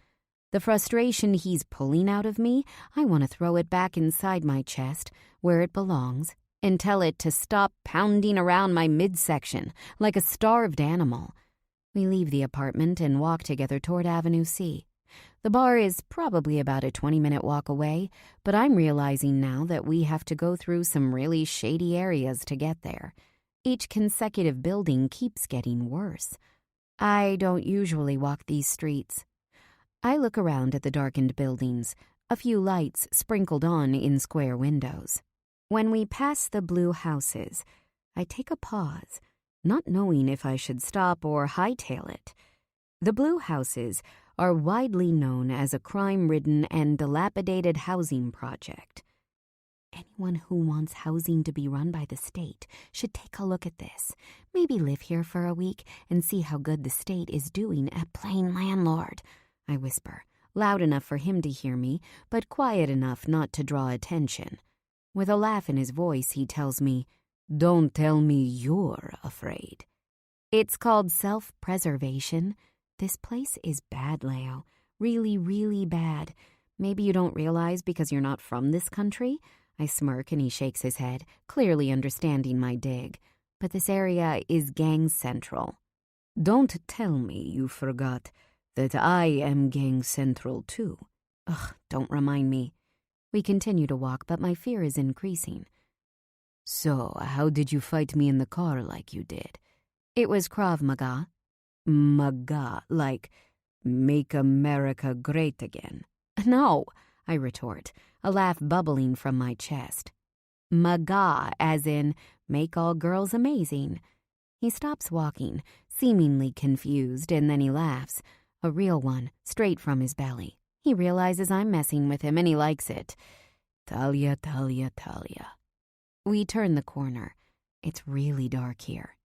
The frustration he's pulling out of me, I want to throw it back inside my chest, where it belongs, and tell it to stop pounding around my midsection like a starved animal. We leave the apartment and walk together toward Avenue C. The bar is probably about a 20-minute walk away, but I'm realizing now that we have to go through some really shady areas to get there. Each consecutive building keeps getting worse. I don't usually walk these streets. I look around at the darkened buildings, a few lights sprinkled on in square windows. When we pass the blue houses, I take a pause, not knowing if I should stop or hightail it. The blue houses are widely known as a crime-ridden and dilapidated housing project. Anyone who wants housing to be run by the state should take a look at this. Maybe live here for a week and see how good the state is doing at playing landlord, I whisper, loud enough for him to hear me, but quiet enough not to draw attention. With a laugh in his voice, he tells me, "Don't tell me you're afraid." It's called self-preservation. This place is bad, Leo. Really, really bad. Maybe you don't realize because you're not from this country? I smirk and he shakes his head, clearly understanding my dig. But this area is gang central. "Don't tell me you forgot that I am gang central too." Ugh, don't remind me. We continue to walk, but my fear is increasing. "So, how did you fight me in the car like you did?" It was Krav Maga. Maga, like make America great again. No, I retort, a laugh bubbling from my chest. Maga, as in make all girls amazing. He stops walking, seemingly confused, and then he laughs, a real one, straight from his belly. He realizes I'm messing with him and he likes it. Talia, Talia, Talia. We turn the corner. It's really dark here.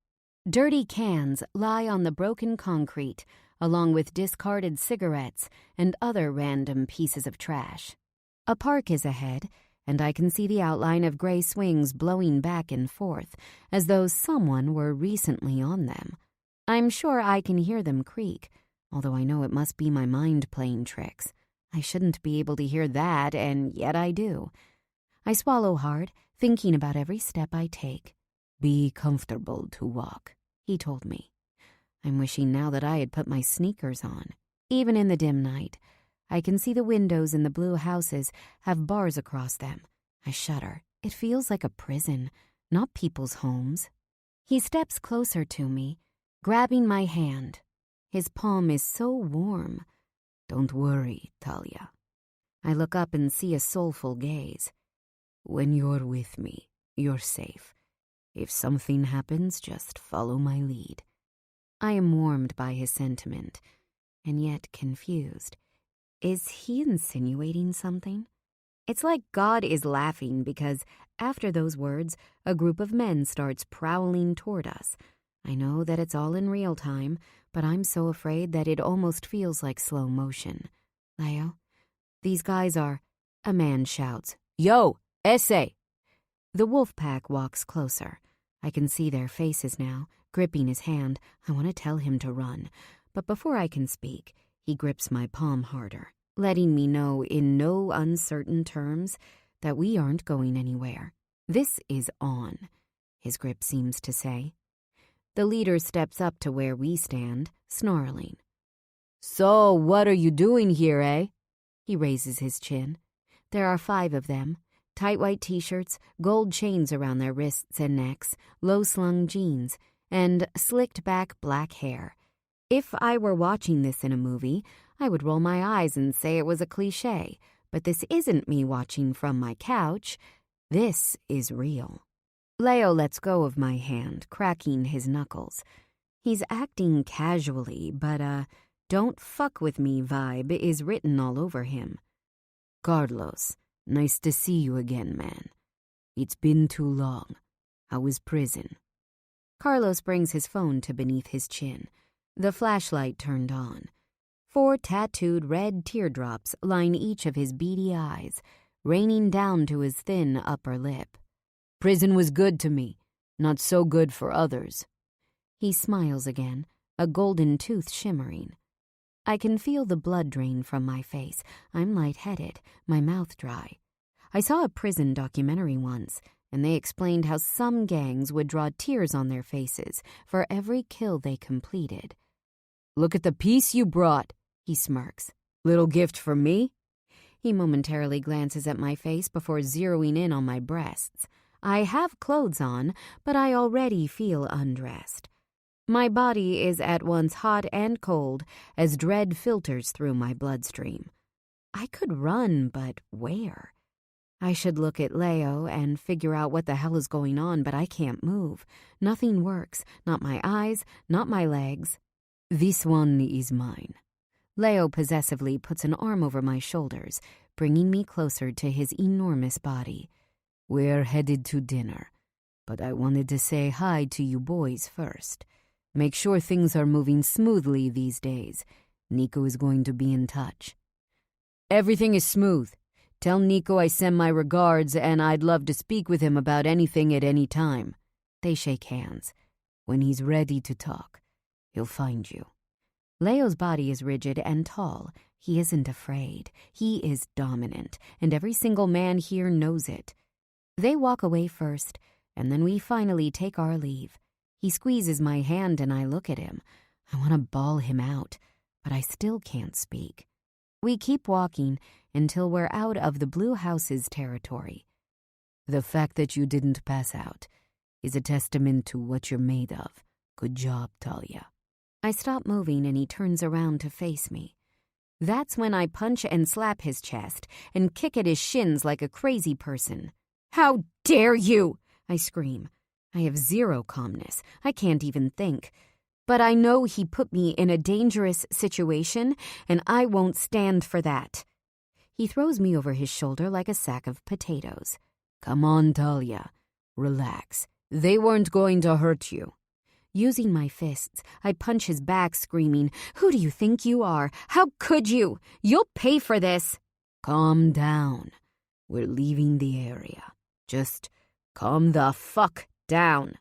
Dirty cans lie on the broken concrete, along with discarded cigarettes and other random pieces of trash. A park is ahead, and I can see the outline of gray swings blowing back and forth, as though someone were recently on them. I'm sure I can hear them creak, although I know it must be my mind playing tricks. I shouldn't be able to hear that, and yet I do. I swallow hard, thinking about every step I take. "Be comfortable to walk," he told me. I'm wishing now that I had put my sneakers on. Even in the dim night, I can see the windows in the blue houses have bars across them. I shudder. It feels like a prison, not people's homes. He steps closer to me, grabbing my hand. His palm is so warm. "Don't worry, Talia." I look up and see a soulful gaze. "When you're with me, you're safe. If something happens, just follow my lead." I am warmed by his sentiment, and yet confused. Is he insinuating something? It's like God is laughing because, after those words, a group of men starts prowling toward us. I know that it's all in real time, but I'm so afraid that it almost feels like slow motion. Leo, these guys are... A man shouts, "Yo, ese!" The wolf pack walks closer. I can see their faces now, gripping his hand. I want to tell him to run, but before I can speak, he grips my palm harder, letting me know in no uncertain terms that we aren't going anywhere. This is on, his grip seems to say. The leader steps up to where we stand, snarling. "So, what are you doing here, eh?" He raises his chin. There are 5 of them, Tight white t-shirts, gold chains around their wrists and necks, low-slung jeans, and slicked-back black hair. If I were watching this in a movie, I would roll my eyes and say it was a cliché, but this isn't me watching from my couch. This is real. Leo lets go of my hand, cracking his knuckles. He's acting casually, but don't fuck with me vibe is written all over him. Carlos, nice to see you again, man. It's been too long. How was prison? Carlos brings his phone to beneath his chin. The flashlight turned on. 4 tattooed red teardrops line each of his beady eyes, raining down to his thin upper lip. Prison was good to me, not so good for others. He smiles again, a golden tooth shimmering. I can feel the blood drain from my face. I'm lightheaded, my mouth dry. I saw a prison documentary once, and they explained how some gangs would draw tears on their faces for every kill they completed. Look at the piece you brought, he smirks. Little gift for me? He momentarily glances at my face before zeroing in on my breasts. I have clothes on, but I already feel undressed. My body is at once hot and cold as dread filters through my bloodstream. I could run, but where? I should look at Leo and figure out what the hell is going on, but I can't move. Nothing works. Not my eyes, not my legs. This one is mine. Leo possessively puts an arm over my shoulders, bringing me closer to his enormous body. We're headed to dinner, but I wanted to say hi to you boys first. Make sure things are moving smoothly these days. Nico is going to be in touch. Everything is smooth. Tell Nico I send my regards and I'd love to speak with him about anything at any time. They shake hands. When he's ready to talk, he'll find you. Leo's body is rigid and tall. He isn't afraid. He is dominant, and every single man here knows it. They walk away first, and then we finally take our leave. He squeezes my hand and I look at him. I want to bawl him out, but I still can't speak. We keep walking until we're out of the Blue House's territory. The fact that you didn't pass out is a testament to what you're made of. Good job, Talia. I stop moving and he turns around to face me. That's when I punch and slap his chest and kick at his shins like a crazy person. "How dare you!" I scream. I have zero calmness. I can't even think. But I know he put me in a dangerous situation, and I won't stand for that. He throws me over his shoulder like a sack of potatoes. Come on, Talia. Relax. They weren't going to hurt you. Using my fists, I punch his back, screaming, "Who do you think you are? How could you? You'll pay for this." Calm down. We're leaving the area. Just calm the fuck down.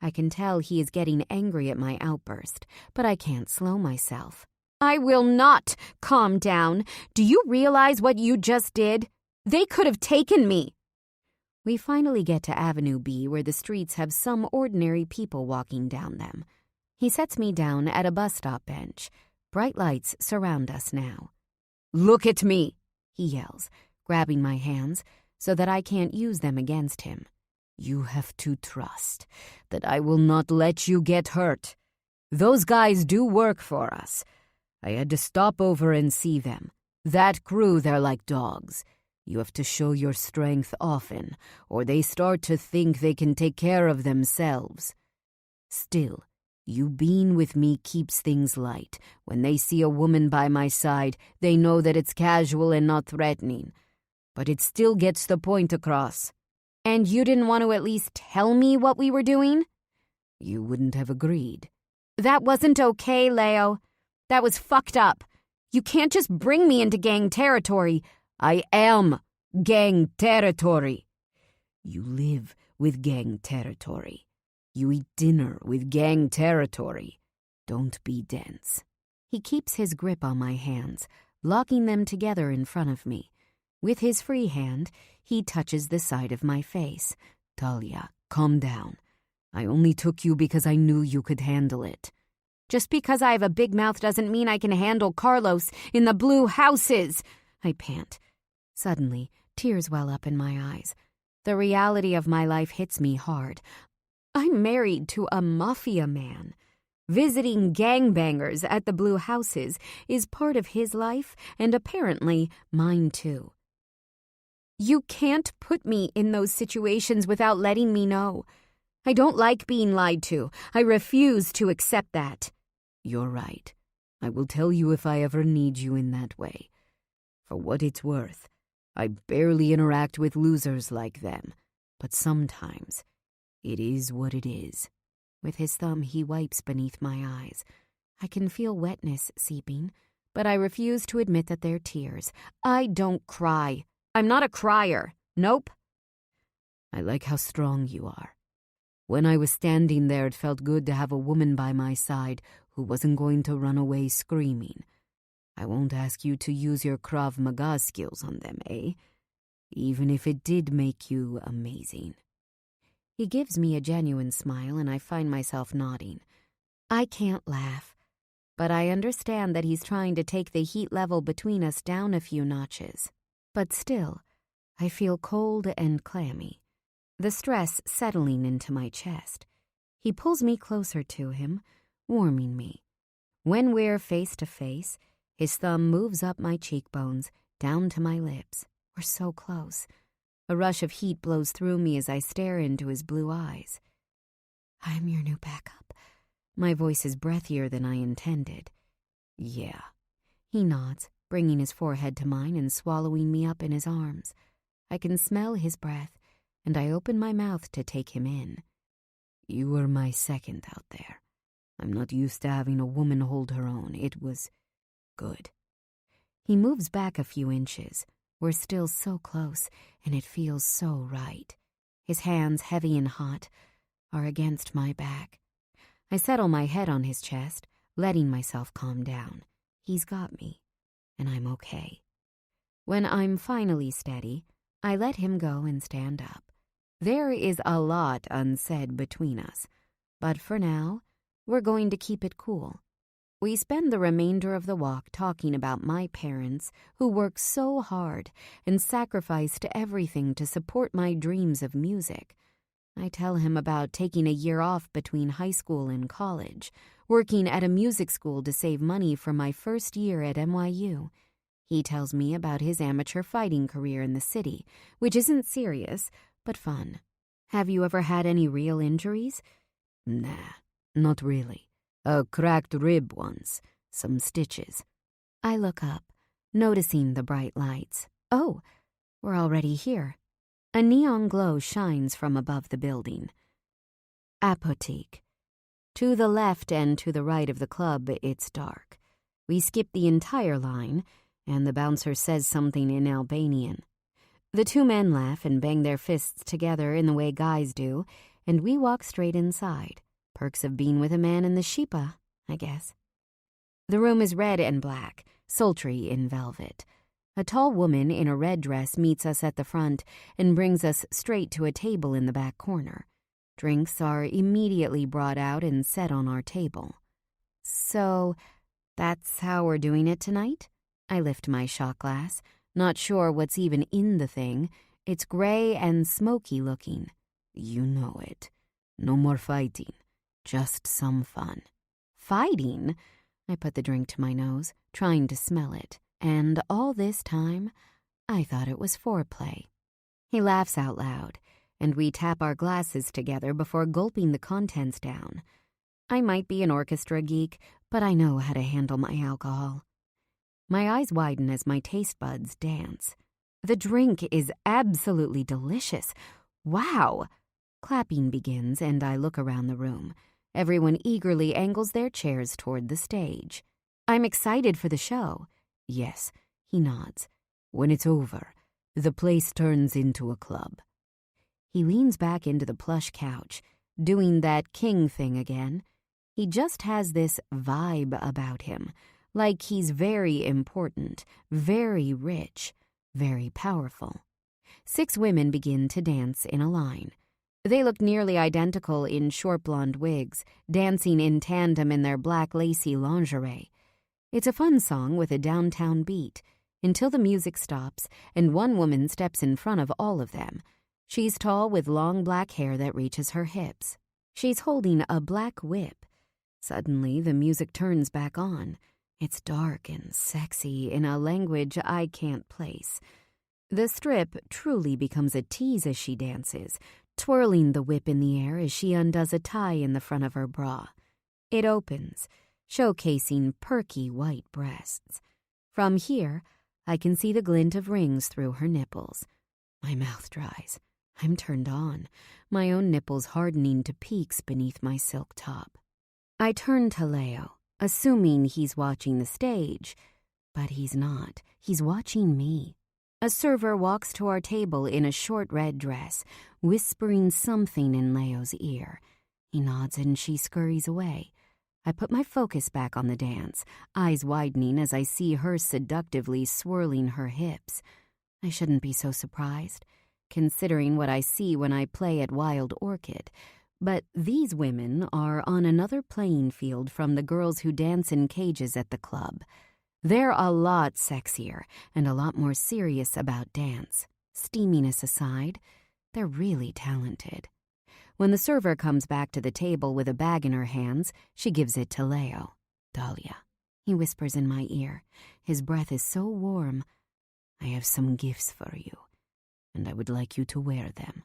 I can tell he is getting angry at my outburst, but I can't slow myself. I will not calm down. Do you realize what you just did? They could have taken me. We finally get to Avenue B, where the streets have some ordinary people walking down them. He sets me down at a bus stop bench. Bright lights surround us now. "Look at me," he yells, grabbing my hands so that I can't use them against him. You have to trust that I will not let you get hurt. Those guys do work for us. I had to stop over and see them. That crew, they're like dogs. You have to show your strength often, or they start to think they can take care of themselves. Still, you being with me keeps things light. When they see a woman by my side, they know that it's casual and not threatening. But it still gets the point across. And you didn't want to at least tell me what we were doing? You wouldn't have agreed. That wasn't okay, Leo. That was fucked up. You can't just bring me into gang territory. I am gang territory. You live with gang territory. You eat dinner with gang territory. Don't be dense. He keeps his grip on my hands, locking them together in front of me. With his free hand, he touches the side of my face. Talia, calm down. I only took you because I knew you could handle it. Just because I have a big mouth doesn't mean I can handle Carlos in the Blue Houses, I pant. Suddenly, Tears well up in my eyes. The reality of my life hits me hard. I'm married to a mafia man. Visiting gangbangers at the Blue Houses is part of his life, and apparently mine too. You can't put me in those situations without letting me know. I don't like being lied to. I refuse to accept that. You're right. I will tell you if I ever need you in that way. For what it's worth, I barely interact with losers like them, but sometimes it is what it is. With his thumb, he wipes beneath my eyes. I can feel wetness seeping, but I refuse to admit that they're tears. I don't cry. I'm not a crier. Nope. I like how strong you are. When I was standing there, it felt good to have a woman by my side who wasn't going to run away screaming. I won't ask you to use your Krav Maga skills on them, eh? Even if it did make you amazing. He gives me a genuine smile, and I find myself nodding. I can't laugh, but I understand that he's trying to take the heat level between us down a few notches. But still, I feel cold and clammy, the stress settling into my chest. He pulls me closer to him, warming me. When we're face to face, his thumb moves up my cheekbones, down to my lips. We're so close. A rush of heat blows through me as I stare into his blue eyes. I'm your new backup. My voice is breathier than I intended. Yeah. He nods, bringing his forehead to mine and swallowing me up in his arms. I can smell his breath, and I open my mouth to take him in. You were my second out there. I'm not used to having a woman hold her own. It was good. He moves back a few inches. We're still so close, and it feels so right. His hands, heavy and hot, are against my back. I settle my head on his chest, letting myself calm down. He's got me, and I'm okay. When I'm finally steady, I let him go and stand up. There is a lot unsaid between us, but for now, we're going to keep it cool. We spend the remainder of the walk talking about my parents who worked so hard and sacrificed everything to support my dreams of music. I tell him about taking a year off between high school and college, working at a music school to save money for my first year at NYU. He tells me about his amateur fighting career in the city, which isn't serious, but fun. Have you ever had any real injuries? Nah, not really. A cracked rib once, some stitches. I look up, noticing the bright lights. Oh, we're already here. A neon glow shines from above the building. Apotheek. To the left and to the right of the club, it's dark. We skip the entire line, and the bouncer says something in Albanian. The two men laugh and bang their fists together in the way guys do, and we walk straight inside. Perks of being with a man in the Shippa, I guess. The room is red and black, sultry in velvet. A tall woman in a red dress meets us at the front and brings us straight to a table in the back corner. Drinks are immediately brought out and set on our table. So, that's how we're doing it tonight? I lift my shot glass, not sure what's even in the thing. It's gray and smoky looking. You know it. No more fighting. Just some fun. Fighting? I put the drink to my nose, trying to smell it. And all this time, I thought it was foreplay. He laughs out loud, and we tap our glasses together before gulping the contents down. I might be an orchestra geek, but I know how to handle my alcohol. My eyes widen as my taste buds dance. The drink is absolutely delicious. Wow! Clapping begins, and I look around the room. Everyone eagerly angles their chairs toward the stage. I'm excited for the show. Yes, he nods. When it's over, the place turns into a club. He leans back into the plush couch, doing that king thing again. He just has this vibe about him, like he's very important, very rich, very powerful. 6 women begin to dance in a line. They look nearly identical in short blonde wigs, dancing in tandem in their black lacy lingerie. It's a fun song with a downtown beat. until the music stops and one woman steps in front of all of them. She's tall with long black hair that reaches her hips. She's holding a black whip. Suddenly, the music turns back on. It's dark and sexy in a language I can't place. The strip truly becomes a tease as she dances, twirling the whip in the air as she undoes a tie in the front of her bra. It opens, showcasing perky white breasts. From here, I can see the glint of rings through her nipples. My mouth dries. I'm turned on, my own nipples hardening to peaks beneath my silk top. I turn to Leo, assuming he's watching the stage, but he's not. He's watching me. A server walks to our table in a short red dress, whispering something in Leo's ear. He nods and she scurries away. I put my focus back on the dance, eyes widening as I see her seductively swirling her hips. I shouldn't be so surprised, considering what I see when I play at Wild Orchid. But these women are on another playing field from the girls who dance in cages at the club. They're a lot sexier and a lot more serious about dance. Steaminess aside, they're really talented. When the server comes back to the table with a bag in her hands, she gives it to Leo. "Dahlia," he whispers in my ear. His breath is so warm. "I have some gifts for you, and I would like you to wear them."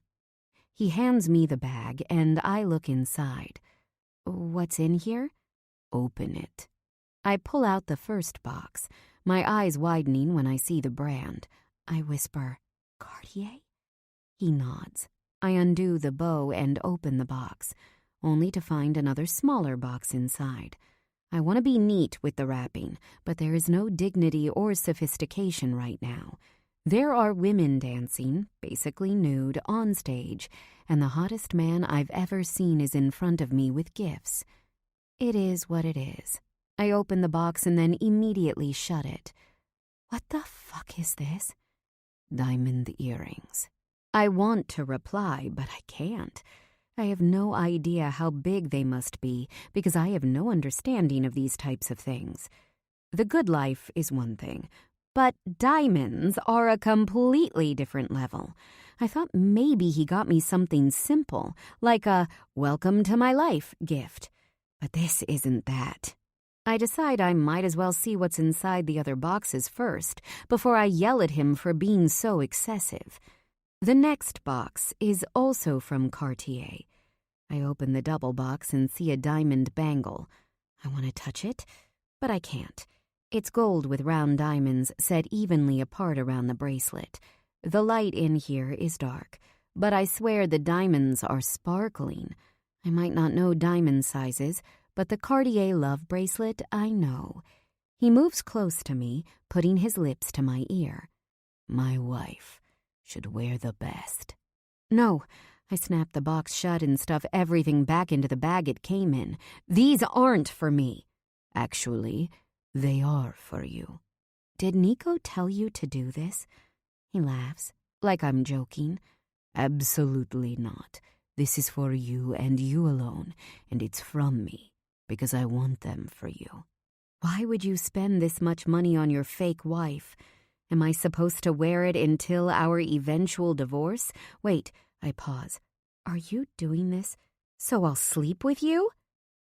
He hands me the bag, and I look inside. "What's in here?" "Open it." I pull out the first box, my eyes widening when I see the brand. I whisper, "Cartier?" He nods. I undo the bow and open the box, only to find another smaller box inside. I want to be neat with the wrapping, but there is no dignity or sophistication right now. There are women dancing, basically nude, on stage, and the hottest man I've ever seen is in front of me with gifts. It is what it is. I open the box and then immediately shut it. What the fuck is this? Diamond earrings. I want to reply, but I can't. I have no idea how big they must be because I have no understanding of these types of things. The good life is one thing, but diamonds are a completely different level. I thought maybe he got me something simple, like a "welcome to my life" gift. But this isn't that. I decide I might as well see what's inside the other boxes first, before I yell at him for being so excessive. The next box is also from Cartier. I open the double box and see a diamond bangle. I want to touch it, but I can't. It's gold with round diamonds set evenly apart around the bracelet. The light in here is dark, but I swear the diamonds are sparkling. I might not know diamond sizes, but the Cartier love bracelet I know. He moves close to me, putting his lips to my ear. My wife should wear the best. No, I snap the box shut and stuff everything back into the bag it came in. These aren't for me. Actually, they are for you. Did Nico tell you to do this? He laughs, like I'm joking. Absolutely not. This is for you and you alone, and it's from me, because I want them for you. Why would you spend this much money on your fake wife? Am I supposed to wear it until our eventual divorce? Wait, I pause. Are you doing this so I'll sleep with you?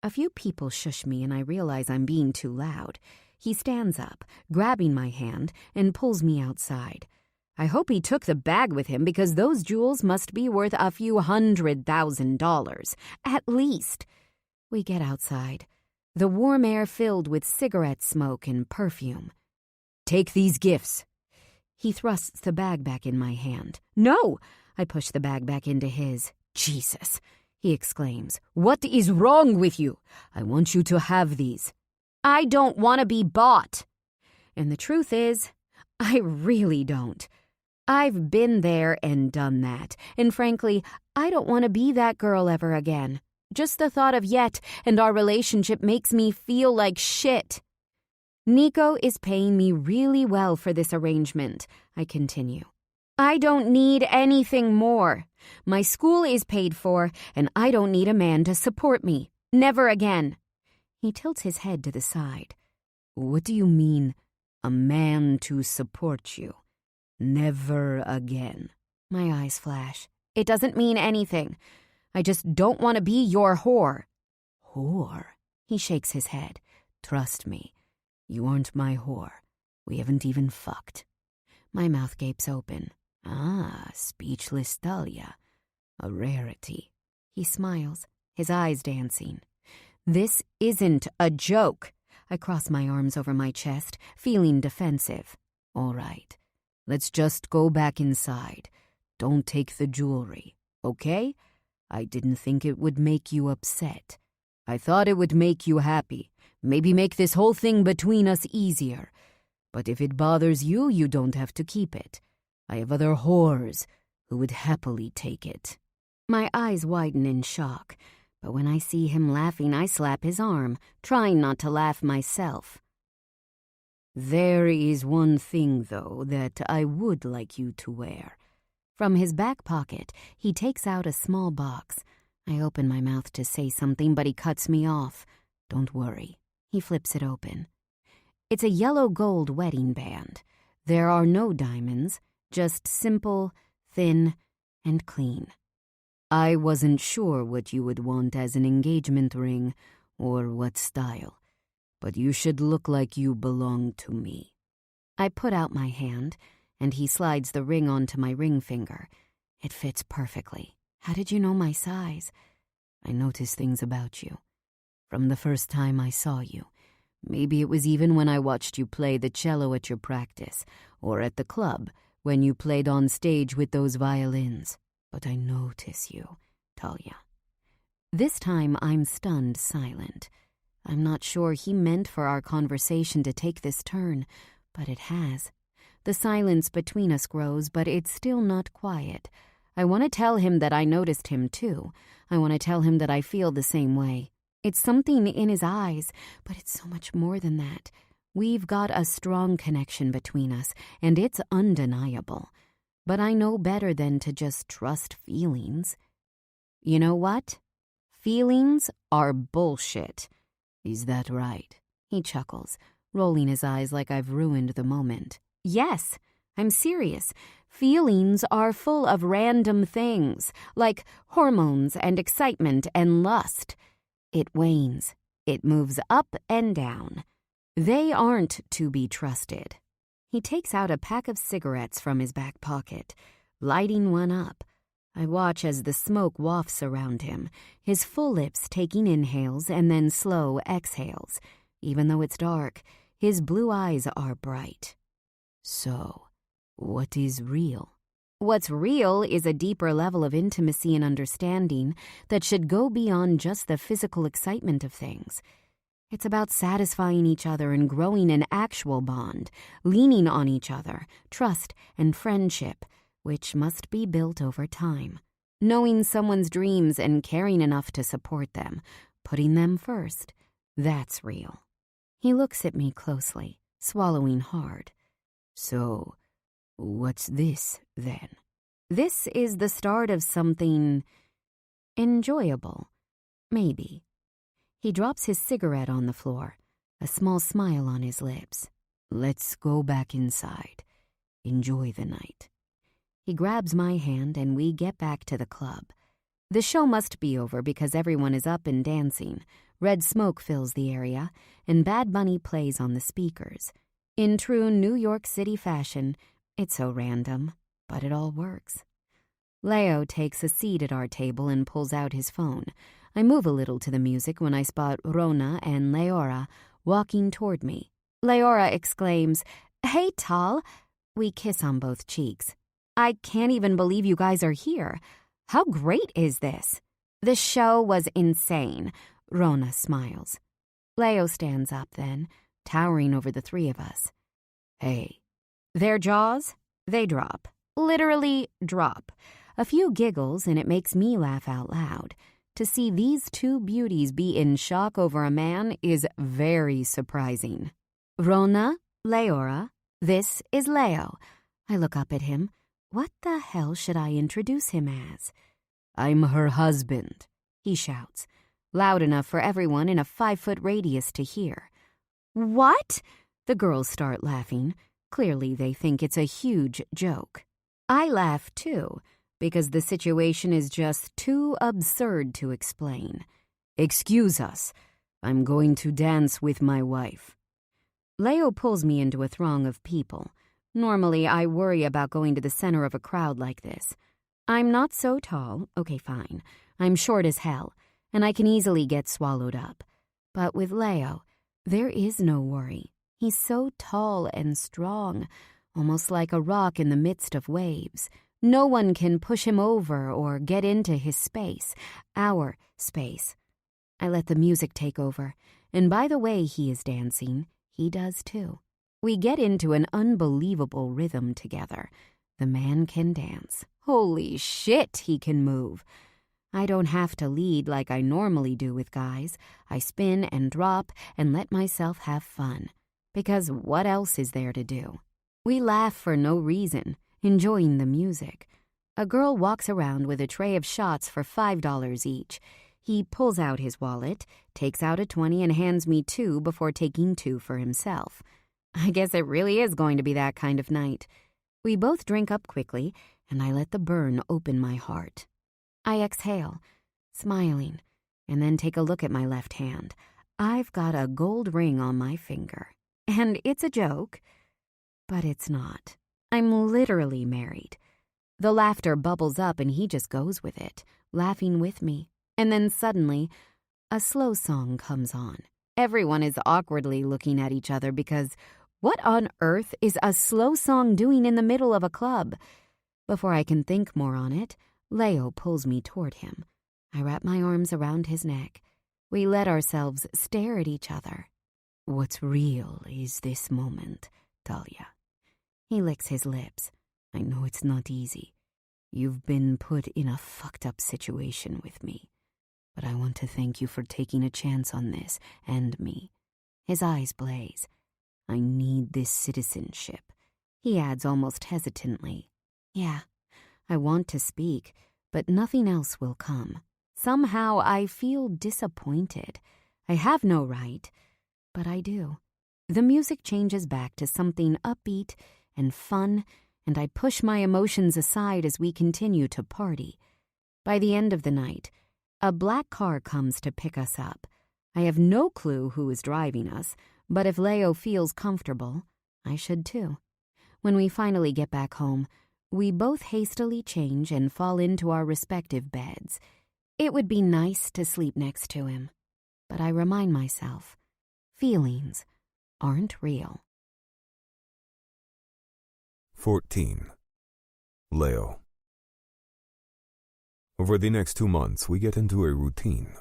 A few people shush me and I realize I'm being too loud. He stands up, grabbing my hand, and pulls me outside. I hope he took the bag with him because those jewels must be worth a few $100,000, at least. We get outside, the warm air filled with cigarette smoke and perfume. Take these gifts. He thrusts the bag back in my hand. No! I push the bag back into his. Jesus, he exclaims. What is wrong with you? I want you to have these. I don't want to be bought. And the truth is, I really don't. I've been there and done that, and frankly, I don't want to be that girl ever again. Just the thought of yet and our relationship makes me feel like shit. Nico is paying me really well for this arrangement, I continue. I don't need anything more. My school is paid for, and I don't need a man to support me. Never again. He tilts his head to the side. What do you mean, a man to support you. Never again. My eyes flash. It doesn't mean anything. I just don't want to be your whore. Whore? He shakes his head. Trust me, you aren't my whore. We haven't even fucked. My mouth gapes open. Ah, speechless Talia. A rarity. He smiles, his eyes dancing. This isn't a joke. I cross my arms over my chest, feeling defensive. All right, let's just go back inside. Don't take the jewelry, okay? I didn't think it would make you upset. I thought it would make you happy, maybe make this whole thing between us easier. But if it bothers you, you don't have to keep it. I have other whores who would happily take it. My eyes widen in shock, but when I see him laughing, I slap his arm, trying not to laugh myself. There is one thing, though, that I would like you to wear. From his back pocket, he takes out a small box. I open my mouth to say something, but he cuts me off. Don't worry. He flips it open. It's a yellow gold wedding band. There are no diamonds, just simple, thin, and clean. I wasn't sure what you would want as an engagement ring or what style, but you should look like you belong to me. I put out my hand, and he slides the ring onto my ring finger. It fits perfectly. How did you know my size? I noticed things about you. From the first time I saw you. Maybe it was even when I watched you play the cello at your practice, or at the club, when you played on stage with those violins. But I notice you, Talia. This time I'm stunned silent. I'm not sure he meant for our conversation to take this turn, but it has. The silence between us grows, but it's still not quiet. I want to tell him that I noticed him too. I want to tell him that I feel the same way. It's something in his eyes, but it's so much more than that. We've got a strong connection between us, and it's undeniable. But I know better than to just trust feelings. You know what? Feelings are bullshit. Is that right? He chuckles, rolling his eyes like I've ruined the moment. Yes, I'm serious. Feelings are full of random things, like hormones and excitement and lust. It wanes. It moves up and down. They aren't to be trusted. He takes out a pack of cigarettes from his back pocket, lighting one up. I watch as the smoke wafts around him, his full lips taking inhales and then slow exhales. Even though it's dark, his blue eyes are bright. So, what is real? What's real is a deeper level of intimacy and understanding that should go beyond just the physical excitement of things. It's about satisfying each other and growing an actual bond, leaning on each other, trust and friendship, which must be built over time. Knowing someone's dreams and caring enough to support them, putting them first, that's real. He looks at me closely, swallowing hard. So, what's this, then? This is the start of something enjoyable. Maybe. He drops his cigarette on the floor, a small smile on his lips. Let's go back inside. Enjoy the night. He grabs my hand and we get back to the club. The show must be over because everyone is up and dancing. Red smoke fills the area, and Bad Bunny plays on the speakers. In true New York City fashion, it's so random, but it all works. Leo takes a seat at our table and pulls out his phone. I move a little to the music when I spot Rona and Leora walking toward me. Leora exclaims, "Hey, Tal." We kiss on both cheeks. I can't even believe you guys are here. How great is this? The show was insane. Rona smiles. Leo stands up then, towering over the three of us. Hey. Their jaws, they drop. Literally drop. A few giggles and it makes me laugh out loud. To see these two beauties be in shock over a man is very surprising. Rona, Leora, this is Leo. I look up at him. What the hell should I introduce him as? I'm her husband, he shouts, loud enough for everyone in a 5-foot radius to hear. What? The girls start laughing. Clearly, they think it's a huge joke. I laugh too, because the situation is just too absurd to explain. "Excuse us. I'm going to dance with my wife." Leo pulls me into a throng of people. Normally, I worry about going to the center of a crowd like this. I'm not so tall. Okay, fine. I'm short as hell, and I can easily get swallowed up. But with Leo, there is no worry. He's so tall and strong, almost like a rock in the midst of waves. No one can push him over or get into his space, our space. I let the music take over, and by the way he is dancing, he does too. We get into an unbelievable rhythm together. The man can dance. Holy shit, he can move. I don't have to lead like I normally do with guys. I spin and drop and let myself have fun. Because what else is there to do? We laugh for no reason, enjoying the music. A girl walks around with a tray of shots for $5 each. He pulls out his wallet, takes out a 20 and hands me 2 before taking 2 for himself. I guess it really is going to be that kind of night. We both drink up quickly, and I let the burn open my heart. I exhale, smiling, and then take a look at my left hand. I've got a gold ring on my finger. And it's a joke, but it's not. I'm literally married. The laughter bubbles up and he just goes with it, laughing with me. And then suddenly, a slow song comes on. Everyone is awkwardly looking at each other because what on earth is a slow song doing in the middle of a club? Before I can think more on it, Leo pulls me toward him. I wrap my arms around his neck. We let ourselves stare at each other. "What's real is this moment, Talia." He licks his lips. "I know it's not easy. You've been put in a fucked up situation with me. But I want to thank you for taking a chance on this and me." His eyes blaze. "I need this citizenship." He adds almost hesitantly. "Yeah, I want to speak, but nothing else will come. Somehow I feel disappointed. I have no right, but I do." The music changes back to something upbeat and fun, and I push my emotions aside as we continue to party. By the end of the night, a black car comes to pick us up. I have no clue who is driving us, but if Leo feels comfortable, I should too. When we finally get back home, we both hastily change and fall into our respective beds. It would be nice to sleep next to him, but I remind myself, feelings aren't real. 14. Leo. Over the next 2 months, we get into a routine.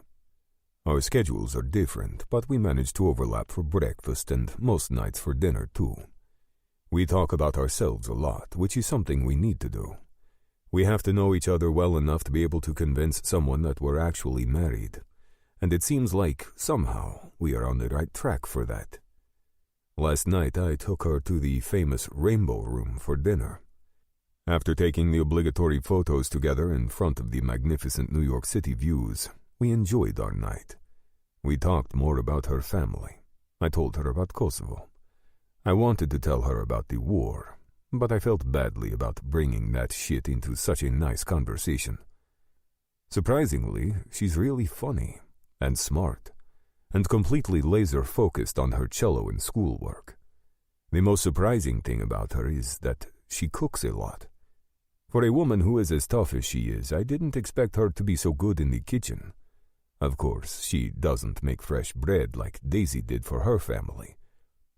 Our schedules are different, but we manage to overlap for breakfast and most nights for dinner, too. We talk about ourselves a lot, which is something we need to do. We have to know each other well enough to be able to convince someone that we're actually married, and it seems like, somehow, we are on the right track for that. Last night, I took her to the famous Rainbow Room for dinner. After taking the obligatory photos together in front of the magnificent New York City views, we enjoyed our night. We talked more about her family. I told her about Kosovo. I wanted to tell her about the war, but I felt badly about bringing that shit into such a nice conversation. Surprisingly, she's really funny and smart, and completely laser-focused on her cello and schoolwork. The most surprising thing about her is that she cooks a lot. For a woman who is as tough as she is, I didn't expect her to be so good in the kitchen. Of course, she doesn't make fresh bread like Daisy did for her family.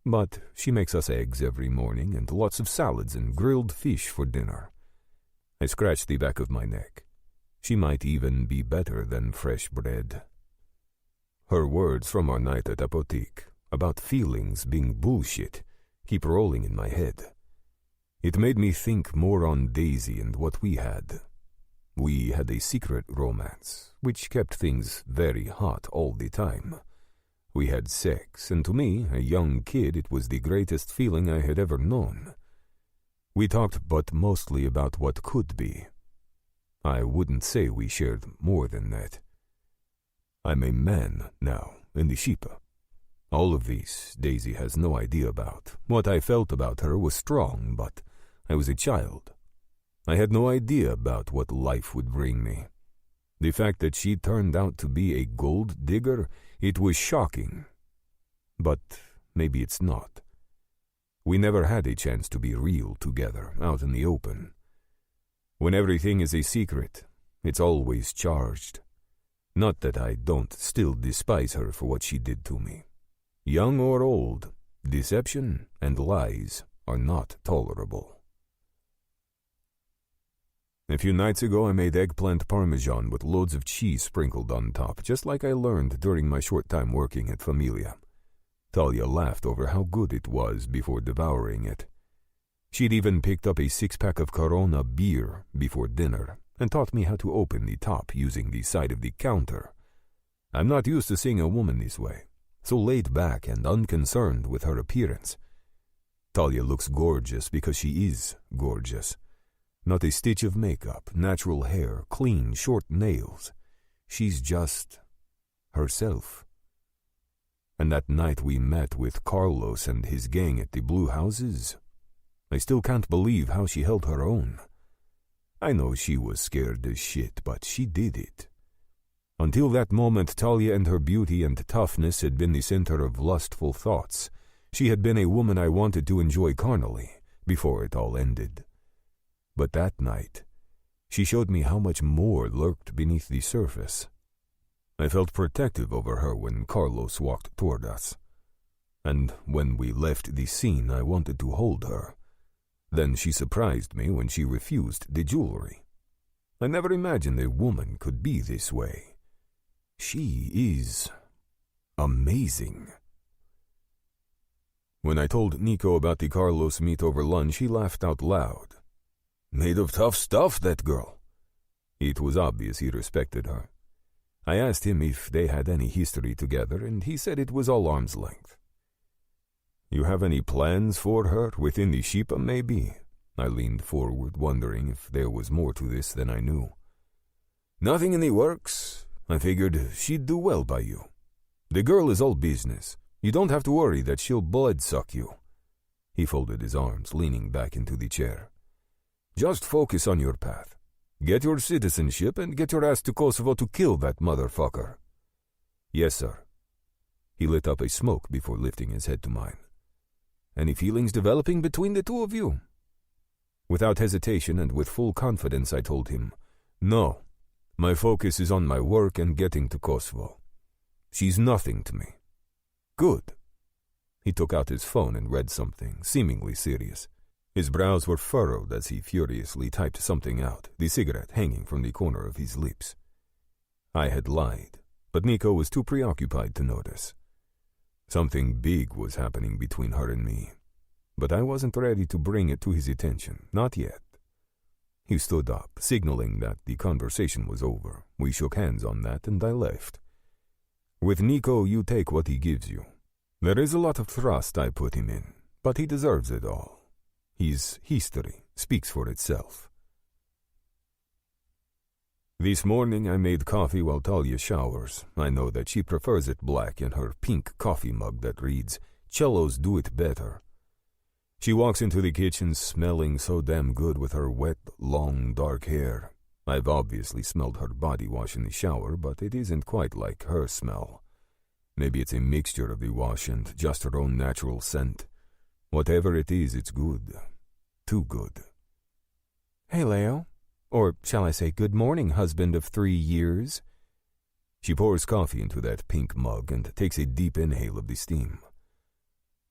But she makes us eggs every morning and lots of salads and grilled fish for dinner. I scratched the back of my neck. She might even be better than fresh bread. Her words from our night at Apotheek about feelings being bullshit keep rolling in my head. It made me think more on Daisy and what we had. We had a secret romance, which kept things very hot all the time. We had sex, and to me, a young kid, it was the greatest feeling I had ever known. We talked but mostly about what could be. I wouldn't say we shared more than that. I'm a man now, in the Shipa. All of these Daisy has no idea about. What I felt about her was strong, but I was a child. I had no idea about what life would bring me. The fact that she turned out to be a gold digger, it was shocking. But maybe it's not. We never had a chance to be real together, out in the open. When everything is a secret, it's always charged. Not that I don't still despise her for what she did to me. Young or old, deception and lies are not tolerable. A few nights ago I made eggplant parmesan with loads of cheese sprinkled on top, just like I learned during my short time working at Familia. Talia laughed over how good it was before devouring it. She'd even picked up a 6-pack of Corona beer before dinner and taught me how to open the top using the side of the counter. I'm not used to seeing a woman this way, so laid back and unconcerned with her appearance. Talia looks gorgeous because she is gorgeous. Not a stitch of makeup, natural hair, clean, short nails. She's just herself. And that night we met with Carlos and his gang at the Blue Houses, I still can't believe how she held her own. I know she was scared as shit, but she did it. Until that moment, Talia and her beauty and toughness had been the center of lustful thoughts. She had been a woman I wanted to enjoy carnally, before it all ended. But that night, she showed me how much more lurked beneath the surface. I felt protective over her when Carlos walked toward us. And when we left the scene, I wanted to hold her. Then she surprised me when she refused the jewelry. I never imagined a woman could be this way. She is amazing. When I told Nico about the Carlos meet over lunch, he laughed out loud. Made of tough stuff, that girl. It was obvious he respected her. I asked him if they had any history together, and he said it was all arm's length. You have any plans for her within the Shipa, maybe? I leaned forward, wondering if there was more to this than I knew. Nothing in the works. I figured she'd do well by you. The girl is all business. You don't have to worry that she'll bloodsuck you. He folded his arms, leaning back into the chair. Just focus on your path. Get your citizenship and get your ass to Kosovo to kill that motherfucker. Yes, sir. He lit up a smoke before lifting his head to mine. Any feelings developing between the two of you? Without hesitation and with full confidence, I told him, no. My focus is on my work and getting to Kosovo. She's nothing to me. Good. He took out his phone and read something, seemingly serious. His brows were furrowed as he furiously typed something out, the cigarette hanging from the corner of his lips. I had lied, but Nico was too preoccupied to notice. Something big was happening between her and me, but I wasn't ready to bring it to his attention, not yet. He stood up, signaling that the conversation was over. We shook hands on that, and I left. With Nico, you take what he gives you. There is a lot of trust I put him in, but he deserves it all. His history speaks for itself. This morning I made coffee while Talia showers. I know that she prefers it black in her pink coffee mug that reads, "Cellos do it better." She walks into the kitchen smelling so damn good with her wet, long, dark hair. I've obviously smelled her body wash in the shower, but it isn't quite like her smell. Maybe it's a mixture of the wash and just her own natural scent. Whatever it is, it's good. Too good. Hey, Leo. Or shall I say good morning, husband of 3 years? She pours coffee into that pink mug and takes a deep inhale of the steam.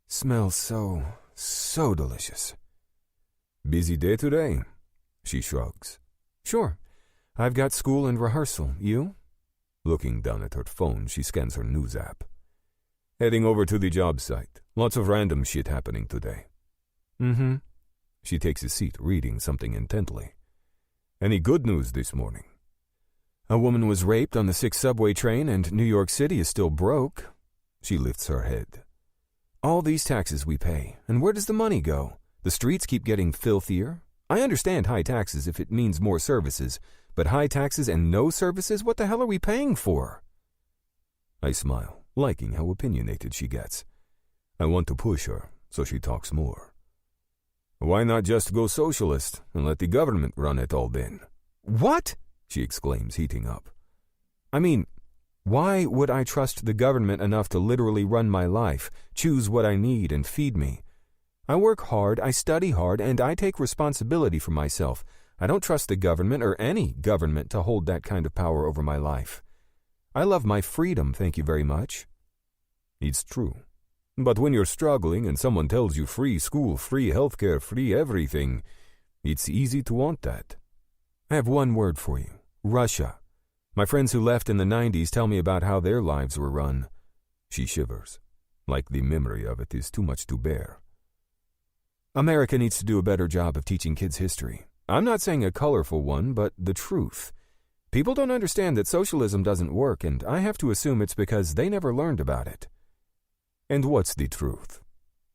Smells so delicious. Busy day today? She shrugs. Sure. I've got school and rehearsal. You? Looking down at her phone, she scans her news app. Heading over to the job site. Lots of random shit happening today. Mm-hmm. She takes a seat, reading something intently. Any good news this morning? A woman was raped on the 6th subway train and New York City is still broke. She lifts her head. All these taxes we pay, and where does the money go? The streets keep getting filthier. I understand high taxes if it means more services, but high taxes and no services, what the hell are we paying for? I smile. liking how opinionated she gets. I want to push her, so she talks more. Why not just go socialist and let the government run it all then? What? She exclaims, heating up. I mean, why would I trust the government enough to literally run my life, choose what I need, and feed me? I work hard, I study hard, and I take responsibility for myself. I don't trust the government or any government to hold that kind of power over my life. I love my freedom, thank you very much. It's true. But when you're struggling and someone tells you free school, free healthcare, free everything, it's easy to want that. I have one word for you. Russia. My friends who left in the 90s tell me about how their lives were run. She shivers, like the memory of it is too much to bear. America needs to do a better job of teaching kids history. I'm not saying a colorful one, but the truth. People don't understand that socialism doesn't work, and I have to assume it's because they never learned about it. And what's the truth?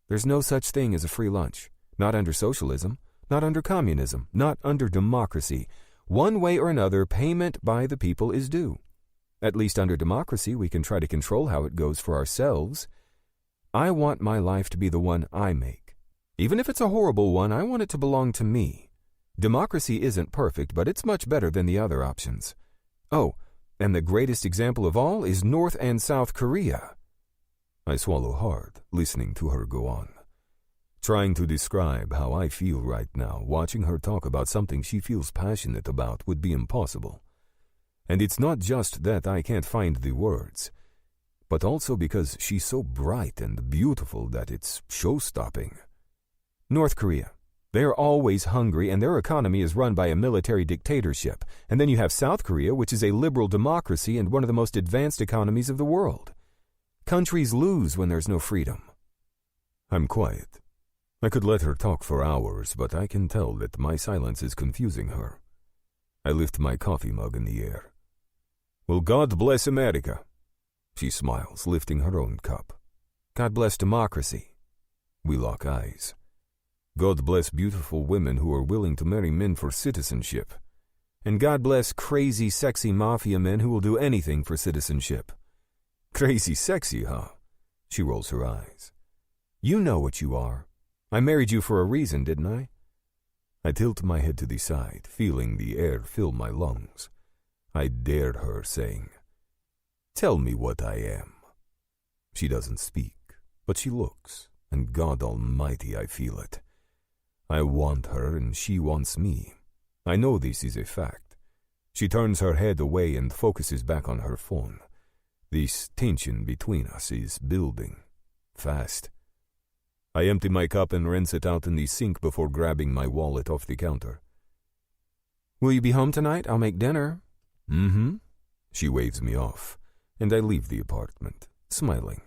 There's no such thing as a free lunch. Not under socialism, not under communism, not under democracy. One way or another, payment by the people is due. At least under democracy, we can try to control how it goes for ourselves. I want my life to be the one I make. Even if it's a horrible one, I want it to belong to me. Democracy isn't perfect, but it's much better than the other options. Oh, and the greatest example of all is North and South Korea. I swallow hard, listening to her go on. Trying to describe how I feel right now, watching her talk about something she feels passionate about would be impossible. And it's not just that I can't find the words, but also because she's so bright and beautiful that it's show-stopping. North Korea. They're always hungry, and their economy is run by a military dictatorship. And then you have South Korea, which is a liberal democracy and one of the most advanced economies of the world. Countries lose when there's no freedom. I'm quiet. I could let her talk for hours, but I can tell that my silence is confusing her. I lift my coffee mug in the air. Well, God bless America. She smiles, lifting her own cup. God bless democracy. We lock eyes. God bless beautiful women who are willing to marry men for citizenship. And God bless crazy, sexy mafia men who will do anything for citizenship. Crazy sexy, huh? She rolls her eyes. You know what you are. I married you for a reason, didn't I? I tilt my head to the side, feeling the air fill my lungs. I dared her, saying, "Tell me what I am." She doesn't speak, but she looks, and God Almighty, I feel it. I want her, and she wants me. I know this is a fact. She turns her head away and focuses back on her phone. This tension between us is building. Fast. I empty my cup and rinse it out in the sink before grabbing my wallet off the counter. Will you be home tonight? I'll make dinner. Mm-hmm. She waves me off, and I leave the apartment, smiling.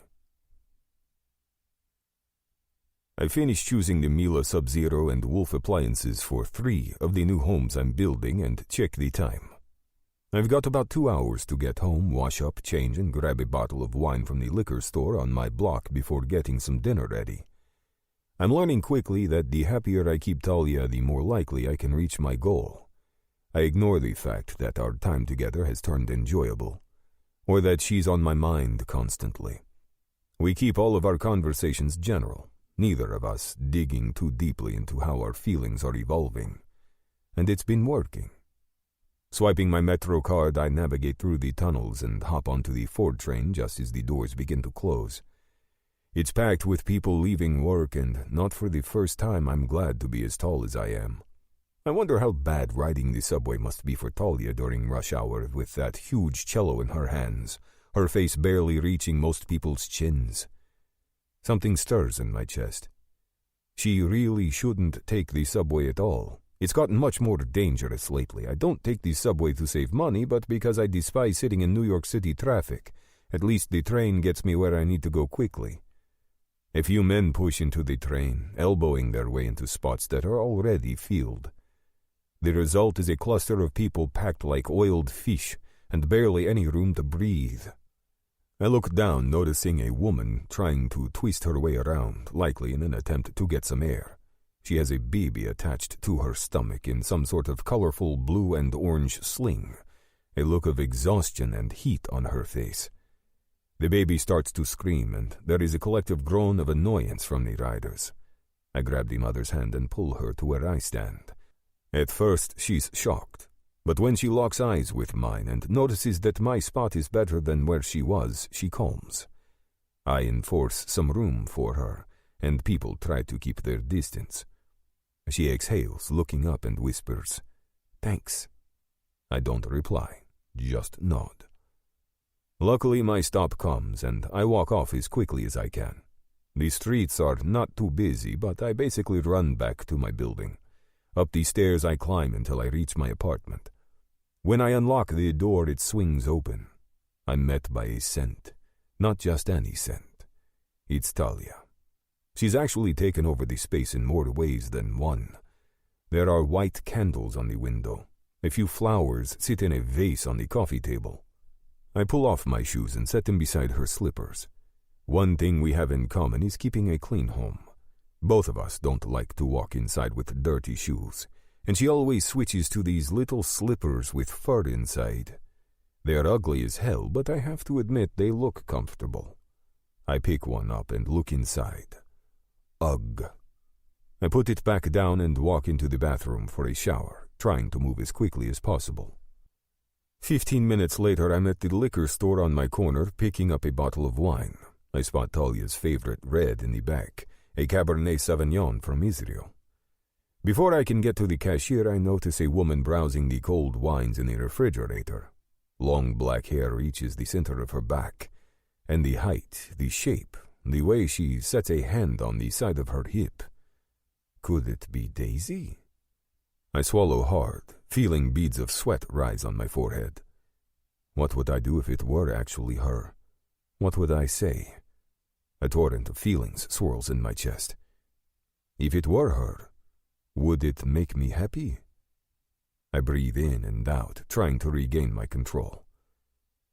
I finish choosing the Miele Sub-Zero and Wolf appliances for 3 of the new homes I'm building and check the time. I've got about 2 hours to get home, wash up, change, and grab a bottle of wine from the liquor store on my block before getting some dinner ready. I'm learning quickly that the happier I keep Talia, the more likely I can reach my goal. I ignore the fact that our time together has turned enjoyable, or that she's on my mind constantly. We keep all of our conversations general, neither of us digging too deeply into how our feelings are evolving. And it's been working. Swiping my Metro card, I navigate through the tunnels and hop onto the Ford train just as the doors begin to close. It's packed with people leaving work, and not for the first time I'm glad to be as tall as I am. I wonder how bad riding the subway must be for Talia during rush hour with that huge cello in her hands, her face barely reaching most people's chins. Something stirs in my chest. She really shouldn't take the subway at all. It's gotten much more dangerous lately. I don't take the subway to save money, but because I despise sitting in New York City traffic. At least the train gets me where I need to go quickly. A few men push into the train, elbowing their way into spots that are already filled. The result is a cluster of people packed like oiled fish, and barely any room to breathe. I look down, noticing a woman trying to twist her way around, likely in an attempt to get some air. She has a baby attached to her stomach in some sort of colorful blue and orange sling, a look of exhaustion and heat on her face. The baby starts to scream, and there is a collective groan of annoyance from the riders. I grab the mother's hand and pull her to where I stand. At first, she's shocked, but when she locks eyes with mine and notices that my spot is better than where she was, she calms. I enforce some room for her, and people try to keep their distance. She exhales, looking up, and whispers, "Thanks." I don't reply, just nod. Luckily, my stop comes, and I walk off as quickly as I can. The streets are not too busy, but I basically run back to my building. Up the stairs I climb until I reach my apartment. When I unlock the door, it swings open. I'm met by a scent. Not just any scent. It's Talia. She's actually taken over the space in more ways than one. There are white candles on the window. A few flowers sit in a vase on the coffee table. I pull off my shoes and set them beside her slippers. One thing we have in common is keeping a clean home. Both of us don't like to walk inside with dirty shoes, and she always switches to these little slippers with fur inside. They are ugly as hell, but I have to admit they look comfortable. I pick one up and look inside. Ugh. I put it back down and walk into the bathroom for a shower, trying to move as quickly as possible. 15 minutes later, I'm at the liquor store on my corner picking up a bottle of wine. I spot Talia's favorite red in the back, a Cabernet Sauvignon from Israel. Before I can get to the cashier, I notice a woman browsing the cold wines in the refrigerator. Long black hair reaches the center of her back, and the height, the shape, the way she sets a hand on the side of her hip. Could it be Daisy? I swallow hard, feeling beads of sweat rise on my forehead. What would I do if it were actually her? What would I say? A torrent of feelings swirls in my chest. If it were her, would it make me happy? I breathe in and out, trying to regain my control.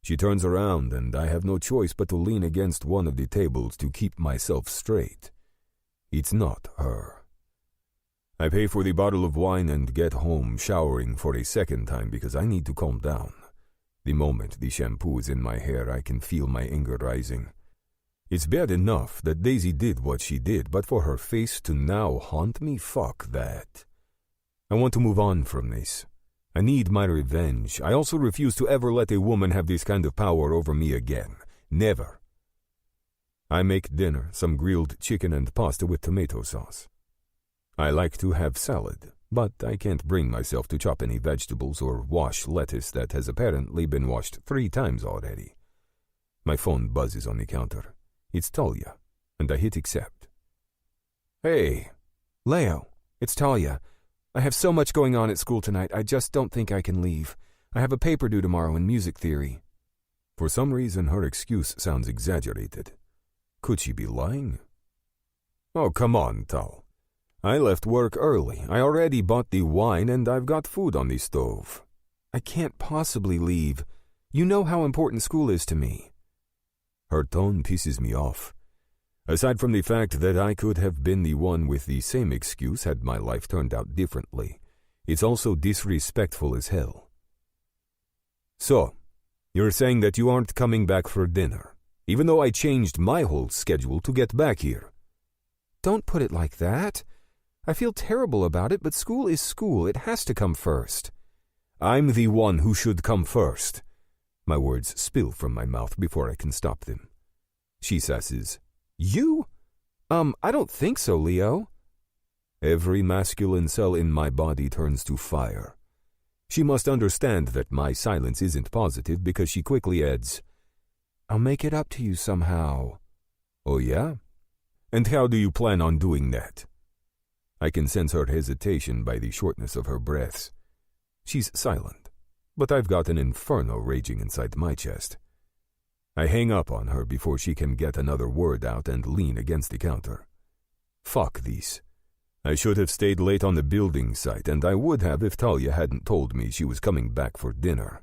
She turns around, and I have no choice but to lean against one of the tables to keep myself straight. It's not her. I pay for the bottle of wine and get home, showering for a second time because I need to calm down. The moment the shampoo is in my hair, I can feel my anger rising. It's bad enough that Daisy did what she did, but for her face to now haunt me, fuck that. I want to move on from this. I need my revenge. I also refuse to ever let a woman have this kind of power over me again. Never. I make dinner, some grilled chicken and pasta with tomato sauce. I like to have salad, but I can't bring myself to chop any vegetables or wash lettuce that has apparently been washed 3 times already. My phone buzzes on the counter. It's Talia, and I hit accept. Hey, Leo, it's Talia. I have so much going on at school tonight, I just don't think I can leave. I have a paper due tomorrow in music theory. For some reason, her excuse sounds exaggerated. Could she be lying? Oh, come on, Tal. I left work early. I already bought the wine, and I've got food on the stove. I can't possibly leave. You know how important school is to me. Her tone pisses me off. Aside from the fact that I could have been the one with the same excuse had my life turned out differently, it's also disrespectful as hell. So, you're saying that you aren't coming back for dinner, even though I changed my whole schedule to get back here? Don't put it like that. I feel terrible about it, but school is school. It has to come first. I'm the one who should come first. My words spill from my mouth before I can stop them. She sasses, You? I don't think so, Leo. Every masculine cell in my body turns to fire. She must understand that my silence isn't positive because she quickly adds, I'll make it up to you somehow. Oh yeah? And how do you plan on doing that? I can sense her hesitation by the shortness of her breaths. She's silent, but I've got an inferno raging inside my chest. I hang up on her before she can get another word out and lean against the counter. Fuck this. I should have stayed late on the building site, and I would have if Talia hadn't told me she was coming back for dinner.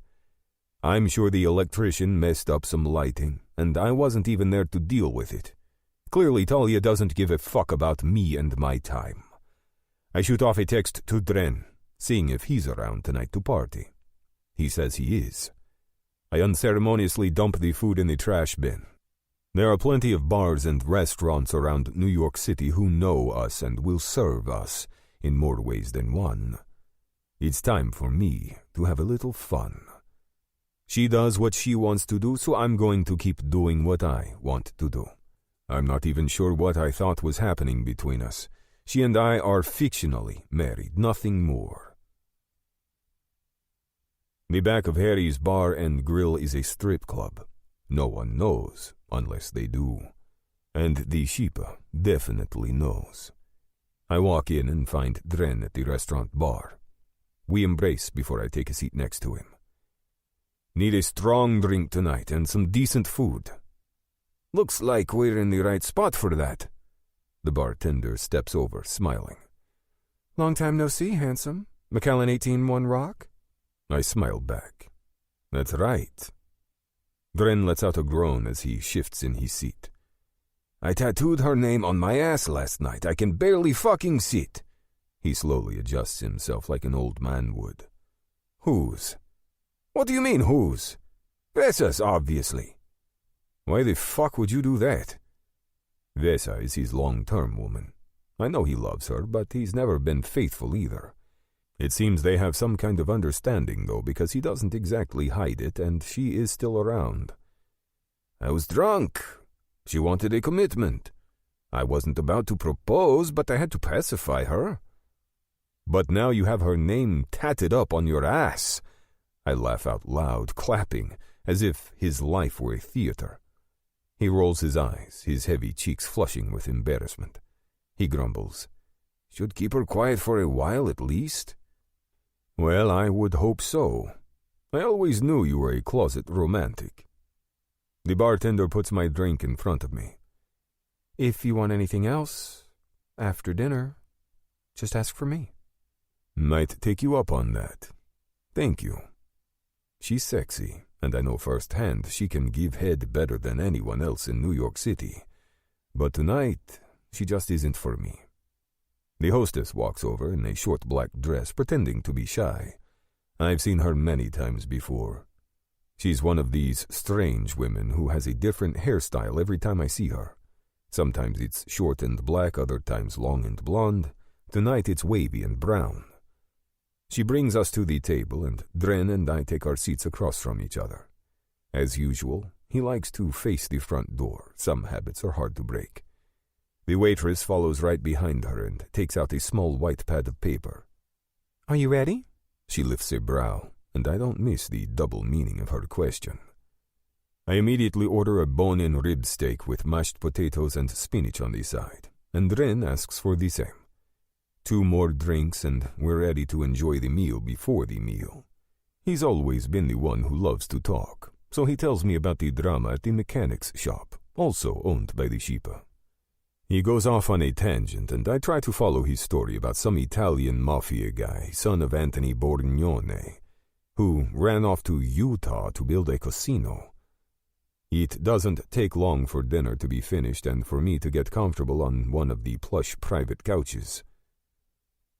I'm sure the electrician messed up some lighting, and I wasn't even there to deal with it. Clearly, Talia doesn't give a fuck about me and my time. I shoot off a text to Dren, seeing if he's around tonight to party. He says he is. I unceremoniously dump the food in the trash bin, There are plenty of bars and restaurants around New York City who know us and will serve us in more ways than one. It's time for me to have a little fun. She does what she wants to do, so I'm going to keep doing what I want to do. I'm not even sure what I thought was happening between us. She and I are fictionally married, nothing more. The back of Harry's Bar and Grill is a strip club. No one knows, unless they do. And the Sheepa definitely knows. I walk in and find Dren at the restaurant bar. We embrace before I take a seat next to him. Need a strong drink tonight and some decent food. Looks like we're in the right spot for that. The bartender steps over, smiling. Long time no see, handsome. McAllen 18-1 Rock? I smile back. That's right. Dren lets out a groan as he shifts in his seat. I tattooed her name on my ass last night. I can barely fucking sit. He slowly adjusts himself like an old man would. Whose? What do you mean, whose? Vesa's, obviously. Why the fuck would you do that? Vesa is his long-term woman. I know he loves her, but he's never been faithful either. It seems they have some kind of understanding, though, because he doesn't exactly hide it, and she is still around. I was drunk. She wanted a commitment. I wasn't about to propose, but I had to pacify her. But now you have her name tatted up on your ass. I laugh out loud, clapping, as if his life were a theater. He rolls his eyes, his heavy cheeks flushing with embarrassment. He grumbles, Should keep her quiet for a while at least. Well, I would hope so. I always knew you were a closet romantic. The bartender puts my drink in front of me. If you want anything else, after dinner, just ask for me. Might take you up on that. Thank you. She's sexy, and I know firsthand she can give head better than anyone else in New York City. But tonight, she just isn't for me. The hostess walks over in a short black dress, pretending to be shy. I've seen her many times before. She's one of these strange women who has a different hairstyle every time I see her. Sometimes it's short and black, other times long and blonde. Tonight it's wavy and brown. She brings us to the table, and Dren and I take our seats across from each other. As usual, he likes to face the front door. Some habits are hard to break. The waitress follows right behind her and takes out a small white pad of paper. Are you ready? She lifts a brow, and I don't miss the double meaning of her question. I immediately order a bone-in rib steak with mashed potatoes and spinach on the side, and Dren asks for the same. 2 more drinks, and we're ready to enjoy the meal before the meal. He's always been the one who loves to talk, so he tells me about the drama at the mechanic's shop, also owned by the Sheepa. He goes off on a tangent, and I try to follow his story about some Italian mafia guy, son of Anthony Borgnone, who ran off to Utah to build a casino. It doesn't take long for dinner to be finished and for me to get comfortable on one of the plush private couches.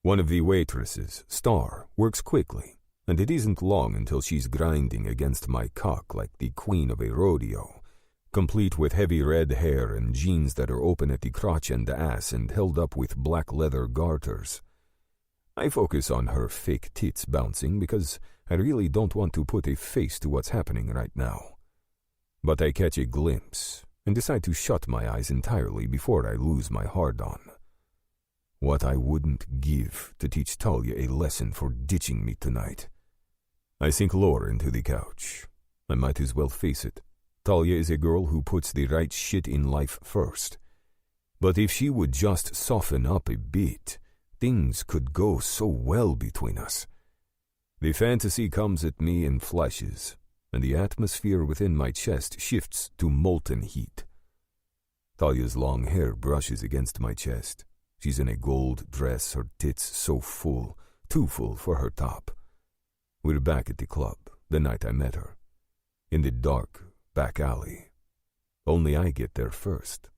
One of the waitresses, Star, works quickly, and it isn't long until she's grinding against my cock like the queen of a rodeo, complete with heavy red hair and jeans that are open at the crotch and ass and held up with black leather garters. I focus on her fake tits bouncing because I really don't want to put a face to what's happening right now. But I catch a glimpse and decide to shut my eyes entirely before I lose my hard-on. What I wouldn't give to teach Talia a lesson for ditching me tonight. I sink lower into the couch. I might as well face it. Talia is a girl who puts the right shit in life first. But if she would just soften up a bit, things could go so well between us. The fantasy comes at me in flashes, and the atmosphere within my chest shifts to molten heat. Talia's long hair brushes against my chest. She's in a gold dress, her tits so full, too full for her top. We're back at the club, the night I met her, in the dark back alley. Only I get there first.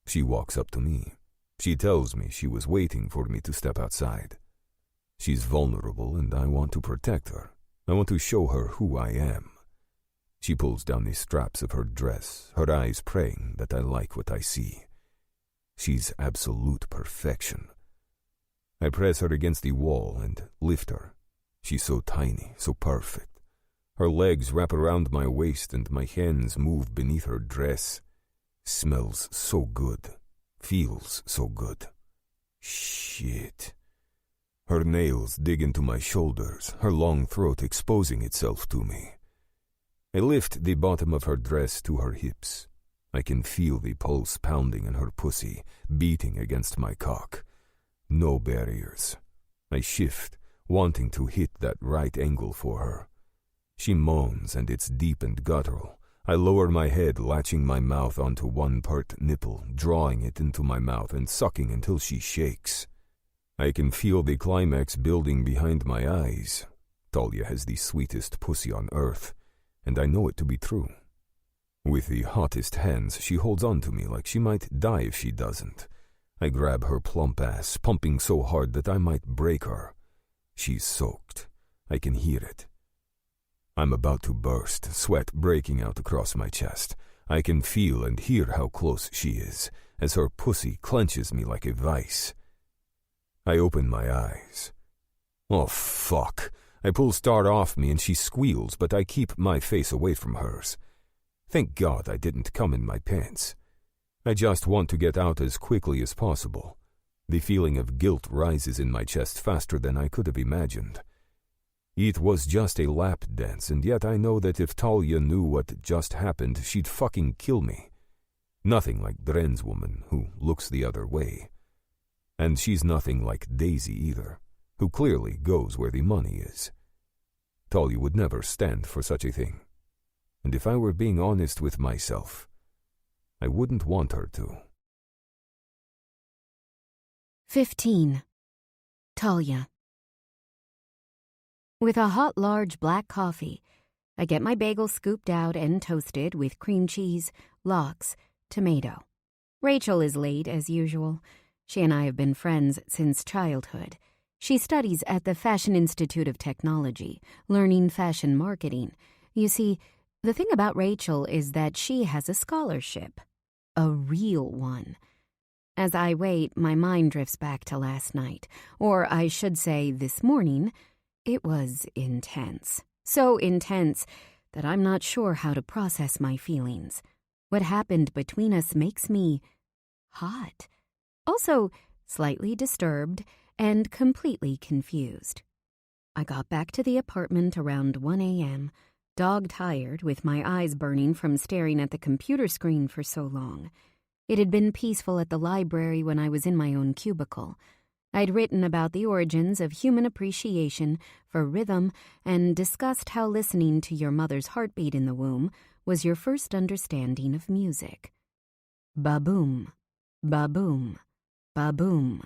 She walks up to me. She tells me she was waiting for me to step outside. She's vulnerable, and I want to protect her. I want to show her who I am. She pulls down the straps of her dress, her eyes praying that I like what I see. She's absolute perfection. I press her against the wall and lift her. She's so tiny, so perfect. Her legs wrap around my waist and my hands move beneath her dress. Smells so good. Feels so good. Shit. Her nails dig into my shoulders, her long throat exposing itself to me. I lift the bottom of her dress to her hips. I can feel the pulse pounding in her pussy, beating against my cock. No barriers. I shift, wanting to hit that right angle for her. She moans, and it's deep and guttural. I lower my head, latching my mouth onto one pert nipple, drawing it into my mouth and sucking until she shakes. I can feel the climax building behind my eyes. Talia has the sweetest pussy on earth, and I know it to be true. With the hottest hands, she holds on to me like she might die if she doesn't. I grab her plump ass, pumping so hard that I might break her. She's soaked. I can hear it. I'm about to burst, sweat breaking out across my chest. I can feel and hear how close she is, as her pussy clenches me like a vice. I open my eyes. Oh, fuck. I pull Star off me and she squeals, but I keep my face away from hers. Thank God I didn't come in my pants. I just want to get out as quickly as possible. The feeling of guilt rises in my chest faster than I could have imagined. It was just a lap dance, and yet I know that if Talia knew what just happened, she'd fucking kill me. Nothing like Dren's woman, who looks the other way. And she's nothing like Daisy either, who clearly goes where the money is. Talia would never stand for such a thing. And if I were being honest with myself, I wouldn't want her to. 15. Talia. With a hot, large black coffee, I get my bagel scooped out and toasted with cream cheese, lox, tomato. Rachel is late, as usual. She and I have been friends since childhood. She studies at the Fashion Institute of Technology, learning fashion marketing. You see, the thing about Rachel is that she has a scholarship. A real one. As I wait, my mind drifts back to last night, or I should say this morning. It was intense. So intense that I'm not sure how to process my feelings. What happened between us makes me hot. Also, slightly disturbed and completely confused. I got back to the apartment around 1 a.m., dog-tired, with my eyes burning from staring at the computer screen for so long. It had been peaceful at the library when I was in my own cubicle. I'd written about the origins of human appreciation for rhythm and discussed how listening to your mother's heartbeat in the womb was your first understanding of music. Ba-boom, ba-boom, ba-boom.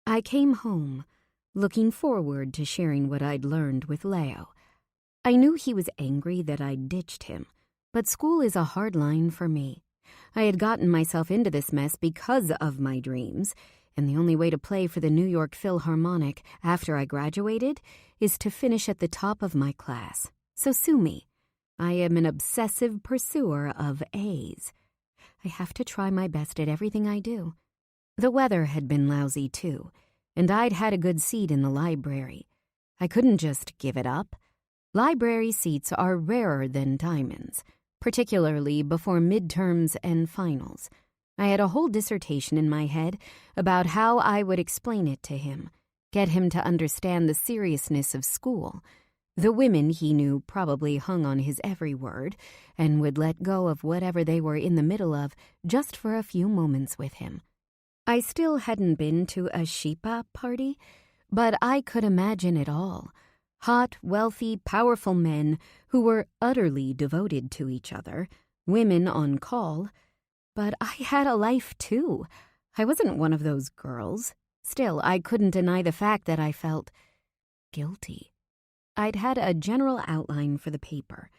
I came home, looking forward to sharing what I'd learned with Leo. I knew he was angry that I'd ditched him, but school is a hard line for me. I had gotten myself into this mess because of my dreams, and the only way to play for the New York Philharmonic after I graduated is to finish at the top of my class. So sue me. I am an obsessive pursuer of A's. I have to try my best at everything I do. The weather had been lousy, too, and I'd had a good seat in the library. I couldn't just give it up. Library seats are rarer than diamonds, particularly before midterms and finals. I had a whole dissertation in my head about how I would explain it to him, get him to understand the seriousness of school. The women he knew probably hung on his every word and would let go of whatever they were in the middle of just for a few moments with him. I still hadn't been to a Shipa party, but I could imagine it all. Hot, wealthy, powerful men who were utterly devoted to each other, women on call. But I had a life, too. I wasn't one of those girls. Still, I couldn't deny the fact that I felt guilty. I'd had a general outline for the paper,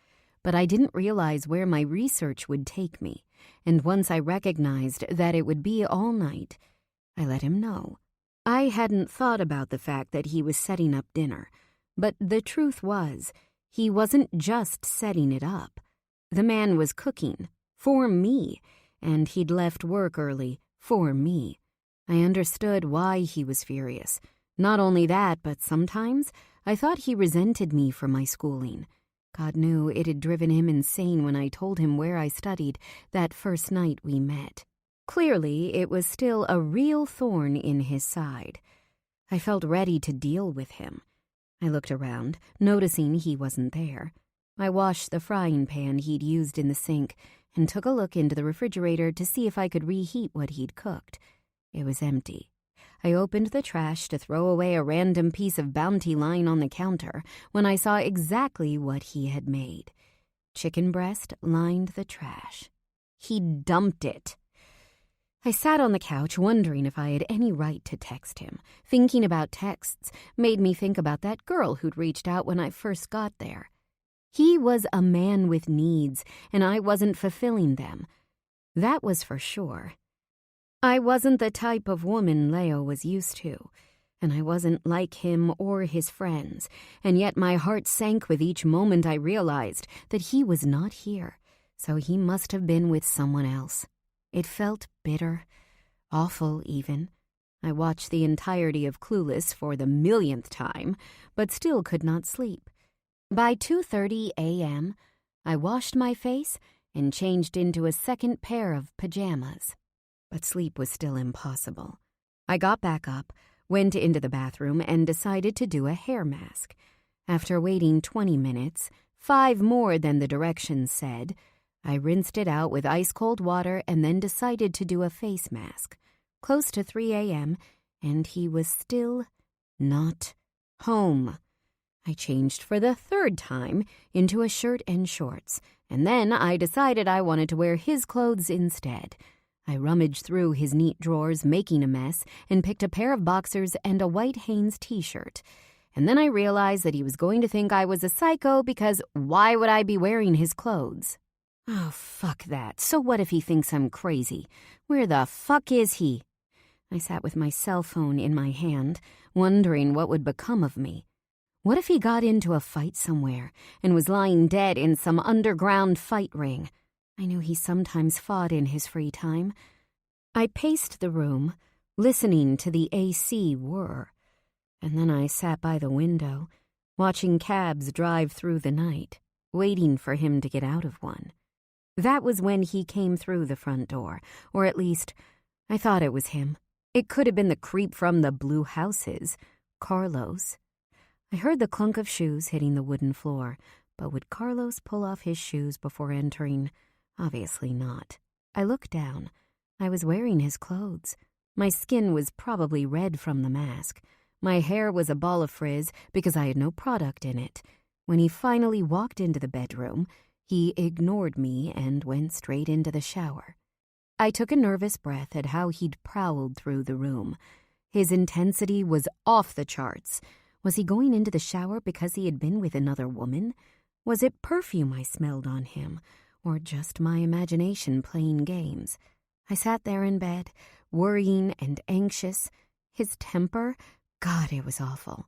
but I didn't realize where my research would take me, and once I recognized that it would be all night, I let him know. I hadn't thought about the fact that he was setting up dinner, but the truth was, he wasn't just setting it up. The man was cooking. For me. And he'd left work early. For me. I understood why he was furious. Not only that, but sometimes I thought he resented me for my schooling. God knew it had driven him insane when I told him where I studied that first night we met. Clearly, it was still a real thorn in his side. I felt ready to deal with him. I looked around, noticing he wasn't there. I washed the frying pan he'd used in the sink and took a look into the refrigerator to see if I could reheat what he'd cooked. It was empty. I opened the trash to throw away a random piece of Bounty lying on the counter when I saw exactly what he had made. Chicken breast lined the trash. He dumped it. I sat on the couch wondering if I had any right to text him. Thinking about texts made me think about that girl who'd reached out when I first got there. He was a man with needs, and I wasn't fulfilling them. That was for sure. I wasn't the type of woman Leo was used to, and I wasn't like him or his friends, and yet my heart sank with each moment I realized that he was not here, so he must have been with someone else. It felt bitter, awful even. I watched the entirety of Clueless for the millionth time, but still could not sleep. By 2:30 a.m., I washed my face and changed into a second pair of pajamas. But sleep was still impossible. I got back up, went into the bathroom, and decided to do a hair mask. After waiting 20 minutes, 5 more than the directions said, I rinsed it out with ice-cold water and then decided to do a face mask. Close to 3 a.m., and he was still not home. I changed for the 3rd time into a shirt and shorts, and then I decided I wanted to wear his clothes instead. I rummaged through his neat drawers, making a mess, and picked a pair of boxers and a white Hanes t-shirt. And then I realized that he was going to think I was a psycho because why would I be wearing his clothes? Oh, fuck that. So what if he thinks I'm crazy? Where the fuck is he? I sat with my cell phone in my hand, wondering what would become of me. What if he got into a fight somewhere and was lying dead in some underground fight ring? I knew he sometimes fought in his free time. I paced the room, listening to the AC whir. And then I sat by the window, watching cabs drive through the night, waiting for him to get out of one. That was when he came through the front door, or at least, I thought it was him. It could have been the creep from the blue houses, Carlos. I heard the clunk of shoes hitting the wooden floor, but would Carlos pull off his shoes before entering? Obviously not. I looked down. I was wearing his clothes. My skin was probably red from the mask. My hair was a ball of frizz because I had no product in it. When he finally walked into the bedroom, he ignored me and went straight into the shower. I took a nervous breath at how he'd prowled through the room. His intensity was off the charts. Was he going into the shower because he had been with another woman? Was it perfume I smelled on him, or just my imagination playing games? I sat there in bed, worrying and anxious. His temper, God, it was awful.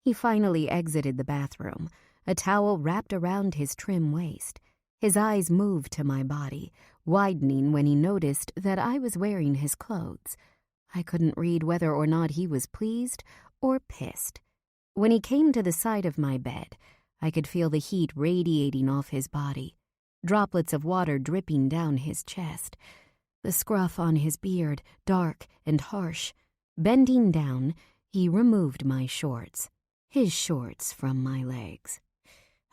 He finally exited the bathroom, a towel wrapped around his trim waist. His eyes moved to my body, widening when he noticed that I was wearing his clothes. I couldn't read whether or not he was pleased or pissed. When he came to the side of my bed, I could feel the heat radiating off his body, droplets of water dripping down his chest, the scruff on his beard dark and harsh. Bending down, he removed my shorts, his shorts from my legs.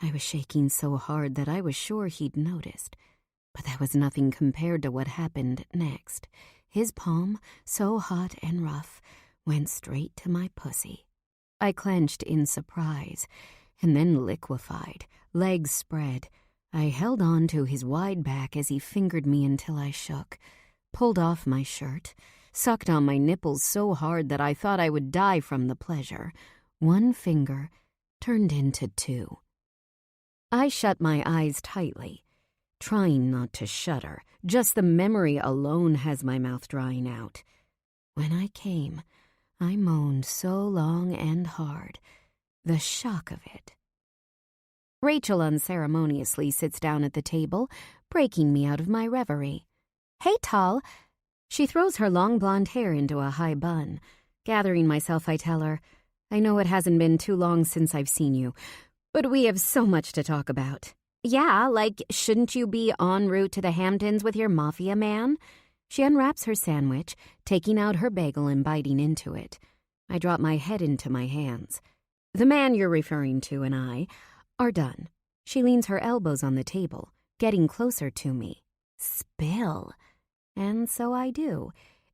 I was shaking so hard that I was sure he'd noticed, but that was nothing compared to what happened next. His palm, so hot and rough, went straight to my pussy. I clenched in surprise, and then liquefied, legs spread. I held on to his wide back as he fingered me until I shook, pulled off my shirt, sucked on my nipples so hard that I thought I would die from the pleasure. One finger turned into 2. I shut my eyes tightly, trying not to shudder. Just the memory alone has my mouth drying out. When I came, I moaned so long and hard. The shock of it Rachel unceremoniously sits down at the table, breaking me out of my reverie. "Hey, Tall." She throws her long blonde hair into a high bun. Gathering myself, I tell her, "I know it hasn't been too long since I've seen you, but we have so much to talk about." "Yeah, like, shouldn't you be en route to the Hamptons with your Mafia man?" She unwraps her sandwich, taking out her bagel and biting into it. I drop my head into my hands. "The man you're referring to and I are done." She leans her elbows on the table, getting closer to me. "Spill." And so I do,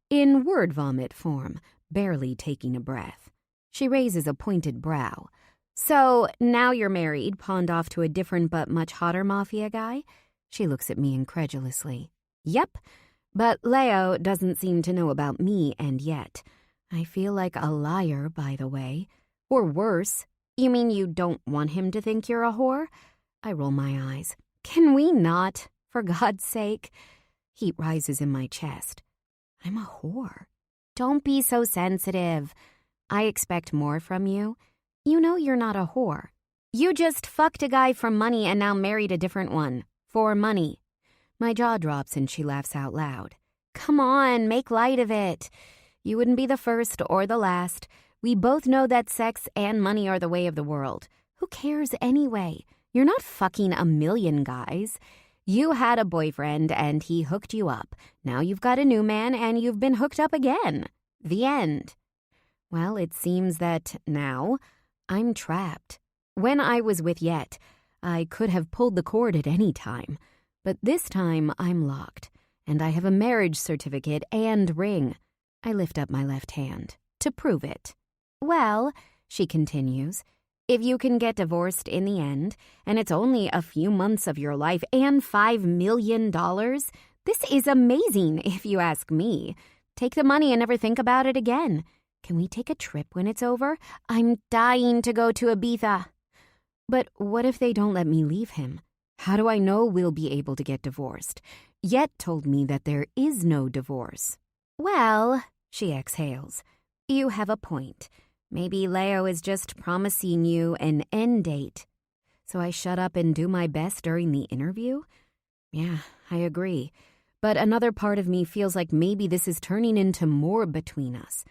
in word vomit form, barely taking a breath. She raises a pointed brow. "So, now you're married, pawned off to a different but much hotter Mafia guy?" She looks at me incredulously. "Yep, but Leo doesn't seem to know about me and yet. I feel like a liar, by the way. Or worse. You mean you don't want him to think you're a whore?" I roll my eyes. "Can we not, for God's sake?" Heat rises in my chest. I'm a whore. Don't be so sensitive. I expect more from you. You know you're not a whore. You just fucked a guy for money and now married a different one. For money. My jaw drops and she laughs out loud. "Come on, make light of it. You wouldn't be the first or the last. We both know that sex and money are the way of the world. Who cares anyway? You're not fucking a million guys. You had a boyfriend and he hooked you up. Now you've got a new man and you've been hooked up again. The end." Well, it seems that now I'm trapped. When I was with Yet, I could have pulled the cord at any time. But this time I'm locked, and I have a marriage certificate and ring. I lift up my left hand to prove it. "Well," she continues, "if you can get divorced in the end, and it's only a few months of your life and $5 million, this is amazing if you ask me. Take the money and never think about it again. Can we take a trip when it's over? I'm dying to go to Ibiza." "But what if they don't let me leave him? How do I know we'll be able to get divorced? Yet told me that there is no divorce." "Well," she exhales, "you have a point. Maybe Leo is just promising you an end date." So I shut up and do my best during the interview? Yeah, I agree. But another part of me feels like maybe this is turning into more between us.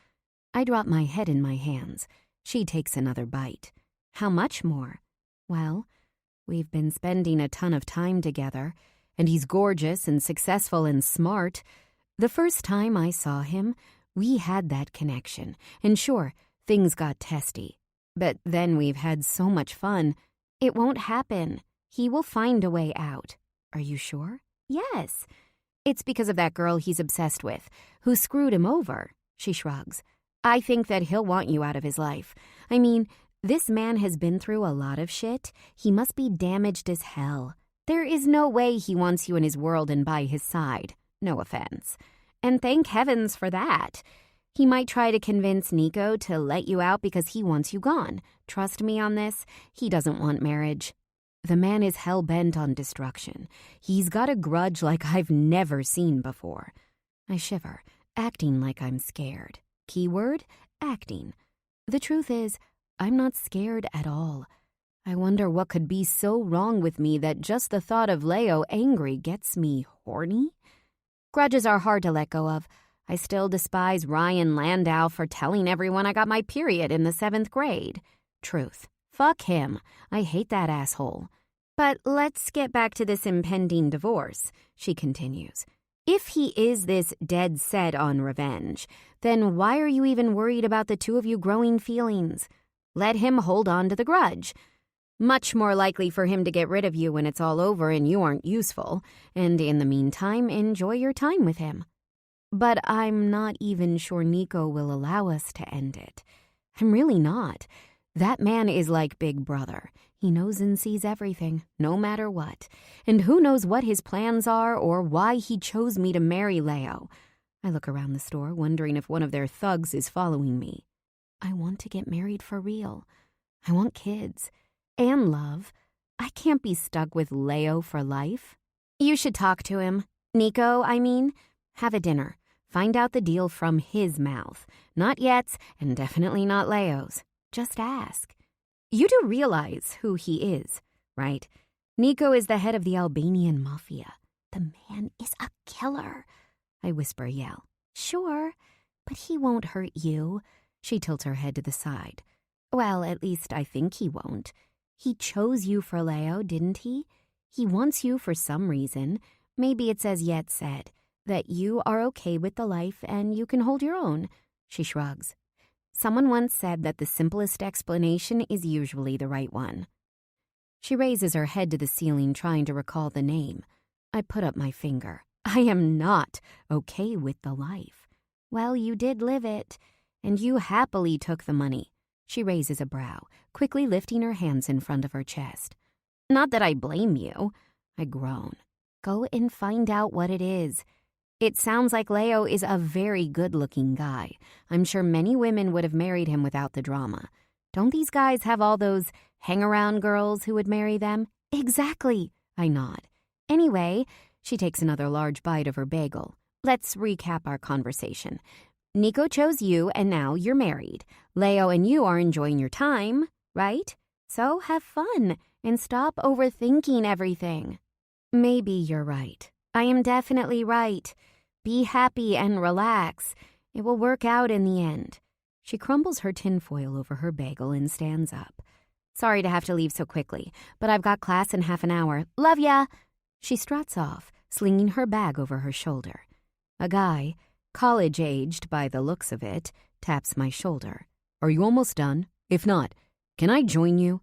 I drop my head in my hands. She takes another bite. "How much more?" "Well, we've been spending a ton of time together, and he's gorgeous and successful and smart. The first time I saw him, we had that connection, and sure, things got testy. But then we've had so much fun. It won't happen. He will find a way out." "Are you sure?" "Yes. It's because of that girl he's obsessed with, who screwed him over." She shrugs. "I think that he'll want you out of his life. I mean, this man has been through a lot of shit. He must be damaged as hell. There is no way he wants you in his world and by his side. No offense. And thank heavens for that. He might try to convince Nico to let you out because he wants you gone. Trust me on this, he doesn't want marriage. The man is hell-bent on destruction. He's got a grudge like I've never seen before." I shiver, acting like I'm scared. Keyword, acting. The truth is, I'm not scared at all. I wonder what could be so wrong with me that just the thought of Leo angry gets me horny? Grudges are hard to let go of. I still despise Ryan Landau for telling everyone I got my period in the 7th grade. Truth. Fuck him. I hate that asshole. "But let's get back to this impending divorce," she continues. "If he is this dead set on revenge, then why are you even worried about the two of you growing feelings? Let him hold on to the grudge. Much more likely for him to get rid of you when it's all over and you aren't useful, and in the meantime, enjoy your time with him." But I'm not even sure Nico will allow us to end it. I'm really not. That man is like Big Brother. He knows and sees everything, no matter what. And who knows what his plans are or why he chose me to marry Leo. I look around the store, wondering if one of their thugs is following me. I want to get married for real. I want kids. And love. I can't be stuck with Leo for life. You should talk to him. Nico, I mean. Have a dinner. Find out the deal from his mouth. Not Yet's, and definitely not Leo's. Just ask. You do realize who he is. right? Nico is the head of the Albanian Mafia. The man is a killer. I whisper yell. Sure, but he won't hurt you. She tilts her head to the side. Well, at least I think he won't. He chose you for Leo, didn't he? He wants you for some reason. Maybe it's as Yet said, that you are okay with the life and you can hold your own. She shrugs. Someone once said that the simplest explanation is usually the right one. She raises her head to the ceiling, trying to recall the name. I put up my finger. I am not okay with the life. Well, you did live it, and you happily took the money. She raises a brow, quickly lifting her hands in front of her chest. Not that I blame you. I groan. Go and find out what it is. It sounds like Leo is a very good-looking guy. I'm sure many women would have married him without the drama. Don't these guys have all those hang-around girls who would marry them? Exactly, I nod. Anyway, she takes another large bite of her bagel. Let's recap our conversation. Nico chose you, and now you're married. Leo and you are enjoying your time, right? So have fun, and stop overthinking everything. Maybe you're right. I am definitely right. Be happy and relax. It will work out in the end. She crumbles her tinfoil over her bagel and stands up. Sorry to have to leave so quickly, but I've got class in half an hour. Love ya! She struts off, slinging her bag over her shoulder. A guy, college-aged by the looks of it, taps my shoulder. Are you almost done? If not, can I join you?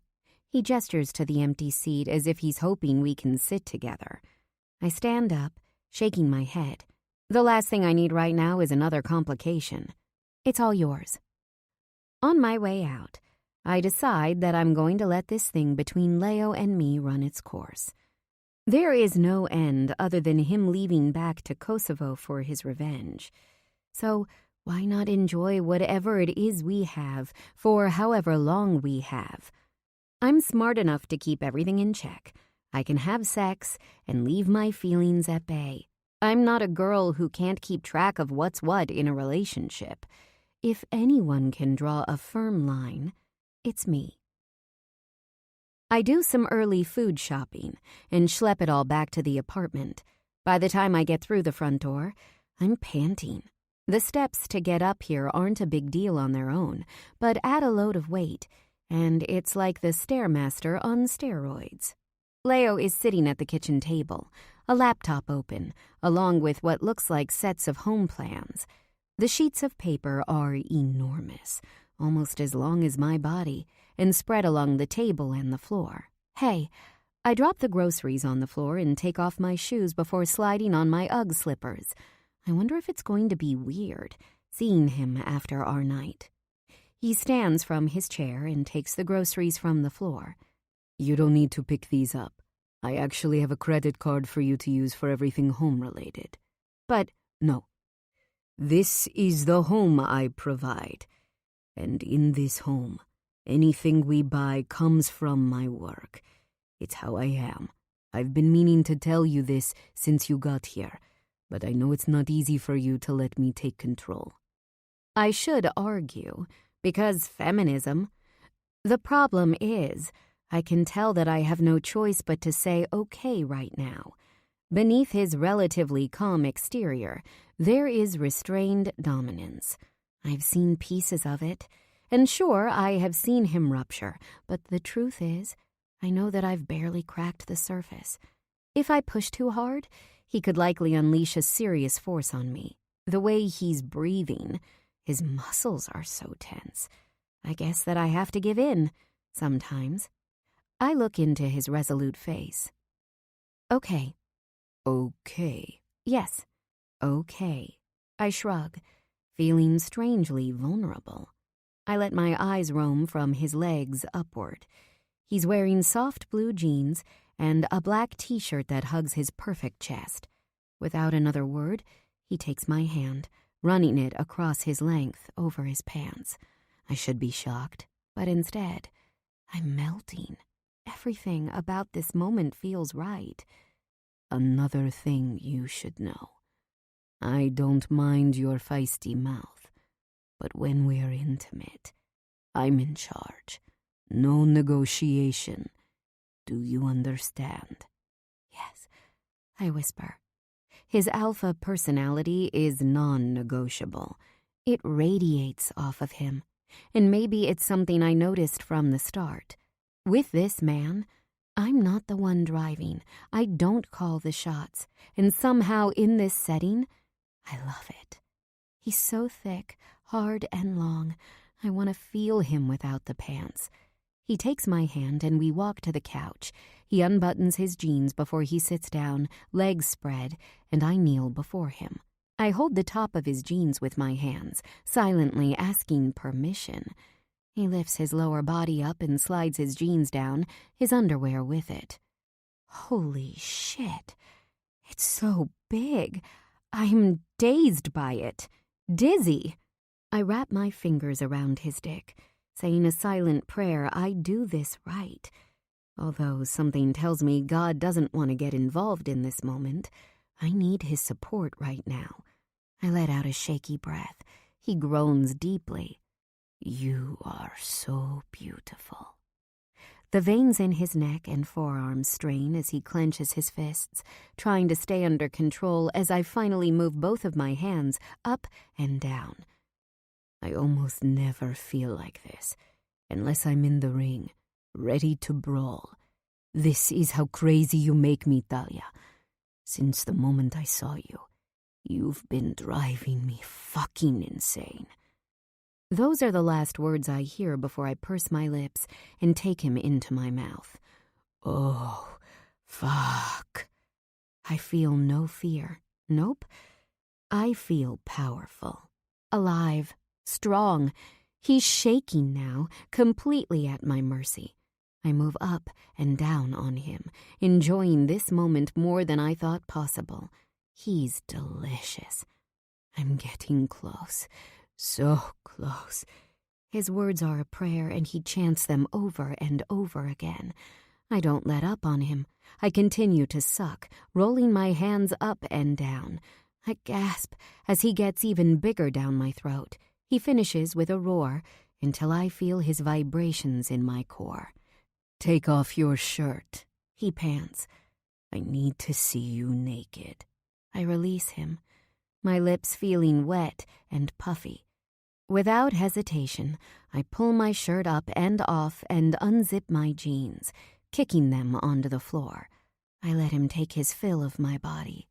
He gestures to the empty seat as if he's hoping we can sit together. I stand up, shaking my head. The last thing I need right now is another complication. It's all yours. On my way out, I decide that I'm going to let this thing between Leo and me run its course. There is no end other than him leaving back to Kosovo for his revenge. So why not enjoy whatever it is we have for however long we have? I'm smart enough to keep everything in check. I can have sex and leave my feelings at bay. I'm not a girl who can't keep track of what's what in a relationship. If anyone can draw a firm line, it's me. I do some early food shopping and schlep it all back to the apartment. By the time I get through the front door, I'm panting. The steps to get up here aren't a big deal on their own, but add a load of weight, and it's like the Stairmaster on steroids. Leo is sitting at the kitchen table, a laptop open, along with what looks like sets of home plans. The sheets of paper are enormous, almost as long as my body, and spread along the table and the floor. Hey, I drop the groceries on the floor and take off my shoes before sliding on my Ugg slippers. I wonder if it's going to be weird, seeing him after our night. He stands from his chair and takes the groceries from the floor. You don't need to pick these up. I actually have a credit card for you to use for everything home-related. But no. This is the home I provide. And in this home, anything we buy comes from my work. It's how I am. I've been meaning to tell you this since you got here, but I know it's not easy for you to let me take control. I should argue, because feminism. The problem is, I can tell that I have no choice but to say okay right now. Beneath his relatively calm exterior, there is restrained dominance. I've seen pieces of it, and sure, I have seen him rupture, but the truth is, I know that I've barely cracked the surface. If I push too hard, he could likely unleash a serious force on me. The way he's breathing, his muscles are so tense. I guess that I have to give in, sometimes. I look into his resolute face. Okay. Okay. Yes. Okay. I shrug, feeling strangely vulnerable. I let my eyes roam from his legs upward. He's wearing soft blue jeans and a black t-shirt that hugs his perfect chest. Without another word, he takes my hand, running it across his length over his pants. I should be shocked, but instead, I'm melting. Everything about this moment feels right. Another thing you should know. I don't mind your feisty mouth, but when we're intimate, I'm in charge. No negotiation. Do you understand? Yes, I whisper. His alpha personality is non-negotiable. It radiates off of him, and maybe it's something I noticed from the start. With this man, I'm not the one driving. I don't call the shots, and somehow in this setting, I love it. He's so thick, hard, and long. I want to feel him without the pants. He takes my hand and we walk to the couch. He unbuttons his jeans before he sits down, legs spread, and I kneel before him. I hold the top of his jeans with my hands, silently asking permission. He lifts his lower body up and slides his jeans down, his underwear with it. Holy shit. It's so big. I'm dazed by it. Dizzy. I wrap my fingers around his dick, saying a silent prayer I do this right. Although something tells me God doesn't want to get involved in this moment, I need his support right now. I let out a shaky breath. He groans deeply. You are so beautiful. The veins in his neck and forearms strain as he clenches his fists, trying to stay under control as I finally move both of my hands up and down. I almost never feel like this, unless I'm in the ring, ready to brawl. This is how crazy you make me, Talia. Since the moment I saw you, you've been driving me fucking insane. Those are the last words I hear before I purse my lips and take him into my mouth. Oh, fuck. I feel no fear. Nope. I feel powerful, alive, strong. He's shaking now, completely at my mercy. I move up and down on him, enjoying this moment more than I thought possible. He's delicious. I'm getting close. So close. His words are a prayer, and he chants them over and over again. I don't let up on him. I continue to suck, rolling my hands up and down. I gasp as he gets even bigger down my throat. He finishes with a roar until I feel his vibrations in my core. Take off your shirt, he pants. I need to see you naked. I release him, my lips feeling wet and puffy. Without hesitation, I pull my shirt up and off and unzip my jeans, kicking them onto the floor. I let him take his fill of my body.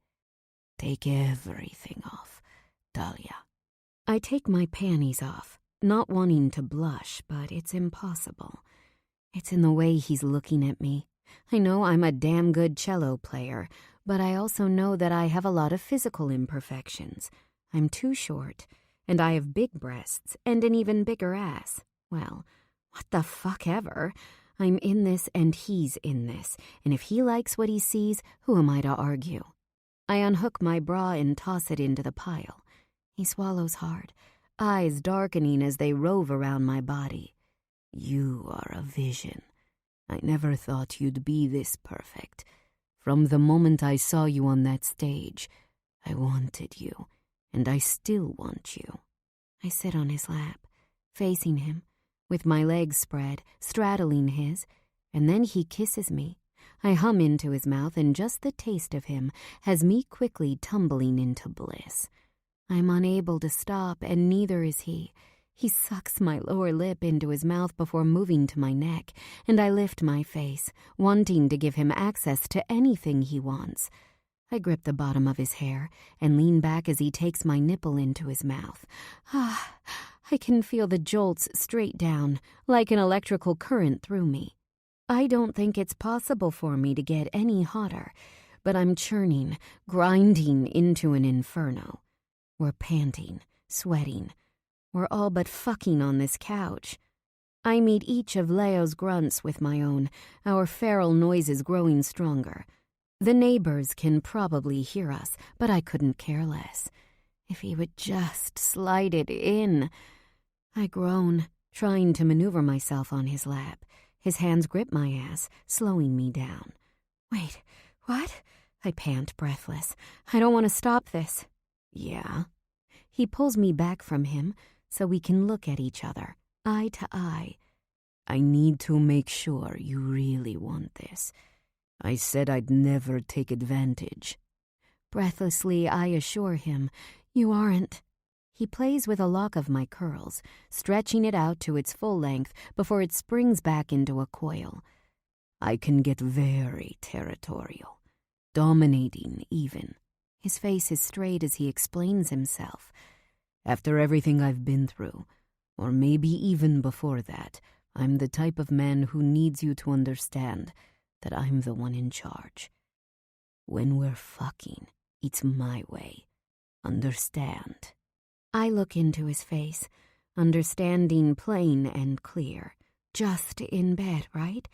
Take everything off, Talia. I take my panties off, not wanting to blush, but it's impossible. It's in the way he's looking at me. I know I'm a damn good cello player, but I also know that I have a lot of physical imperfections. I'm too short, and I have big breasts and an even bigger ass. Well, what the fuck ever. I'm in this and he's in this, and if he likes what he sees, who am I to argue? I unhook my bra and toss it into the pile. He swallows hard, eyes darkening as they rove around my body. You are a vision. I never thought you'd be this perfect. From the moment I saw you on that stage, I wanted you, and I still want you. I sit on his lap, facing him, with my legs spread, straddling his, and then he kisses me. I hum into his mouth, and just the taste of him has me quickly tumbling into bliss. I'm unable to stop, and neither is he. He sucks my lower lip into his mouth before moving to my neck, and I lift my face, wanting to give him access to anything he wants. I grip the bottom of his hair and lean back as he takes my nipple into his mouth. I can feel the jolts straight down, like an electrical current through me. I don't think it's possible for me to get any hotter, but I'm churning, grinding into an inferno. We're panting, sweating. We're all but fucking on this couch. I meet each of Leo's grunts with my own, our feral noises growing stronger. The neighbors can probably hear us, but I couldn't care less. If he would just slide it in. I groan, trying to maneuver myself on his lap. His hands grip my ass, slowing me down. Wait, what? I pant, breathless. I don't want to stop this. Yeah. He pulls me back from him so we can look at each other, eye to eye. I need to make sure you really want this. I said I'd never take advantage. Breathlessly, I assure him, "You aren't." He plays with a lock of my curls, stretching it out to its full length before it springs back into a coil. I can get very territorial, dominating even. His face is straight as he explains himself. After everything I've been through, or maybe even before that, I'm the type of man who needs you to understand that I'm the one in charge. When we're fucking, it's my way. Understand? I look into his face, understanding plain and clear. Just in bed, right?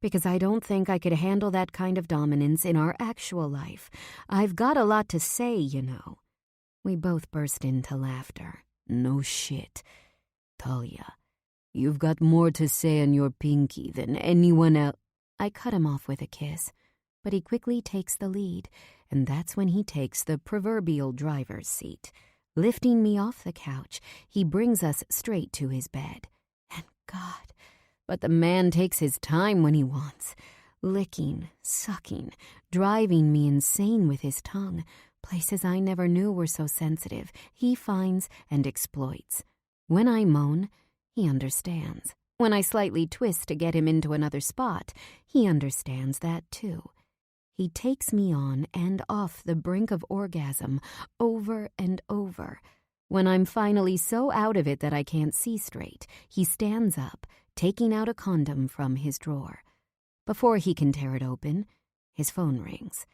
Because I don't think I could handle that kind of dominance in our actual life. I've got a lot to say, you know. We both burst into laughter. No shit. Talia, you've got more to say on your pinky than anyone else. I cut him off with a kiss, but he quickly takes the lead, and that's when he takes the proverbial driver's seat. Lifting me off the couch, he brings us straight to his bed. And God, but the man takes his time when he wants. Licking, sucking, driving me insane with his tongue. Places I never knew were so sensitive, he finds and exploits. When I moan, he understands. When I slightly twist to get him into another spot, he understands that too. He takes me on and off the brink of orgasm over and over. When I'm finally so out of it that I can't see straight, he stands up, taking out a condom from his drawer. Before he can tear it open, his phone rings.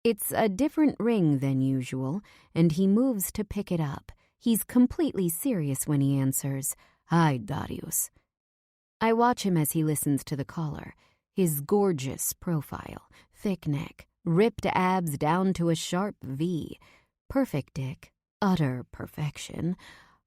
It's a different ring than usual, and he moves to pick it up. He's completely serious when he answers, "Hi, Darius." I watch him as he listens to the caller. His gorgeous profile, thick neck, ripped abs down to a sharp V. Perfect dick, utter perfection.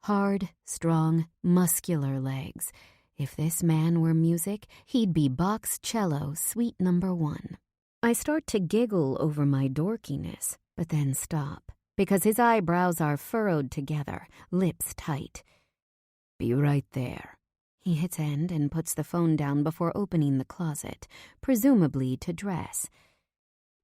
Hard, strong, muscular legs. If this man were music, he'd be box cello suite number 1. I start to giggle over my dorkiness, but then stop, because his eyebrows are furrowed together, lips tight. Be right there. He hits end and puts the phone down before opening the closet, presumably to dress.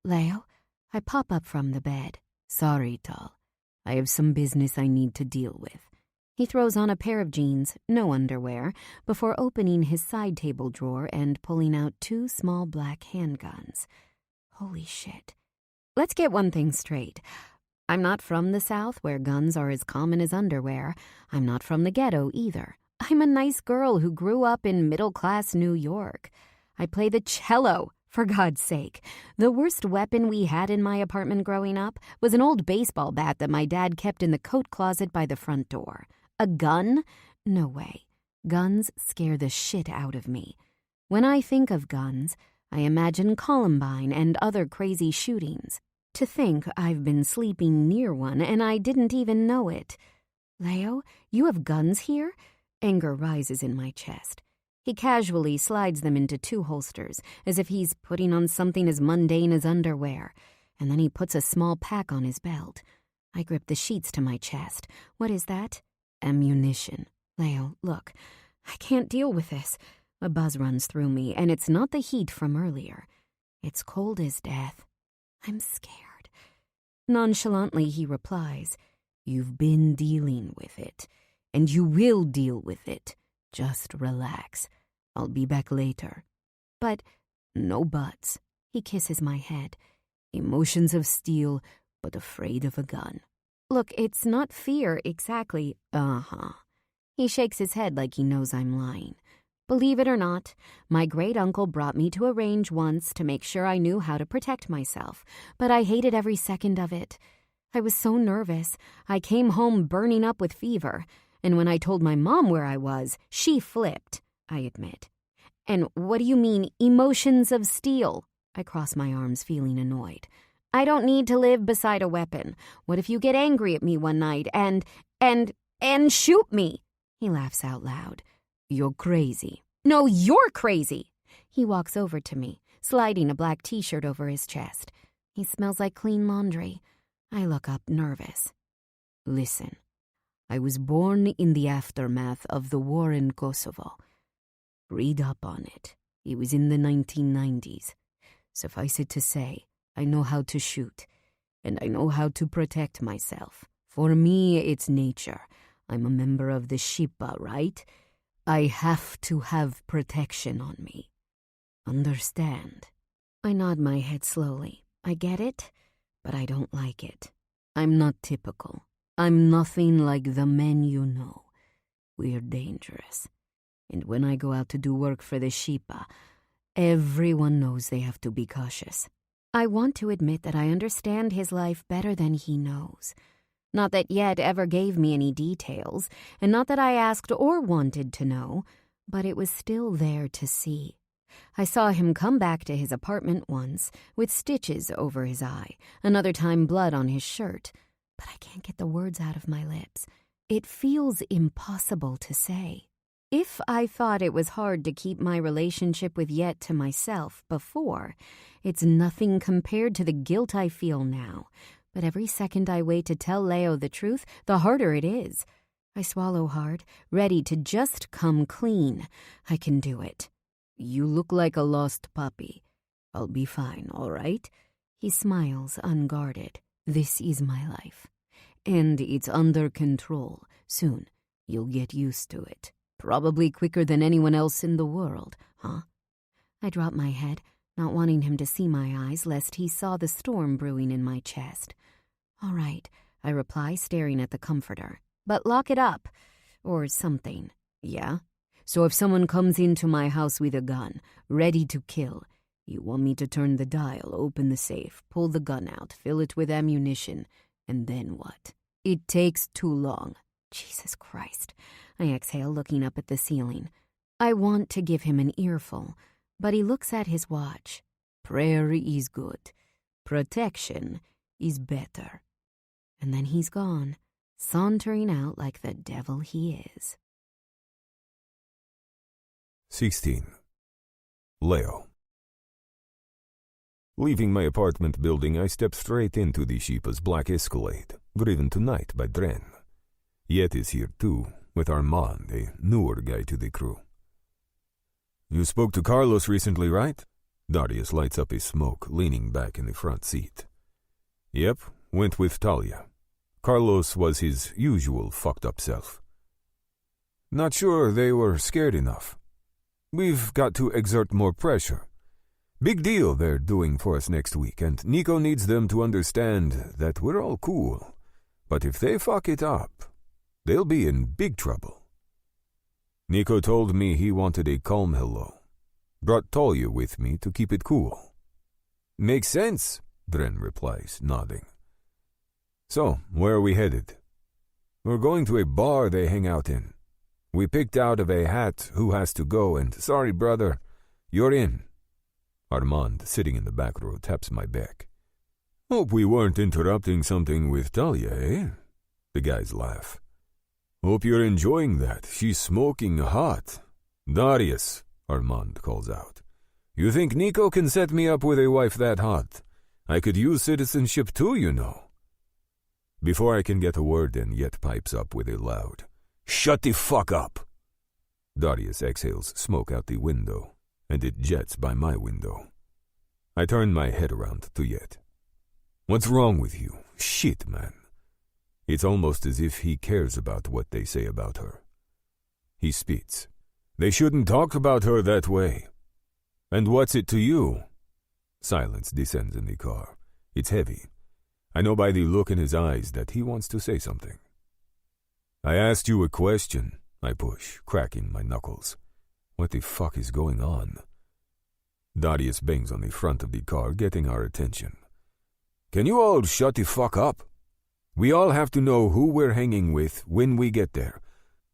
"Leo?" I pop up from the bed. Sorry, Tal. I have some business I need to deal with. He throws on a pair of jeans, no underwear, before opening his side table drawer and pulling out 2 small black handguns. Holy shit. Let's get one thing straight. I'm not from the South, where guns are as common as underwear. I'm not from the ghetto, either. I'm a nice girl who grew up in middle-class New York. I play the cello, for God's sake. The worst weapon we had in my apartment growing up was an old baseball bat that my dad kept in the coat closet by the front door. A gun? No way. Guns scare the shit out of me. When I think of guns, I imagine Columbine and other crazy shootings. To think I've been sleeping near one and I didn't even know it. "Leo, you have guns here?" Anger rises in my chest. He casually slides them into 2 holsters, as if he's putting on something as mundane as underwear, and then he puts a small pack on his belt. I grip the sheets to my chest. "What is that?" "Ammunition." "Leo, look, I can't deal with this." A buzz runs through me, and it's not the heat from earlier. It's cold as death. I'm scared. Nonchalantly, he replies, "You've been dealing with it, and you will deal with it. Just relax. I'll be back later." "But..." "No buts." He kisses my head. "Emotions of steel, but afraid of a gun." "Look, it's not fear exactly." Uh-huh. He shakes his head like he knows I'm lying. "Believe it or not, my great-uncle brought me to a range once to make sure I knew how to protect myself, but I hated every second of it. I was so nervous. I came home burning up with fever, and when I told my mom where I was, she flipped, I admit." "And what do you mean, emotions of steel?" I cross my arms, feeling annoyed. "I don't need to live beside a weapon. What if you get angry at me one night and shoot me?" He laughs out loud. "You're crazy." "No, you're crazy." He walks over to me, sliding a black t-shirt over his chest. He smells like clean laundry. I look up, nervous. "Listen, I was born in the aftermath of the war in Kosovo. Read up on it. It was in the 1990s. Suffice it to say, I know how to shoot, and I know how to protect myself. For me, it's nature. I'm a member of the Shippa, right? I have to have protection on me. Understand? I nod my head slowly. I get it, but I don't like it. I'm not typical. I'm nothing like the men you know. We're dangerous. And when I go out to do work for the Shippa, everyone knows they have to be cautious. I want to admit that I understand his life better than he knows. Not that Yed ever gave me any details, and not that I asked or wanted to know, but it was still there to see. I saw him come back to his apartment once, with stitches over his eye, another time blood on his shirt, but I can't get the words out of my lips. It feels impossible to say. If I thought it was hard to keep my relationship with Yet to myself before, it's nothing compared to the guilt I feel now. But every second I wait to tell Leo the truth, the harder it is. I swallow hard, ready to just come clean. I can do it. You look like a lost puppy. I'll be fine, all right? He smiles, unguarded. This is my life. And it's under control. Soon, you'll get used to it. Probably quicker than anyone else in the world, huh? I drop my head, not wanting him to see my eyes, lest he saw the storm brewing in my chest. All right, I reply, staring at the comforter. But lock it up. Or something. Yeah? So if someone comes into my house with a gun, ready to kill, you want me to turn the dial, open the safe, pull the gun out, fill it with ammunition, and then what? It takes too long. Jesus Christ. I exhale, looking up at the ceiling. I want to give him an earful, but he looks at his watch. Prayer is good. Protection is better. And then he's gone, sauntering out like the devil he is. 16. Leo. Leaving my apartment building, I step straight into the Shippa's black Escalade, driven tonight by Dren. Yet is here too, with Armand, a newer guy to the crew. You spoke to Carlos recently, right? Darius lights up his smoke, leaning back in the front seat. Yep, went with Talia. Carlos was his usual fucked up self. Not sure they were scared enough. We've got to exert more pressure. Big deal they're doing for us next week, and Nico needs them to understand that we're all cool. But if they fuck it up, they'll be in big trouble. Nico told me he wanted a calm hello. Brought Talia with me to keep it cool. Makes sense, Dren replies, nodding. So, where are we headed? We're going to a bar they hang out in. We picked out of a hat who has to go, and sorry, brother, you're in. Armand, sitting in the back row, taps my back. Hope we weren't interrupting something with Talia, eh? The guys laugh. Hope you're enjoying that. She's smoking hot. Darius, Armand calls out. You think Nico can set me up with a wife that hot? I could use citizenship too, you know. Before I can get a word in, Yet pipes up with a loud, Shut the fuck up! Darius exhales smoke out the window, and it jets by my window. I turn my head around to Yet. What's wrong with you? Shit, man. It's almost as if he cares about what they say about her. He spits. They shouldn't talk about her that way. And what's it to you? Silence descends in the car. It's heavy. I know by the look in his eyes that he wants to say something. I asked you a question, I push, cracking my knuckles. What the fuck is going on? Darius bangs on the front of the car, getting our attention. Can you all shut the fuck up? We all have to know who we're hanging with when we get there.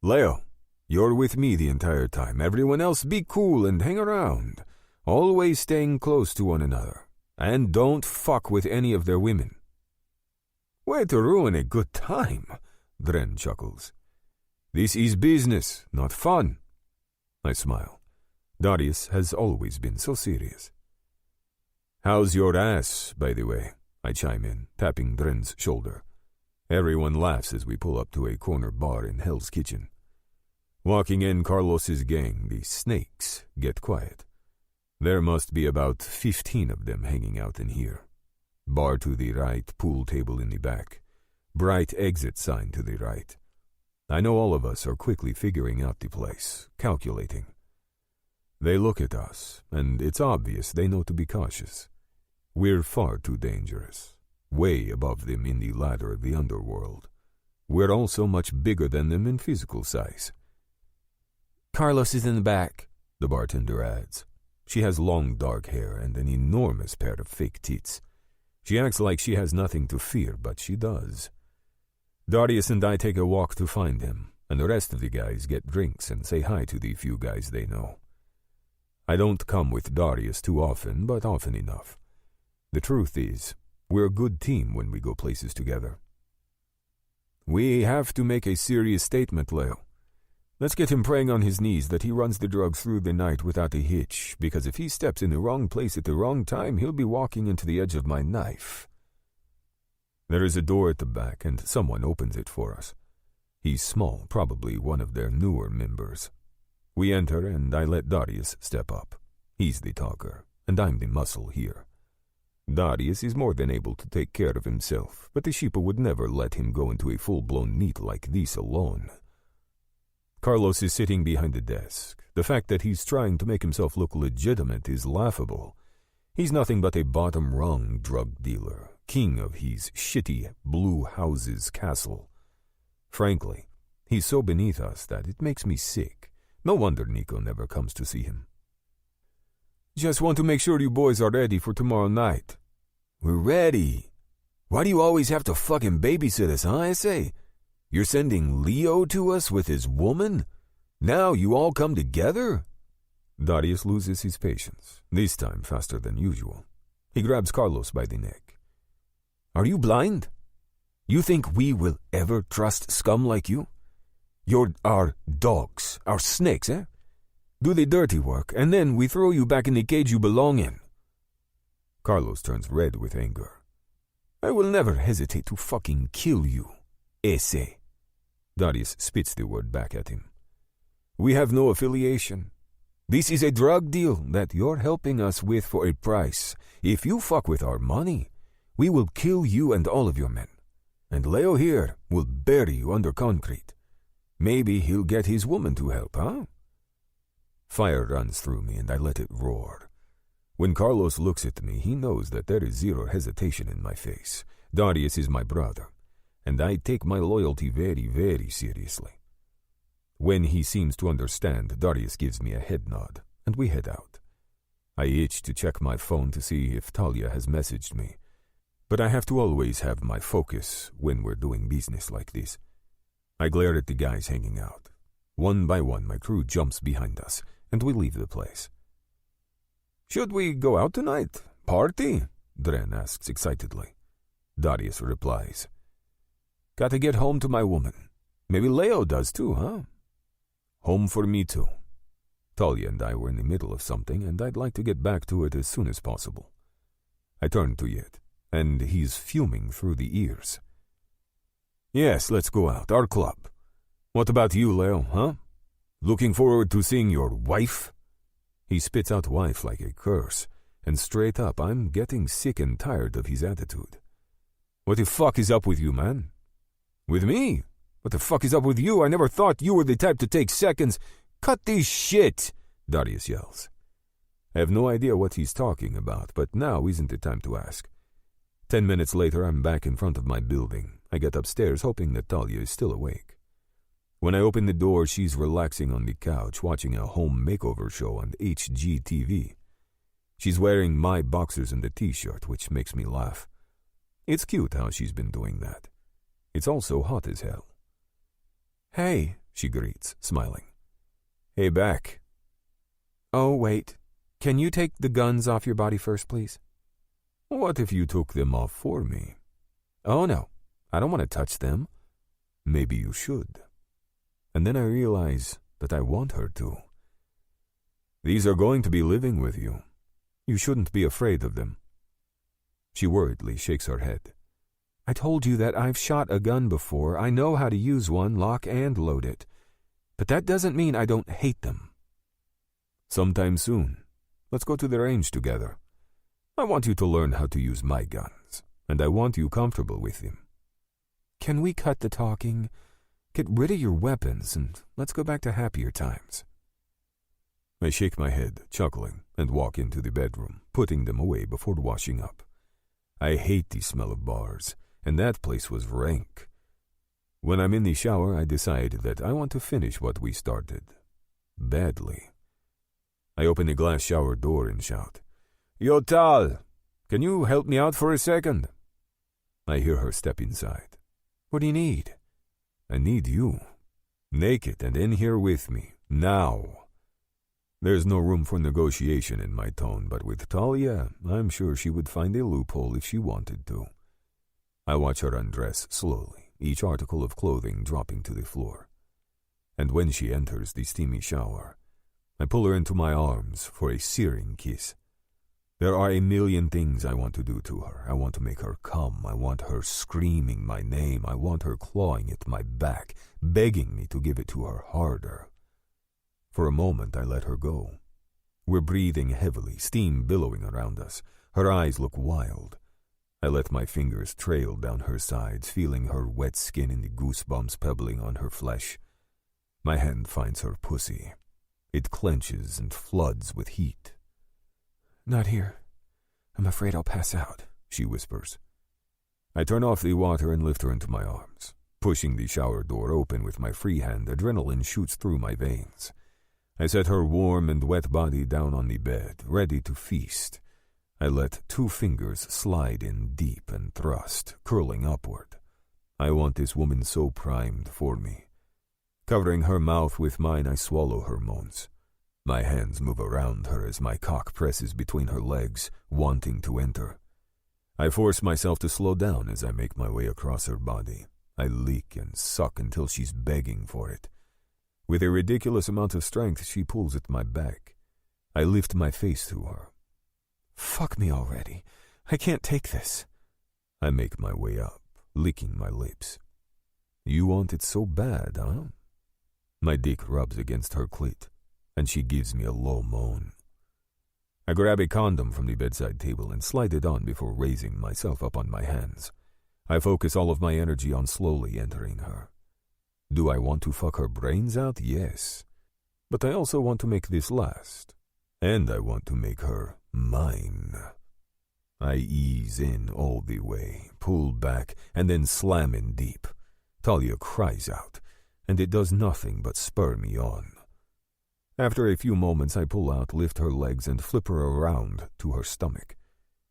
Leo, you're with me the entire time. Everyone else be cool and hang around. Always staying close to one another. And don't fuck with any of their women. Way to ruin a good time, Dren chuckles. This is business, not fun. I smile. Darius has always been so serious. How's your ass, by the way? I chime in, tapping Dren's shoulder. Everyone laughs as we pull up to a corner bar in Hell's Kitchen. Walking in Carlos's gang, the snakes get quiet. There must be about 15 of them hanging out in here. Bar to the right, pool table in the back. Bright exit sign to the right. I know all of us are quickly figuring out the place, calculating. They look at us, and it's obvious they know to be cautious. We're far too dangerous, way above them in the ladder of the underworld. We're also much bigger than them in physical size. Carlos is in the back, the bartender adds. She has long dark hair and an enormous pair of fake tits. She acts like she has nothing to fear, but she does. Darius and I take a walk to find him, and the rest of the guys get drinks and say hi to the few guys they know. I don't come with Darius too often, but often enough. The truth is, we're a good team when we go places together. We have to make a serious statement, Leo. Let's get him praying on his knees that he runs the drugs through the night without a hitch, because if he steps in the wrong place at the wrong time, he'll be walking into the edge of my knife. There is a door at the back, and someone opens it for us. He's small, probably one of their newer members. We enter, and I let Darius step up. He's the talker, and I'm the muscle here. Darius is more than able to take care of himself, but the sheeple would never let him go into a full-blown meet like this alone. Carlos is sitting behind the desk. The fact that he's trying to make himself look legitimate is laughable. He's nothing but a bottom-rung drug dealer, king of his shitty blue houses castle. Frankly, he's so beneath us that it makes me sick. No wonder Nico never comes to see him. Just want to make sure you boys are ready for tomorrow night. We're ready. Why do you always have to fucking babysit us, huh, I say? You're sending Leo to us with his woman? Now you all come together? Darius loses his patience, this time faster than usual. He grabs Carlos by the neck. Are you blind? You think we will ever trust scum like you? You're our dogs, our snakes, eh? Do the dirty work, and then we throw you back in the cage you belong in. Carlos turns red with anger. I will never hesitate to fucking kill you, ese. Darius spits the word back at him. We have no affiliation. This is a drug deal that you're helping us with for a price. If you fuck with our money, we will kill you and all of your men. And Leo here will bury you under concrete. Maybe he'll get his woman to help, huh? Fire runs through me and I let it roar. When Carlos looks at me, he knows that there is zero hesitation in my face. Darius is my brother, and I take my loyalty very, very seriously. When he seems to understand, Darius gives me a head nod, and we head out. I itch to check my phone to see if Talia has messaged me, but I have to always have my focus when we're doing business like this. I glare at the guys hanging out. One by one, my crew jumps behind us, and we leave the place. Should we go out tonight? Party? Dren asks excitedly. Darius replies. Gotta get home to my woman. Maybe Leo does too, huh? Home for me too. Talia and I were in the middle of something, and I'd like to get back to it as soon as possible. I turn to Yet, and he's fuming through the ears. Yes, let's go out, our club. What about you, Leo, huh? Looking forward to seeing your wife? He spits out wife like a curse, and straight up, I'm getting sick and tired of his attitude. What the fuck is up with you, man? With me? What the fuck is up with you? I never thought you were the type to take seconds. Cut this shit, Darius yells. I have no idea what he's talking about, but now isn't the time to ask. 10 minutes later, I'm back in front of my building. I get upstairs hoping that Talia is still awake. When I open the door, she's relaxing on the couch watching a home makeover show on HGTV. She's wearing my boxers and a t-shirt, which makes me laugh. It's cute how she's been doing that. It's also hot as hell. Hey, she greets, smiling. Hey, back. Oh, wait. Can you take the guns off your body first, please? What if you took them off for me? Oh, no. I don't want to touch them. Maybe you should. And then I realize that I want her to. These are going to be living with you. You shouldn't be afraid of them. She worriedly shakes her head. I told you that I've shot a gun before. I know how to use one, lock and load it. But that doesn't mean I don't hate them. Sometime soon, let's go to the range together. I want you to learn how to use my guns, and I want you comfortable with them. Can we cut the talking? Get rid of your weapons, and let's go back to happier times. I shake my head, chuckling, and walk into the bedroom, putting them away before washing up. I hate the smell of bars, and that place was rank. When I'm in the shower, I decide that I want to finish what we started. Badly. I open the glass shower door and shout, "Yo, Tal, can you help me out for a second?" I hear her step inside. "What do you need?" "I need you. Naked and in here with me. Now." There's no room for negotiation in my tone, but with Talia, I'm sure she would find a loophole if she wanted to. I watch her undress slowly, each article of clothing dropping to the floor. And when she enters the steamy shower, I pull her into my arms for a searing kiss. There are a million things I want to do to her. I want to make her come. I want her screaming my name. I want her clawing at my back, begging me to give it to her harder. For a moment, I let her go. We're breathing heavily, steam billowing around us. Her eyes look wild. I let my fingers trail down her sides, feeling her wet skin and the goosebumps pebbling on her flesh. My hand finds her pussy. It clenches and floods with heat. "Not here. I'm afraid I'll pass out," she whispers. I turn off the water and lift her into my arms. Pushing the shower door open with my free hand, adrenaline shoots through my veins. I set her warm and wet body down on the bed, ready to feast. I let 2 fingers slide in deep and thrust, curling upward. I want this woman so primed for me. Covering her mouth with mine, I swallow her moans. My hands move around her as my cock presses between her legs, wanting to enter. I force myself to slow down as I make my way across her body. I lick and suck until she's begging for it. With a ridiculous amount of strength, she pulls at my back. I lift my face to her. "Fuck me already. I can't take this." I make my way up, licking my lips. "You want it so bad, huh?" My dick rubs against her clit, and she gives me a low moan. I grab a condom from the bedside table and slide it on before raising myself up on my hands. I focus all of my energy on slowly entering her. Do I want to fuck her brains out? Yes. But I also want to make this last. And I want to make her mine. I ease in all the way, pull back, and then slam in deep. Talia cries out, and it does nothing but spur me on. After a few moments, I pull out, lift her legs, and flip her around to her stomach.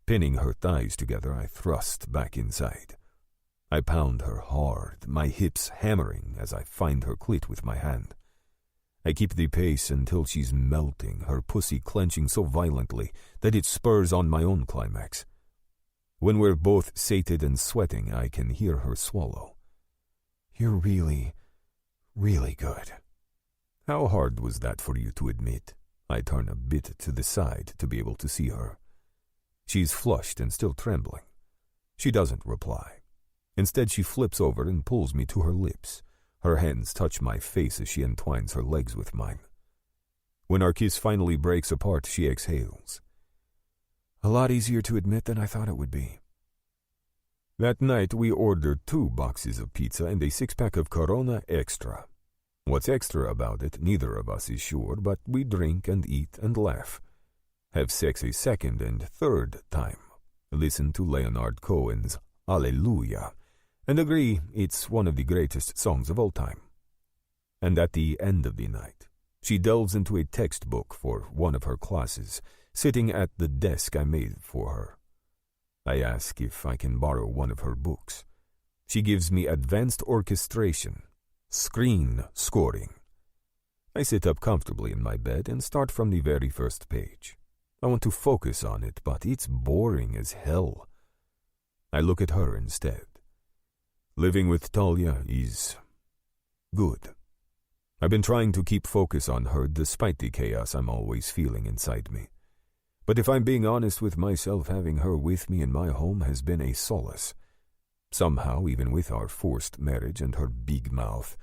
Pinning her thighs together, I thrust back inside. I pound her hard, my hips hammering as I find her clit with my hand. I keep the pace until she's melting, her pussy clenching so violently that it spurs on my own climax. When we're both sated and sweating, I can hear her swallow. "You're really, really good." "How hard was that for you to admit?" I turn a bit to the side to be able to see her. She's flushed and still trembling. She doesn't reply. Instead, she flips over and pulls me to her lips. Her hands touch my face as she entwines her legs with mine. When our kiss finally breaks apart, she exhales. "A lot easier to admit than I thought it would be." That night, we ordered 2 boxes of pizza and a 6-pack of Corona Extra. What's extra about it, neither of us is sure, but we drink and eat and laugh. Have sex a second and third time. Listen to Leonard Cohen's Alleluia, and agree it's one of the greatest songs of all time. And at the end of the night, she delves into a textbook for one of her classes, sitting at the desk I made for her. I ask if I can borrow one of her books. She gives me advanced orchestration, screen scoring. I sit up comfortably in my bed and start from the very first page. I want to focus on it, but it's boring as hell. I look at her instead. Living with Talia is good. I've been trying to keep focus on her despite the chaos I'm always feeling inside me. But if I'm being honest with myself, having her with me in my home has been a solace. Somehow, even with our forced marriage and her big mouth,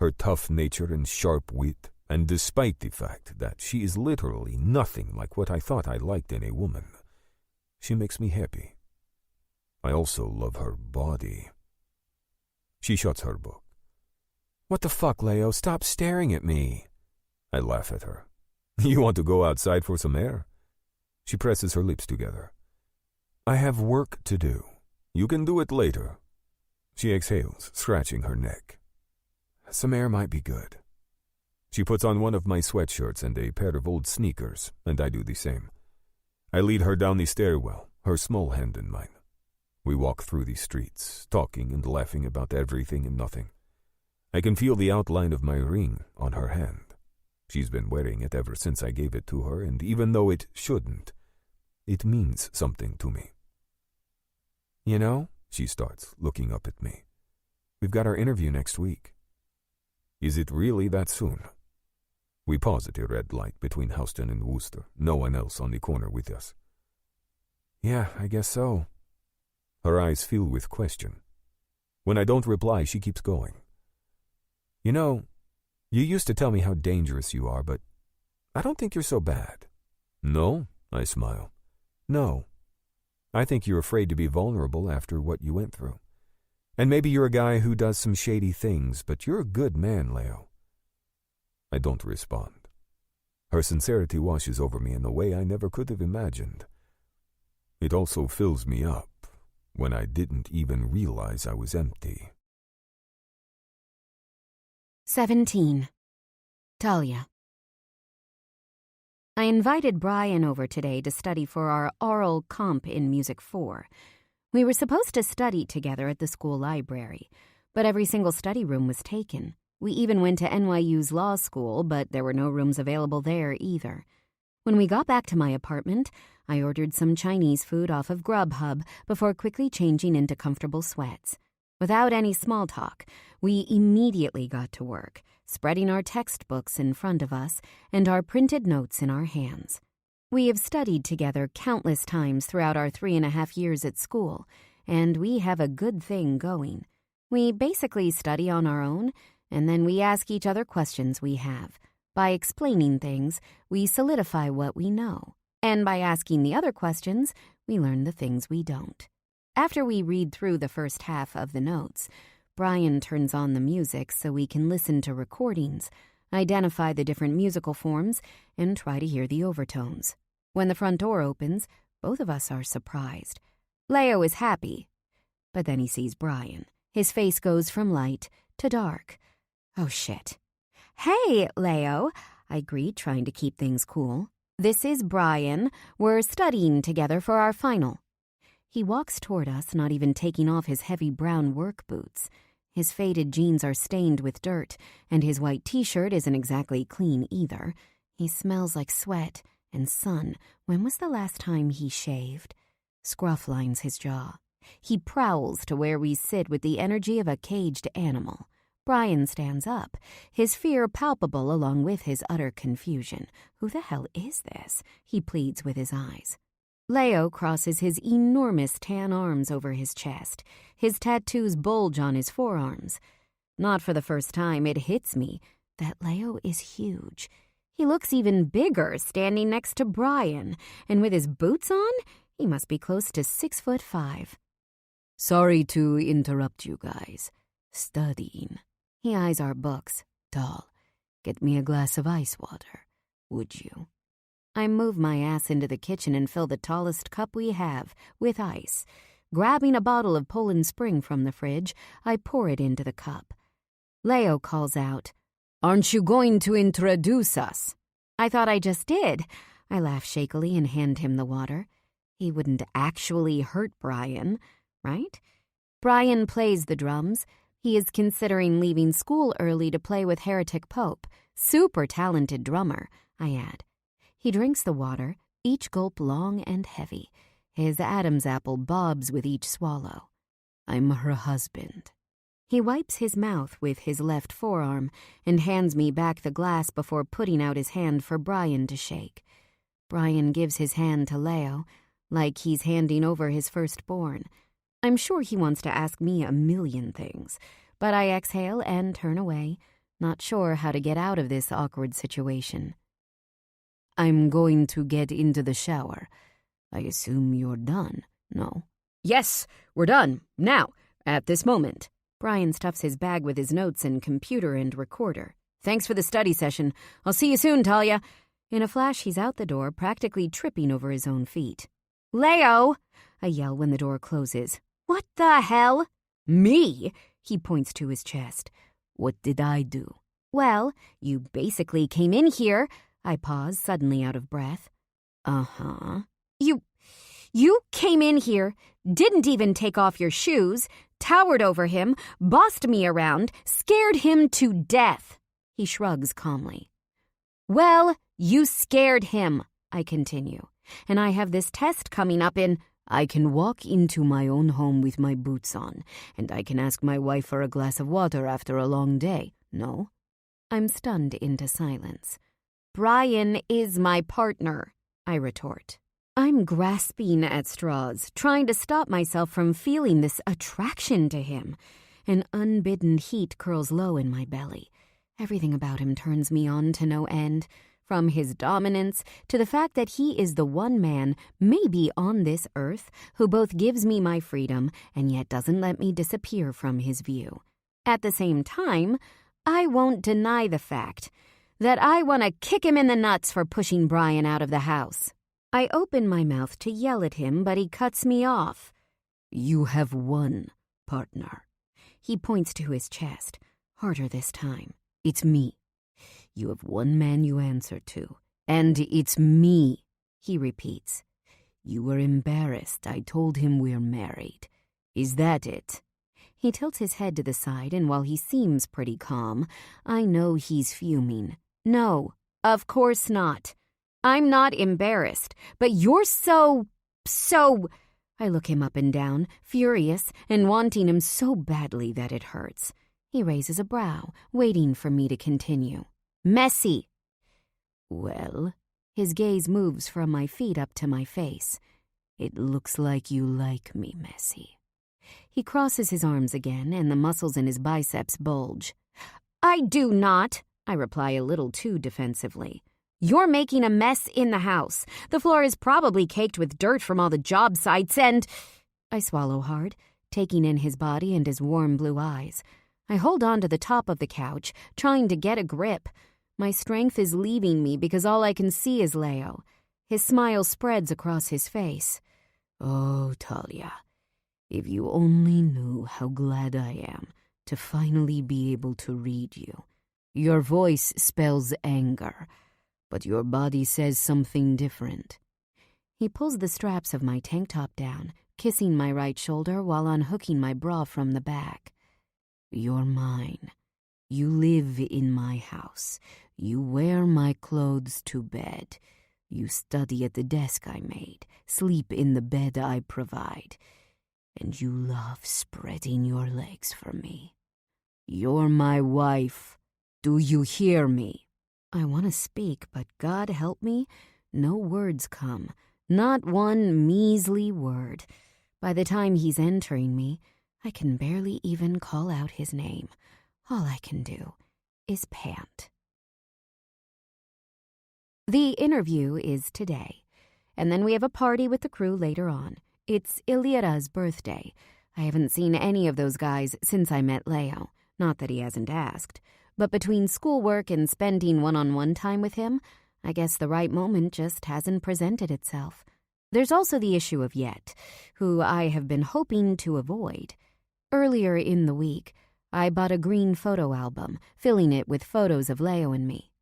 her tough nature and sharp wit, and despite the fact that she is literally nothing like what I thought I liked in a woman, she makes me happy. I also love her body. She shuts her book. What the fuck, Leo? Stop staring at me. I laugh at her. You want to go outside for some air? She presses her lips together. I have work to do. You can do it later. She exhales, scratching her neck. Some air might be good. She puts on one of my sweatshirts and a pair of old sneakers, and I do the same. I lead her down the stairwell, her small hand in mine. We walk through the streets, talking and laughing about everything and nothing. I can feel the outline of my ring on her hand. She's been wearing it ever since I gave it to her, and even though it shouldn't, it means something to me. You know, she starts, looking up at me. We've got our interview next week. Is it really that soon? We pause at a red light between Houston and Worcester, no one else on the corner with us. Yeah, I guess so. Her eyes fill with question. When I don't reply, she keeps going. You know, you used to tell me how dangerous you are, but I don't think you're so bad. No? I smile. No. I think you're afraid to be vulnerable after what you went through. And maybe you're a guy who does some shady things, but you're a good man, Leo. I don't respond. Her sincerity washes over me in a way I never could have imagined. It also fills me up when I didn't even realize I was empty. 17. Talia. I invited Brian over today to study for our oral comp in Music 4. We were supposed to study together at the school library, but every single study room was taken. We even went to NYU's law school, but there were no rooms available there either. When we got back to my apartment, I ordered some Chinese food off of Grubhub before quickly changing into comfortable sweats. Without any small talk, we immediately got to work, spreading our textbooks in front of us and our printed notes in our hands. We have studied together countless times throughout our 3.5 years at school, and we have a good thing going. We basically study on our own, and then we ask each other questions we have. By explaining things, we solidify what we know, and by asking the other questions, we learn the things we don't. After we read through the first half of the notes, Brian turns on the music so we can listen to recordings, identify the different musical forms, and try to hear the overtones. When the front door opens, both of us are surprised. Leo is happy, but then he sees Brian. His face goes from light to dark. Oh, shit. Hey, Leo, I greet, trying to keep things cool. This is Brian. We're studying together for our final. He walks toward us, not even taking off his heavy brown work boots. His faded jeans are stained with dirt, and his white t-shirt isn't exactly clean either. He smells like sweat and sun. When was the last time he shaved? Scruff lines his jaw. He prowls to where we sit with the energy of a caged animal. Brian stands up, his fear palpable along with his utter confusion. Who the hell is this? He pleads with his eyes. Leo crosses his enormous tan arms over his chest. His tattoos bulge on his forearms. Not for the first time, it hits me that Leo is huge. He looks even bigger standing next to Brian, and with his boots on, he must be close to 6'5". Sorry to interrupt you guys. Studying. He eyes our books. Doll, get me a glass of ice water, would you? I move my ass into the kitchen and fill the tallest cup we have with ice. Grabbing a bottle of Poland Spring from the fridge, I pour it into the cup. Leo calls out, Aren't you going to introduce us? I thought I just did. I laugh shakily and hand him the water. He wouldn't actually hurt Brian, right? Brian plays the drums. He is considering leaving school early to play with Heretic Pope. Super talented drummer, I add. He drinks the water, each gulp long and heavy. His Adam's apple bobs with each swallow. I'm her husband. He wipes his mouth with his left forearm and hands me back the glass before putting out his hand for Brian to shake. Brian gives his hand to Leo, like he's handing over his firstborn. I'm sure he wants to ask me a million things, but I exhale and turn away, not sure how to get out of this awkward situation. "I'm going to get into the shower. I assume you're done, no?" "Yes, we're done. Now, at this moment." Brian stuffs his bag with his notes and computer and recorder. "Thanks for the study session. I'll see you soon, Talia." In a flash, he's out the door, practically tripping over his own feet. "Leo!" I yell when the door closes. "What the hell?" "Me?" He points to his chest. "What did I do?" "Well, you basically came in here." I pause, suddenly out of breath. "Uh-huh." You came in here, didn't even take off your shoes, towered over him, bossed me around, scared him to death." He shrugs calmly. "Well, you scared him," I continue. "And I have this test coming up in—" "I can walk into my own home with my boots on, and I can ask my wife for a glass of water after a long day, no?" I'm stunned into silence. "Brian is my partner," I retort. I'm grasping at straws, trying to stop myself from feeling this attraction to him. An unbidden heat curls low in my belly. Everything about him turns me on to no end, from his dominance to the fact that he is the one man, maybe on this earth, who both gives me my freedom and yet doesn't let me disappear from his view. At the same time, I won't deny the fact that I want to kick him in the nuts for pushing Brian out of the house. I open my mouth to yell at him, but he cuts me off. "You have won, partner." He points to his chest, harder this time. "It's me. You have one man you answer to, and it's me," he repeats. "You were embarrassed I told him we're married. Is that it?" He tilts his head to the side, and while he seems pretty calm, I know he's fuming. "No, of course not. I'm not embarrassed, but you're so... I look him up and down, furious and wanting him so badly that it hurts. He raises a brow, waiting for me to continue. "Messy." "Well?" His gaze moves from my feet up to my face. "It looks like you like me messy." He crosses his arms again, and the muscles in his biceps bulge. "I do not," I reply a little too defensively. "You're making a mess in the house. The floor is probably caked with dirt from all the job sites and—" I swallow hard, taking in his body and his warm blue eyes. I hold on to the top of the couch, trying to get a grip. My strength is leaving me because all I can see is Leo. His smile spreads across his face. "Oh, Talia, if you only knew how glad I am to finally be able to read you. Your voice spells anger, but your body says something different." He pulls the straps of my tank top down, kissing my right shoulder while unhooking my bra from the back. "You're mine. You live in my house. You wear my clothes to bed. You study at the desk I made, sleep in the bed I provide. And you love spreading your legs for me. You're my wife. Do you hear me?" I want to speak, but God help me, no words come. Not one measly word. By the time he's entering me, I can barely even call out his name. All I can do is pant. The interview is today, and then we have a party with the crew later on. It's Illyra's birthday. I haven't seen any of those guys since I met Leo. Not that he hasn't asked. But between schoolwork and spending one-on-one time with him, I guess the right moment just hasn't presented itself. There's also the issue of Yet, who I have been hoping to avoid. Earlier in the week, I bought a green photo album, filling it with photos of Leo and me.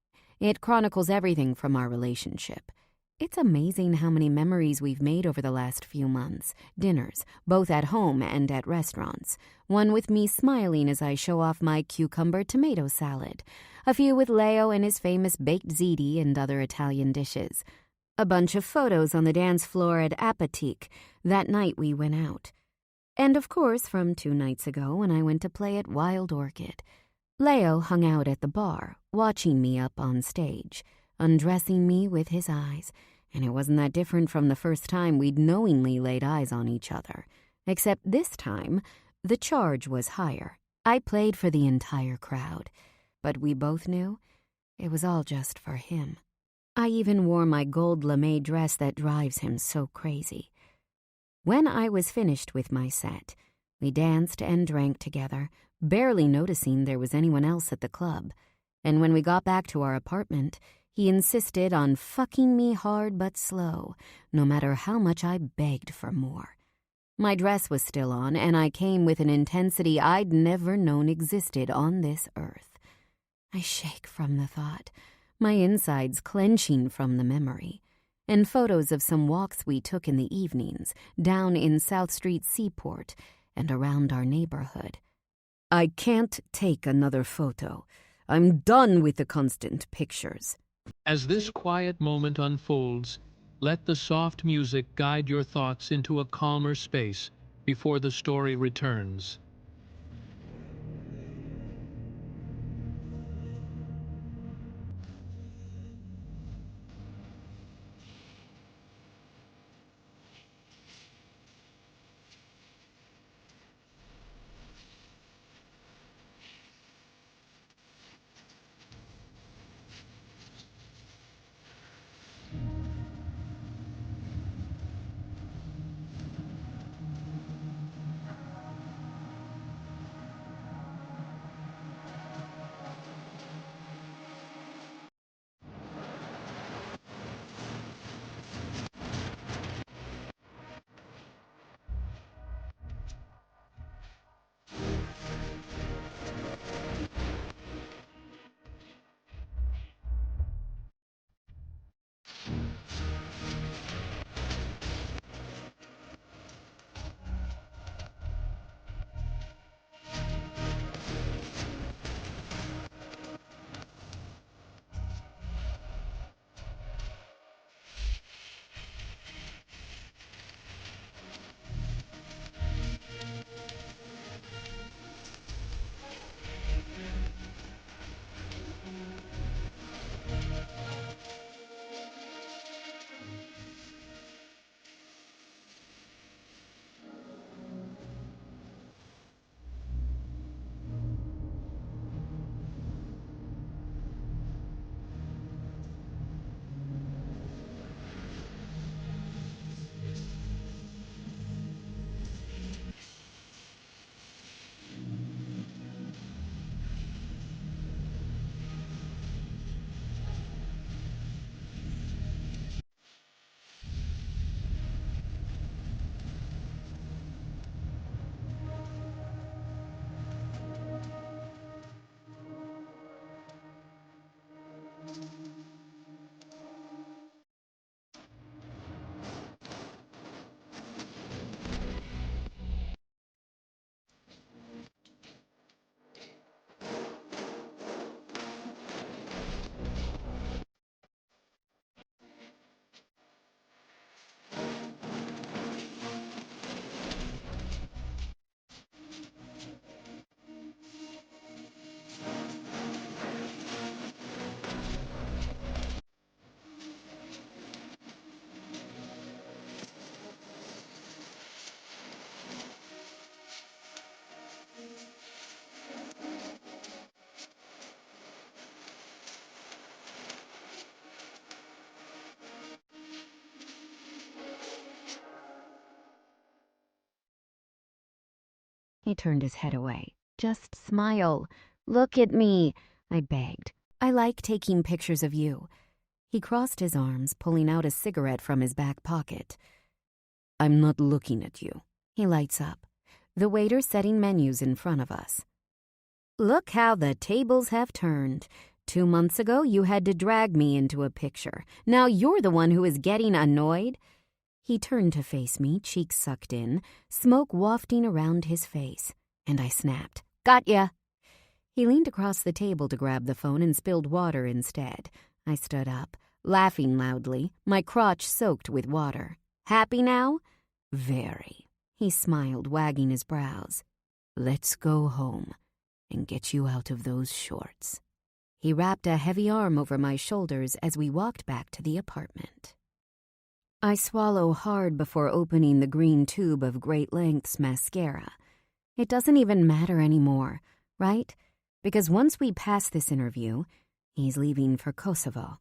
It chronicles everything from our relationship. It's amazing how many memories we've made over the last few months. Dinners, both at home and at restaurants. One with me smiling as I show off my cucumber tomato salad. A few with Leo and his famous baked ziti and other Italian dishes. A bunch of photos on the dance floor at Apatique that night we went out. And of course from 2 nights ago when I went to play at Wild Orchid. Leo hung out at the bar, watching me up on stage, undressing me with his eyes. And it wasn't that different from the first time we'd knowingly laid eyes on each other. Except this time, the charge was higher. I played for the entire crowd. but we both knew it was all just for him. I even wore my gold lame dress that drives him so crazy. When I was finished with my set, we danced and drank together, barely noticing there was anyone else at the club. And when we got back to our apartment, he insisted on fucking me hard but slow, no matter how much I begged for more. My dress was still on, and I came with an intensity I'd never known existed on this earth. I shake from the thought, my insides clenching from the memory, and photos of some walks we took in the evenings, down in South Street Seaport and around our neighborhood. I can't take another photo. I'm done with the constant pictures. As this quiet moment unfolds, let the soft music guide your thoughts into a calmer space before the story returns. He turned his head away. Just smile. Look at me, I begged. I like taking pictures of you. He crossed his arms, pulling out a cigarette from his back pocket. I'm not looking at you. He lights up. The waiter setting menus in front of us. Look how the tables have turned. 2 months ago, you had to drag me into a picture. Now you're the one who is getting annoyed. He turned to face me, cheeks sucked in, smoke wafting around his face, and I snapped. Got ya! He leaned across the table to grab the phone and spilled water instead. I stood up, laughing loudly, my crotch soaked with water. Happy now? Very. He smiled, wagging his brows. Let's go home and get you out of those shorts. He wrapped a heavy arm over my shoulders as we walked back to the apartment. I swallow hard before opening the green tube of Great Lengths mascara. It doesn't even matter anymore, right? because once we pass this interview, he's leaving for Kosovo.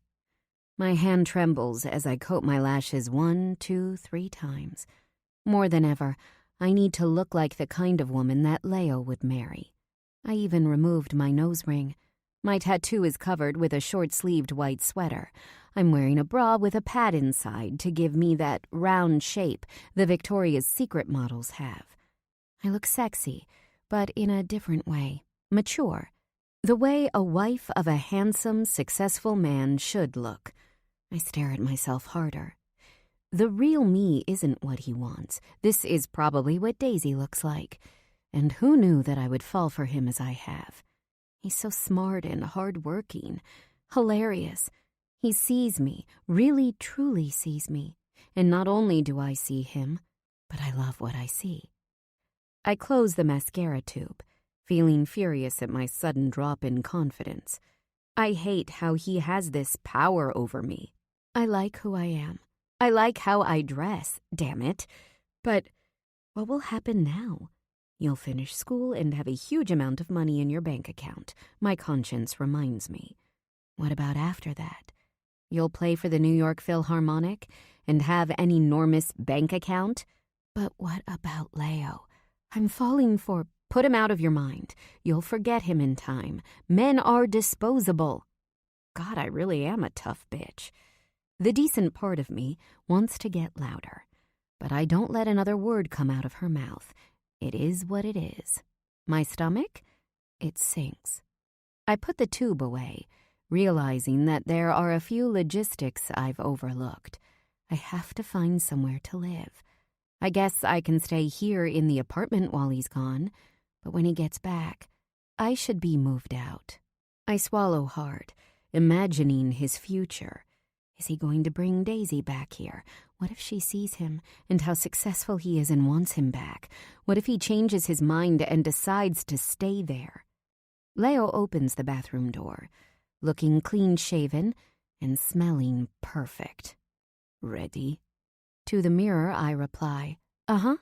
My hand trembles as I coat my lashes 1, 2, 3 times. More than ever, I need to look like the kind of woman that Leo would marry. I even removed my nose ring. My tattoo is covered with a short-sleeved white sweater. I'm wearing a bra with a pad inside to give me that round shape the Victoria's Secret models have. I look sexy, but in a different way, mature. The way a wife of a handsome, successful man should look. I stare at myself harder. The real me isn't what he wants. This is probably what Daisy looks like. And who knew that I would fall for him as I have? He's so smart and hard-working, hilarious. He sees me, really, truly sees me. And not only do I see him, but I love what I see. I close the mascara tube, feeling furious at my sudden drop in confidence. I hate how he has this power over me. I like who I am. I like how I dress, damn it. But what will happen now? You'll finish school and have a huge amount of money in your bank account, my conscience reminds me. What about after that? You'll play for the New York Philharmonic and have an enormous bank account? But what about Leo? I'm falling for... Put him out of your mind. You'll forget him in time. Men are disposable. God, I really am a tough bitch. The decent part of me wants to get louder, but I don't let another word come out of her mouth. It is what it is. My stomach? It sinks. I put the tube away, realizing that there are a few logistics I've overlooked. I have to find somewhere to live. I guess I can stay here in the apartment while he's gone, but when he gets back, I should be moved out. I swallow hard, imagining his future. Is he going to bring Daisy back here? What if she sees him and how successful he is and wants him back? What if he changes his mind and decides to stay there? Leo opens the bathroom door, looking clean-shaven and smelling perfect. Ready? To the mirror, I reply, uh-huh.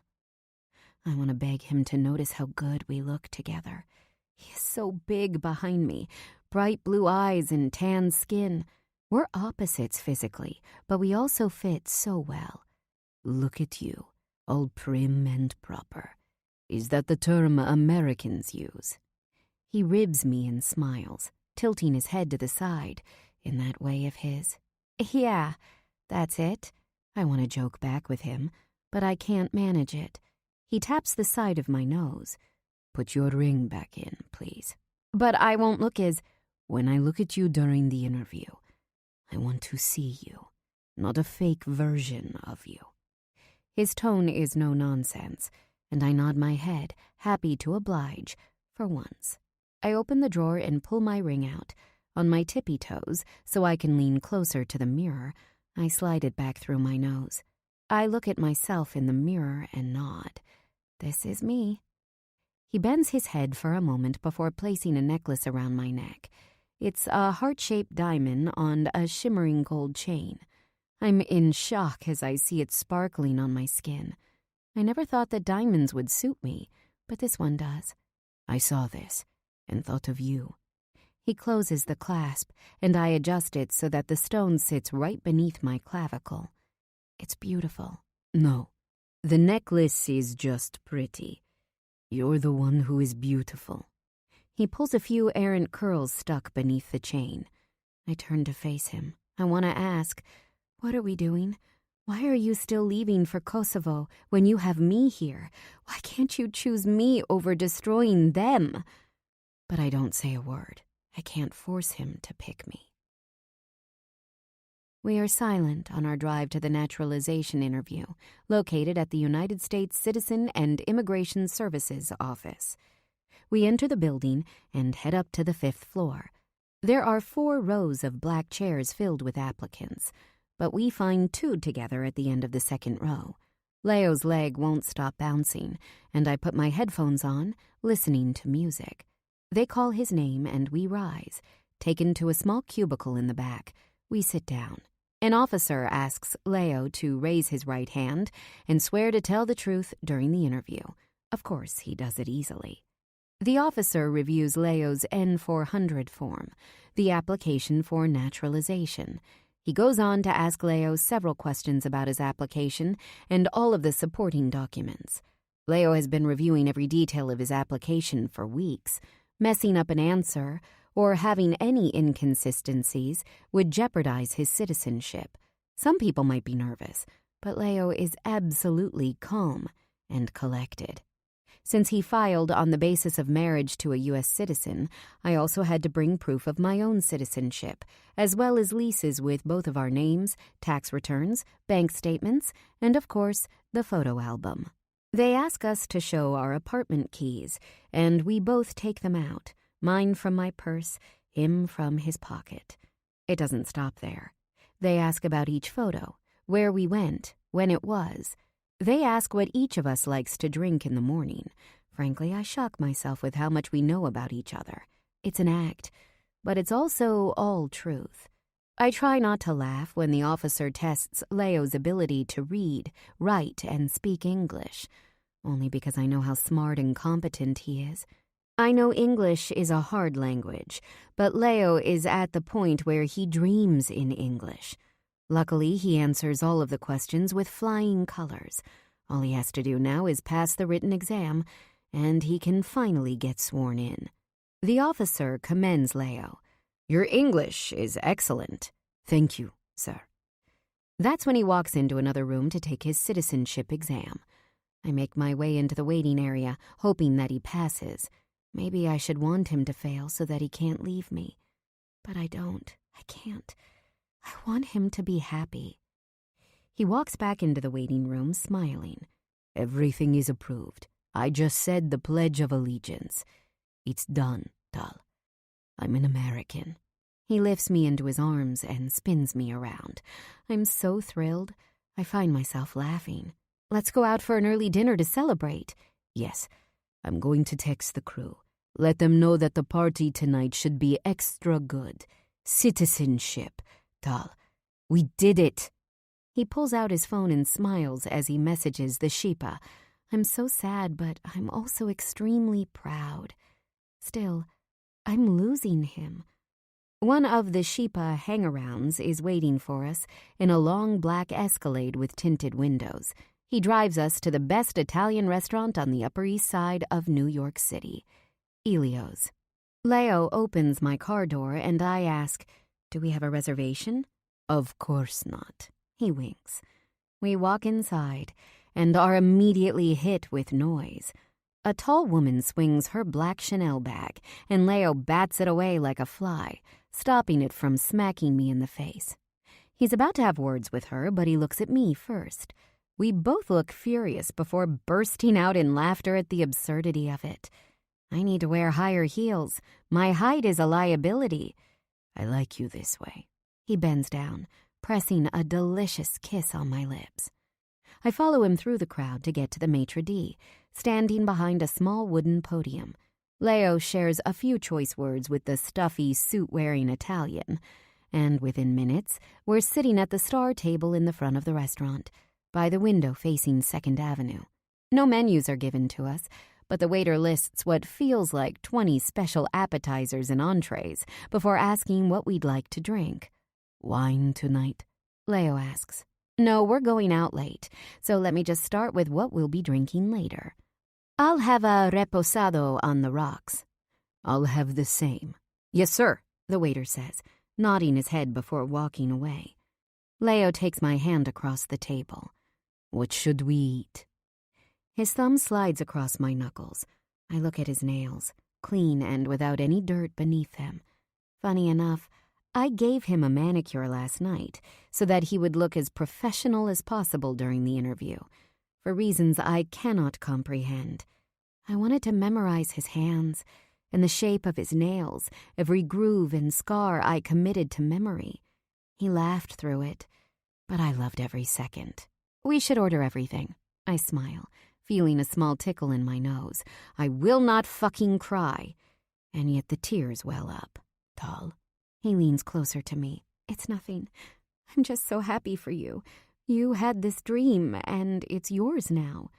I want to beg him to notice how good we look together. He is so big behind me, bright blue eyes and tan skin. We're opposites physically, but we also fit so well. Look at you, all prim and proper. Is that the term Americans use? He ribs me and smiles, tilting his head to the side in that way of his. Yeah, that's it. I want to joke back with him, but I can't manage it. He taps the side of my nose. Put your ring back in, please. But I won't look as... When I look at you during the interview, I want to see you, not a fake version of you. His tone is no nonsense, and I nod my head, happy to oblige, for once. I open the drawer and pull my ring out. On my tippy toes, so I can lean closer to the mirror, I slide it back through my nose. I look at myself in the mirror and nod. This is me. He bends his head for a moment before placing a necklace around my neck. It's a heart-shaped diamond on a shimmering gold chain. I'm in shock as I see it sparkling on my skin. I never thought that diamonds would suit me, but this one does. I saw this and thought of you. He closes the clasp, and I adjust it so that the stone sits right beneath my clavicle. It's beautiful. No, the necklace is just pretty. You're the one who is beautiful. He pulls a few errant curls stuck beneath the chain. I turn to face him. I want to ask, what are we doing? Why are you still leaving for Kosovo when you have me here? Why can't you choose me over destroying them? But I don't say a word. I can't force him to pick me. We are silent on our drive to the naturalization interview, located at the United States Citizen and Immigration Services Office. We enter the building and head up to the 5th floor. There are 4 rows of black chairs filled with applicants, but we find 2 together at the end of the 2nd row. Leo's leg won't stop bouncing, and I put my headphones on, listening to music. They call his name and we rise. Taken to a small cubicle in the back, we sit down. An officer asks Leo to raise his right hand and swear to tell the truth during the interview. Of course, he does it easily. The officer reviews Leo's N-400 form, the application for naturalization. He goes on to ask Leo several questions about his application and all of the supporting documents. Leo has been reviewing every detail of his application for weeks. Messing up an answer or having any inconsistencies would jeopardize his citizenship. Some people might be nervous, but Leo is absolutely calm and collected. Since he filed on the basis of marriage to a U.S. citizen, I also had to bring proof of my own citizenship, as well as leases with both of our names, tax returns, bank statements, and, of course, the photo album. They ask us to show our apartment keys, and we both take them out, mine from my purse, him from his pocket. It doesn't stop there. They ask about each photo, where we went, when it was. They ask what each of us likes to drink in the morning. Frankly, I shock myself with how much we know about each other. It's an act, but it's also all truth. I try not to laugh when the officer tests Leo's ability to read, write, and speak English, only because I know how smart and competent he is. I know English is a hard language, but Leo is at the point where he dreams in English. Luckily, he answers all of the questions with flying colors. All he has to do now is pass the written exam, and he can finally get sworn in. The officer commends Leo. "Your English is excellent." "Thank you, sir." That's when he walks into another room to take his citizenship exam. I make my way into the waiting area, hoping that he passes. Maybe I should want him to fail so that he can't leave me. But I don't. I can't. I want him to be happy. He walks back into the waiting room, smiling. "Everything is approved. I just said the Pledge of Allegiance. It's done, Tal. I'm an American." He lifts me into his arms and spins me around. I'm so thrilled. I find myself laughing. "Let's go out for an early dinner to celebrate." "Yes, I'm going to text the crew. Let them know that the party tonight should be extra good. Citizenship. Tal, we did it." He pulls out his phone and smiles as he messages the Shippa. I'm so sad, but I'm also extremely proud. Still, I'm losing him. One of the Shippa hang-arounds is waiting for us in a long black Escalade with tinted windows. He drives us to the best Italian restaurant on the Upper East Side of New York City, Elio's. Leo opens my car door and I ask, "Do we have a reservation?" "Of course not." He winks. We walk inside and are immediately hit with noise. A tall woman swings her black Chanel bag, and Leo bats it away like a fly, stopping it from smacking me in the face. He's about to have words with her, but he looks at me first. We both look furious before bursting out in laughter at the absurdity of it. I need to wear higher heels. My height is a liability. "I like you this way." He bends down, pressing a delicious kiss on my lips. I follow him through the crowd to get to the maitre d', standing behind a small wooden podium. Leo shares a few choice words with the stuffy, suit-wearing Italian, and within minutes, we're sitting at the star table in the front of the restaurant, by the window facing 2nd Avenue. No menus are given to us, but the waiter lists what feels like 20 special appetizers and entrees before asking what we'd like to drink. "Wine tonight?" Leo asks. "No, we're going out late, so let me just start with what we'll be drinking later." "I'll have a reposado on the rocks." "I'll have the same." "Yes, sir," the waiter says, nodding his head before walking away. Leo takes my hand across the table. "What should we eat?" His thumb slides across my knuckles. I look at his nails, clean and without any dirt beneath them. Funny enough, I gave him a manicure last night so that he would look as professional as possible during the interview, for reasons I cannot comprehend. I wanted to memorize his hands and the shape of his nails, every groove and scar I committed to memory. He laughed through it, but I loved every second. "We should order everything." I smile, feeling a small tickle in my nose. I will not fucking cry. And yet the tears well up. "Tal." He leans closer to me. "It's nothing. I'm just so happy for you. You had this dream, and it's yours now."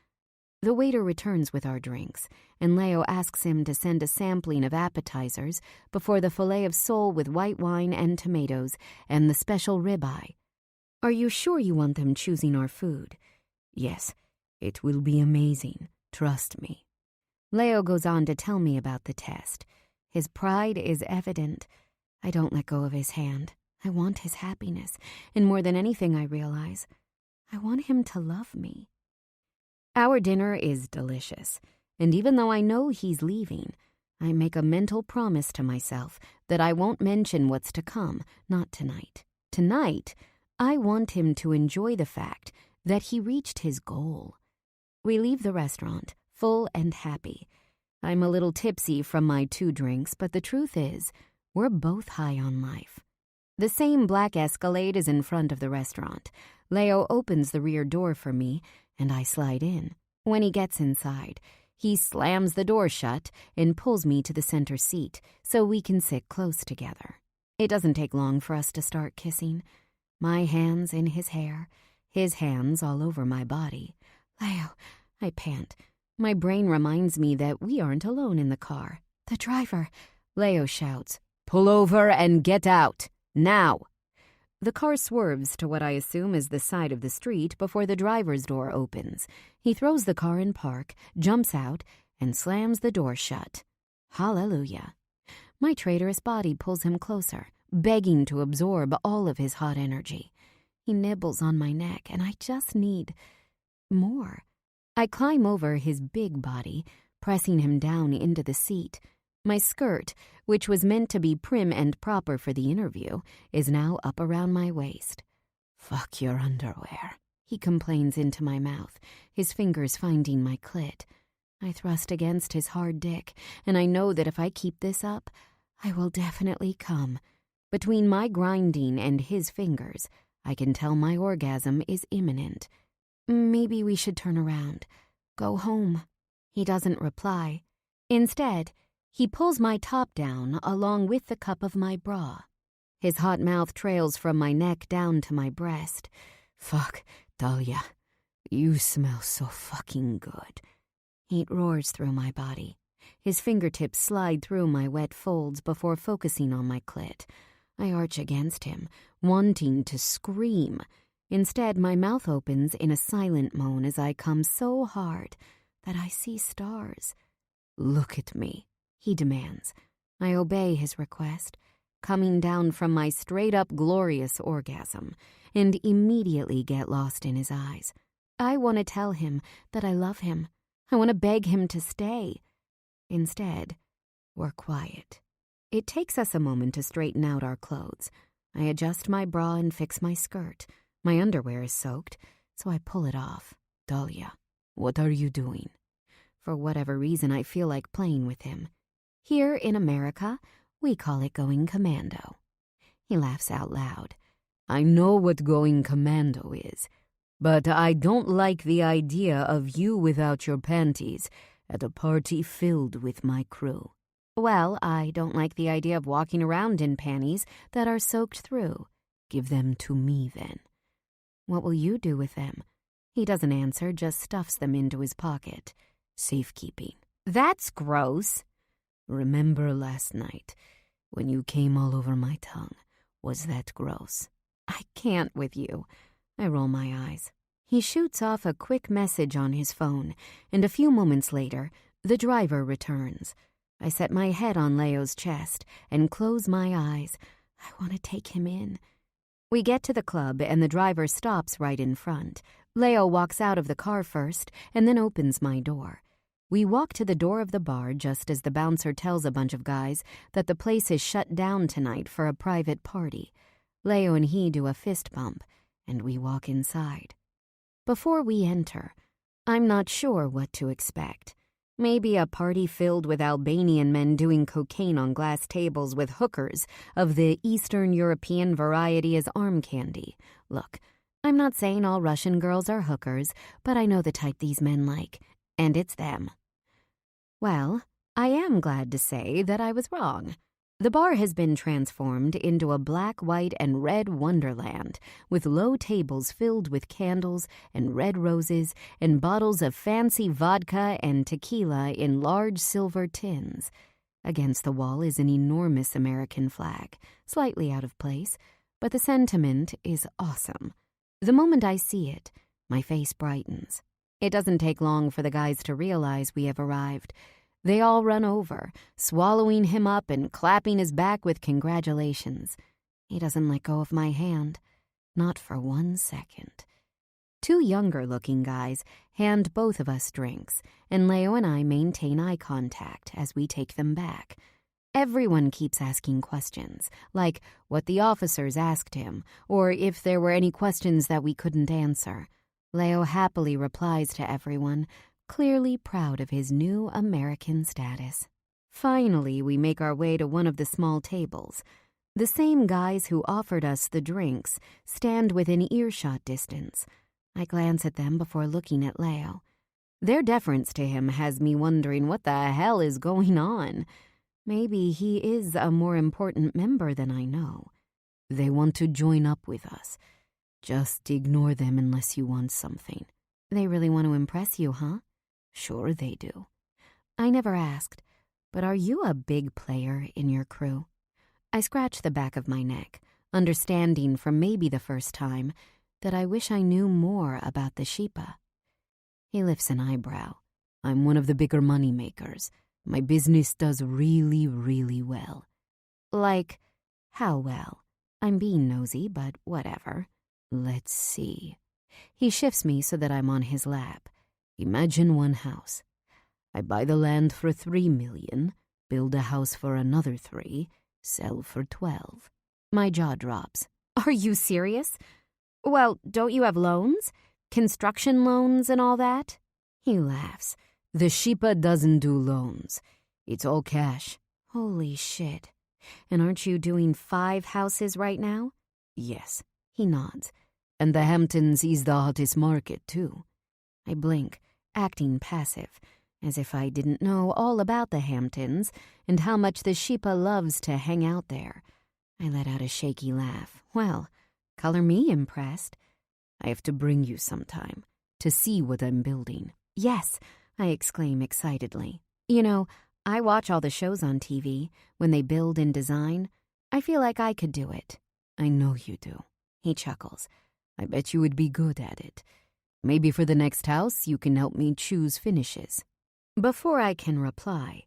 The waiter returns with our drinks, and Leo asks him to send a sampling of appetizers before the fillet of sole with white wine and tomatoes and the special ribeye. Are you sure you want them choosing our food? Yes, it will be amazing, trust me. Leo goes on to tell me about the test. His pride is evident. I don't let go of his hand. I want his happiness, and more than anything I realize, I want him to love me. Our dinner is delicious, and even though I know he's leaving, I make a mental promise to myself that I won't mention what's to come, not tonight. Tonight, I want him to enjoy the fact that he reached his goal. We leave the restaurant, full and happy. I'm a little tipsy from my 2 drinks, but the truth is, we're both high on life. The same black Escalade is in front of the restaurant. Leo opens the rear door for me, and I slide in. When he gets inside, he slams the door shut and pulls me to the center seat so we can sit close together. It doesn't take long for us to start kissing. My hands in his hair, his hands all over my body. Leo, I pant. My brain reminds me that we aren't alone in the car. The driver, Leo shouts, "Pull over and get out, now!" The car swerves to what I assume is the side of the street before the driver's door opens. He throws the car in park, jumps out, and slams the door shut. Hallelujah. My traitorous body pulls him closer, begging to absorb all of his hot energy. He nibbles on my neck, and I just need more. I climb over his big body, pressing him down into the seat. My skirt, which was meant to be prim and proper for the interview, is now up around my waist. "Fuck your underwear," he complains into my mouth, his fingers finding my clit. I thrust against his hard dick, and I know that if I keep this up, I will definitely come. Between my grinding and his fingers, I can tell my orgasm is imminent. Maybe we should turn around. Go home. He doesn't reply. Instead, he pulls my top down along with the cup of my bra. His hot mouth trails from my neck down to my breast. "Fuck, Dahlia, you smell so fucking good." Heat roars through my body. His fingertips slide through my wet folds before focusing on my clit. I arch against him, wanting to scream. Instead, my mouth opens in a silent moan as I come so hard that I see stars. "Look at me," he demands. I obey his request, coming down from my straight-up glorious orgasm, and immediately get lost in his eyes. I want to tell him that I love him. I want to beg him to stay. Instead, we're quiet. It takes us a moment to straighten out our clothes. I adjust my bra and fix my skirt. My underwear is soaked, so I pull it off. "Dahlia, what are you doing?" For whatever reason, I feel like playing with him. Here in America, we call it going commando. He laughs out loud. "I know what going commando is, but I don't like the idea of you without your panties at a party filled with my crew." Well, I don't like the idea of walking around in panties that are soaked through. "Give them to me, then." "What will you do with them?" He doesn't answer, just stuffs them into his pocket. "Safekeeping." "That's gross." "Remember last night when you came all over my tongue? Was that gross?" "I can't with you." I roll my eyes. He shoots off a quick message on his phone, and a few moments later, the driver returns. I set my head on Leo's chest and close my eyes. I want to take him in. We get to the club, and the driver stops right in front. Leo walks out of the car first and then opens my door. We walk to the door of the bar just as the bouncer tells a bunch of guys that the place is shut down tonight for a private party. Leo and he do a fist bump, and we walk inside. Before we enter, I'm not sure what to expect. Maybe a party filled with Albanian men doing cocaine on glass tables with hookers of the Eastern European variety as arm candy. Look, I'm not saying all Russian girls are hookers, but I know the type these men like, and it's them. Well, I am glad to say that I was wrong. The bar has been transformed into a black, white, and red wonderland, with low tables filled with candles and red roses and bottles of fancy vodka and tequila in large silver tins. Against the wall is an enormous American flag, slightly out of place, but the sentiment is awesome. The moment I see it, my face brightens. It doesn't take long for the guys to realize we have arrived. They all run over, swallowing him up and clapping his back with congratulations. He doesn't let go of my hand, not for 1 second. 2 younger-looking guys hand both of us drinks, and Leo and I maintain eye contact as we take them back. Everyone keeps asking questions, like what the officers asked him, or if there were any questions that we couldn't answer. Leo happily replies to everyone, clearly proud of his new American status. Finally, we make our way to one of the small tables. The same guys who offered us the drinks stand within earshot distance. I glance at them before looking at Leo. Their deference to him has me wondering what the hell is going on. Maybe he is a more important member than I know. They want to join up with us. Just ignore them unless you want something. They really want to impress you, huh? Sure they do. I never asked, but are you a big player in your crew? I scratch the back of my neck, understanding for maybe the first time that I wish I knew more about the Sheepa. He lifts an eyebrow. I'm one of the bigger money makers. My business does really, really well. Like, how well? I'm being nosy, but whatever. Let's see. He shifts me so that I'm on his lap. Imagine one house. I buy the land for $3 million, build a house for another 3, sell for 12. My jaw drops. Are you serious? Well, don't you have loans? Construction loans and all that? He laughs. The Sheepa doesn't do loans. It's all cash. Holy shit. And aren't you doing 5 houses right now? Yes. He nods. And the Hamptons is the hottest market, too. I blink, acting passive, as if I didn't know all about the Hamptons and how much the Sheepa loves to hang out there. I let out a shaky laugh. Well, color me impressed. I have to bring you sometime to see what I'm building. Yes, I exclaim excitedly. You know, I watch all the shows on TV when they build and design. I feel like I could do it. I know you do. He chuckles. I bet you would be good at it. Maybe for the next house, you can help me choose finishes. Before I can reply,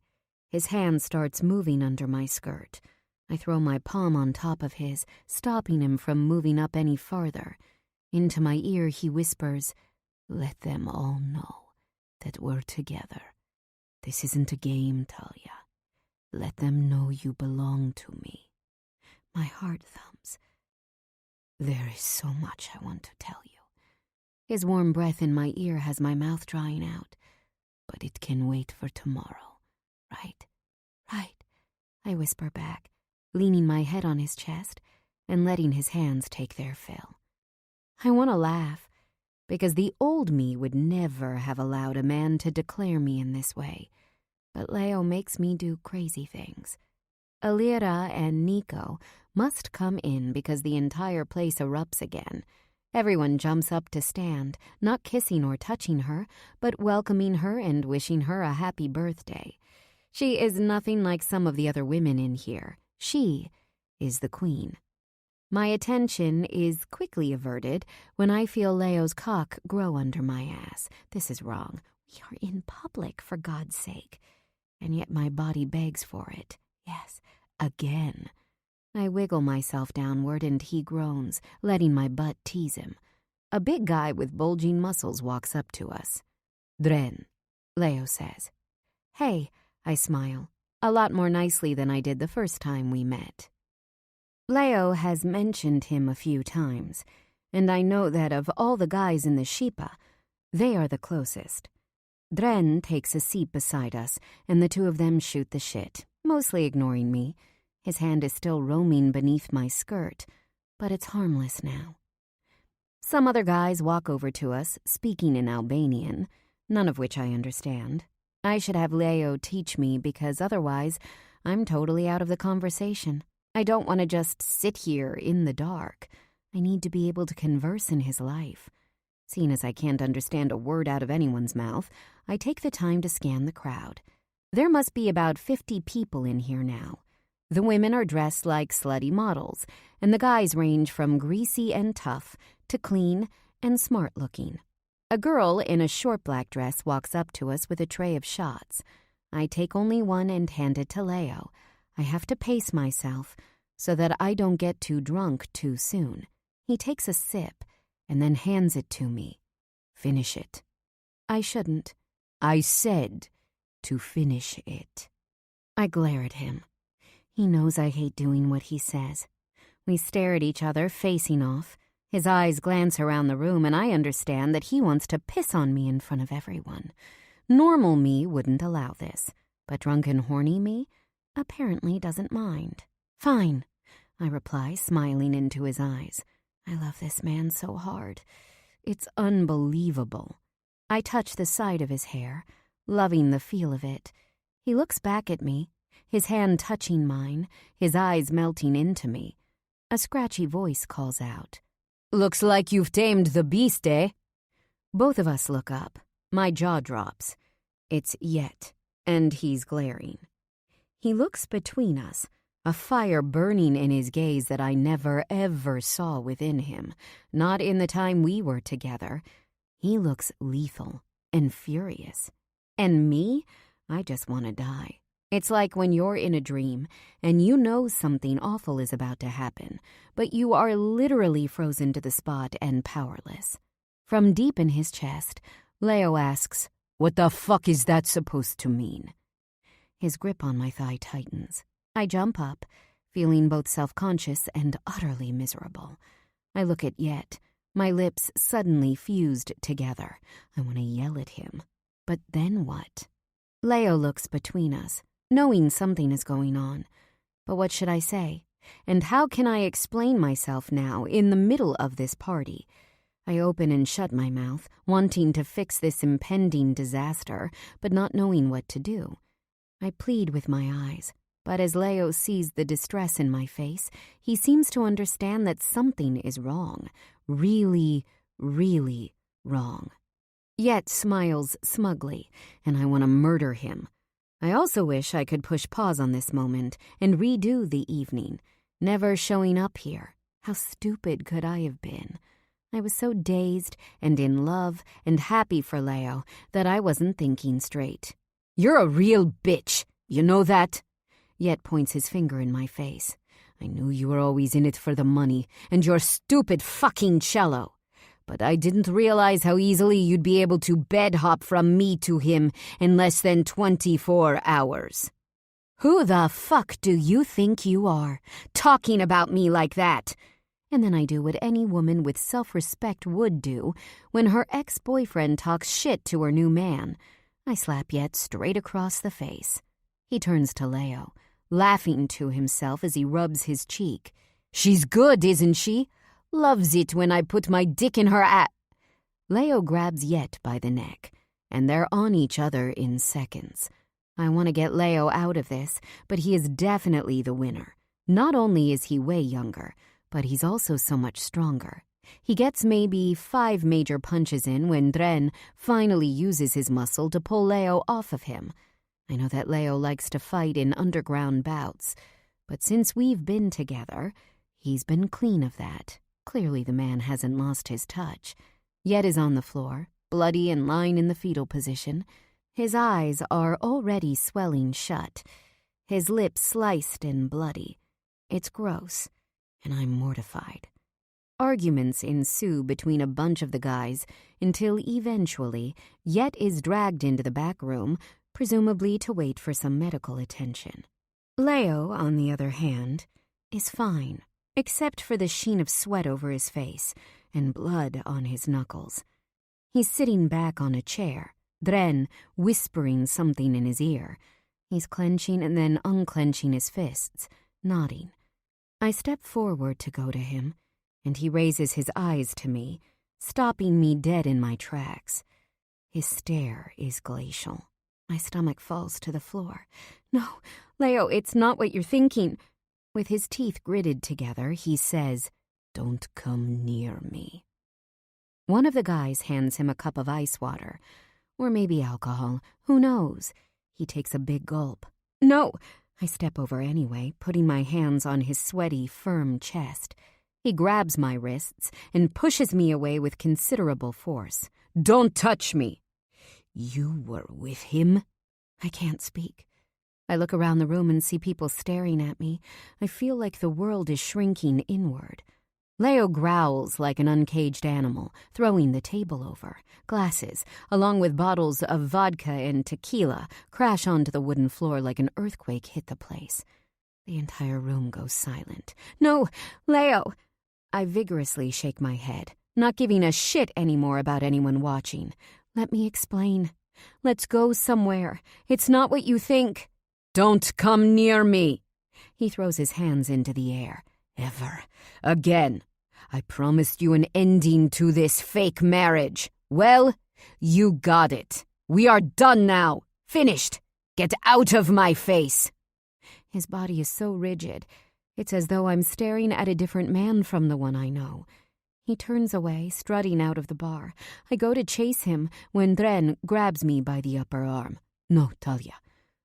his hand starts moving under my skirt. I throw my palm on top of his, stopping him from moving up any farther. Into my ear, he whispers, "Let them all know that we're together. This isn't a game, Talia. Let them know you belong to me." My heart thumps. There is so much I want to tell you. His warm breath in my ear has my mouth drying out. But it can wait for tomorrow, right? Right, I whisper back, leaning my head on his chest and letting his hands take their fill. I want to laugh, because the old me would never have allowed a man to declare me in this way. But Leo makes me do crazy things. Alira and Nico must come in because the entire place erupts again. Everyone jumps up to stand, not kissing or touching her, but welcoming her and wishing her a happy birthday. She is nothing like some of the other women in here. She is the queen. My attention is quickly averted when I feel Leo's cock grow under my ass. This is wrong. We are in public, for God's sake. And yet my body begs for it. Yes, again. I wiggle myself downward and he groans, letting my butt tease him. A big guy with bulging muscles walks up to us. "Dren," Leo says. "Hey," I smile, a lot more nicely than I did the first time we met. Leo has mentioned him a few times, and I know that of all the guys in the Sheepa, they are the closest. Dren takes a seat beside us, and the two of them shoot the shit, mostly ignoring me. His hand is still roaming beneath my skirt, but it's harmless now. Some other guys walk over to us, speaking in Albanian, none of which I understand. I should have Leo teach me because otherwise I'm totally out of the conversation. I don't want to just sit here in the dark. I need to be able to converse in his life. Seeing as I can't understand a word out of anyone's mouth, I take the time to scan the crowd. There must be about 50 people in here now. The women are dressed like slutty models, and the guys range from greasy and tough to clean and smart-looking. A girl in a short black dress walks up to us with a tray of shots. I take only one and hand it to Leo. I have to pace myself so that I don't get too drunk too soon. He takes a sip and then hands it to me. Finish it. I shouldn't. I said to finish it. I glare at him. He knows I hate doing what he says. We stare at each other, facing off. His eyes glance around the room, and I understand that he wants to piss on me in front of everyone. Normal me wouldn't allow this, but drunken horny me apparently doesn't mind. Fine, I reply, smiling into his eyes. I love this man so hard. It's unbelievable. I touch the side of his hair, loving the feel of it. He looks back at me, his hand touching mine, his eyes melting into me. A scratchy voice calls out, "Looks like you've tamed the beast, eh?" Both of us look up. My jaw drops. It's Yet, and he's glaring. He looks between us, a fire burning in his gaze that I never, ever saw within him, not in the time we were together. He looks lethal and furious. And me? I just want to die. It's like when you're in a dream and you know something awful is about to happen, but you are literally frozen to the spot and powerless. From deep in his chest, Leo asks, "What the fuck is that supposed to mean?" His grip on my thigh tightens. I jump up, feeling both self-conscious and utterly miserable. I look at Yet, my lips suddenly fused together. I want to yell at him. But then what? Leo looks between us, knowing something is going on. But what should I say? And how can I explain myself now, in the middle of this party? I open and shut my mouth, wanting to fix this impending disaster, but not knowing what to do. I plead with my eyes, but as Leo sees the distress in my face, he seems to understand that something is wrong. Really, really wrong. Yet smiles smugly, and I want to murder him. I also wish I could push pause on this moment and redo the evening, never showing up here. How stupid could I have been? I was so dazed and in love and happy for Leo that I wasn't thinking straight. "You're a real bitch, you know that?" Yet points his finger in my face. "I knew you were always in it for the money and your stupid fucking cello. But I didn't realize how easily you'd be able to bed hop from me to him in less than 24 hours. Who the fuck do you think you are, talking about me like that?" And then I do what any woman with self-respect would do when her ex-boyfriend talks shit to her new man. I slap Yet straight across the face. He turns to Leo, laughing to himself as he rubs his cheek. "She's good, isn't she? Loves it when I put my dick in her Leo grabs Yet by the neck, and they're on each other in seconds. I want to get Leo out of this, but he is definitely the winner. Not only is he way younger, but he's also so much stronger. He gets maybe 5 major punches in when Dren finally uses his muscle to pull Leo off of him. I know that Leo likes to fight in underground bouts, but since we've been together, he's been clean of that. Clearly the man hasn't lost his touch. Yet is on the floor, bloody and lying in the fetal position. His eyes are already swelling shut, his lips sliced and bloody. It's gross, and I'm mortified. Arguments ensue between a bunch of the guys until eventually Yet is dragged into the back room, presumably to wait for some medical attention. Leo, on the other hand, is fine, except for the sheen of sweat over his face and blood on his knuckles. He's sitting back on a chair, Dren whispering something in his ear. He's clenching and then unclenching his fists, nodding. I step forward to go to him, and he raises his eyes to me, stopping me dead in my tracks. His stare is glacial. My stomach falls to the floor. No, Leo, it's not what you're thinking. With his teeth gritted together, he says, "Don't come near me." One of the guys hands him a cup of ice water. Or maybe alcohol. Who knows? He takes a big gulp. No! I step over anyway, putting my hands on his sweaty, firm chest. He grabs my wrists and pushes me away with considerable force. "Don't touch me!" "You were with him?" I can't speak. I look around the room and see people staring at me. I feel like the world is shrinking inward. Leo growls like an uncaged animal, throwing the table over. Glasses, along with bottles of vodka and tequila, crash onto the wooden floor like an earthquake hit the place. The entire room goes silent. "No, Leo!" I vigorously shake my head, not giving a shit anymore about anyone watching. "Let me explain. Let's go somewhere. It's not what you think." "Don't come near me." He throws his hands into the air. "Ever again. I promised you an ending to this fake marriage. Well, you got it. We are done now. Finished. Get out of my face." His body is so rigid. It's as though I'm staring at a different man from the one I know. He turns away, strutting out of the bar. I go to chase him when Dren grabs me by the upper arm. "No, Talia,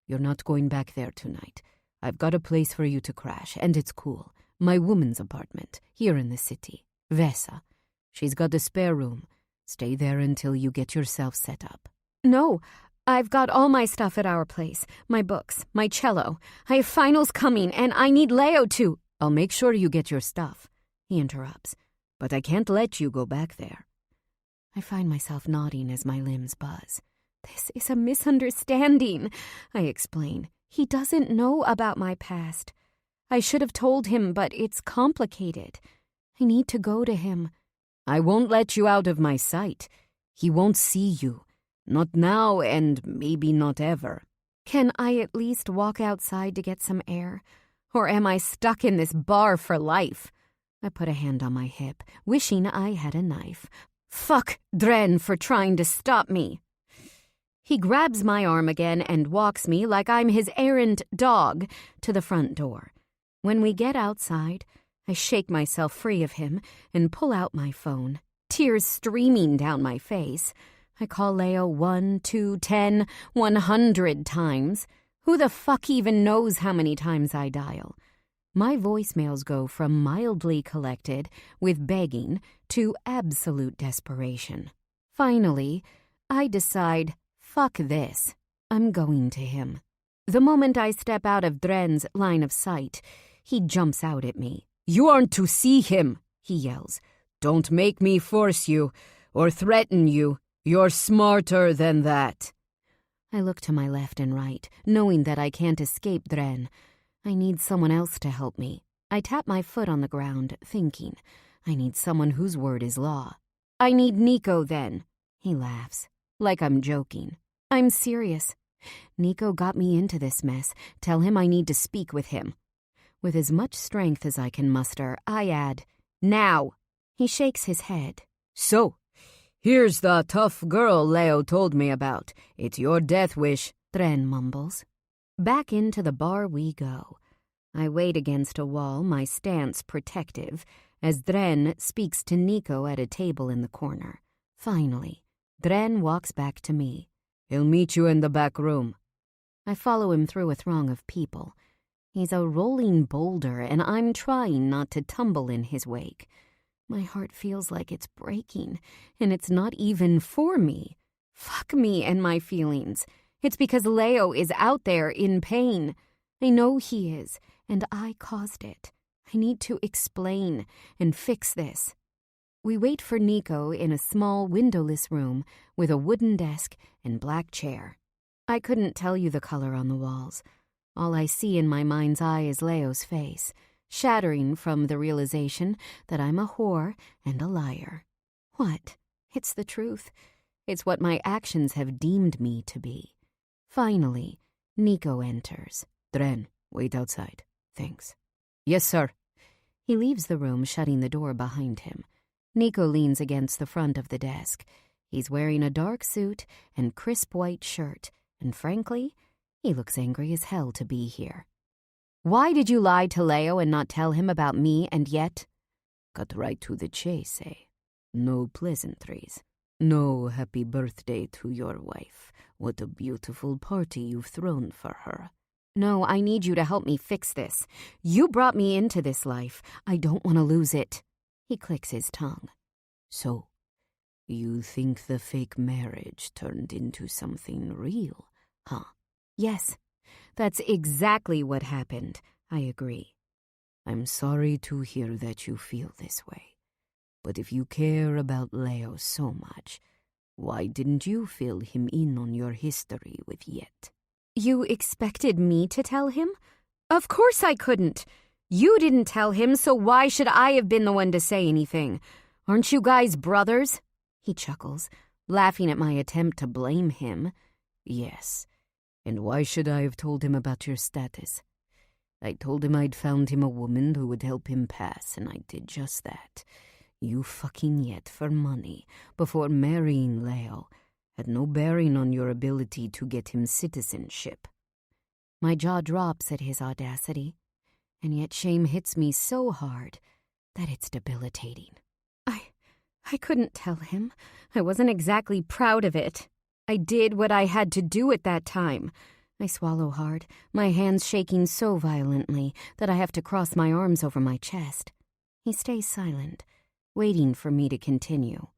you're not going back there tonight. I've got a place for you to crash, and it's cool. My woman's apartment, here in the city. Vesa. She's got a spare room. Stay there until you get yourself set up." "No, I've got all my stuff at our place. My books, my cello. I have finals coming, and I need Leo to—" "I'll make sure you get your stuff," he interrupts. "But I can't let you go back there." I find myself nodding as my limbs buzz. "This is a misunderstanding," I explain. "He doesn't know about my past. I should have told him, but it's complicated. I need to go to him." "I won't let you out of my sight. He won't see you. Not now, and maybe not ever." "Can I at least walk outside to get some air? Or am I stuck in this bar for life?" I put a hand on my hip, wishing I had a knife. "Fuck Dren for trying to stop me." He grabs my arm again and walks me like I'm his errant dog to the front door. When we get outside, I shake myself free of him and pull out my phone, tears streaming down my face. I call Leo 1, 2, 10, 100 times. Who the fuck even knows how many times I dial? My voicemails go from mildly collected, with begging, to absolute desperation. Finally, I decide, fuck this. I'm going to him. The moment I step out of Dren's line of sight, he jumps out at me. "You aren't to see him," he yells. "Don't make me force you, or threaten you. You're smarter than that." I look to my left and right, knowing that I can't escape Dren. I need someone else to help me. I tap my foot on the ground, thinking, I need someone whose word is law. "I need Nico, then." He laughs, like I'm joking. I'm serious. Nico got me into this mess. Tell him I need to speak with him. With as much strength as I can muster, I add, "Now." He shakes his head. "So, here's the tough girl Leo told me about. It's your death wish," Dren mumbles. Back into the bar we go. I wait against a wall, my stance protective, as Dren speaks to Nico at a table in the corner. Finally, Dren walks back to me. "He'll meet you in the back room." I follow him through a throng of people. He's a rolling boulder, and I'm trying not to tumble in his wake. My heart feels like it's breaking, and it's not even for me. Fuck me and my feelings. It's because Leo is out there in pain. I know he is, and I caused it. I need to explain and fix this. We wait for Nico in a small windowless room with a wooden desk and black chair. I couldn't tell you the color on the walls. All I see in my mind's eye is Leo's face, shattering from the realization that I'm a whore and a liar. What? It's the truth. It's what my actions have deemed me to be. Finally, Nico enters. "Dren, wait outside. Thanks." "Yes, sir." He leaves the room, shutting the door behind him. Nico leans against the front of the desk. He's wearing a dark suit and crisp white shirt, And frankly, he looks angry as hell to be here. Why did you lie to Leo and not tell him about me and yet? Cut right to the chase, eh? No pleasantries. No happy birthday to your wife. What a beautiful party you've thrown for her. No, I need you to help me fix this. You brought me into this life. I don't want to lose it. He clicks his tongue. So, you think the fake marriage turned into something real, huh? Yes, that's exactly what happened. I agree. I'm sorry to hear that you feel this way. But if you care about Leo so much, why didn't you fill him in on your history with Yet? You expected me to tell him? Of course I couldn't. You didn't tell him, so why should I have been the one to say anything? Aren't you guys brothers? He chuckles, laughing at my attempt to blame him. Yes. And why should I have told him about your status? I told him I'd found him a woman who would help him pass, and I did just that. You fucking Yet for money before marrying Leo had no bearing on your ability to get him citizenship. My jaw drops at his audacity, and yet shame hits me so hard that it's debilitating. I couldn't tell him. I wasn't exactly proud of it. I did what I had to do at that time. I swallow hard, my hands shaking so violently that I have to cross my arms over my chest. He stays silent, waiting for me to continue.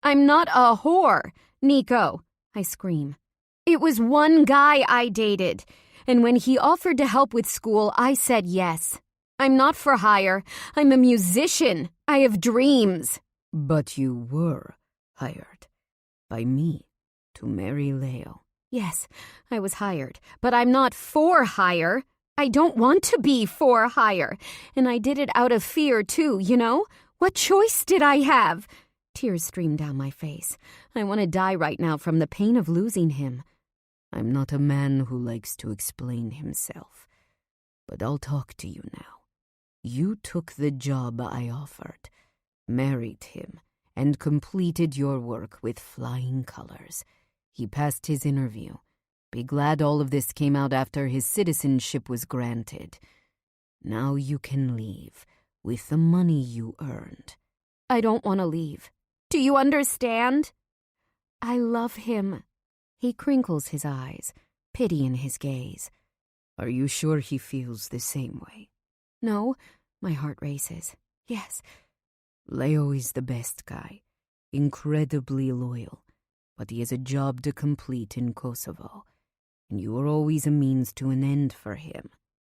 I'm not a whore, Nico, I scream. It was one guy I dated, and when he offered to help with school, I said yes. I'm not for hire. I'm a musician. I have dreams. But you were hired by me to marry Leo. Yes, I was hired, but I'm not for hire. I don't want to be for hire, and I did it out of fear too, you know? What choice did I have? Tears stream down my face. I want to die right now from the pain of losing him. I'm not a man who likes to explain himself, but I'll talk to you now. You took the job I offered, married him, and completed your work with flying colors. He passed his interview. Be glad all of this came out after his citizenship was granted. Now you can leave with the money you earned. I don't want to leave. Do you understand? I love him. He crinkles his eyes, pity in his gaze. Are you sure he feels the same way? No, my heart races. Yes. Leo is the best guy, incredibly loyal, but he has a job to complete in Kosovo, and you are always a means to an end for him.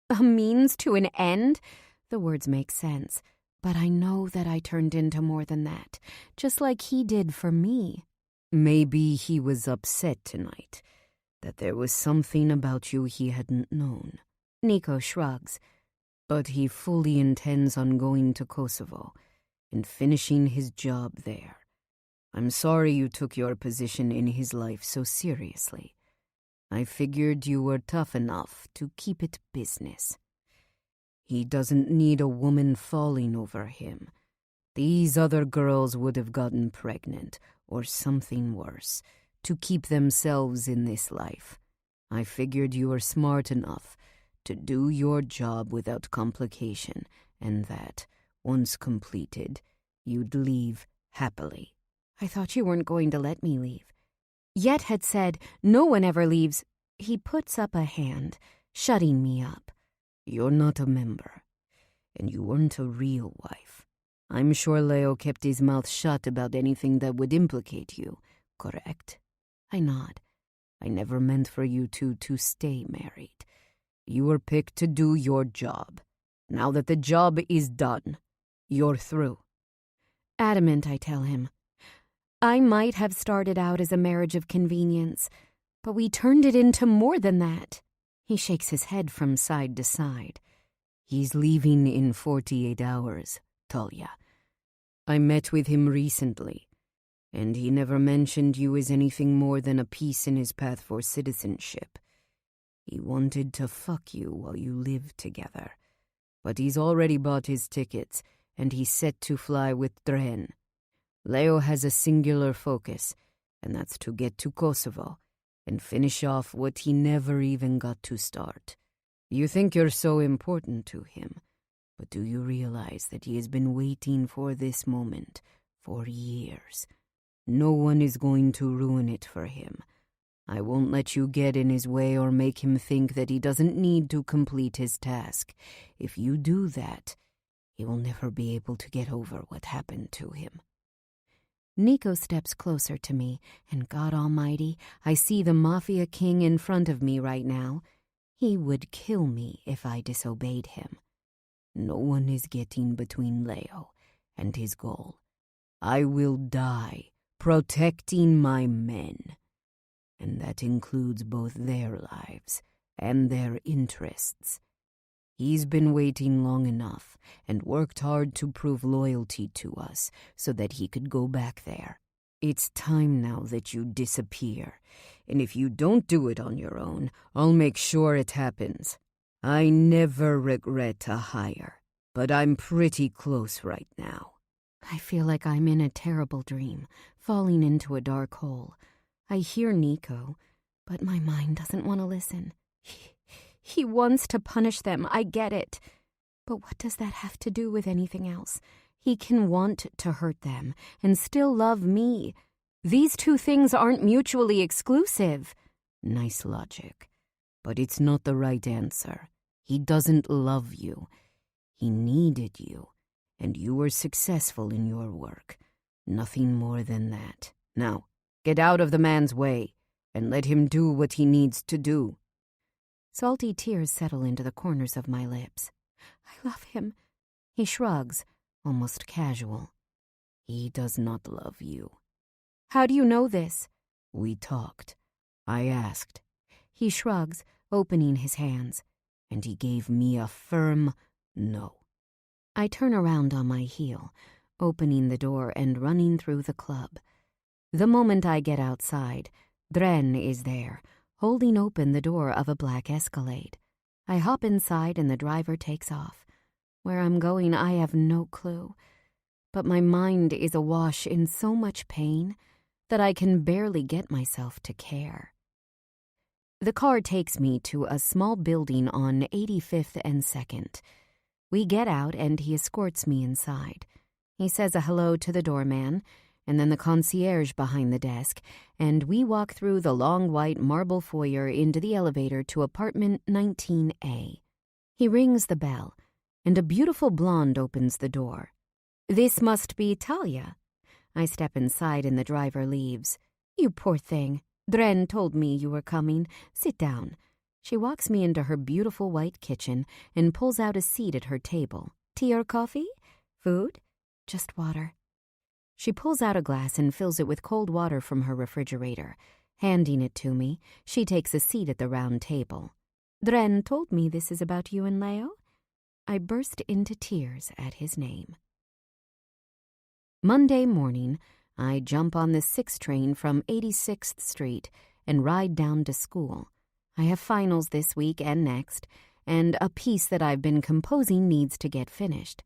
A means to an end? The words make sense, but I know that I turned into more than that, just like he did for me. Maybe he was upset tonight, that there was something about you he hadn't known. Nico shrugs. But he fully intends on going to Kosovo and finishing his job there. I'm sorry you took your position in his life so seriously. I figured you were tough enough to keep it business. He doesn't need a woman falling over him. These other girls would have gotten pregnant, or something worse, to keep themselves in this life. I figured you were smart enough to do your job without complication, and that, once completed, you'd leave happily. I thought you weren't going to let me leave. Yet had said, no one ever leaves. He puts up a hand, shutting me up. You're not a member, and you weren't a real wife. I'm sure Leo kept his mouth shut about anything that would implicate you, correct? I nod. I never meant for you two to stay married. You were picked to do your job. Now that the job is done, you're through. Adamant, I tell him. I might have started out as a marriage of convenience, but we turned it into more than that. He shakes his head from side to side. He's leaving in 48 hours, Talia. I met with him recently, and he never mentioned you as anything more than a piece in his path for citizenship. He wanted to fuck you while you lived together, but he's already bought his tickets, and he's set to fly with Dren. Leo has a singular focus, and that's to get to Kosovo and finish off what he never even got to start. You think you're so important to him, but do you realize that he has been waiting for this moment for years? No one is going to ruin it for him. I won't let you get in his way or make him think that he doesn't need to complete his task. If you do that, he will never be able to get over what happened to him. Nico steps closer to me, and God Almighty, I see the Mafia King in front of me right now. He would kill me if I disobeyed him. No one is getting between Leo and his goal. I will die protecting my men. And that includes both their lives and their interests. He's been waiting long enough and worked hard to prove loyalty to us so that he could go back there. It's time now that you disappear, and if you don't do it on your own, I'll make sure it happens. I never regret a hire, but I'm pretty close right now. I feel like I'm in a terrible dream, falling into a dark hole. I hear Nico, but my mind doesn't want to listen. He wants to punish them, I get it. But what does that have to do with anything else? He can want to hurt them and still love me. These two things aren't mutually exclusive. Nice logic, but it's not the right answer. He doesn't love you. He needed you, and you were successful in your work. Nothing more than that. Now, get out of the man's way, and let him do what he needs to do. Salty tears settle into the corners of my lips. I love him. He shrugs, almost casual. He does not love you. How do you know this? We talked. I asked. He shrugs, opening his hands, and he gave me a firm no. I turn around on my heel, opening the door and running through the club. The moment I get outside, Dren is there, holding open the door of a black Escalade. I hop inside and the driver takes off. Where I'm going, I have no clue. But my mind is awash in so much pain that I can barely get myself to care. The car takes me to a small building on 85th and 2nd. We get out and he escorts me inside. He says a hello to the doorman, and then the concierge behind the desk, and we walk through the long white marble foyer into the elevator to apartment 19A. He rings the bell, and a beautiful blonde opens the door. This must be Talia. I step inside and the driver leaves. You poor thing. Dren told me you were coming. Sit down. She walks me into her beautiful white kitchen and pulls out a seat at her table. Tea or coffee? Food? Just water. She pulls out a glass and fills it with cold water from her refrigerator. Handing it to me, she takes a seat at the round table. Dren told me this is about you and Leo. I burst into tears at his name. Monday morning, I jump on the 6 train from 86th Street and ride down to school. I have finals this week and next, and a piece that I've been composing needs to get finished.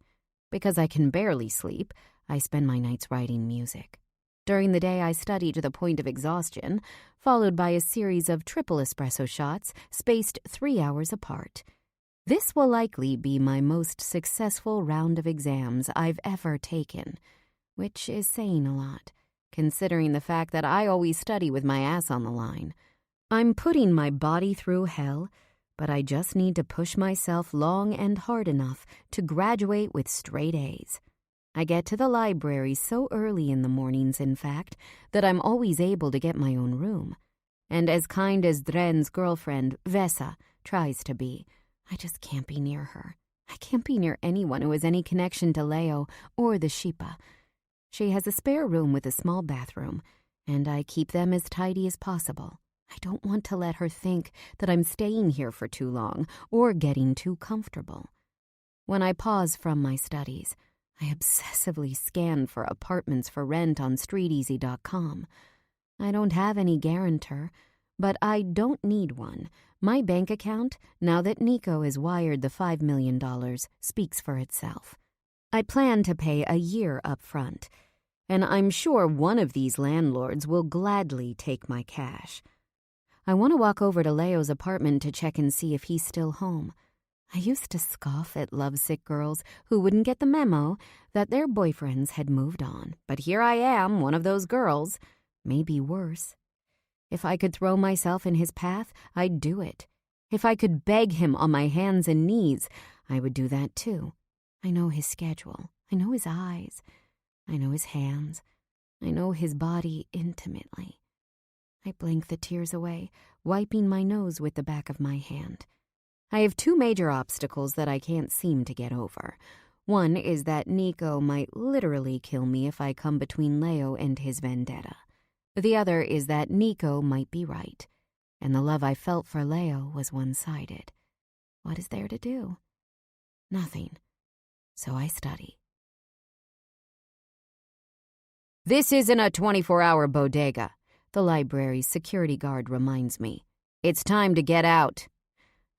Because I can barely sleep, I spend my nights writing music. During the day, I study to the point of exhaustion, followed by a series of triple espresso shots spaced 3 hours apart. This will likely be my most successful round of exams I've ever taken, which is saying a lot, considering the fact that I always study with my ass on the line. I'm putting my body through hell, but I just need to push myself long and hard enough to graduate with straight A's. I get to the library so early in the mornings, in fact, that I'm always able to get my own room. And as kind as Dren's girlfriend, Vesa, tries to be, I just can't be near her. I can't be near anyone who has any connection to Leo or the Shipa. She has a spare room with a small bathroom, and I keep them as tidy as possible. I don't want to let her think that I'm staying here for too long or getting too comfortable. When I pause from my studies, I obsessively scan for apartments for rent on StreetEasy.com. I don't have any guarantor, but I don't need one. My bank account, now that Nico has wired the $5 million, speaks for itself. I plan to pay a year up front, and I'm sure one of these landlords will gladly take my cash. I want to walk over to Leo's apartment to check and see if he's still home. I used to scoff at lovesick girls who wouldn't get the memo that their boyfriends had moved on. But here I am, one of those girls, maybe worse. If I could throw myself in his path, I'd do it. If I could beg him on my hands and knees, I would do that too. I know his schedule. I know his eyes. I know his hands. I know his body intimately. I blink the tears away, wiping my nose with the back of my hand. I have two major obstacles that I can't seem to get over. One is that Nico might literally kill me if I come between Leo and his vendetta. The other is that Nico might be right, and the love I felt for Leo was one-sided. What is there to do? Nothing. So I study. This isn't a 24-hour bodega, the library's security guard reminds me. It's time to get out.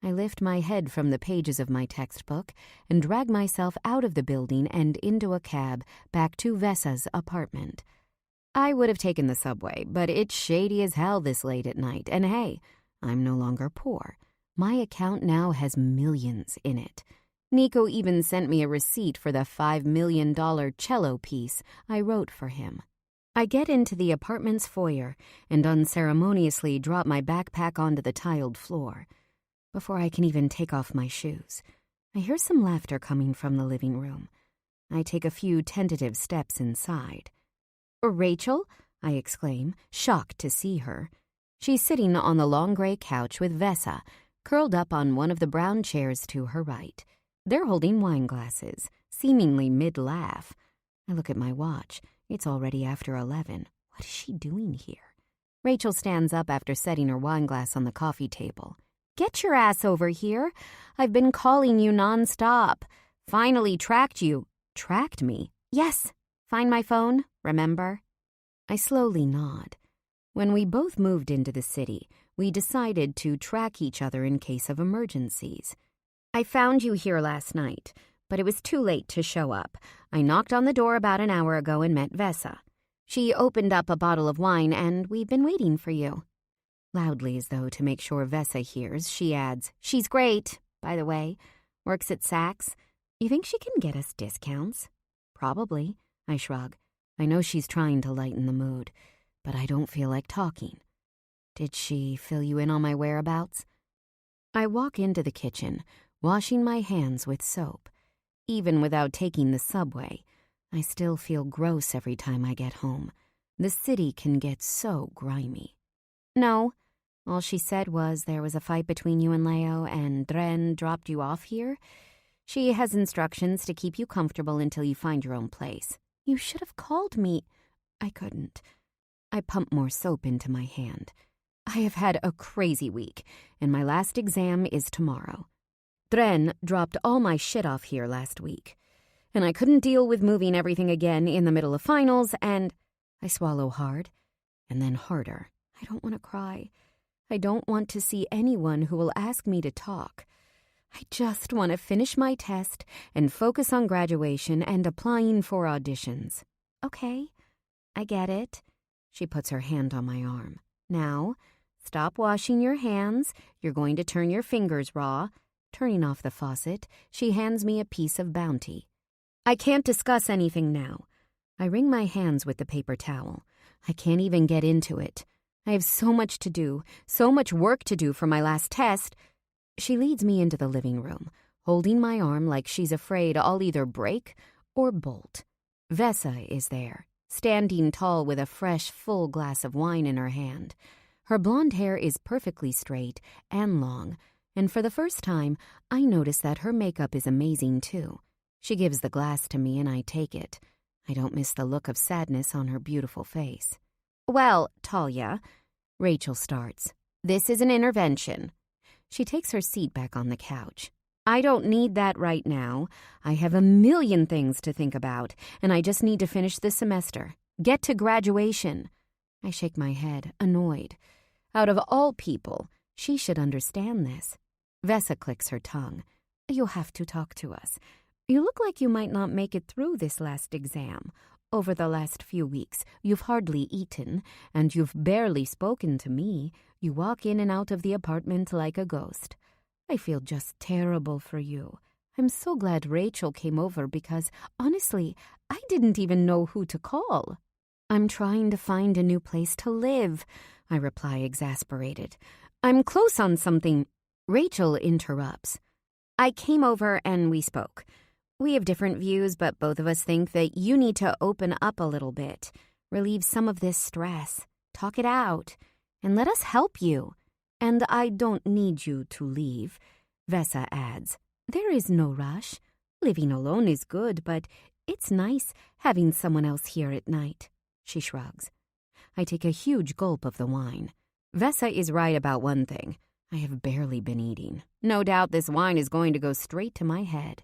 I lift my head from the pages of my textbook and drag myself out of the building and into a cab back to Vessa's apartment. I would have taken the subway, but it's shady as hell this late at night, and hey, I'm no longer poor. My account now has millions in it. Nico even sent me a receipt for the $5 million cello piece I wrote for him. I get into the apartment's foyer and unceremoniously drop my backpack onto the tiled floor. Before I can even take off my shoes, I hear some laughter coming from the living room. I take a few tentative steps inside. "Rachel?" I exclaim, shocked to see her. She's sitting on the long gray couch with Vessa, curled up on one of the brown chairs to her right. They're holding wine glasses, seemingly mid-laugh. I look at my watch. It's already after 11. What is she doing here? Rachel stands up after setting her wine glass on the coffee table. "Get your ass over here. I've been calling you nonstop. Finally tracked you." "Tracked me?" "Yes. Find my phone, remember?" I slowly nod. When we both moved into the city, we decided to track each other in case of emergencies. "I found you here last night, but it was too late to show up. I knocked on the door about an hour ago and met Vessa. She opened up a bottle of wine, and we've been waiting for you." Loudly, as though to make sure Vessa hears, she adds, "She's great, by the way. Works at Saks. You think she can get us discounts?" "Probably," I shrug. I know she's trying to lighten the mood, but I don't feel like talking. "Did she fill you in on my whereabouts?" I walk into the kitchen, washing my hands with soap. Even without taking the subway, I still feel gross every time I get home. The city can get so grimy. "No. All she said was there was a fight between you and Leo, and Dren dropped you off here. She has instructions to keep you comfortable until you find your own place." "You should have called me." "I couldn't." I pump more soap into my hand. "I have had a crazy week, and my last exam is tomorrow. Dren dropped all my shit off here last week, and I couldn't deal with moving everything again in the middle of finals, and..." I swallow hard, and then harder. I don't want to cry. I don't want to see anyone who will ask me to talk. I just want to finish my test and focus on graduation and applying for auditions. "Okay, I get it." She puts her hand on my arm. "Now, stop washing your hands. You're going to turn your fingers raw." Turning off the faucet, she hands me a piece of Bounty. "I can't discuss anything now." I wring my hands with the paper towel. I can't even get into it. I have so much to do, so much work to do for my last test. She leads me into the living room, holding my arm like she's afraid I'll either break or bolt. Vessa is there, standing tall with a fresh, full glass of wine in her hand. Her blonde hair is perfectly straight and long, and for the first time, I notice that her makeup is amazing too. She gives the glass to me and I take it. I don't miss the look of sadness on her beautiful face. "Well, Talia," Rachel starts, "this is an intervention." She takes her seat back on the couch. "I don't need that right now. I have a million things to think about, and I just need to finish this semester. Get to graduation." I shake my head, annoyed. Out of all people, she should understand this. Vessa clicks her tongue. "You'll have to talk to us. You look like you might not make it through this last exam. Over the last few weeks, you've hardly eaten, and you've barely spoken to me. You walk in and out of the apartment like a ghost. I feel just terrible for you. I'm so glad Rachel came over because, honestly, I didn't even know who to call. I'm trying to find a new place to live, I reply, exasperated. I'm close on something. Rachel interrupts. I came over and we spoke. We have different views, but both of us think that you need to open up a little bit, relieve some of this stress, talk it out, and let us help you. And I don't need you to leave, Vesa adds. There is no rush. Living alone is good, but it's nice having someone else here at night. She shrugs. I take a huge gulp of the wine. Vesa is right about one thing. I have barely been eating. No doubt this wine is going to go straight to my head.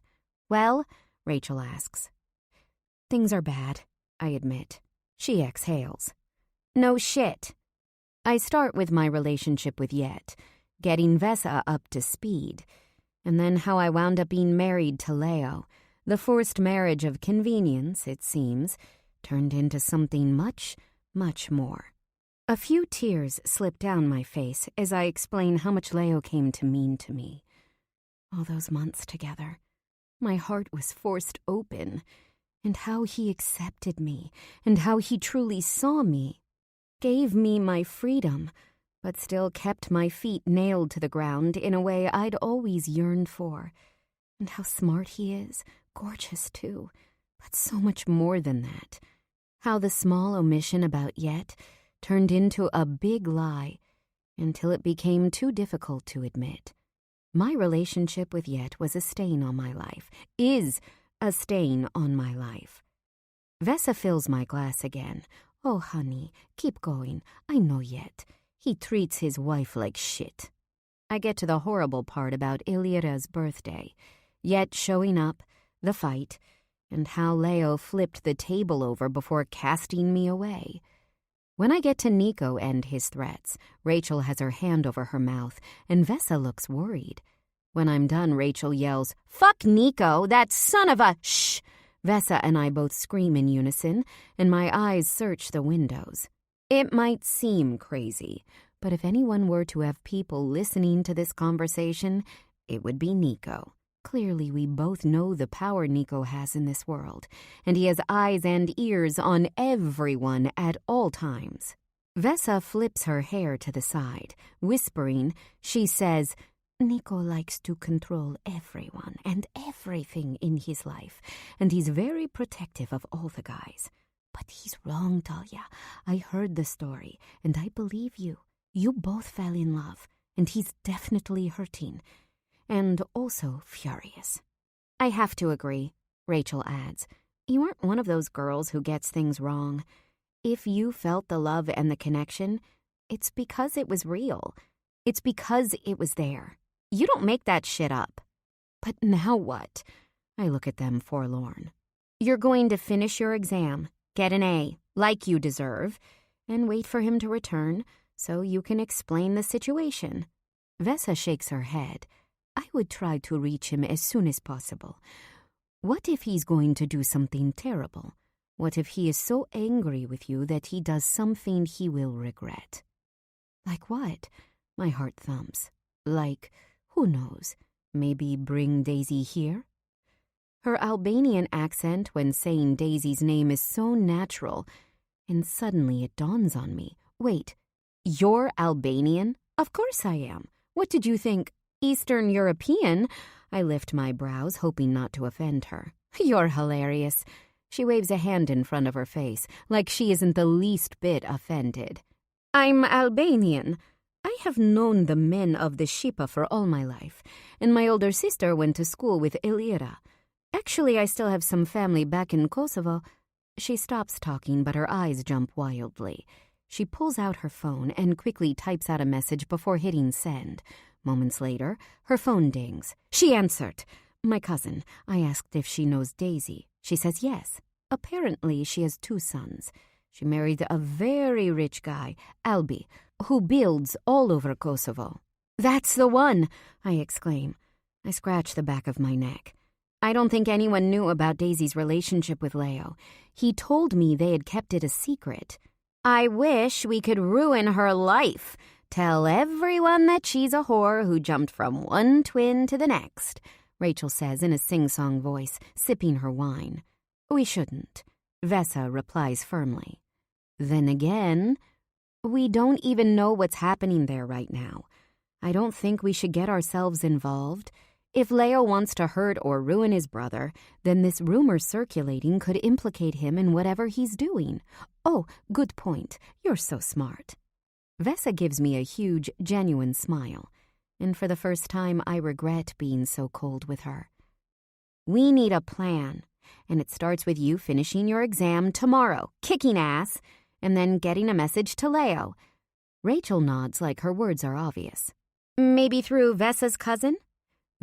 Well, Rachel asks. Things are bad, I admit. She exhales. No shit. I start with my relationship with Yet, getting Vesa up to speed, and then how I wound up being married to Leo. The forced marriage of convenience, it seems, turned into something much, much more. A few tears slip down my face as I explain how much Leo came to mean to me. All those months together, my heart was forced open, and how he accepted me, and how he truly saw me, gave me my freedom, but still kept my feet nailed to the ground in a way I'd always yearned for. And how smart he is, gorgeous too, but so much more than that. How the small omission about Yet turned into a big lie until it became too difficult to admit. My relationship with Yet was a stain on my life, is a stain on my life. Vesa fills my glass again. Oh, honey, keep going. I know Yet. He treats his wife like shit. I get to the horrible part about Illyra's birthday. Yet showing up, the fight, and how Leo flipped the table over before casting me away. When I get to Nico and his threats, Rachel has her hand over her mouth, and Vesa looks worried. When I'm done, Rachel yells, "Fuck Nico, that son of a shh!" Vesa and I both scream in unison, and my eyes search the windows. It might seem crazy, but if anyone were to have people listening to this conversation, it would be Nico. Clearly, we both know the power Nico has in this world, and he has eyes and ears on everyone at all times. Vesa flips her hair to the side. Whispering, she says, Nico likes to control everyone and everything in his life, and he's very protective of all the guys. But he's wrong, Talia. I heard the story, and I believe you. You both fell in love, and he's definitely hurting. And also furious. I have to agree, Rachel adds. You aren't one of those girls who gets things wrong. If you felt the love and the connection, it's because it was real. It's because it was there. You don't make that shit up. But now what? I look at them forlorn. You're going to finish your exam, get an A, like you deserve, and wait for him to return so you can explain the situation. Vesa shakes her head. I would try to reach him as soon as possible. What if he's going to do something terrible? What if he is so angry with you that he does something he will regret? Like what? My heart thumps. Like, who knows, maybe bring Daisy here? Her Albanian accent when saying Daisy's name is so natural, and suddenly it dawns on me. Wait, you're Albanian? Of course I am. What did you think? Eastern European? I lift my brows, hoping not to offend her. You're hilarious. She waves a hand in front of her face, like she isn't the least bit offended. I'm Albanian. I have known the men of the Shqipa for all my life, and my older sister went to school with Illyra. Actually, I still have some family back in Kosovo. She stops talking, but her eyes jump wildly. She pulls out her phone and quickly types out a message before hitting send. Moments later, her phone dings. She answered. My cousin. I asked if she knows Daisy. She says yes. Apparently, she has 2 sons. She married a very rich guy, Albi, who builds all over Kosovo. That's the one, I exclaim. I scratch the back of my neck. I don't think anyone knew about Daisy's relationship with Leo. He told me they had kept it a secret. I wish we could ruin her life. Tell everyone that she's a whore who jumped from one twin to the next, Rachel says in a sing-song voice, sipping her wine. We shouldn't, Vesa replies firmly. Then again, we don't even know what's happening there right now. I don't think we should get ourselves involved. If Leo wants to hurt or ruin his brother, then this rumor circulating could implicate him in whatever he's doing. Oh, good point. You're so smart. Vesa gives me a huge, genuine smile, and for the first time I regret being so cold with her. We need a plan, and it starts with you finishing your exam tomorrow, kicking ass, and then getting a message to Leo. Rachel nods like her words are obvious. Maybe through Vesa's cousin?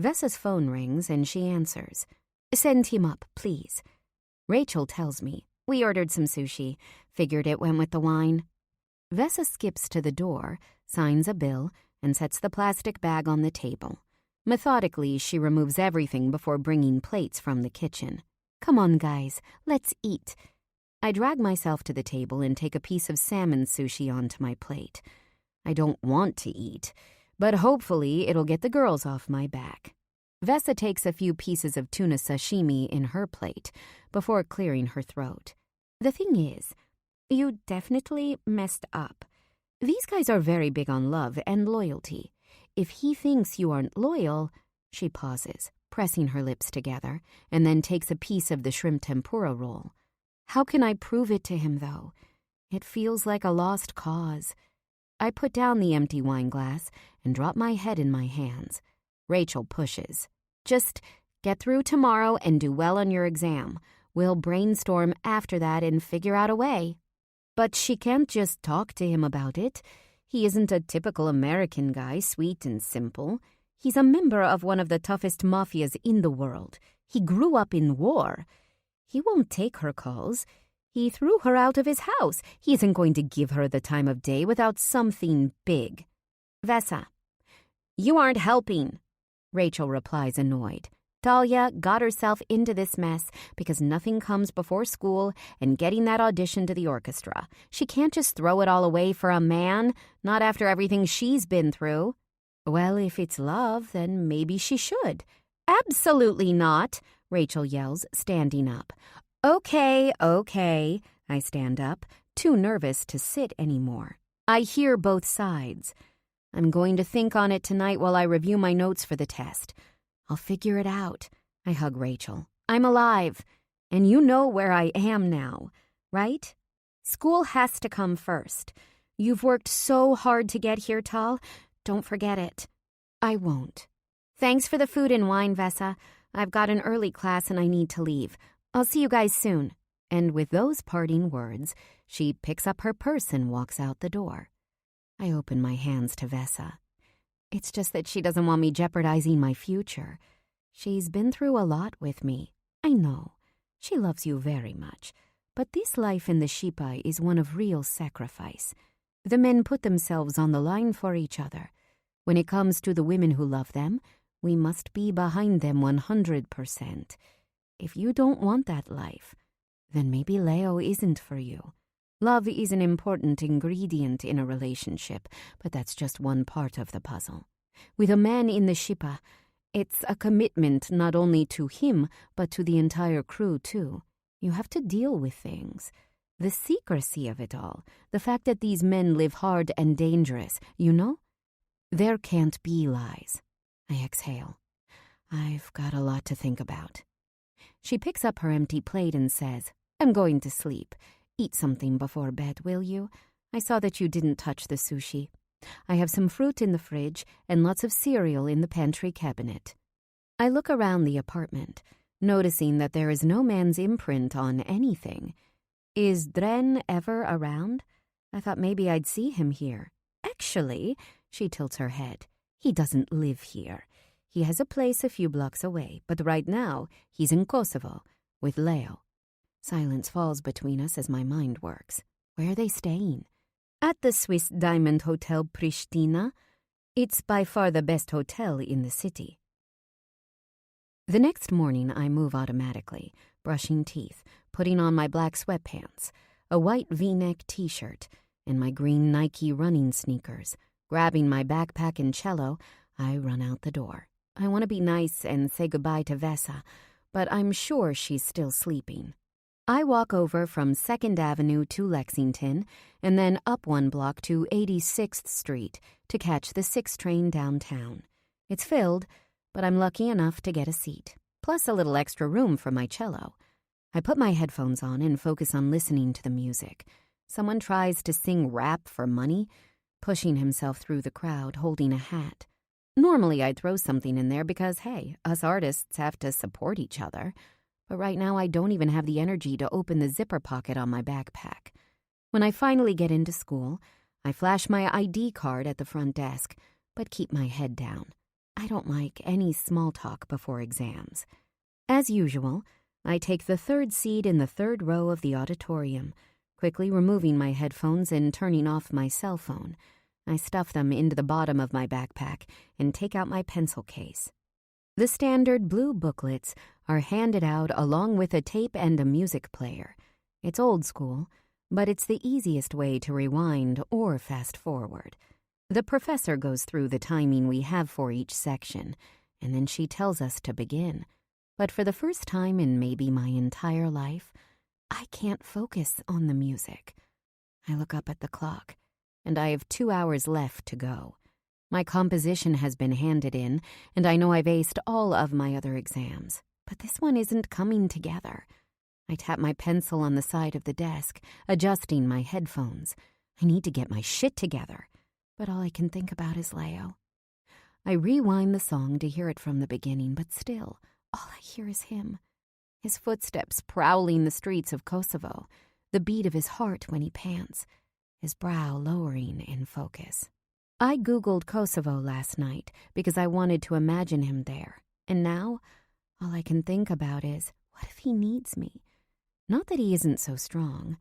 Vesa's phone rings and she answers. Send him up, please. Rachel tells me. We ordered some sushi. Figured it went with the wine. Vesa skips to the door, signs a bill, and sets the plastic bag on the table. Methodically, she removes everything before bringing plates from the kitchen. Come on, guys, let's eat. I drag myself to the table and take a piece of salmon sushi onto my plate. I don't want to eat, but hopefully it'll get the girls off my back. Vesa takes a few pieces of tuna sashimi in her plate before clearing her throat. The thing is, you definitely messed up. These guys are very big on love and loyalty. If he thinks you aren't loyal, she pauses, pressing her lips together, and then takes a piece of the shrimp tempura roll. How can I prove it to him, though? It feels like a lost cause. I put down the empty wine glass and drop my head in my hands. Rachel pushes. Just get through tomorrow and do well on your exam. We'll brainstorm after that and figure out a way. But she can't just talk to him about it. He isn't a typical American guy, sweet and simple. He's a member of one of the toughest mafias in the world. He grew up in war. He won't take her calls. He threw her out of his house. He isn't going to give her the time of day without something big. Vesa, you aren't helping, Rachel replies annoyed. Talia got herself into this mess because nothing comes before school and getting that audition to the orchestra. She can't just throw it all away for a man, not after everything she's been through. Well, if it's love, then maybe she should. Absolutely not, Rachel yells, standing up. Okay, I stand up, too nervous to sit anymore. I hear both sides. I'm going to think on it tonight while I review my notes for the test. I'll figure it out. I hug Rachel. I'm alive, and you know where I am now, right? School has to come first. You've worked so hard to get here, Tal. Don't forget it. I won't. Thanks for the food and wine, Vesa. I've got an early class and I need to leave. I'll see you guys soon. And with those parting words, she picks up her purse and walks out the door. I open my hands to Vesa. It's just that she doesn't want me jeopardizing my future. She's been through a lot with me. I know. She loves you very much. But this life in the Shipa is one of real sacrifice. The men put themselves on the line for each other. When it comes to the women who love them, we must be behind them 100%. If you don't want that life, then maybe Leo isn't for you. Love is an important ingredient in a relationship, but that's just one part of the puzzle. With a man in the Shipa, it's a commitment not only to him, but to the entire crew, too. You have to deal with things. The secrecy of it all, the fact that these men live hard and dangerous, you know? There can't be lies. I exhale. I've got a lot to think about. She picks up her empty plate and says, I'm going to sleep. Eat something before bed, will you? I saw that you didn't touch the sushi. I have some fruit in the fridge and lots of cereal in the pantry cabinet. I look around the apartment, noticing that there is no man's imprint on anything. Is Dren ever around? I thought maybe I'd see him here. Actually, she tilts her head. He doesn't live here. He has a place a few blocks away, but right now he's in Kosovo with Leo. Silence falls between us as my mind works. Where are they staying? At the Swiss Diamond Hotel Pristina. It's by far the best hotel in the city. The next morning, I move automatically, brushing teeth, putting on my black sweatpants, a white V-neck t-shirt, and my green Nike running sneakers. Grabbing my backpack and cello, I run out the door. I want to be nice and say goodbye to Vesa, but I'm sure she's still sleeping. I walk over from 2nd Avenue to Lexington and then up 1 block to 86th Street to catch the 6 train downtown. It's filled, but I'm lucky enough to get a seat, plus a little extra room for my cello. I put my headphones on and focus on listening to the music. Someone tries to sing rap for money, pushing himself through the crowd holding a hat. Normally I'd throw something in there because, hey, us artists have to support each other. But right now I don't even have the energy to open the zipper pocket on my backpack. When I finally get into school, I flash my ID card at the front desk, but keep my head down. I don't like any small talk before exams. As usual, I take the 3rd seat in the 3rd row of the auditorium, quickly removing my headphones and turning off my cell phone. I stuff them into the bottom of my backpack and take out my pencil case. The standard blue booklets are handed out along with a tape and a music player. It's old school, but it's the easiest way to rewind or fast forward. The professor goes through the timing we have for each section, and then she tells us to begin. But for the first time in maybe my entire life, I can't focus on the music. I look up at the clock, and I have 2 hours left to go. My composition has been handed in, and I know I've aced all of my other exams, but this one isn't coming together. I tap my pencil on the side of the desk, adjusting my headphones. I need to get my shit together, but all I can think about is Leo. I rewind the song to hear it from the beginning, but still, all I hear is him. His footsteps prowling the streets of Kosovo, the beat of his heart when he pants, his brow lowering in focus. I Googled Kosovo last night because I wanted to imagine him there, and now all I can think about is, what if he needs me? Not that he isn't so strong.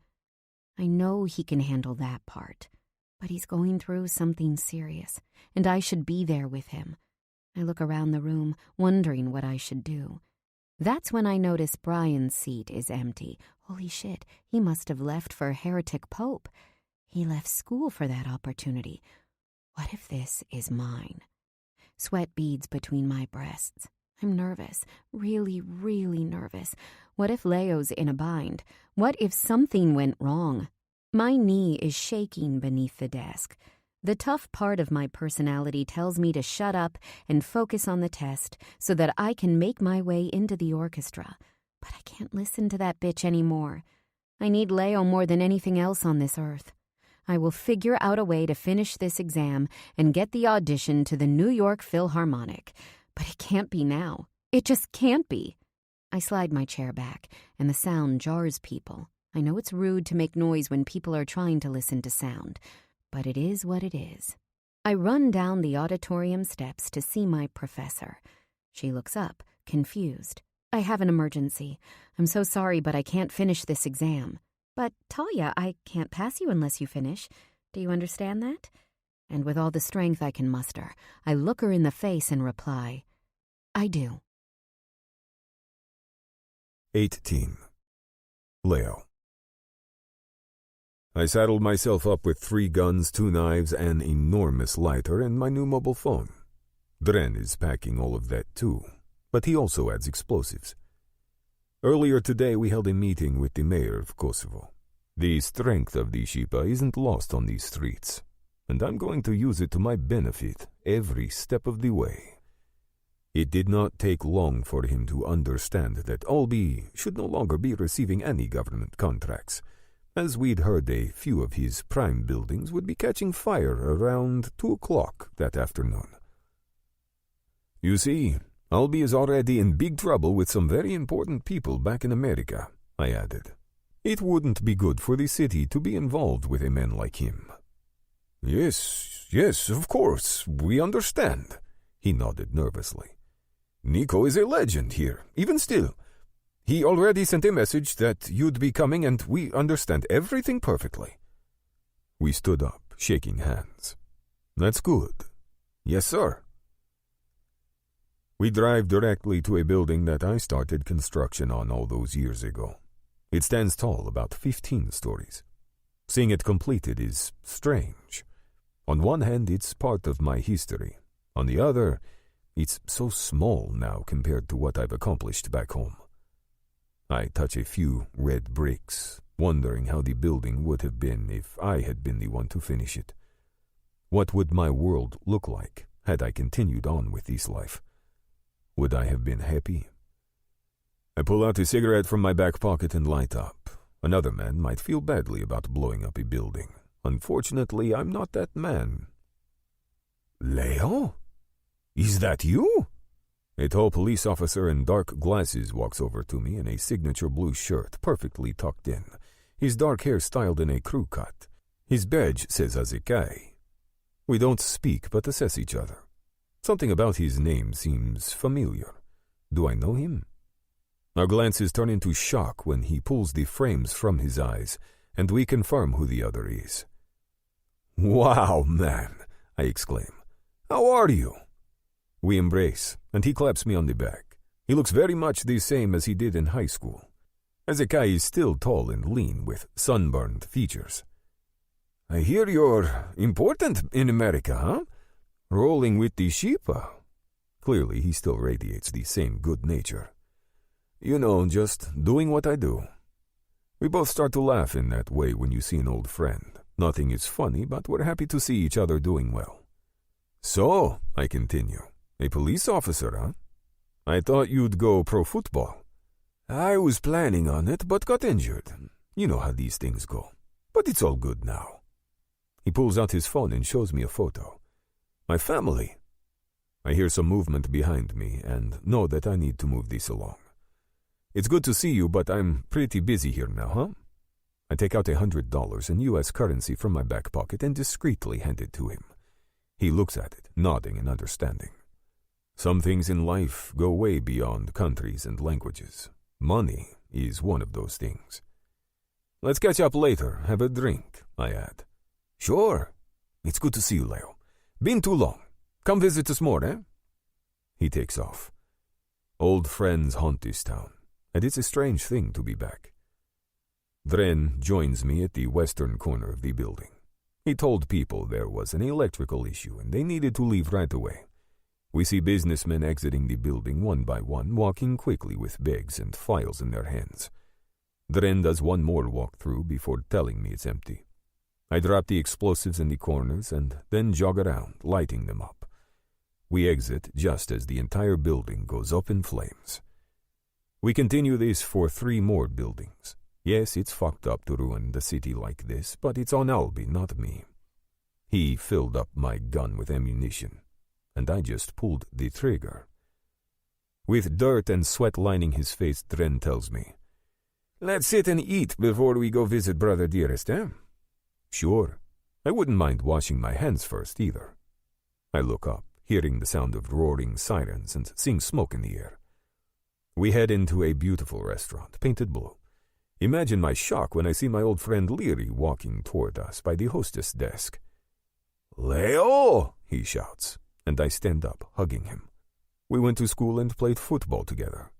I know he can handle that part, but he's going through something serious, and I should be there with him. I look around the room, wondering what I should do. That's when I notice Brian's seat is empty. Holy shit, he must have left for Heretic Pope. He left school for that opportunity. What if this is mine? Sweat beads between my breasts. I'm nervous, really, really nervous. What if Leo's in a bind? What if something went wrong? My knee is shaking beneath the desk. The tough part of my personality tells me to shut up and focus on the test so that I can make my way into the orchestra. But I can't listen to that bitch anymore. I need Leo more than anything else on this earth. I will figure out a way to finish this exam and get the audition to the New York Philharmonic. But it can't be now. It just can't be. I slide my chair back, and the sound jars people. I know it's rude to make noise when people are trying to listen to sound, but it is what it is. I run down the auditorium steps to see my professor. She looks up, confused. I have an emergency. I'm so sorry, but I can't finish this exam. But, Talia, I can't pass you unless you finish. Do you understand that? And with all the strength I can muster, I look her in the face and reply, I do. 18. Leo. I saddled myself up with 3 guns, 2 knives, an enormous lighter, and my new mobile phone. Dren is packing all of that too, but he also adds explosives. Earlier today we held a meeting with the mayor of Kosovo. The strength of the Shipa isn't lost on these streets, and I'm going to use it to my benefit every step of the way. It did not take long for him to understand that Albi should no longer be receiving any government contracts, as we'd heard a few of his prime buildings would be catching fire around 2 o'clock that afternoon. You see, Albi is already in big trouble with some very important people back in America, I added. It wouldn't be good for the city to be involved with a man like him. Yes, of course, we understand, he nodded nervously. Nico is a legend here, even still. He already sent a message that you'd be coming, and we understand everything perfectly. We stood up, shaking hands. That's good. Yes, sir. We drive directly to a building that I started construction on all those years ago. It stands tall, about 15 stories. Seeing it completed is strange. On one hand, it's part of my history. On the other, it's so small now compared to what I've accomplished back home. I touch a few red bricks, wondering how the building would have been if I had been the one to finish it. What would my world look like had I continued on with this life? Would I have been happy? I pull out a cigarette from my back pocket and light up. Another man might feel badly about blowing up a building. Unfortunately, I'm not that man. Leo? Is that you? A tall police officer in dark glasses walks over to me in a signature blue shirt, perfectly tucked in. His dark hair styled in a crew cut. His badge says Azekai. We don't speak but assess each other. Something about his name seems familiar. Do I know him? Our glances turn into shock when he pulls the frames from his eyes, and we confirm who the other is. Wow, man, I exclaim. How are you? We embrace, and he claps me on the back. He looks very much the same as he did in high school. Ezekiel is still tall and lean, with sunburned features. I hear you're important in America, huh? Rolling with the sheep? Clearly, he still radiates the same good nature. You know, just doing what I do. We both start to laugh in that way when you see an old friend. Nothing is funny, but we're happy to see each other doing well. So, I continue, a police officer, huh? I thought you'd go pro football. I was planning on it, but got injured. You know how these things go. But it's all good now. He pulls out his phone and shows me a photo. My family. I hear some movement behind me and know that I need to move this along. It's good to see you, but I'm pretty busy here now, huh? I take out $100 in U.S. currency from my back pocket and discreetly hand it to him. He looks at it, nodding in understanding. Some things in life go way beyond countries and languages. Money is one of those things. Let's catch up later, have a drink, I add. Sure. It's good to see you, Leo. Been too long. Come visit us more, eh? He takes off. Old friends haunt this town, and it's a strange thing to be back. Dren joins me at the western corner of the building. He told people there was an electrical issue and they needed to leave right away. We see businessmen exiting the building one by one, walking quickly with bags and files in their hands. Dren does one more walkthrough before telling me it's empty. I drop the explosives in the corners and then jog around, lighting them up. We exit just as the entire building goes up in flames. We continue this for 3 more buildings. Yes, it's fucked up to ruin the city like this, but it's on Albie, not me. He filled up my gun with ammunition, and I just pulled the trigger. With dirt and sweat lining his face, Dren tells me, "Let's sit and eat before we go visit Brother Dearest, eh?" Sure. I wouldn't mind washing my hands first, either. I look up, hearing the sound of roaring sirens and seeing smoke in the air. We head into a beautiful restaurant, painted blue. Imagine my shock when I see my old friend Leary walking toward us by the hostess desk. "Leo!" he shouts, and I stand up, hugging him. We went to school and played football together.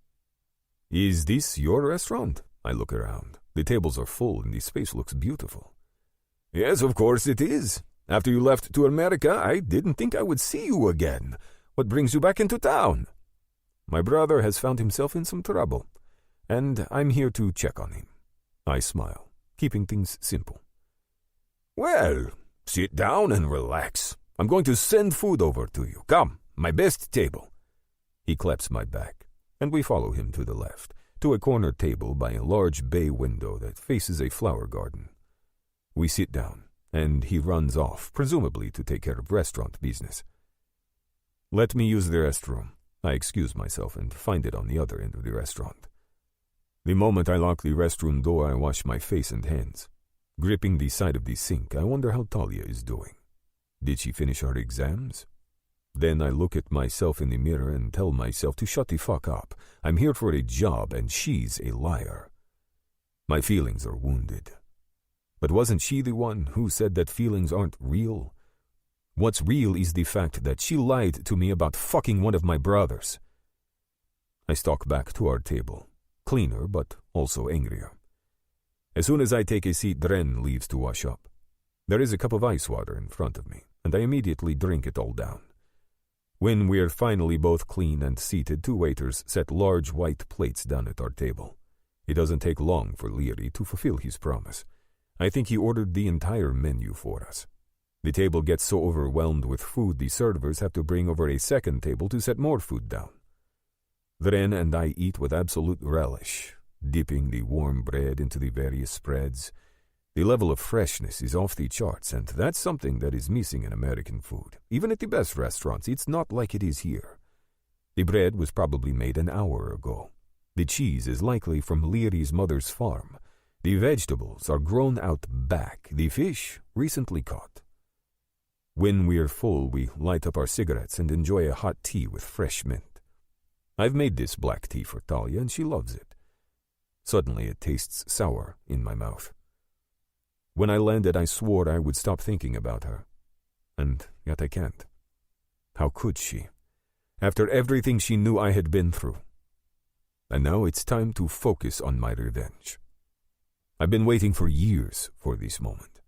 "Is this your restaurant?" I look around. The tables are full and the space looks beautiful. "Yes, of course it is. After you left to America, I didn't think I would see you again. What brings you back into town?" "My brother has found himself in some trouble, and I'm here to check on him." I smile, keeping things simple. "Well, sit down and relax. I'm going to send food over to you. Come, my best table." He claps my back, and we follow him to the left, to a corner table by a large bay window that faces a flower garden. We sit down, and he runs off, presumably to take care of restaurant business. "Let me use the restroom." I excuse myself and find it on the other end of the restaurant. The moment I lock the restroom door, I wash my face and hands. Gripping the side of the sink, I wonder how Talia is doing. Did she finish her exams? Then I look at myself in the mirror and tell myself to shut the fuck up. I'm here for a job, and she's a liar. My feelings are wounded. But wasn't she the one who said that feelings aren't real? What's real is the fact that she lied to me about fucking one of my brothers. I stalk back to our table, cleaner but also angrier. As soon as I take a seat, Dren leaves to wash up. There is a cup of ice water in front of me, and I immediately drink it all down. When we are finally both clean and seated, two waiters set large white plates down at our table. It doesn't take long for Leary to fulfill his promise. I think he ordered the entire menu for us. The table gets so overwhelmed with food, the servers have to bring over a second table to set more food down. Dren and I eat with absolute relish, dipping the warm bread into the various spreads. The level of freshness is off the charts, and that's something that is missing in American food. Even at the best restaurants, it's not like it is here. The bread was probably made an hour ago. The cheese is likely from Leary's mother's farm. The vegetables are grown out back. The fish recently caught. When we're full, we light up our cigarettes and enjoy a hot tea with fresh mint. I've made this black tea for Talia, and she loves it. Suddenly it tastes sour in my mouth. When I landed, I swore I would stop thinking about her. And yet I can't. How could she? After everything she knew I had been through. And now it's time to focus on my revenge. I've been waiting for years for this moment.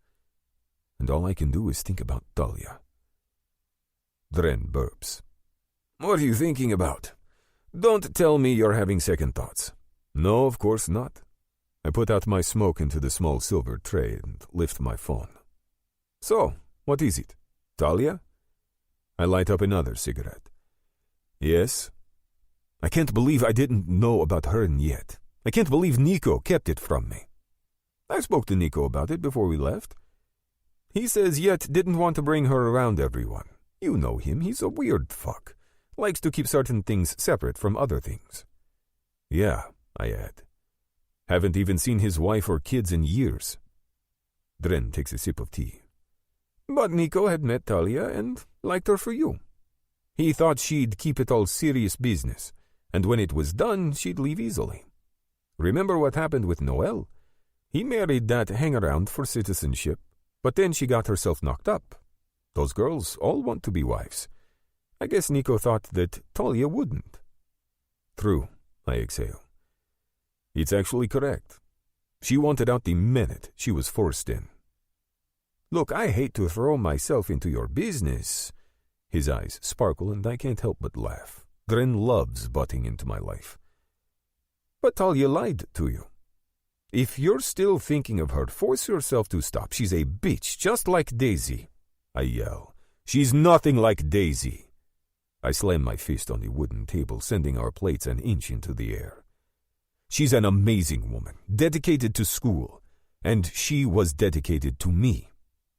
And all I can do is think about Talia. Dren burps. What are you thinking about? Don't tell me you're having second thoughts. No, of course not. I put out my smoke into the small silver tray and lift my phone. So, what is it? Talia? I light up another cigarette. Yes. I can't believe I didn't know about her yet. I can't believe Nico kept it from me. I spoke to Nico about it before we left. He says Yet didn't want to bring her around everyone. You know him, he's a weird fuck. Likes to keep certain things separate from other things. Yeah, I add. Haven't even seen his wife or kids in years. Dren takes a sip of tea. But Nico had met Talia and liked her for you. He thought she'd keep it all serious business, and when it was done, she'd leave easily. Remember what happened with Noel? He married that hang-around for citizenship, but then she got herself knocked up. Those girls all want to be wives. I guess Nico thought that Talia wouldn't. True, I exhale. It's actually correct. She wanted out the minute she was forced in. Look, I hate to throw myself into your business. His eyes sparkle and I can't help but laugh. Dren loves butting into my life. But Talia lied to you. If you're still thinking of her, force yourself to stop. She's a bitch, just like Daisy. I yell. She's nothing like Daisy. I slam my fist on the wooden table, sending our plates an inch into the air. She's an amazing woman, dedicated to school, and she was dedicated to me.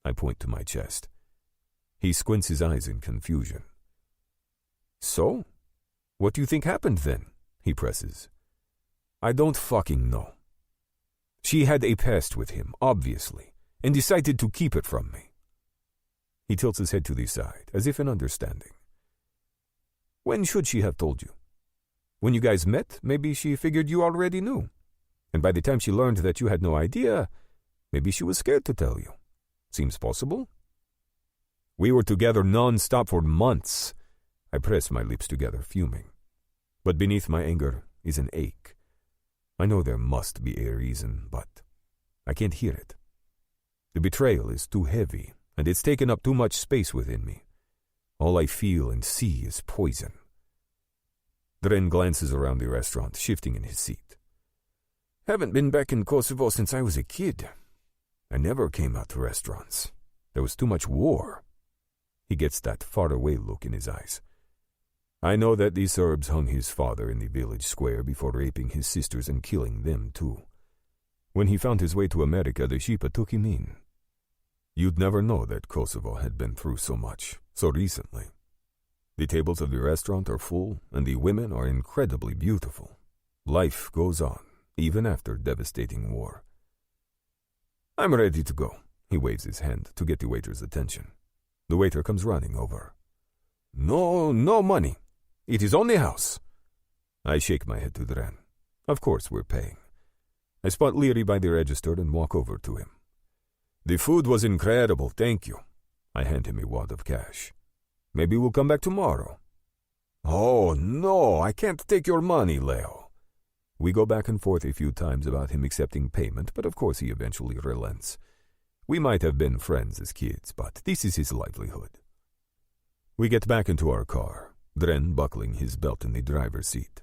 I point to my chest. He squints his eyes in confusion. So? What do you think happened then? He presses. I don't fucking know. She had a past with him, obviously, and decided to keep it from me. He tilts his head to the side, as if in understanding. When should she have told you? When you guys met, maybe she figured you already knew. And by the time she learned that you had no idea, maybe she was scared to tell you. Seems possible. We were together non-stop for months. I press my lips together, fuming. But beneath my anger is an ache. I know there must be a reason, but I can't hear it. The betrayal is too heavy, and it's taken up too much space within me. All I feel and see is poison. Dren glances around the restaurant, shifting in his seat. Haven't been back in Kosovo since I was a kid. I never came out to restaurants. There was too much war. He gets that faraway look in his eyes. I know that the Serbs hung his father in the village square before raping his sisters and killing them too. When he found his way to America, the Shipa took him in. You'd never know that Kosovo had been through so much, so recently. The tables of the restaurant are full, and the women are incredibly beautiful. Life goes on, even after devastating war. I'm ready to go. He waves his hand to get the waiter's attention. The waiter comes running over. No money. It is only house. I shake my head to Dren. Of course we're paying. I spot Leary by the register and walk over to him. The food was incredible, thank you. I hand him a wad of cash. Maybe we'll come back tomorrow. Oh, no, I can't take your money, Leo. We go back and forth a few times about him accepting payment, but of course he eventually relents. We might have been friends as kids, but this is his livelihood. We get back into our car, Dren buckling his belt in the driver's seat.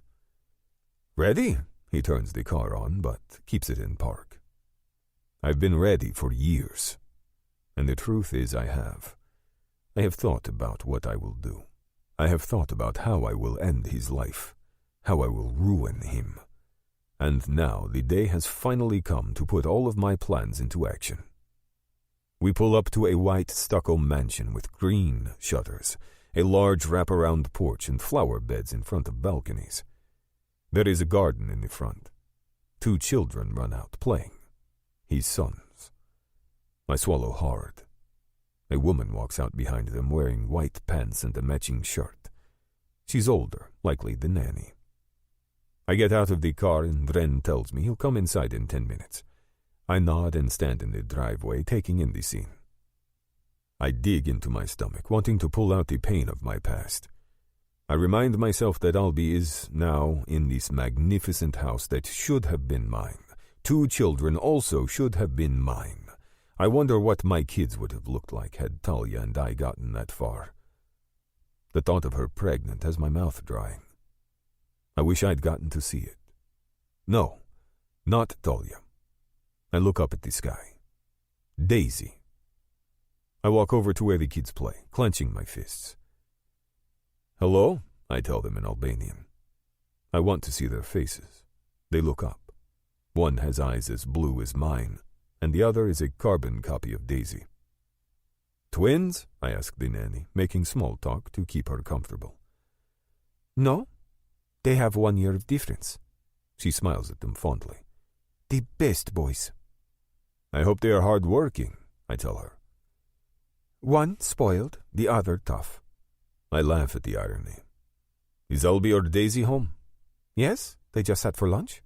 Ready? He turns the car on, but keeps it in park. I've been ready for years, and the truth is I have. I have thought about what I will do. I have thought about how I will end his life, how I will ruin him. And now the day has finally come to put all of my plans into action. We pull up to a white stucco mansion with green shutters, a large wraparound porch and flower beds in front of balconies. There is a garden in the front. 2 children run out playing. His sons. I swallow hard. A woman walks out behind them wearing white pants and a matching shirt. She's older, likely the nanny. I get out of the car and Dren tells me he'll come inside in 10 minutes. I nod and stand in the driveway, taking in the scene. I dig into my stomach, wanting to pull out the pain of my past. I remind myself that Albie is now in this magnificent house that should have been mine. 2 children also should have been mine. I wonder what my kids would have looked like had Talia and I gotten that far. The thought of her pregnant has my mouth drying. I wish I'd gotten to see it. No, not Talia. I look up at the sky. Daisy. I walk over to where the kids play, clenching my fists. Hello, I tell them in Albanian. I want to see their faces. They look up. One has eyes as blue as mine, and the other is a carbon copy of Daisy. Twins? I ask the nanny, making small talk to keep her comfortable. No, they have 1 year of difference. She smiles at them fondly. The best boys. I hope they are hard-working, I tell her. One spoiled, the other tough. I laugh at the irony. Is Albie or Daisy home? Yes, they just sat for lunch.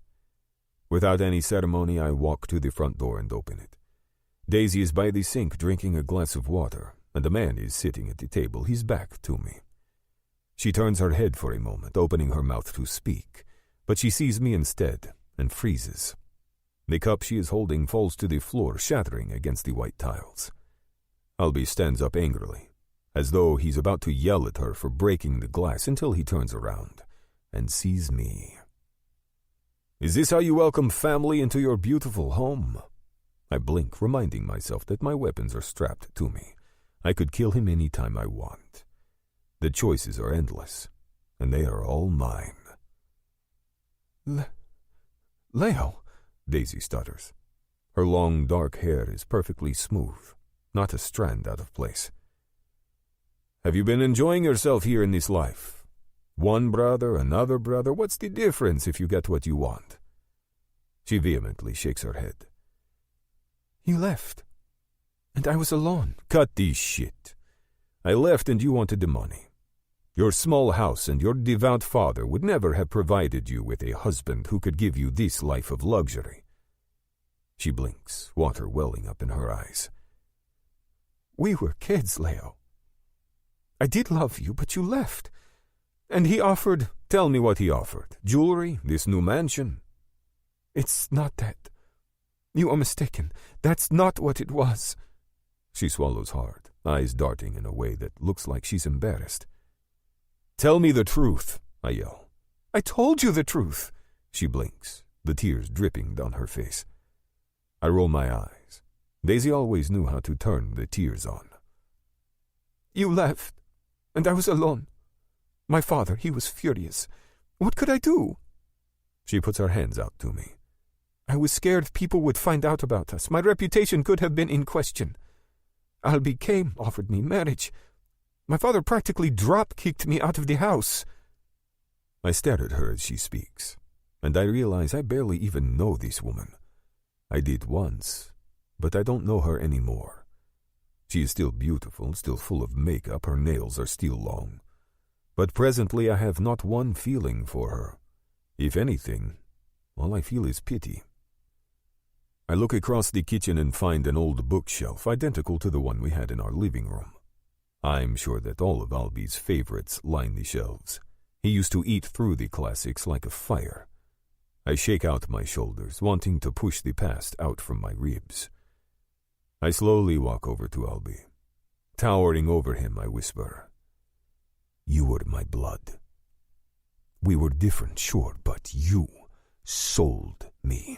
Without any ceremony, I walk to the front door and open it. Daisy is by the sink drinking a glass of water, and a man is sitting at the table, his back to me. She turns her head for a moment, opening her mouth to speak, but she sees me instead and freezes. The cup she is holding falls to the floor, shattering against the white tiles. Albie stands up angrily, as though he's about to yell at her for breaking the glass until he turns around and sees me. Is this how you welcome family into your beautiful home? I blink, reminding myself that my weapons are strapped to me. I could kill him any time I want. The choices are endless, and they are all mine. Leo, Daisy stutters. Her long, dark hair is perfectly smooth, not a strand out of place. Have you been enjoying yourself here in this life? One brother, another brother, what's the difference if you get what you want? She vehemently shakes her head. You left, and I was alone. Cut this shit. I left and you wanted the money. Your small house and your devout father would never have provided you with a husband who could give you this life of luxury. She blinks, water welling up in her eyes. We were kids, Leo. I did love you, but you left. And he offered... Tell me what he offered. Jewelry? This new mansion? It's not that. You are mistaken. That's not what it was. She swallows hard, eyes darting in a way that looks like she's embarrassed. Tell me the truth, I yell. I told you the truth. She blinks, the tears dripping down her face. I roll my eyes. Daisy always knew how to turn the tears on. You left, and I was alone. My father, he was furious. What could I do? She puts her hands out to me. I was scared people would find out about us. My reputation could have been in question. Albie came, offered me marriage. My father practically drop-kicked me out of the house. I stare at her as she speaks, and I realize I barely even know this woman. I did once, but I don't know her anymore. She is still beautiful, still full of makeup, her nails are still long. But presently I have not one feeling for her. If anything, all I feel is pity. I look across the kitchen and find an old bookshelf identical to the one we had in our living room. I'm sure that all of Albie's favorites line the shelves. He used to eat through the classics like a fire. I shake out my shoulders, wanting to push the past out from my ribs. I slowly walk over to Albie. Towering over him, I whisper, "You were my blood. We were different, sure, but you sold me."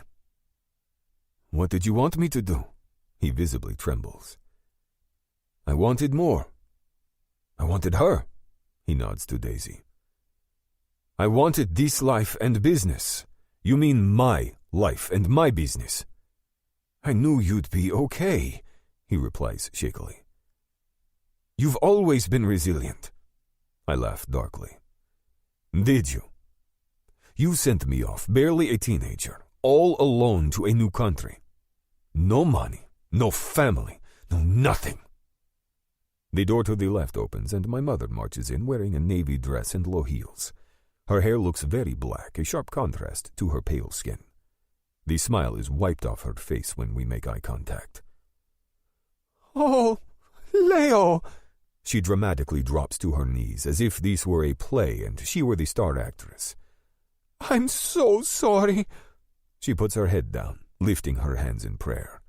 "What did you want me to do?" He visibly trembles. "I wanted more. I wanted her." He nods to Daisy. "I wanted this life and business. You mean my life and my business." "I knew you'd be okay," he replies shakily. "You've always been resilient." I laugh darkly. "Did you? You sent me off, barely a teenager, all alone to a new country. No money, no family, no nothing." The door to the left opens and my mother marches in wearing a navy dress and low heels. Her hair looks very black, a sharp contrast to her pale skin. The smile is wiped off her face when we make eye contact. "Oh, Leo!" She dramatically drops to her knees as if this were a play and she were the star actress. "I'm so sorry." She puts her head down, lifting her hands in prayer.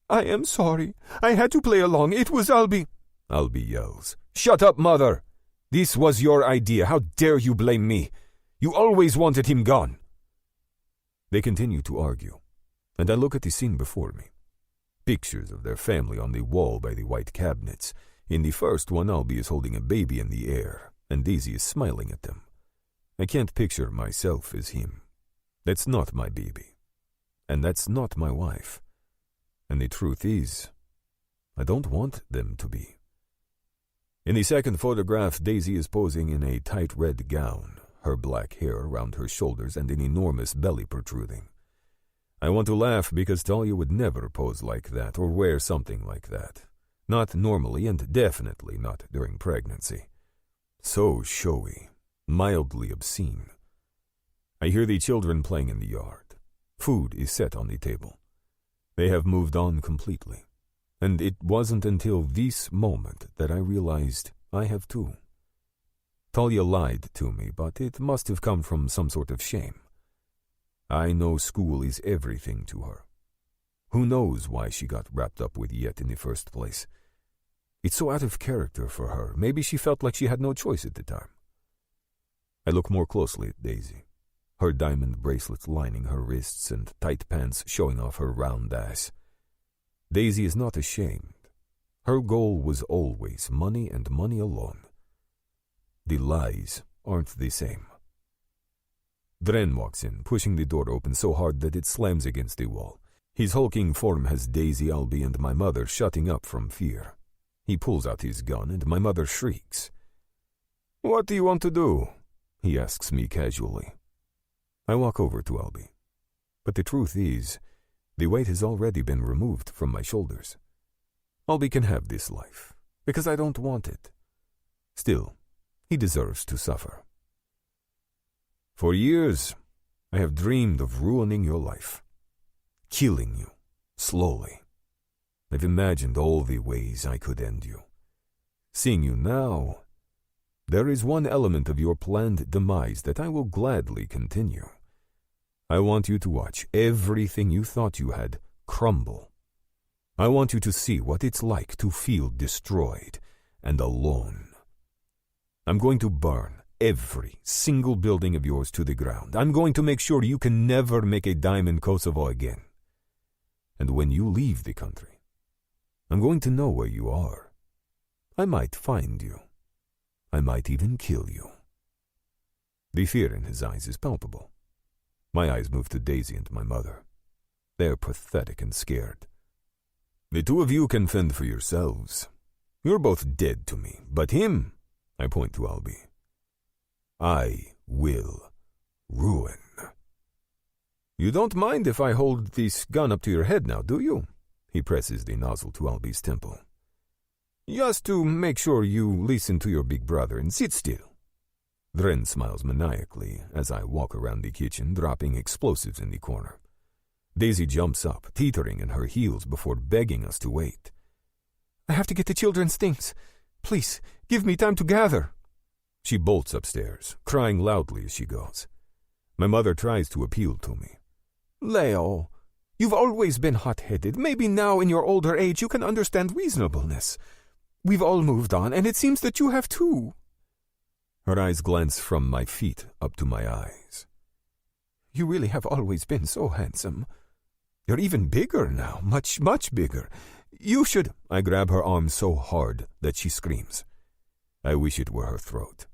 "I am sorry. I had to play along. It was Albie." Albie yells, "Shut up, mother! This was your idea. How dare you blame me? You always wanted him gone." They continue to argue, and I look at the scene before me. Pictures of their family on the wall by the white cabinets. In the first one, Albie is holding a baby in the air, and Daisy is smiling at them. I can't picture myself as him. That's not my baby. And that's not my wife. And the truth is, I don't want them to be. In the second photograph, Daisy is posing in a tight red gown, her black hair around her shoulders and an enormous belly protruding. I want to laugh because Talia would never pose like that or wear something like that. Not normally and definitely not during pregnancy. So showy, mildly obscene. I hear the children playing in the yard. Food is set on the table. They have moved on completely. And it wasn't until this moment that I realized I have too. Talia lied to me, but it must have come from some sort of shame. I know school is everything to her. Who knows why she got wrapped up with Yet in the first place? It's so out of character for her. Maybe she felt like she had no choice at the time. I look more closely at Daisy, her diamond bracelets lining her wrists and tight pants showing off her round ass. Daisy is not ashamed. Her goal was always money and money alone. The lies aren't the same. Dren walks in, pushing the door open so hard that it slams against the wall. His hulking form has Daisy, Albie, and my mother shutting up from fear. He pulls out his gun, and my mother shrieks. "What do you want to do?" he asks me casually. I walk over to Albie. But the truth is, the weight has already been removed from my shoulders. Albie can have this life, because I don't want it. Still, he deserves to suffer. For years, I have dreamed of ruining your life. Killing you, slowly. I've imagined all the ways I could end you. Seeing you now, there is one element of your planned demise that I will gladly continue. I want you to watch everything you thought you had crumble. I want you to see what it's like to feel destroyed and alone. I'm going to burn every single building of yours to the ground. I'm going to make sure you can never make a dime in Kosovo again. And when you leave the country, I'm going to know where you are. I might find you. I might even kill you. The fear in his eyes is palpable. My eyes move to Daisy and my mother. They're pathetic and scared. The two of you can fend for yourselves. You're both dead to me, but him, I point to Albie, I will ruin. You don't mind if I hold this gun up to your head now, do you? He presses the nozzle to Albie's temple. Just to make sure you listen to your big brother and sit still. Dren smiles maniacally as I walk around the kitchen, dropping explosives in the corner. Daisy jumps up, teetering in her heels before begging us to wait. I have to get the children's things. Please, give me time to gather. She bolts upstairs, crying loudly as she goes. My mother tries to appeal to me. Leo, you've always been hot-headed. Maybe now in your older age you can understand reasonableness. We've all moved on, and it seems that you have too. Her eyes glance from my feet up to my eyes. You really have always been so handsome. You're even bigger now, much, much bigger. You should... I grab her arm so hard that she screams. I wish it were her throat,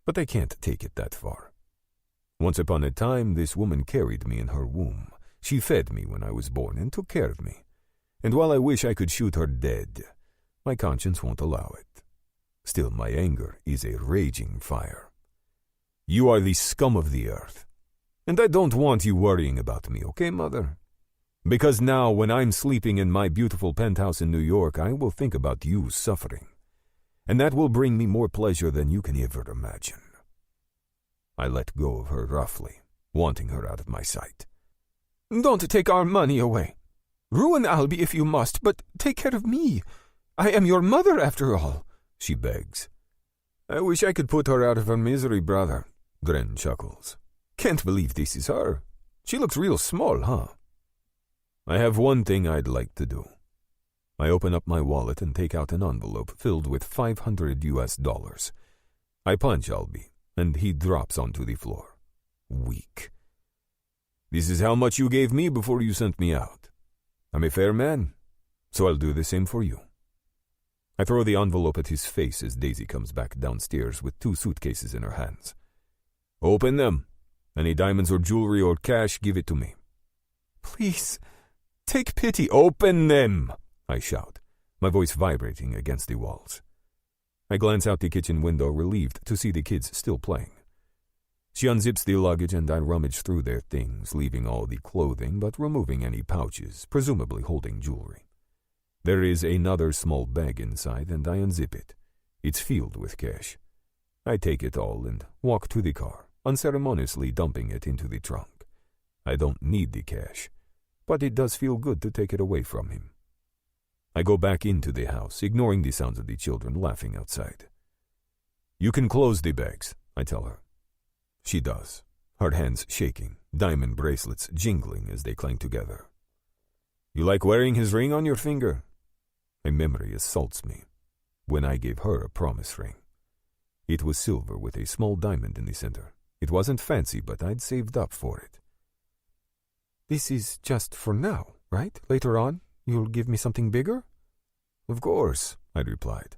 but I can't take it that far. Once upon a time, this woman carried me in her womb. She fed me when I was born and took care of me. And while I wish I could shoot her dead, my conscience won't allow it. Still, my anger is a raging fire. You are the scum of the earth, and I don't want you worrying about me, okay, Mother? Because now, when I'm sleeping in my beautiful penthouse in New York, I will think about you suffering, and that will bring me more pleasure than you can ever imagine. I let go of her roughly, wanting her out of my sight. Don't take our money away. Ruin Albie if you must, but take care of me. I am your mother, after all, she begs. I wish I could put her out of her misery, brother. Dren chuckles. Can't believe this is her. She looks real small, huh? I have one thing I'd like to do. I open up my wallet and take out an envelope filled with $500. I punch Albie, and he drops onto the floor. Weak. This is how much you gave me before you sent me out. I'm a fair man, so I'll do the same for you. I throw the envelope at his face as Daisy comes back downstairs with 2 suitcases in her hands. Open them. Any diamonds or jewelry or cash, give it to me. Please, take pity. Open them, I shout, my voice vibrating against the walls. I glance out the kitchen window, relieved to see the kids still playing. She unzips the luggage and I rummage through their things, leaving all the clothing but removing any pouches, presumably holding jewelry. There is another small bag inside and I unzip it. It's filled with cash. I take it all and walk to the car, unceremoniously dumping it into the trunk. I don't need the cash, but it does feel good to take it away from him. I go back into the house, ignoring the sounds of the children laughing outside. You can close the bags, I tell her. She does, her hands shaking, diamond bracelets jingling as they clang together. You like wearing his ring on your finger? A memory assaults me. When I gave her a promise ring. It was silver with a small diamond in the center. It wasn't fancy, but I'd saved up for it. This is just for now, right? Later on, you'll give me something bigger? Of course, I replied.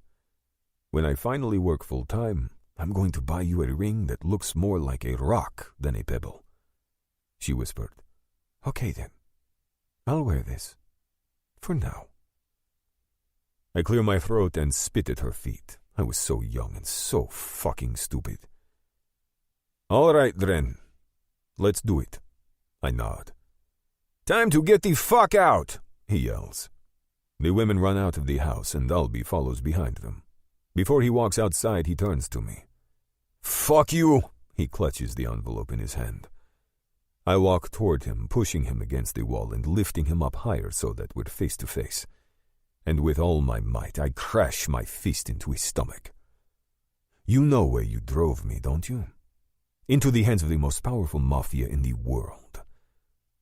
When I finally work full-time, I'm going to buy you a ring that looks more like a rock than a pebble. She whispered. Okay then. I'll wear this. For now. I clear my throat and spit at her feet. I was so young and so fucking stupid. All right, Dren. Let's do it. I nod. Time to get the fuck out, he yells. The women run out of the house and Albie follows behind them. Before he walks outside, he turns to me. Fuck you! He clutches the envelope in his hand. I walk toward him, pushing him against the wall and lifting him up higher so that we're face to face. And with all my might, I crash my fist into his stomach. You know where you drove me, don't you? Into the hands of the most powerful mafia in the world.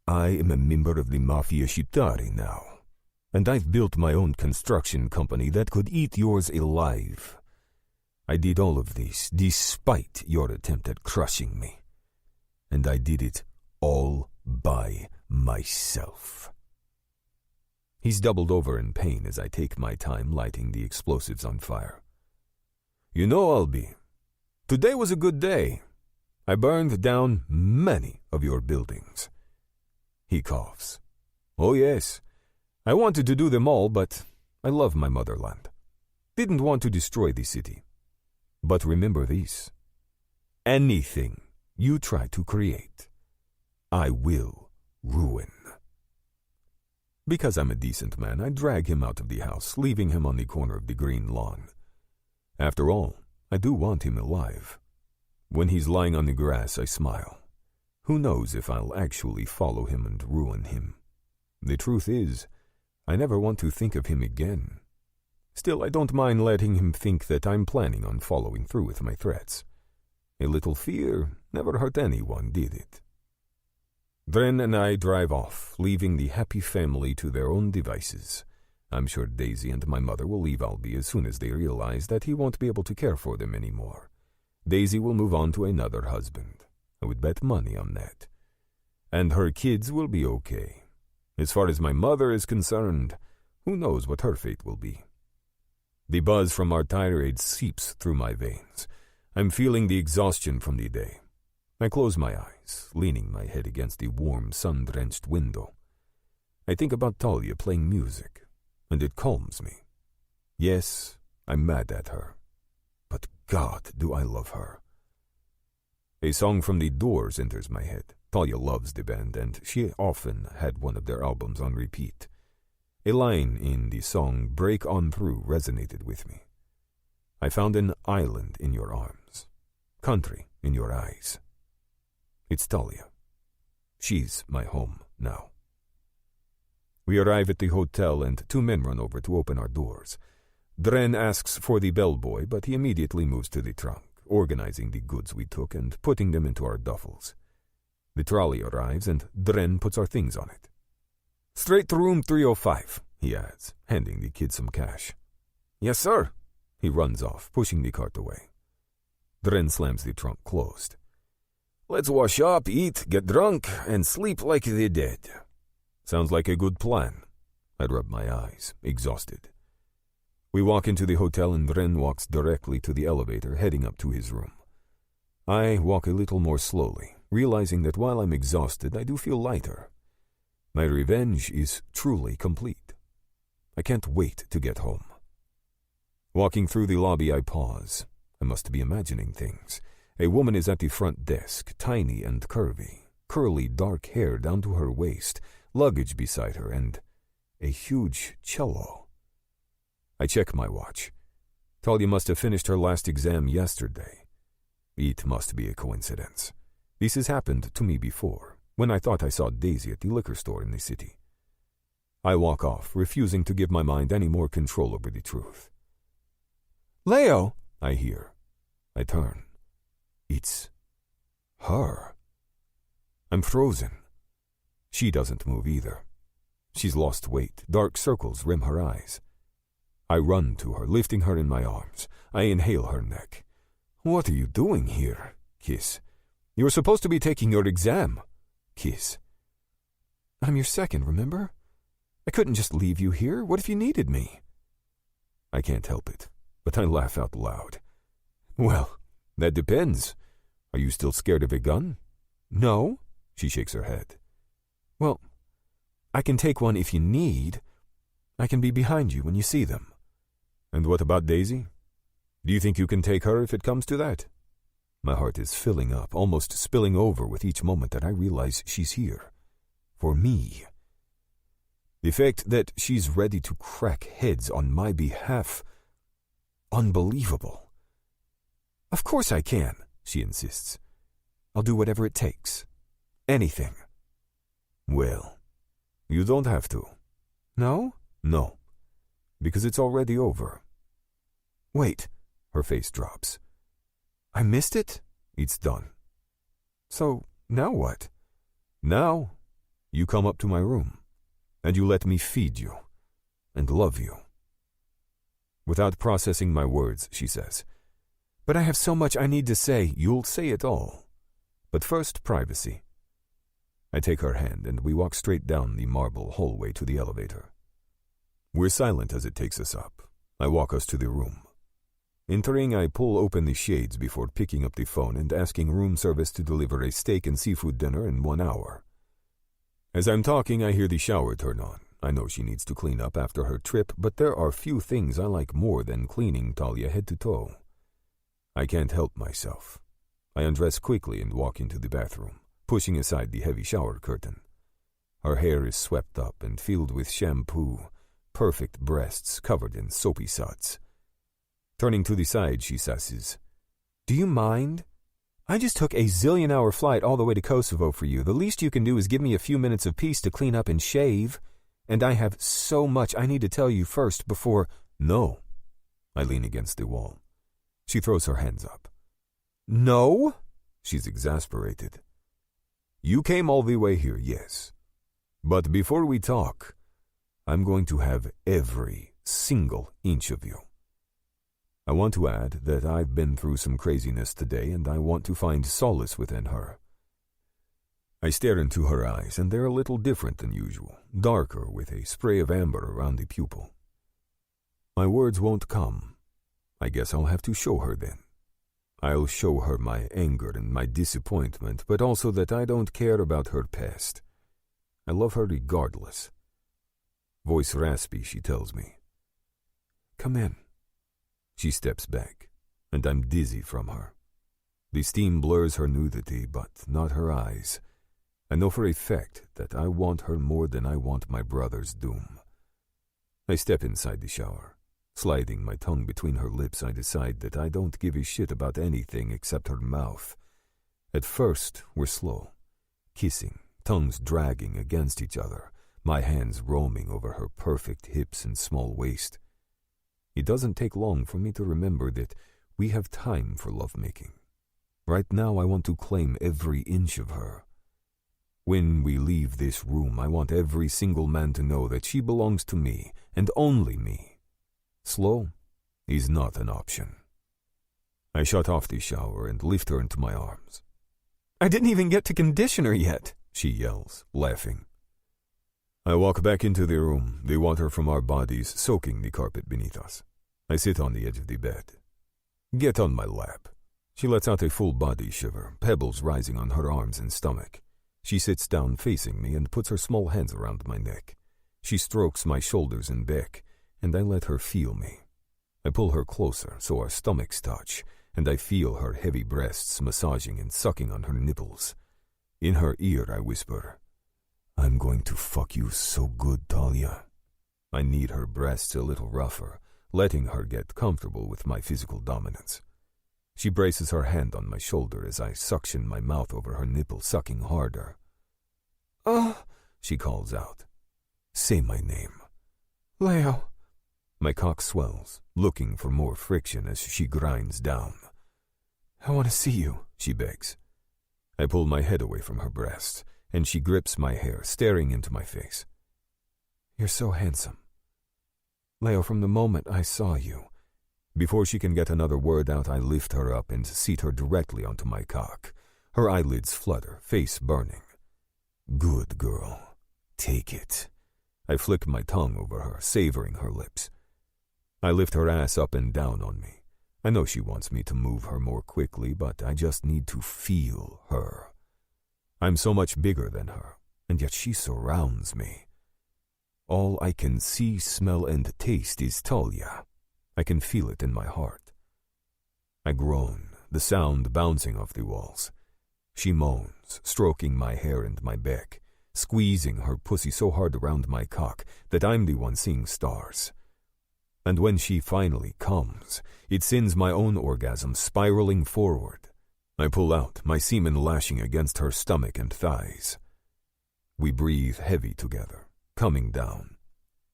I am a member of the Mafia Shiptari now, and I've built my own construction company that could eat yours alive. I did all of this despite your attempt at crushing me, and I did it all by myself. He's doubled over in pain as I take my time lighting the explosives on fire. You know, Albie, today was a good day. I burned down many of your buildings. He coughs. Oh yes, I wanted to do them all, but I love my motherland. Didn't want to destroy the city. But remember this. Anything you try to create, I will ruin. Because I'm a decent man, I drag him out of the house, leaving him on the corner of the green lawn. After all, I do want him alive. When he's lying on the grass, I smile. Who knows if I'll actually follow him and ruin him? The truth is, I never want to think of him again. Still, I don't mind letting him think that I'm planning on following through with my threats. A little fear never hurt anyone, did it? Dren and I drive off, leaving the happy family to their own devices. I'm sure Daisy and my mother will leave Albie as soon as they realize that he won't be able to care for them anymore. Daisy will move on to another husband. I would bet money on that. And her kids will be okay. As far as my mother is concerned, who knows what her fate will be. The buzz from our tirade seeps through my veins. I'm feeling the exhaustion from the day. I close my eyes, leaning my head against the warm, sun-drenched window. I think about Talia playing music, and it calms me. Yes, I'm mad at her. But God, do I love her. A song from The Doors enters my head. Talia loves the band, and she often had one of their albums on repeat. A line in the song Break On Through resonated with me. I found an island in your arms, country in your eyes. It's Talia. She's my home now. We arrive at the hotel, and 2 men run over to open our doors. Dren asks for the bellboy, but he immediately moves to the trunk, organizing the goods we took and putting them into our duffels. The trolley arrives, and Dren puts our things on it. "Straight to room 305, he adds, handing the kid some cash. "Yes, sir." He runs off, pushing the cart away. Dren slams the trunk closed. "Let's wash up, eat, get drunk, and sleep like the dead." Sounds like a good plan. I rub my eyes, exhausted. We walk into the hotel, and Dren walks directly to the elevator, heading up to his room. I walk a little more slowly, realizing that while I'm exhausted, I do feel lighter. My revenge is truly complete. I can't wait to get home. Walking through the lobby, I pause. I must be imagining things. A woman is at the front desk, tiny and curvy, curly dark hair down to her waist, luggage beside her, and a huge cello. I check my watch. Talia must have finished her last exam yesterday. It must be a coincidence. This has happened to me before, when I thought I saw Daisy at the liquor store in the city. I walk off, refusing to give my mind any more control over the truth. "Leo!" I hear. I turn. It's her. I'm frozen. She doesn't move either. She's lost weight. Dark circles rim her eyes. I run to her, lifting her in my arms. I inhale her neck. "What are you doing here?" Kiss. "You were supposed to be taking your exam." Kiss. "I'm your second, remember? I couldn't just leave you here. What if you needed me?" I can't help it, but I laugh out loud. "Well, that depends. Are you still scared of a gun?" "No." She shakes her head. "Well, I can take one if you need. I can be behind you when you see them." "And what about Daisy? Do you think you can take her if it comes to that?" My heart is filling up, almost spilling over with each moment that I realize she's here. For me. The fact that she's ready to crack heads on my behalf. Unbelievable. "Of course I can," she insists. "I'll do whatever it takes. Anything." "Well, you don't have to." "No?" "No. Because it's already over." "Wait." Her face drops. "I missed it?" "It's done." "So, now what?" "Now, you come up to my room, and you let me feed you, and love you." Without processing my words, she says, "But I have so much I need to say." "You'll say it all. But first, privacy." I take her hand, and we walk straight down the marble hallway to the elevator. We're silent as it takes us up. I walk us to the room. Entering, I pull open the shades before picking up the phone and asking room service to deliver a steak and seafood dinner in 1 hour. As I'm talking, I hear the shower turn on. I know she needs to clean up after her trip, but there are few things I like more than cleaning Talia head to toe. I can't help myself. I undress quickly and walk into the bathroom, pushing aside the heavy shower curtain. Her hair is swept up and filled with shampoo, perfect breasts covered in soapy suds. Turning to the side, she says, "Do you mind? I just took a zillion-hour flight all the way to Kosovo for you. The least you can do is give me a few minutes of peace to clean up and shave. And I have so much I need to tell you first before—" "No." I lean against the wall. She throws her hands up. No? She's exasperated. You came all the way here, yes. But before we talk, I'm going to have every single inch of you. I want to add that I've been through some craziness today, and I want to find solace within her. I stare into her eyes, and they're a little different than usual, darker with a spray of amber around the pupil. My words won't come. I guess I'll have to show her then. I'll show her my anger and my disappointment, but also that I don't care about her past. I love her regardless. Voice raspy, she tells me. Come in. She steps back, and I'm dizzy from her. The steam blurs her nudity, but not her eyes. I know for a fact that I want her more than I want my brother's doom. I step inside the shower. Sliding my tongue between her lips, I decide that I don't give a shit about anything except her mouth. At first, we're slow, kissing, tongues dragging against each other, my hands roaming over her perfect hips and small waist. It doesn't take long for me to remember that we have time for lovemaking. Right now, I want to claim every inch of her. When we leave this room, I want every single man to know that she belongs to me, and only me. Slow is not an option. I shut off the shower and lift her into my arms. I didn't even get to condition her yet, she yells, laughing. I walk back into the room, the water from our bodies soaking the carpet beneath us. I sit on the edge of the bed. Get on my lap. She lets out a full body shiver, pebbles rising on her arms and stomach. She sits down facing me and puts her small hands around my neck. She strokes my shoulders and back, and I let her feel me. I pull her closer so our stomachs touch, and I feel her heavy breasts massaging and sucking on her nipples. In her ear I whisper, I'm going to fuck you so good, Talia. I knead her breasts a little rougher, letting her get comfortable with my physical dominance. She braces her hand on my shoulder as I suction my mouth over her nipple, sucking harder. Oh, she calls out. Say my name. Leo. My cock swells, looking for more friction as she grinds down. I want to see you, she begs. I pull my head away from her breast, and she grips my hair, staring into my face. You're so handsome. Leo, from the moment I saw you. Before she can get another word out, I lift her up and seat her directly onto my cock. Her eyelids flutter, face burning. Good girl. Take it. I flick my tongue over her, savoring her lips. I lift her ass up and down on me. I know she wants me to move her more quickly, but I just need to feel her. I'm so much bigger than her, and yet she surrounds me. All I can see, smell, and taste is Talia. I can feel it in my heart. I groan, the sound bouncing off the walls. She moans, stroking my hair and my back, squeezing her pussy so hard around my cock that I'm the one seeing stars. And when she finally comes, it sends my own orgasm spiraling forward. I pull out, my semen lashing against her stomach and thighs. We breathe heavy together, coming down.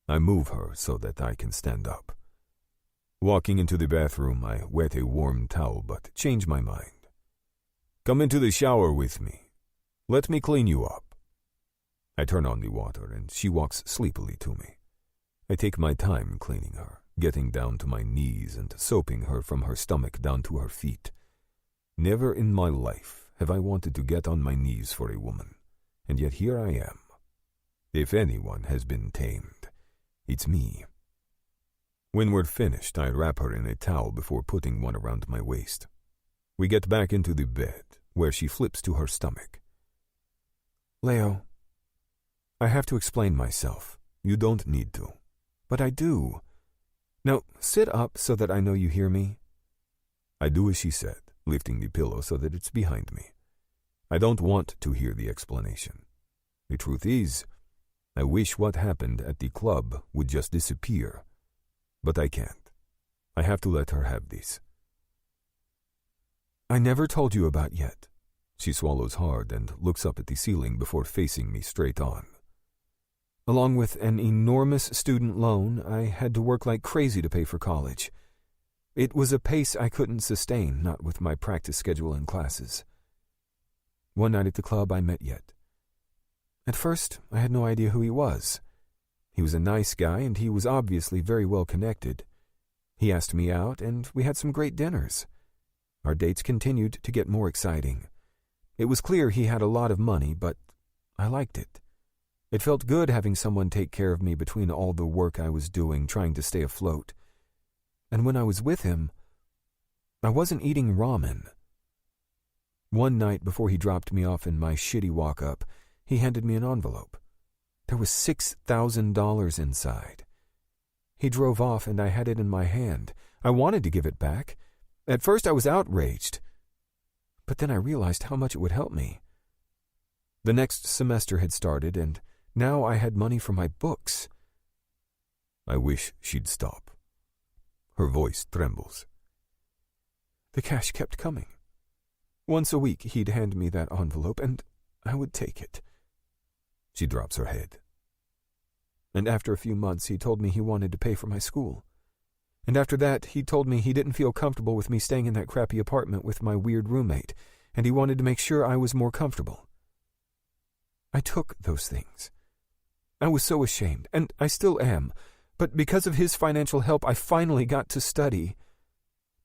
I move her so that I can stand up. Walking into the bathroom, I wet a warm towel but change my mind. Come into the shower with me. Let me clean you up. I turn on the water and she walks sleepily to me. I take my time cleaning her, getting down to my knees and soaping her from her stomach down to her feet. Never in my life have I wanted to get on my knees for a woman, and yet here I am. If anyone has been tamed, it's me. When we're finished, I wrap her in a towel before putting one around my waist. We get back into the bed, where she flips to her stomach. Leo, I have to explain myself. You don't need to. But I do. Now, sit up so that I know you hear me. I do as she said, lifting the pillow so that it's behind me. I don't want to hear the explanation. The truth is, I wish what happened at the club would just disappear. But I can't. I have to let her have this. I never told you about yet. She swallows hard and looks up at the ceiling before facing me straight on. Along with an enormous student loan, I had to work like crazy to pay for college. It was a pace I couldn't sustain, not with my practice schedule and classes. One night at the club, I met Yet. At first, I had no idea who he was. He was a nice guy, and he was obviously very well connected. He asked me out, and we had some great dinners. Our dates continued to get more exciting. It was clear he had a lot of money, but I liked it. It felt good having someone take care of me between all the work I was doing trying to stay afloat. And when I was with him, I wasn't eating ramen. One night before he dropped me off in my shitty walk-up, he handed me an envelope. There was $6,000 inside. He drove off and I had it in my hand. I wanted to give it back. At first I was outraged, but then I realized how much it would help me. The next semester had started, and now I had money for my books. I wish she'd stop. Her voice trembles. The cash kept coming. Once a week he'd hand me that envelope, and I would take it. She drops her head. And after a few months, he told me he wanted to pay for my school. And after that, he told me he didn't feel comfortable with me staying in that crappy apartment with my weird roommate, and he wanted to make sure I was more comfortable. I took those things. I was so ashamed, and I still am, but because of his financial help, I finally got to study.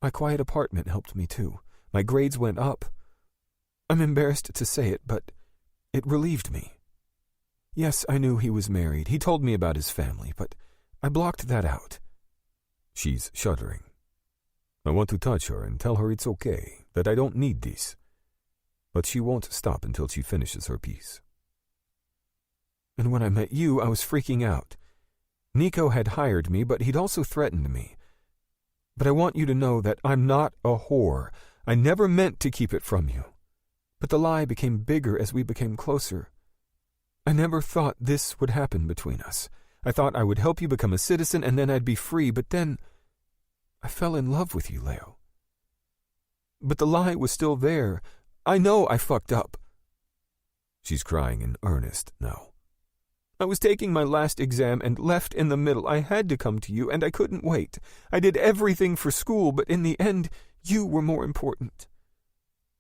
My quiet apartment helped me too. My grades went up. I'm embarrassed to say it, but it relieved me. Yes, I knew he was married. He told me about his family, but I blocked that out. She's shuddering. I want to touch her and tell her it's okay, that I don't need this. But she won't stop until she finishes her piece. And when I met you, I was freaking out. Nico had hired me, but he'd also threatened me. But I want you to know that I'm not a whore. I never meant to keep it from you. But the lie became bigger as we became closer. I never thought this would happen between us. I thought I would help you become a citizen and then I'd be free, but then I fell in love with you, Leo. But the lie was still there. I know I fucked up. She's crying in earnest now. I was taking my last exam and left in the middle. I had to come to you and I couldn't wait. I did everything for school, but in the end, you were more important.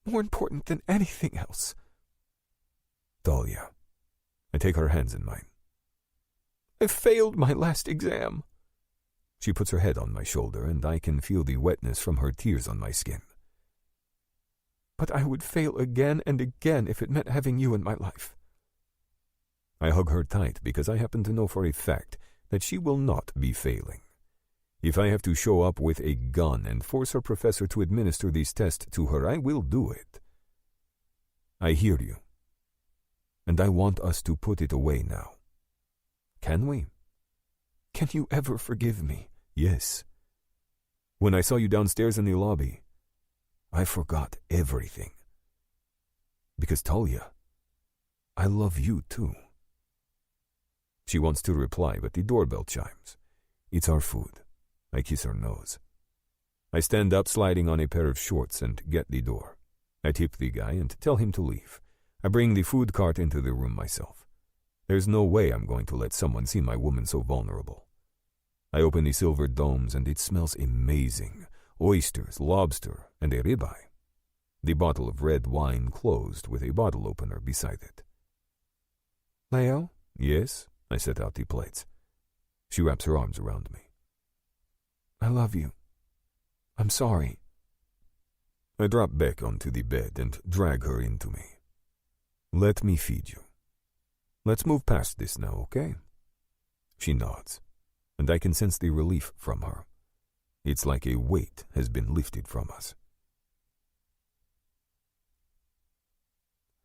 More important than anything else. Talia. I take her hands in mine. I failed my last exam. She puts her head on my shoulder, and I can feel the wetness from her tears on my skin. But I would fail again and again if it meant having you in my life. I hug her tight because I happen to know for a fact that she will not be failing. If I have to show up with a gun and force her professor to administer these tests to her, I will do it. I hear you. And I want us to put it away now. Can we? Can you ever forgive me? Yes. When I saw you downstairs in the lobby, I forgot everything. Because, Talia, I love you too. She wants to reply, but the doorbell chimes. It's our food. I kiss her nose. I stand up, sliding on a pair of shorts, and get the door. I tip the guy and tell him to leave. I bring the food cart into the room myself. There's no way I'm going to let someone see my woman so vulnerable. I open the silver domes, and it smells amazing. Oysters, lobster, and a ribeye. The bottle of red wine closed with a bottle opener beside it. Leo? Yes? I set out the plates. She wraps her arms around me. I love you. I'm sorry. I drop back onto the bed and drag her into me. Let me feed you. Let's move past this now, okay? She nods, and I can sense the relief from her. It's like a weight has been lifted from us.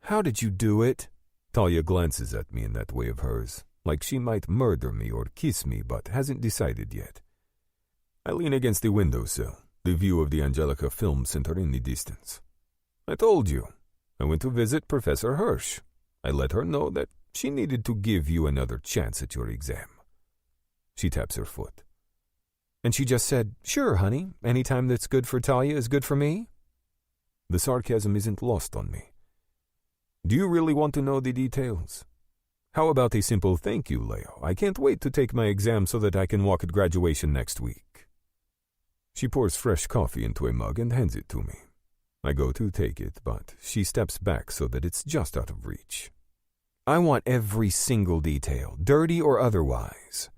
How did you do it? Talia glances at me in that way of hers, like she might murder me or kiss me, but hasn't decided yet. I lean against the windowsill, the view of the Angelica Film Center in the distance. I told you. I went to visit Professor Hirsch. I let her know that she needed to give you another chance at your exam. She taps her foot. And she just said, "Sure, honey, any time that's good for Talia is good for me?" The sarcasm isn't lost on me. Do you really want to know the details? How about a simple thank you, Leo? I can't wait to take my exam so that I can walk at graduation next week. She pours fresh coffee into a mug and hands it to me. I go to take it, but she steps back so that it's just out of reach. I want every single detail, dirty or otherwise.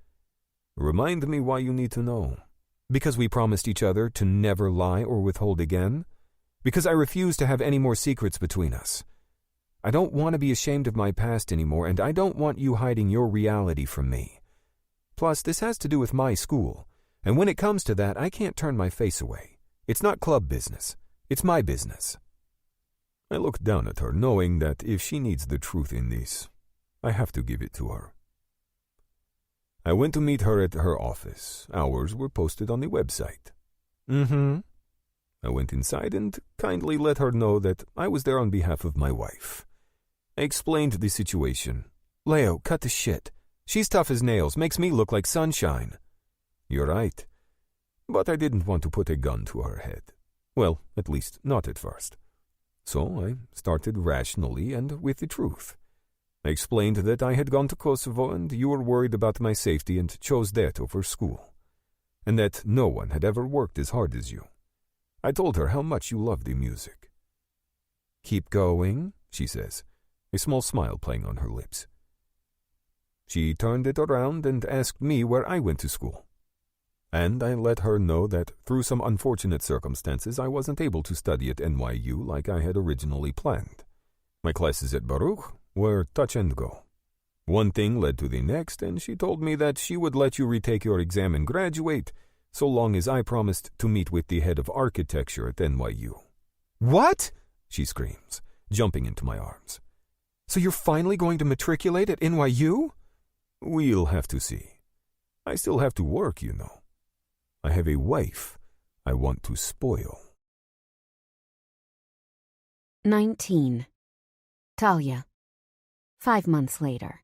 Remind me why you need to know. Because we promised each other to never lie or withhold again. Because I refuse to have any more secrets between us. I don't want to be ashamed of my past anymore, and I don't want you hiding your reality from me. Plus, this has to do with my school, and when it comes to that, I can't turn my face away. It's not club business. It's my business. I look down at her, knowing that if she needs the truth in this, I have to give it to her. I went to meet her at her office. Hours were posted on the website. I went inside and kindly let her know that I was there on behalf of my wife. I explained the situation. Leo, cut the shit. She's tough as nails, makes me look like sunshine. You're right. But I didn't want to put a gun to her head. Well, at least not at first. So I started rationally and with the truth. I explained that I had gone to Kosovo and you were worried about my safety and chose that over school. And that no one had ever worked as hard as you. I told her how much you love the music. Keep going, she says, a small smile playing on her lips. She turned it around and asked me where I went to school. And I let her know that through some unfortunate circumstances I wasn't able to study at NYU like I had originally planned. My classes at Baruch were touch and go. One thing led to the next, and she told me that she would let you retake your exam and graduate, so long as I promised to meet with the head of architecture at NYU. What? She screams, jumping into my arms. So you're finally going to matriculate at NYU? We'll have to see. I still have to work, you know. I have a wife I want to spoil. 19. Talia. 5 months later.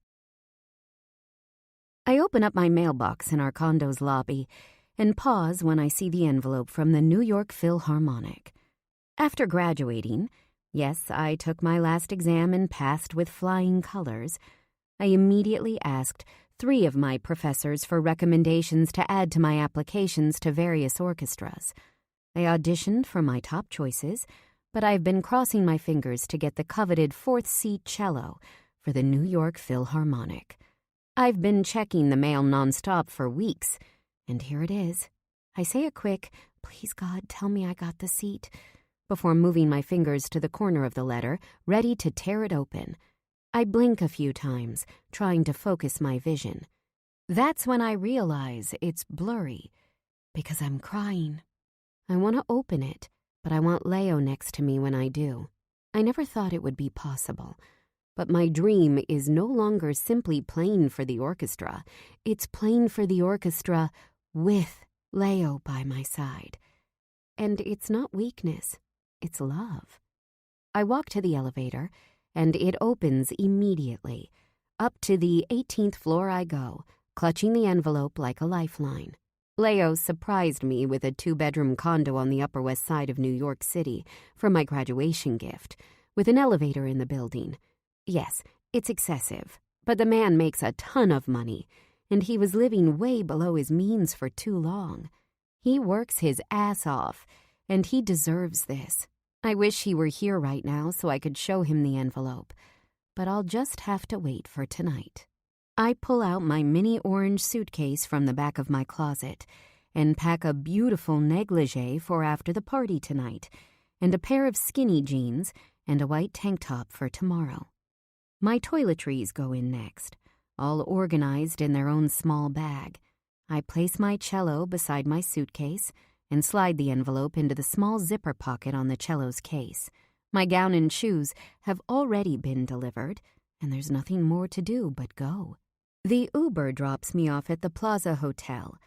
I open up my mailbox in our condo's lobby and pause when I see the envelope from the New York Philharmonic. After graduating, yes, I took my last exam and passed with flying colors, I immediately asked 3 of my professors for recommendations to add to my applications to various orchestras. I auditioned for my top choices, but I've been crossing my fingers to get the coveted 4th-seat cello for the New York Philharmonic. I've been checking the mail nonstop for weeks, and here it is. I say a quick, "Please God, tell me I got the seat," before moving my fingers to the corner of the letter, ready to tear it open. I blink a few times, trying to focus my vision. That's when I realize it's blurry, because I'm crying. I want to open it, but I want Leo next to me when I do. I never thought it would be possible, but my dream is no longer simply playing for the orchestra. It's playing for the orchestra with Leo by my side. And it's not weakness, it's love. I walk to the elevator, and it opens immediately. Up to the 18th floor I go, clutching the envelope like a lifeline. Leo surprised me with a 2-bedroom condo on the Upper West Side of New York City for my graduation gift, with an elevator in the building. Yes, it's excessive, but the man makes a ton of money, and he was living way below his means for too long. He works his ass off, and he deserves this. I wish he were here right now so I could show him the envelope, but I'll just have to wait for tonight. I pull out my mini orange suitcase from the back of my closet and pack a beautiful negligee for after the party tonight, and a pair of skinny jeans and a white tank top for tomorrow. My toiletries go in next, all organized in their own small bag. I place my cello beside my suitcase and slide the envelope into the small zipper pocket on the cello's case. My gown and shoes have already been delivered, and there's nothing more to do but go. The Uber drops me off at the Plaza Hotel,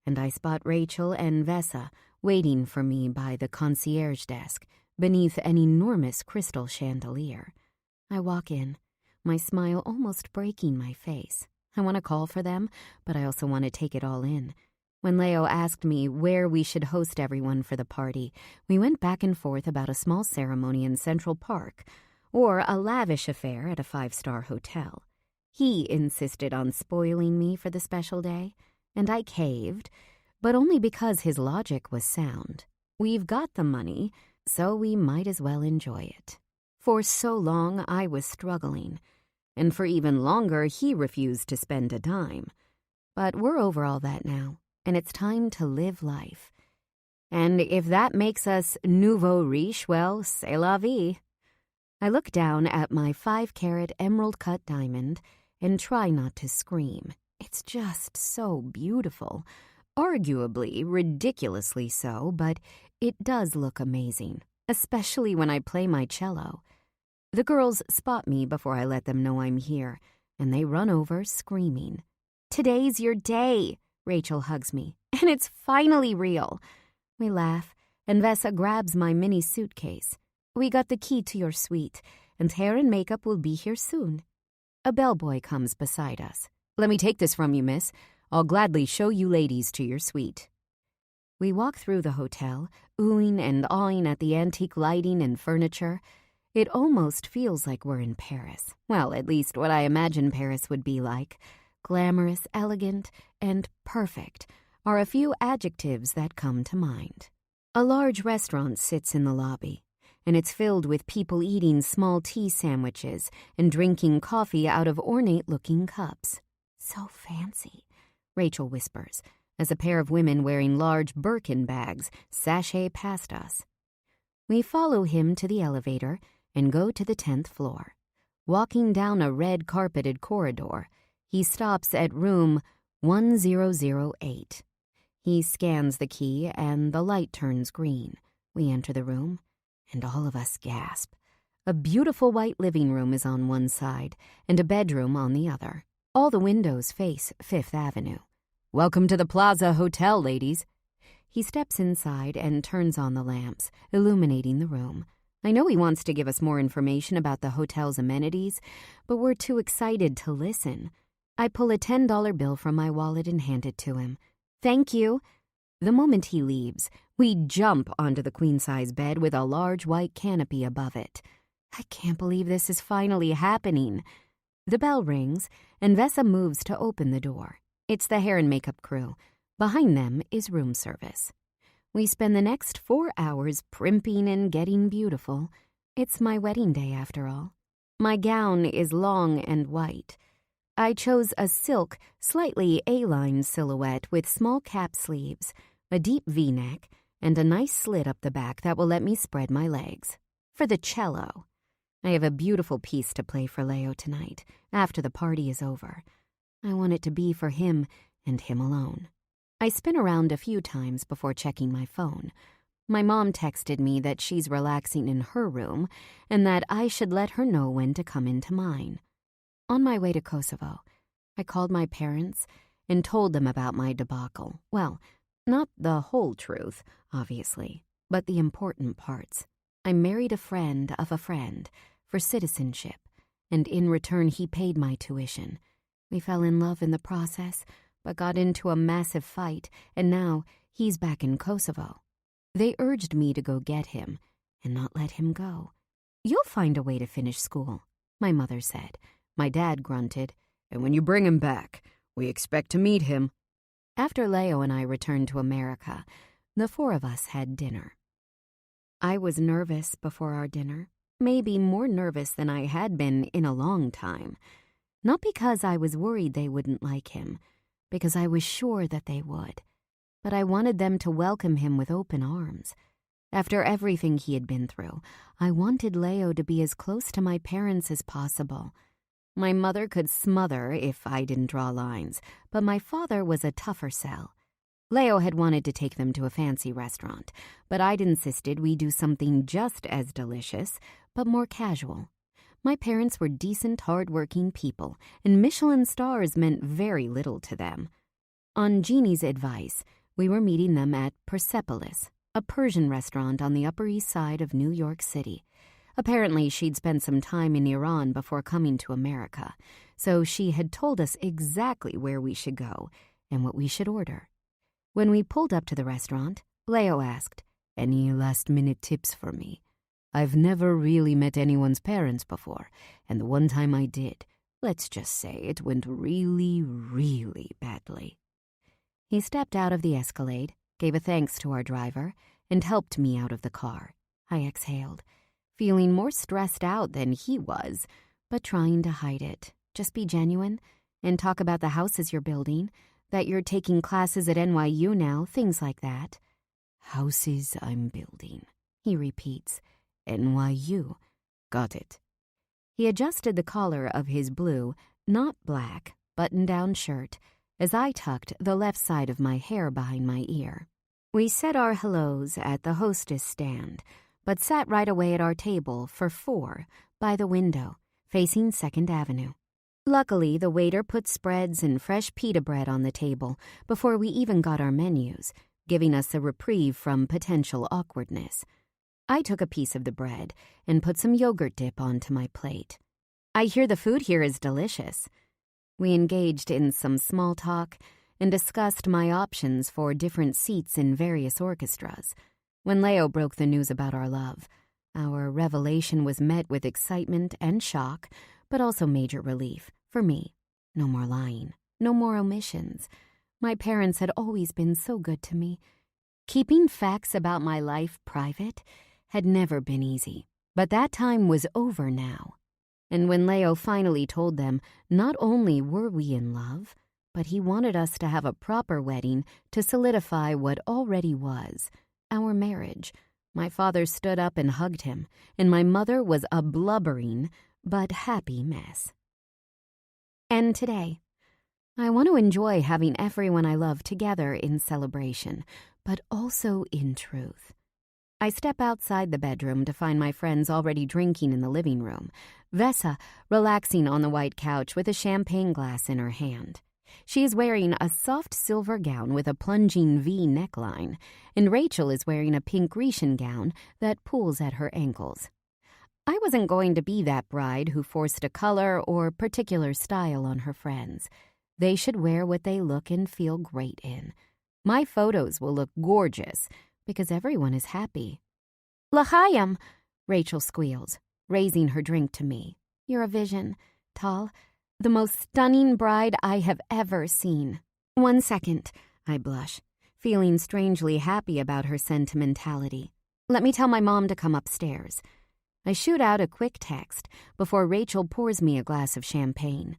and I spot Rachel and Vesa waiting for me by the concierge desk beneath an enormous crystal chandelier. I walk in, my smile almost breaking my face. I want to call for them, but I also want to take it all in. When Leo asked me where we should host everyone for the party, we went back and forth about a small ceremony in Central Park or a lavish affair at a 5-star hotel. He insisted on spoiling me for the special day, and I caved, but only because his logic was sound. We've got the money, so we might as well enjoy it. For so long, I was struggling, and for even longer, he refused to spend a dime. But we're over all that now, and it's time to live life. And if that makes us nouveau riche, well, c'est la vie. I look down at my 5-carat emerald-cut diamond and try not to scream. It's just so beautiful. Arguably, ridiculously so, but it does look amazing, especially when I play my cello. The girls spot me before I let them know I'm here, and they run over screaming. "Today's your day," Rachel hugs me, "and it's finally real." We laugh, and Vesa grabs my mini suitcase. "We got the key to your suite, and hair and makeup will be here soon." A bellboy comes beside us. "Let me take this from you, miss. I'll gladly show you ladies to your suite." We walk through the hotel, oohing and awing at the antique lighting and furniture. It almost feels like we're in Paris. Well, at least what I imagine Paris would be like. Glamorous, elegant, and perfect are a few adjectives that come to mind. A large restaurant sits in the lobby, and it's filled with people eating small tea sandwiches and drinking coffee out of ornate-looking cups. "So fancy," Rachel whispers, as a pair of women wearing large Birkin bags sashay past us. We follow him to the elevator and go to the 10th floor. Walking down a red-carpeted corridor, he stops at room 1008. He scans the key and the light turns green. We enter the room, and all of us gasp. A beautiful white living room is on one side and a bedroom on the other. All the windows face 5th Avenue. "Welcome to the Plaza Hotel, ladies." He steps inside and turns on the lamps, illuminating the room. I know he wants to give us more information about the hotel's amenities, but we're too excited to listen. I pull a $10 bill from my wallet and hand it to him. "Thank you." The moment he leaves, we jump onto the queen-size bed with a large white canopy above it. I can't believe this is finally happening. The bell rings, and Vesa moves to open the door. It's the hair and makeup crew. Behind them is room service. We spend the next 4 hours primping and getting beautiful. It's my wedding day, after all. My gown is long and white. I chose a silk, slightly A-line silhouette with small cap sleeves, a deep V-neck, and a nice slit up the back that will let me spread my legs. For the cello. I have a beautiful piece to play for Leo tonight, after the party is over. I want it to be for him and him alone. I spin around a few times before checking my phone. My mom texted me that she's relaxing in her room and that I should let her know when to come into mine. On my way to Kosovo, I called my parents and told them about my debacle. Well, not the whole truth, obviously, but the important parts. I married a friend of a friend for citizenship, and in return he paid my tuition. We fell in love in the process, but got into a massive fight, and now he's back in Kosovo. They urged me to go get him and not let him go. "You'll find a way to finish school," my mother said. My dad grunted, "And when you bring him back, we expect to meet him." After Leo and I returned to America, the 4 of us had dinner. I was nervous before our dinner, maybe more nervous than I had been in a long time. Not because I was worried they wouldn't like him, because I was sure that they would. But I wanted them to welcome him with open arms. After everything he had been through, I wanted Leo to be as close to my parents as possible. My mother could smother if I didn't draw lines, but my father was a tougher sell. Leo had wanted to take them to a fancy restaurant, but I'd insisted we do something just as delicious, but more casual. My parents were decent, hard-working people, and Michelin stars meant very little to them. On Jeannie's advice, we were meeting them at Persepolis, a Persian restaurant on the Upper East Side of New York City. Apparently, she'd spent some time in Iran before coming to America, so she had told us exactly where we should go and what we should order. When we pulled up to the restaurant, Leo asked, "Any last-minute tips for me? I've never really met anyone's parents before, and the one time I did, let's just say it went really, really badly." He stepped out of the Escalade, gave a thanks to our driver, and helped me out of the car. I exhaled, feeling more stressed out than he was, but trying to hide it. Just be genuine and talk about the houses you're building, that you're taking classes at NYU now, things like that. Houses I'm building, he repeats. NYU. Got it. He adjusted the collar of his blue, not black, button-down shirt as I tucked the left side of my hair behind my ear. We said our hellos at the hostess stand, but sat right away at our table for 4 by the window, facing 2nd Avenue. Luckily, the waiter put spreads and fresh pita bread on the table before we even got our menus, giving us a reprieve from potential awkwardness. I took a piece of the bread and put some yogurt dip onto my plate. I hear the food here is delicious. We engaged in some small talk and discussed my options for different seats in various orchestras. When Leo broke the news about our love, our revelation was met with excitement and shock, but also major relief. For me, no more lying, no more omissions. My parents had always been so good to me. Keeping facts about my life private had never been easy, but that time was over now. And when Leo finally told them, not only were we in love, but he wanted us to have a proper wedding to solidify what already was, our marriage, my father stood up and hugged him, and my mother was a blubbering but happy mess. And today, I want to enjoy having everyone I love together in celebration, but also in truth. I step outside the bedroom to find my friends already drinking in the living room, Vesa relaxing on the white couch with a champagne glass in her hand. She is wearing a soft silver gown with a plunging V neckline, and Rachel is wearing a pink Grecian gown that pulls at her ankles. I wasn't going to be that bride who forced a color or particular style on her friends. They should wear what they look and feel great in. My photos will look gorgeous because everyone is happy. L'chaim, Rachel squeals, raising her drink to me. You're a vision, Tal, the most stunning bride I have ever seen. 1 second, I blush, feeling strangely happy about her sentimentality. Let me tell my mom to come upstairs. I shoot out a quick text before Rachel pours me a glass of champagne.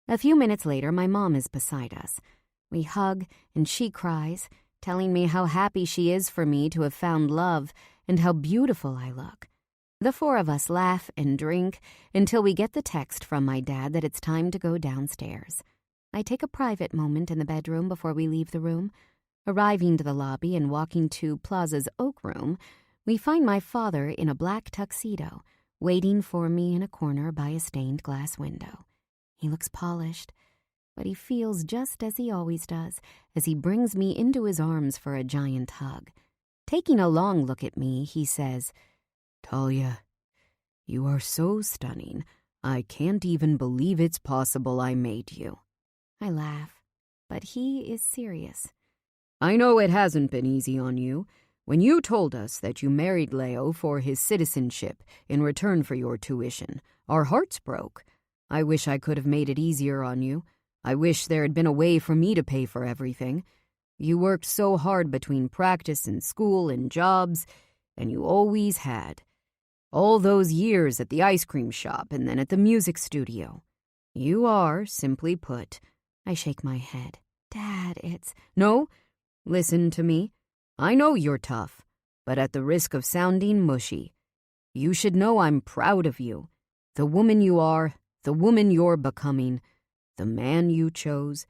A few minutes later, my mom is beside us. We hug, and she cries, telling me how happy she is for me to have found love and how beautiful I look. The 4 of us laugh and drink until we get the text from my dad that it's time to go downstairs. I take a private moment in the bedroom before we leave the room. Arriving to the lobby and walking to Plaza's Oak Room, we find my father in a black tuxedo, waiting for me in a corner by a stained glass window. He looks polished, but he feels just as he always does as he brings me into his arms for a giant hug. Taking a long look at me, he says, Talia, you are so stunning. I can't even believe it's possible I made you. I laugh, but he is serious. I know it hasn't been easy on you. When you told us that you married Leo for his citizenship in return for your tuition, our hearts broke. I wish I could have made it easier on you. I wish there had been a way for me to pay for everything. You worked so hard between practice and school and jobs, and you always had. All those years at the ice cream shop and then at the music studio. You are, simply put. I shake my head. Dad, it's... No, listen to me. I know you're tough, but at the risk of sounding mushy, you should know I'm proud of you. The woman you are, the woman you're becoming, the man you chose.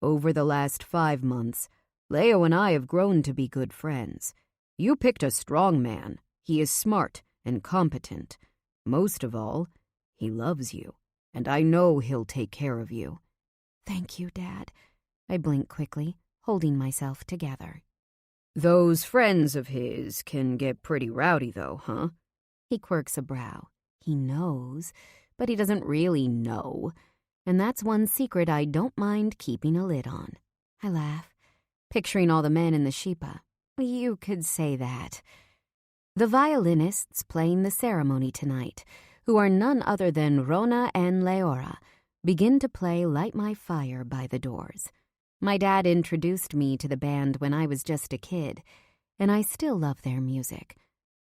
Over the last 5 months, Leo and I have grown to be good friends. You picked a strong man. He is smart and competent. Most of all, he loves you, and I know he'll take care of you. Thank you, Dad. I blink quickly, holding myself together. Those friends of his can get pretty rowdy, though, huh? He quirks a brow. He knows, but he doesn't really know. And that's one secret I don't mind keeping a lid on. I laugh, picturing all the men in the Shipa. You could say that. The violinists playing the ceremony tonight, who are none other than Rona and Leora, begin to play Light My Fire by the doors. My dad introduced me to the band when I was just a kid, and I still love their music.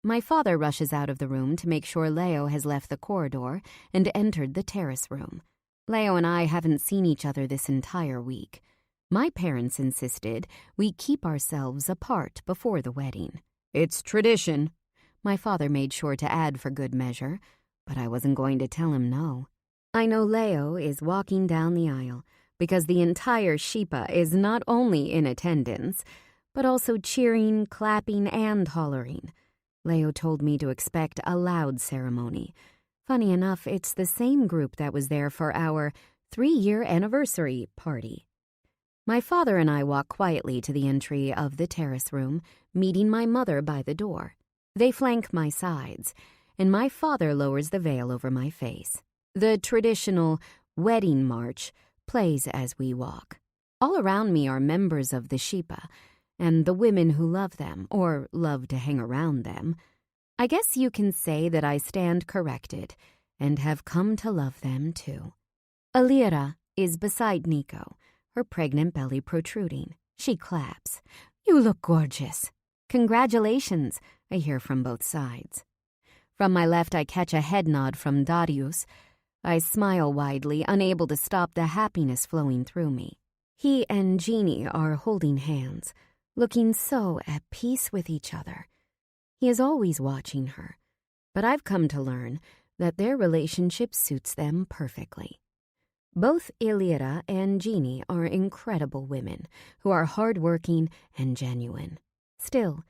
My father rushes out of the room to make sure Leo has left the corridor and entered the terrace room. Leo and I haven't seen each other this entire week. My parents insisted we keep ourselves apart before the wedding. It's tradition. My father made sure to add for good measure, but I wasn't going to tell him no. I know Leo is walking down the aisle because the entire Shippa is not only in attendance, but also cheering, clapping, and hollering. Leo told me to expect a loud ceremony. Funny enough, it's the same group that was there for our 3-year anniversary party. My father and I walk quietly to the entry of the terrace room, meeting my mother by the door. They flank my sides, and my father lowers the veil over my face. The traditional wedding march plays as we walk. All around me are members of the Shippa, and the women who love them, or love to hang around them. I guess you can say that I stand corrected, and have come to love them too. Alira is beside Nico, her pregnant belly protruding. She claps. "You look gorgeous." "Congratulations," I hear from both sides. From my left, I catch a head nod from Darius. I smile widely, unable to stop the happiness flowing through me. He and Jeannie are holding hands, looking so at peace with each other. He is always watching her, but I've come to learn that their relationship suits them perfectly. Both Ilira and Jeannie are incredible women who are hardworking and genuine. Still,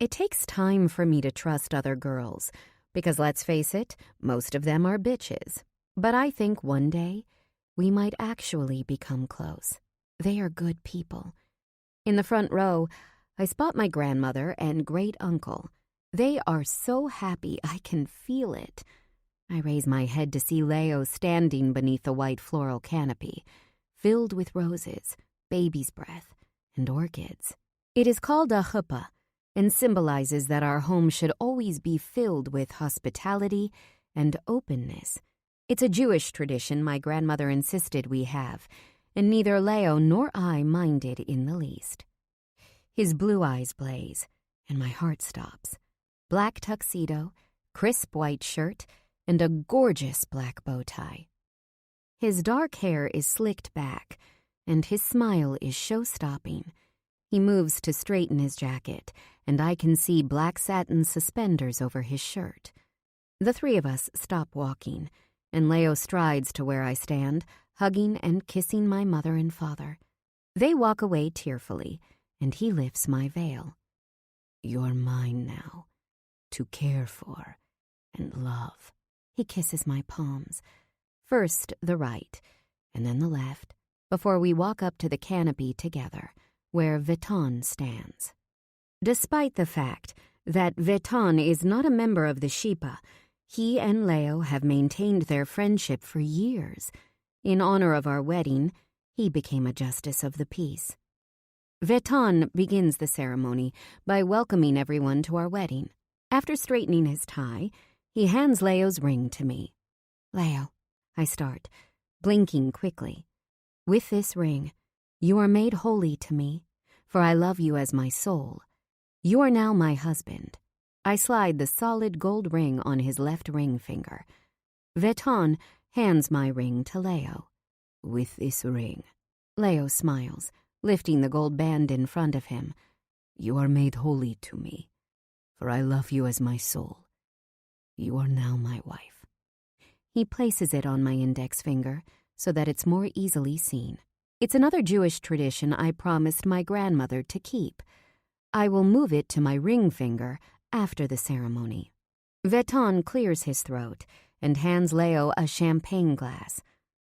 it takes time for me to trust other girls, because let's face it, most of them are bitches. But I think one day we might actually become close. They are good people. In the front row, I spot my grandmother and great-uncle. They are so happy I can feel it. I raise my head to see Leo standing beneath the white floral canopy, filled with roses, baby's breath, and orchids. It is called a chuppah and symbolizes that our home should always be filled with hospitality and openness. It's a Jewish tradition my grandmother insisted we have, and neither Leo nor I minded in the least. His blue eyes blaze, and my heart stops. Black tuxedo, crisp white shirt, and a gorgeous black bow tie. His dark hair is slicked back, and his smile is show-stopping. He moves to straighten his jacket, and I can see black satin suspenders over his shirt. The three of us stop walking, and Leo strides to where I stand, hugging and kissing my mother and father. They walk away tearfully, and he lifts my veil. "You're mine now, to care for and love." He kisses my palms, first the right, and then the left, before we walk up to the canopy together, where Veton stands. Despite the fact that Veton is not a member of the Shippa, he and Leo have maintained their friendship for years. In honor of our wedding, he became a justice of the peace. Veton begins the ceremony by welcoming everyone to our wedding. After straightening his tie, he hands Leo's ring to me. "Leo," I start, blinking quickly. "With this ring, you are made holy to me, for I love you as my soul. You are now my husband." I slide the solid gold ring on his left ring finger. Veton hands my ring to Leo. "With this ring," Leo smiles, lifting the gold band in front of him, "you are made holy to me, for I love you as my soul. You are now my wife." He places it on my index finger so that it's more easily seen. It's another Jewish tradition I promised my grandmother to keep. I will move it to my ring finger after the ceremony. Veton clears his throat and hands Leo a champagne glass.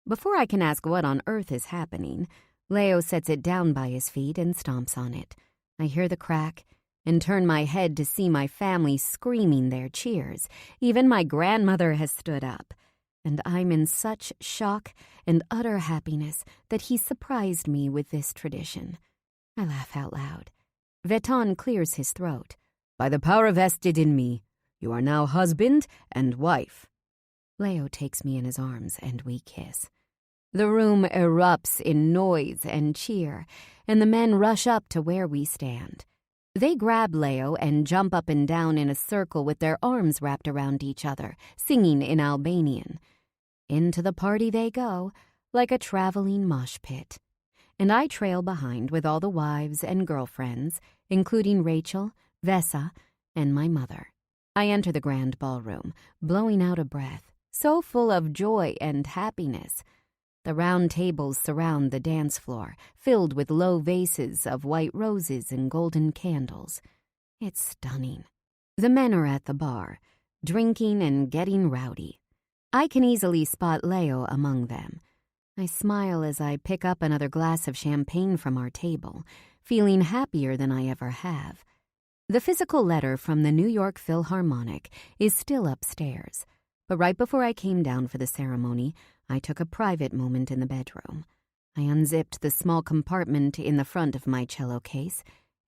Before I can ask what on earth is happening, Leo sets it down by his feet and stomps on it. I hear the crack and turn my head to see my family screaming their cheers. Even my grandmother has stood up, and I'm in such shock and utter happiness that he surprised me with this tradition. I laugh out loud. Veton clears his throat. "By the power vested in me, you are now husband and wife." Leo takes me in his arms, and we kiss. The room erupts in noise and cheer, and the men rush up to where we stand. They grab Leo and jump up and down in a circle with their arms wrapped around each other, singing in Albanian. Into the party they go, like a traveling mosh pit. And I trail behind with all the wives and girlfriends, including Rachel, Vesa, and my mother. I enter the grand ballroom, blowing out a breath, so full of joy and happiness. The round tables surround the dance floor, filled with low vases of white roses and golden candles. It's stunning. The men are at the bar, drinking and getting rowdy. I can easily spot Leo among them. I smile as I pick up another glass of champagne from our table, feeling happier than I ever have. The physical letter from the New York Philharmonic is still upstairs, but right before I came down for the ceremony, I took a private moment in the bedroom. I unzipped the small compartment in the front of my cello case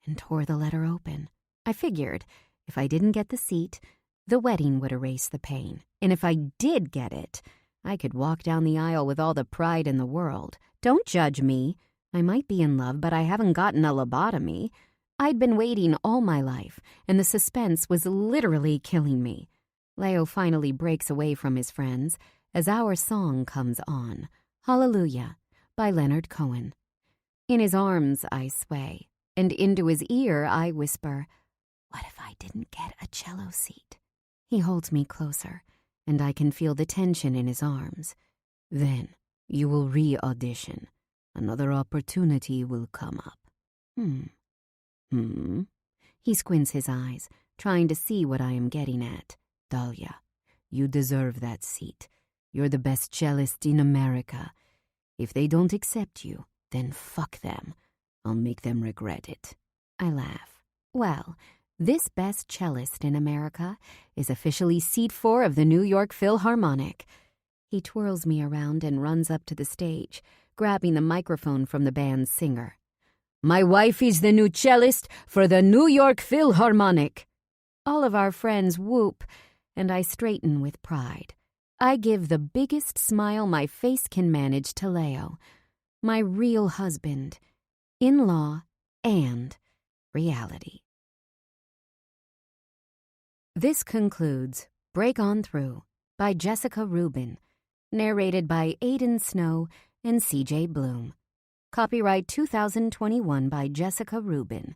and tore the letter open. I figured if I didn't get the seat, the wedding would erase the pain. And if I did get it, I could walk down the aisle with all the pride in the world. Don't judge me. I might be in love, but I haven't gotten a lobotomy. I'd been waiting all my life, and the suspense was literally killing me. Leo finally breaks away from his friends as our song comes on, Hallelujah, by Leonard Cohen. In his arms I sway, and into his ear I whisper, "What if I didn't get a cello seat?" He holds me closer, and I can feel the tension in his arms. "Then you will re-audition. Another opportunity will come up." He squints his eyes, trying to see what I am getting at. "Dahlia, you deserve that seat. You're the best cellist in America. If they don't accept you, then fuck them. I'll make them regret it." I laugh. Well, this best cellist in America is officially seat 4 of the New York Philharmonic. He twirls me around and runs up to the stage, grabbing the microphone from the band's singer. "My wife is the new cellist for the New York Philharmonic." All of our friends whoop, and I straighten with pride. I give the biggest smile my face can manage to Leo, my real husband, in-law, and reality. This concludes Break On Through by Jessica Ruben, narrated by Aidan Snow and C.J. Bloom. Copyright 2021 by Jessica Ruben.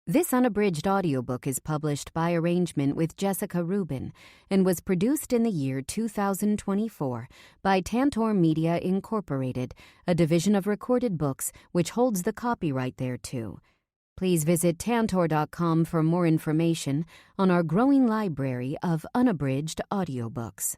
This unabridged audiobook is published by arrangement with Jessica Ruben and was produced in the year 2024 by Tantor Media Incorporated, a division of Recorded Books which holds the copyright thereto. Please visit tantor.com for more information on our growing library of unabridged audiobooks.